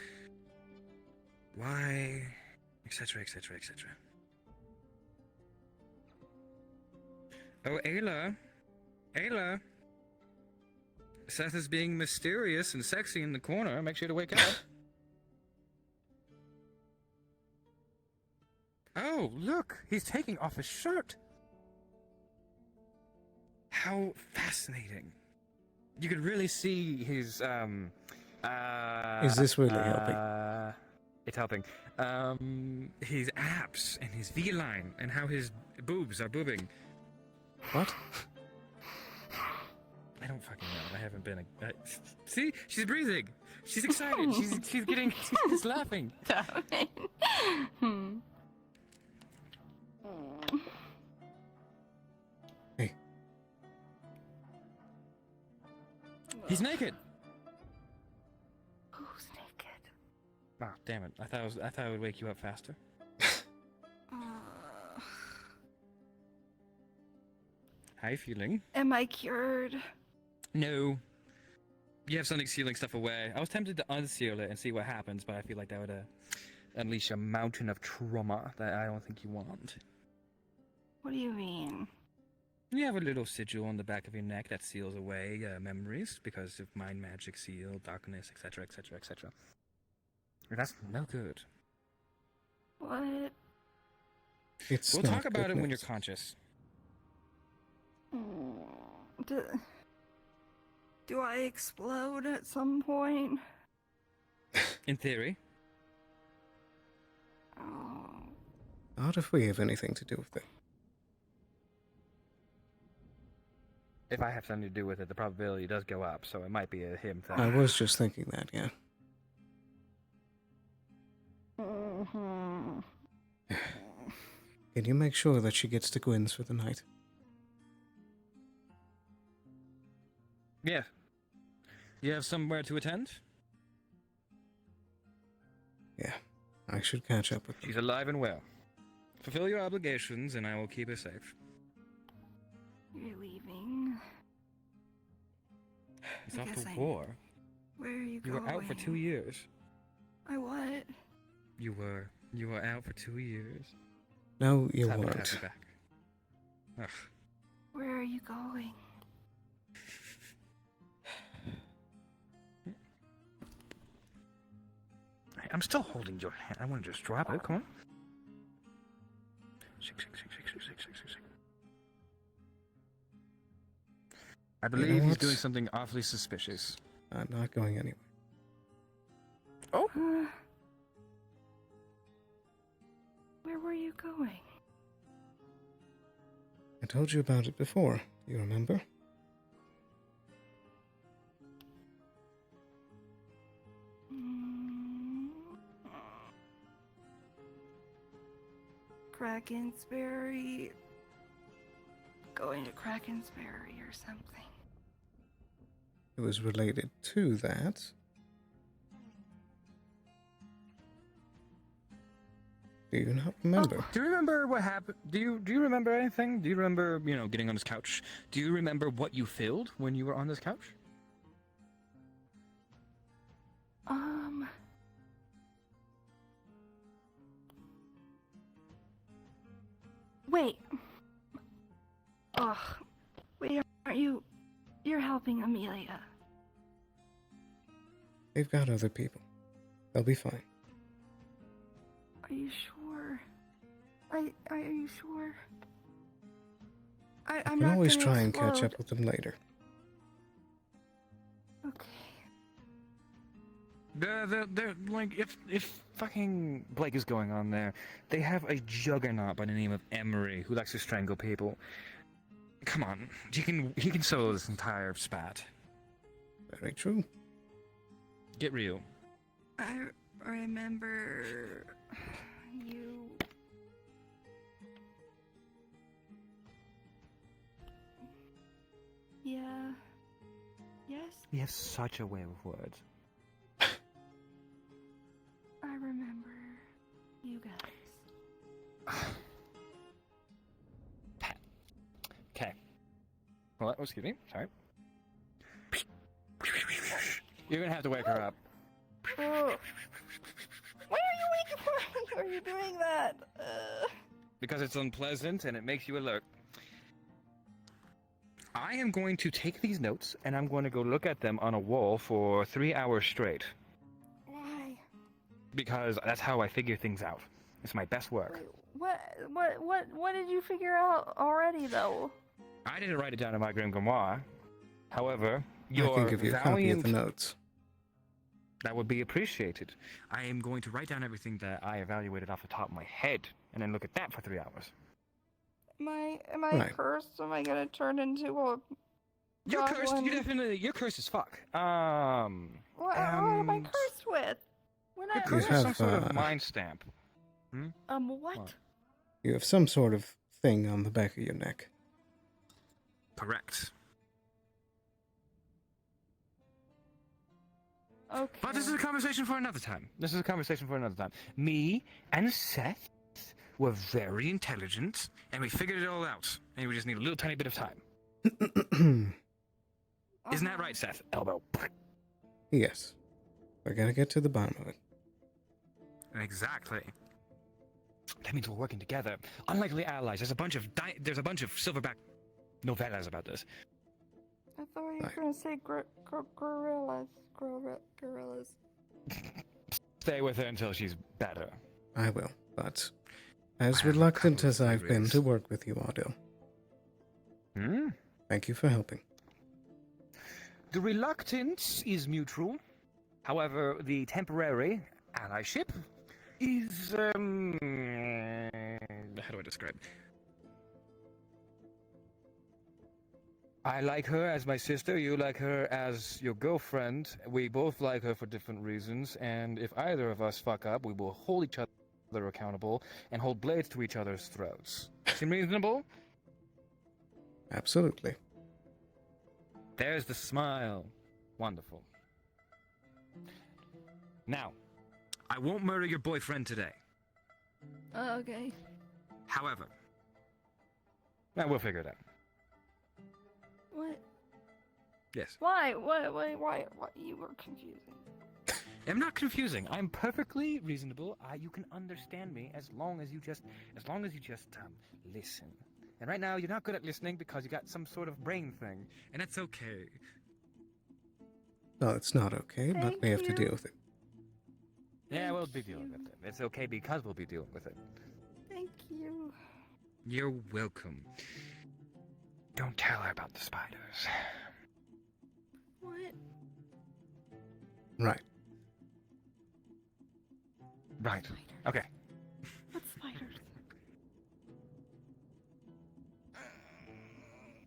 why, etc., etc., etc. Oh, Ayla. Ayla. Seth is being mysterious and sexy in the corner. Make sure to wake up. Oh, look. He's taking off his shirt. How fascinating. You could really see his, Is this really helping? It's helping. His abs and his V-line and how his boobs are boobing. What? I don't fucking know. I haven't been see? She's breathing. She's excited. she's getting... She's laughing. Damn it. Hey. He's naked. Who's naked? Ah, damn it. I thought it would wake you up faster. How you feeling? Am I cured? No. You have something sealing stuff away. I was tempted to unseal it and see what happens, but I feel like that would unleash a mountain of trauma that I don't think you want. What do you mean? You have a little sigil on the back of your neck that seals away memories because of mind magic, seal, darkness, etc., etc., etc. That's no good. What? We'll talk about it when you're conscious. Do I explode at some point? In theory. Not if we have anything to do with it. If I have something to do with it, the probability does go up, so it might be a him thing. I was just thinking that, yeah. Can you make sure that she gets to Gwynn's for the night? Yeah. You have somewhere to attend? Yeah. I should catch up with her. She's alive and well. Fulfill your obligations, and I will keep her safe. You're leaving. It's I off guess to I- war. Where are you You going? were out for 2 years. I what? You were out for 2 years. No, you Time to have weren't. you back. Ugh. Where are you going? I'm still holding your hand. I want to just drop it. Come on. Shake. I believe he's what? doing something awfully suspicious. I'm not going anywhere. Oh. Where were you going? I told you about it before. You remember? Krakensberry. Going to Krakensberry or something. It was related to that. Do you not remember? Do you remember what happened? Do you remember anything? Do you remember, getting on this couch? Do you remember what you filled when you were on this couch? Wait. Ugh. Wait, aren't you... You're helping Amelia. They've got other people. They'll be fine. Are you sure? Are you sure? I'm You can not always gonna try and catch explode. up with them later. Okay. They're like, if fucking Blake is going on there, they have a juggernaut by the name of Emery who likes to strangle people. Come on, he can solo this entire spat. Very true. Get real. I remember you. Yeah. Yes? He has such a way with words. I remember you guys. Okay. Well, excuse me. Sorry. You're gonna have to wake her up. Oh. Why are you doing that? Because it's unpleasant and it makes you alert. I am going to take these notes and I'm going to go look at them on a wall for 3 hours straight. Why? Because that's how I figure things out. It's my best work. What did you figure out already, though? I didn't write it down in my Grim Grimoire. However, I your can give you a copy of valiant... the notes. That would be appreciated. I am going to write down everything that I evaluated off the top of my head and then look at that for 3 hours. Am I Right. cursed? Am I gonna turn into a You're cursed. goblin? You're cursed as fuck. What am I cursed with? When You're I cursed with have, some sort of uh, mind stamp. what? You have some sort of thing on the back of your neck. Correct. Okay. But this is a conversation for another time. Me and Seth were very intelligent, and we figured it all out. And we just need a little tiny bit of time. Isn't that right, Seth? Elbow. Yes. We're gonna get to the bottom of it. Exactly. That means we're working together. Unlikely allies. There's a bunch of silverback novellas about this. I thought you were gonna say gorillas. Gorillas. Stay with her until she's better. I will, but as I have a reluctant couple as of I've been theories. to work with you, Otto, thank you for helping. The reluctance is mutual. However, the temporary allyship is, how do I describe? I like her as my sister, you like her as your girlfriend. We both like her for different reasons, and if either of us fuck up, we will hold each other accountable and hold blades to each other's throats. Seem reasonable? Absolutely. There's the smile. Wonderful. Now, I won't murder your boyfriend today. Okay. However, we'll figure it out. What? Yes. Why? Why? You were confusing. I'm not confusing. I'm perfectly reasonable. You can understand me as long as you just listen. And right now, you're not good at listening because you got some sort of brain thing, and that's okay. No, it's not okay, but we have to deal with it. Yeah, we'll be dealing with it. It's okay because we'll be dealing with it. Thank you. You're welcome. Don't tell her about the spiders. What? Right. Right. Okay. What spiders?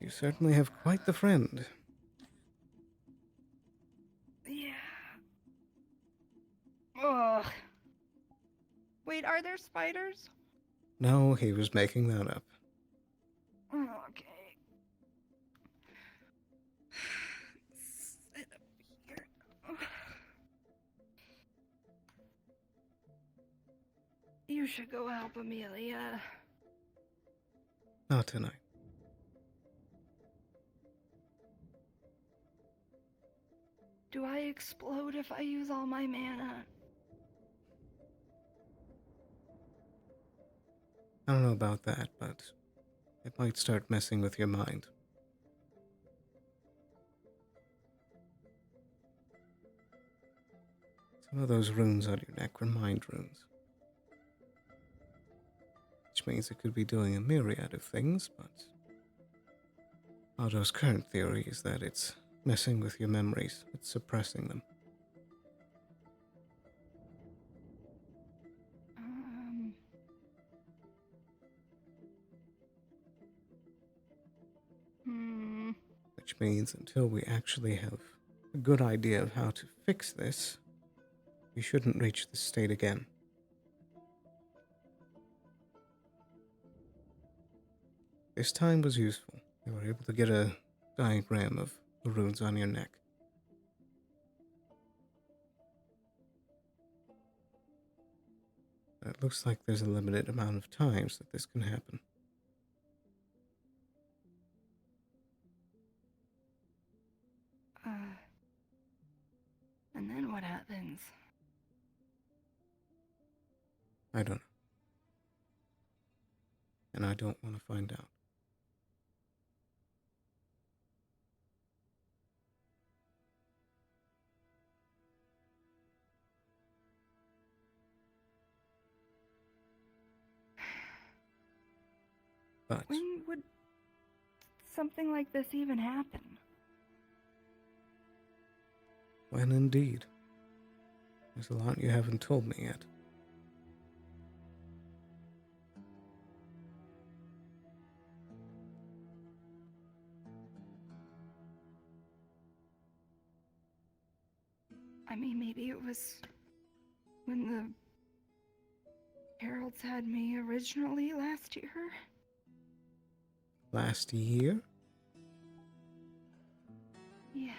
You certainly have quite the friend. Yeah. Ugh. Wait, are there spiders? No, he was making that up. Okay. Sit up here. You should go help Amelia. Not tonight. Do I explode if I use all my mana? I don't know about that, but it might start messing with your mind. Some of those runes on your neck were mind runes. Which means it could be doing a myriad of things, but Otto's current theory is that it's messing with your memories. It's suppressing them. just means until we actually have a good idea of how to fix this, we shouldn't reach this state again. This time was useful. We were able to get a diagram of the runes on your neck. It looks like there's a limited amount of times that this can happen. And then what happens? I don't know. And I don't want to find out. But When would something like this even happen? when indeed. There's a lot you haven't told me yet. I mean, maybe it was when the Heralds had me originally last year. Last year? Yeah.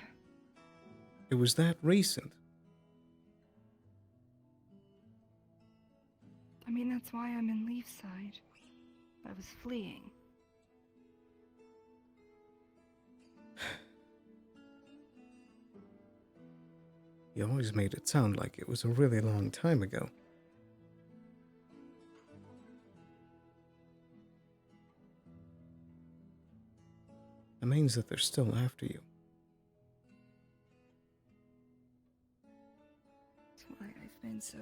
It was that recent. I mean, that's why I'm in Leafside. I was fleeing. You always made it sound like it was a really long time ago. That means that they're still after you. That's why I've been so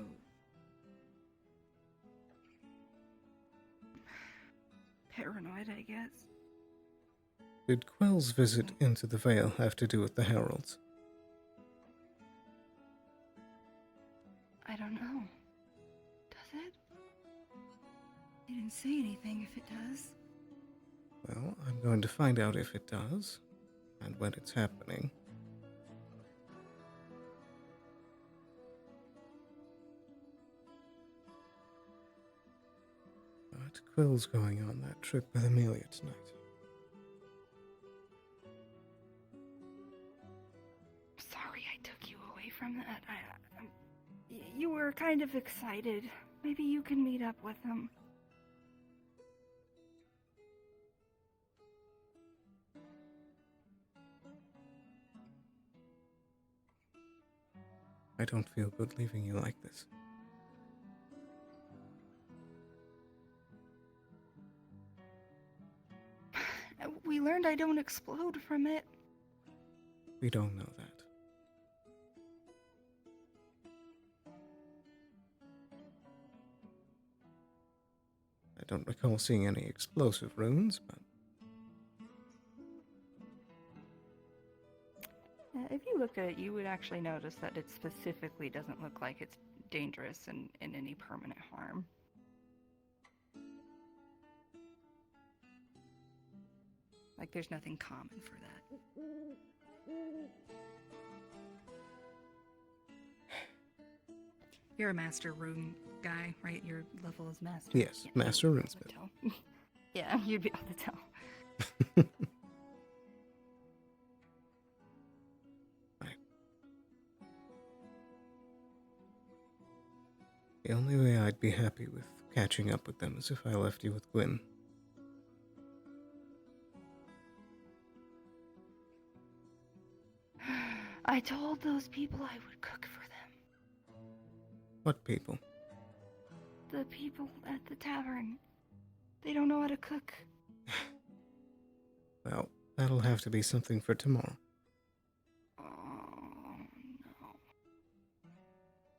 paranoid, I guess. Did Quill's visit into the Vale have to do with the Heralds? I don't know. Does it? He didn't say anything if it does. Well, I'm going to find out if it does, and when it's happening. But Quill's going on that trip with Amelia tonight. Sorry I took you away from that. You were kind of excited. Maybe you can meet up with them. I don't feel good leaving you like this. We learned I don't explode from it. We don't know that. I don't recall seeing any explosive runes, but If you look at it, you would actually notice that it specifically doesn't look like it's dangerous and in any permanent harm. Like, there's nothing common for that. You're a master rune guy, right? Your level is master. yes, Yeah, Master you'd be able Runesmith. to tell. Yeah, you'd be able to tell. The only way I'd be happy with catching up with them is if I left you with Gwyn. I told those people I would cook for them. What people? The people at the tavern. They don't know how to cook. Well, that'll have to be something for tomorrow. Oh, no.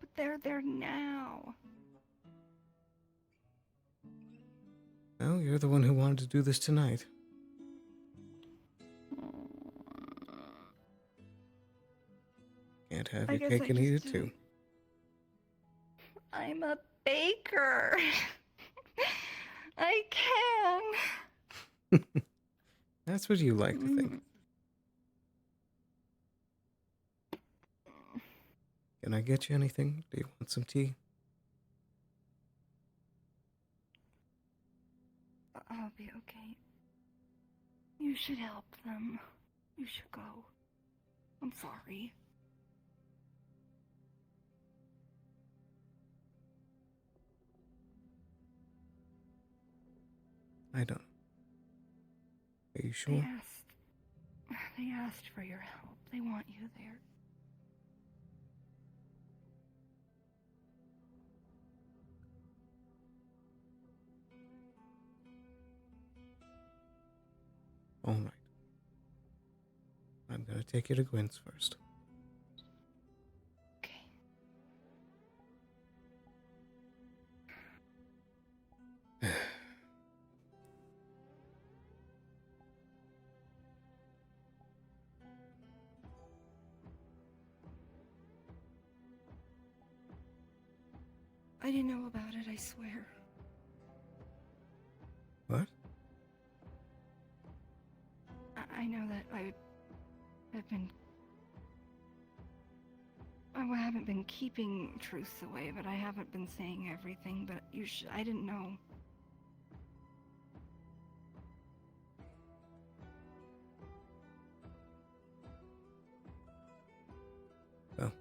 But they're there now. Well, you're the one who wanted to do this tonight. Can't have I your guess cake I and eat it just too. I'm a baker. I can. That's what you like to think. Can I get you anything? Do you want some tea? I'll be okay. You should help them. You should go. I'm sorry. I don't. Are you sure? They asked for your help. They want you there. All right. I'm gonna take you to Gwen's first. I didn't know about it, I swear. What? I know that I've been... I haven't been keeping truths away, but I haven't been saying everything, but I didn't know. Well,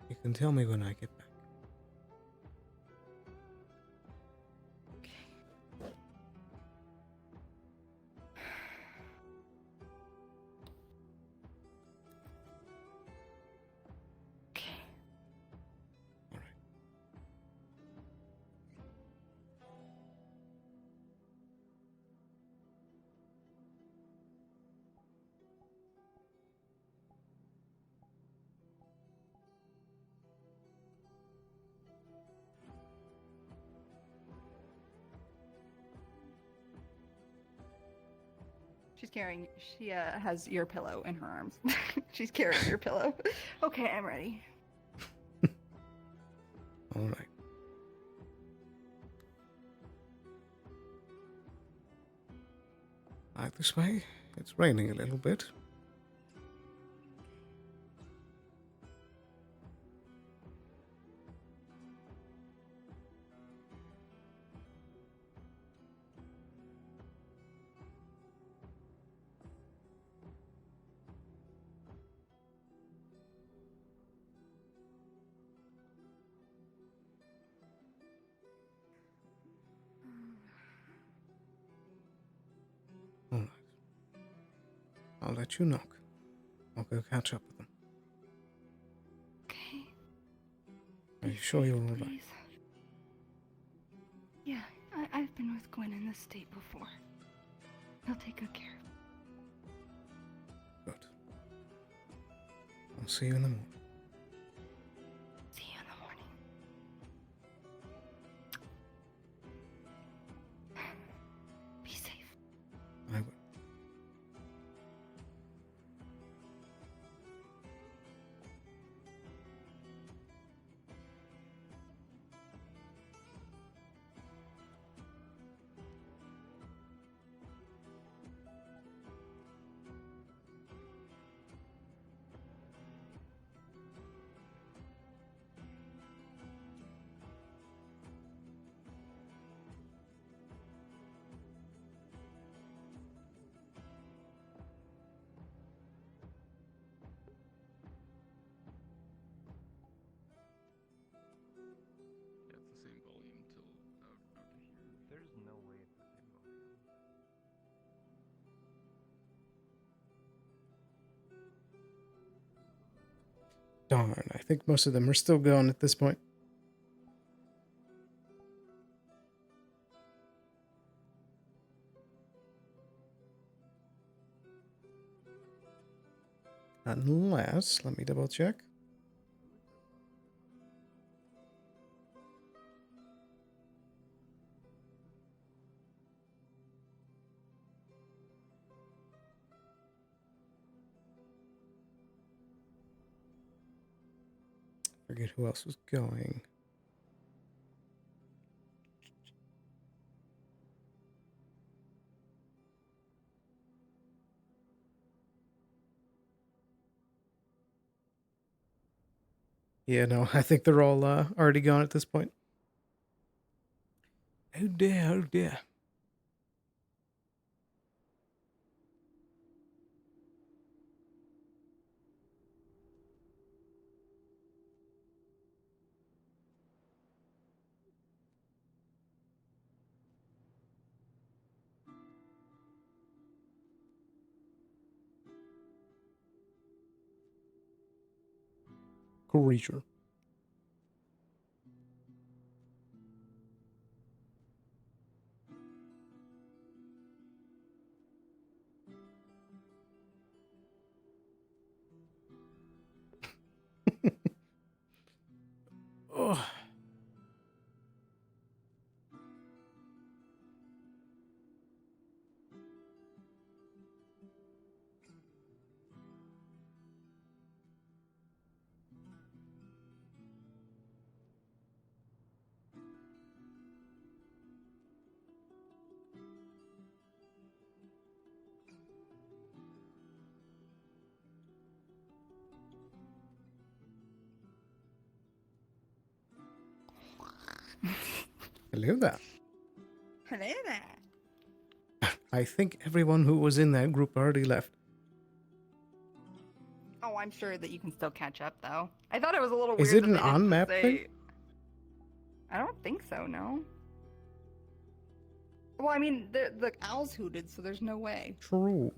you can tell me when I get back. She has your pillow in her arms. She's carrying your pillow. Okay, I'm ready. All right. Right this way. It's raining a little bit. All right. I'll let you knock. I'll go catch up with them. Okay. Are you sure you're all right? Please. Yeah, I've been with Gwen in this state before. He'll take good care of Good. I'll see you in the morning. See you in the morning. Be safe. I will. Yeah, it's the same volume till out to here. There's no way it's the same volume. Darn, I think most of them are still gone at this point. Unless, let me double check. Forget who else was going. Yeah, no, I think they're all already gone at this point. Oh dear, oh dear. Creature. Oh. Hello there. Hello there. I think everyone who was in that group already left. Oh, I'm sure that you can still catch up, though. I thought it was a little Is weird. it an that they didn't on-map say... thing? I don't think so, no. Well, I mean, the owls hooted, so there's no way. True.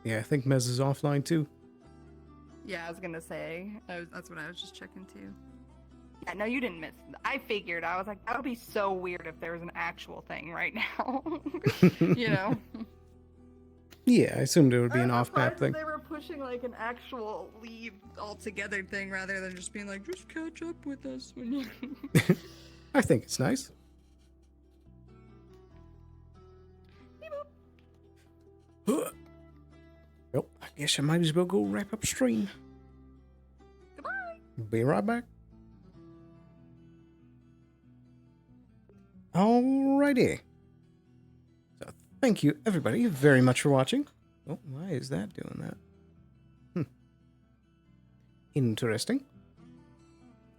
Yeah, I think Mez is offline too. Yeah, I was gonna say. That's what I was just checking too. Yeah, no, you didn't miss. I figured. I was like, that would be so weird if there was an actual thing right now. You know? Yeah, I assumed it would be an I'm off-map surprised thing. that they were pushing like an actual leave altogether thing rather than just being like, just catch up with us when you. I think it's nice. Well, I guess I might as well go wrap up stream. Goodbye. Be right back. Alrighty. So thank you everybody very much for watching. Oh, why is that doing that? Interesting.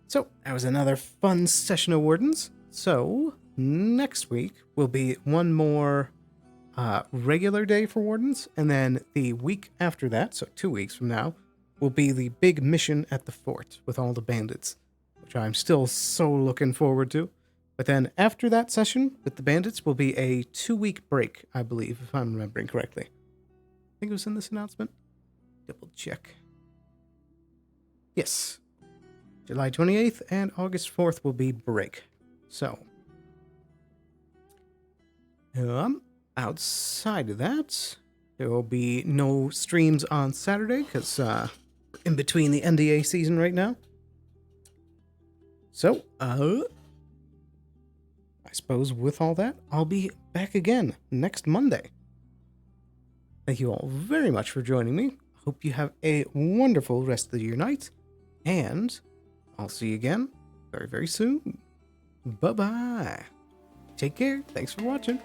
So that was another fun session of Wardens. So next week will be one more regular day for Wardens, and then the week after that, so 2 weeks from now, will be the big mission at the fort with all the bandits, which I'm still so looking forward to. But then after that session with the bandits will be a 2-week break, I believe, if I'm remembering correctly. I think it was in this announcement. Double check. Yes. July 28th and August 4th will be break. So, outside of that, there will be no streams on Saturday because we're in between the NDA season right now. So, I suppose with all that, I'll be back again next Monday. Thank you all very much for joining me. Hope you have a wonderful rest of your night, and I'll see you again very, very soon. Bye-bye. Take care. Thanks for watching.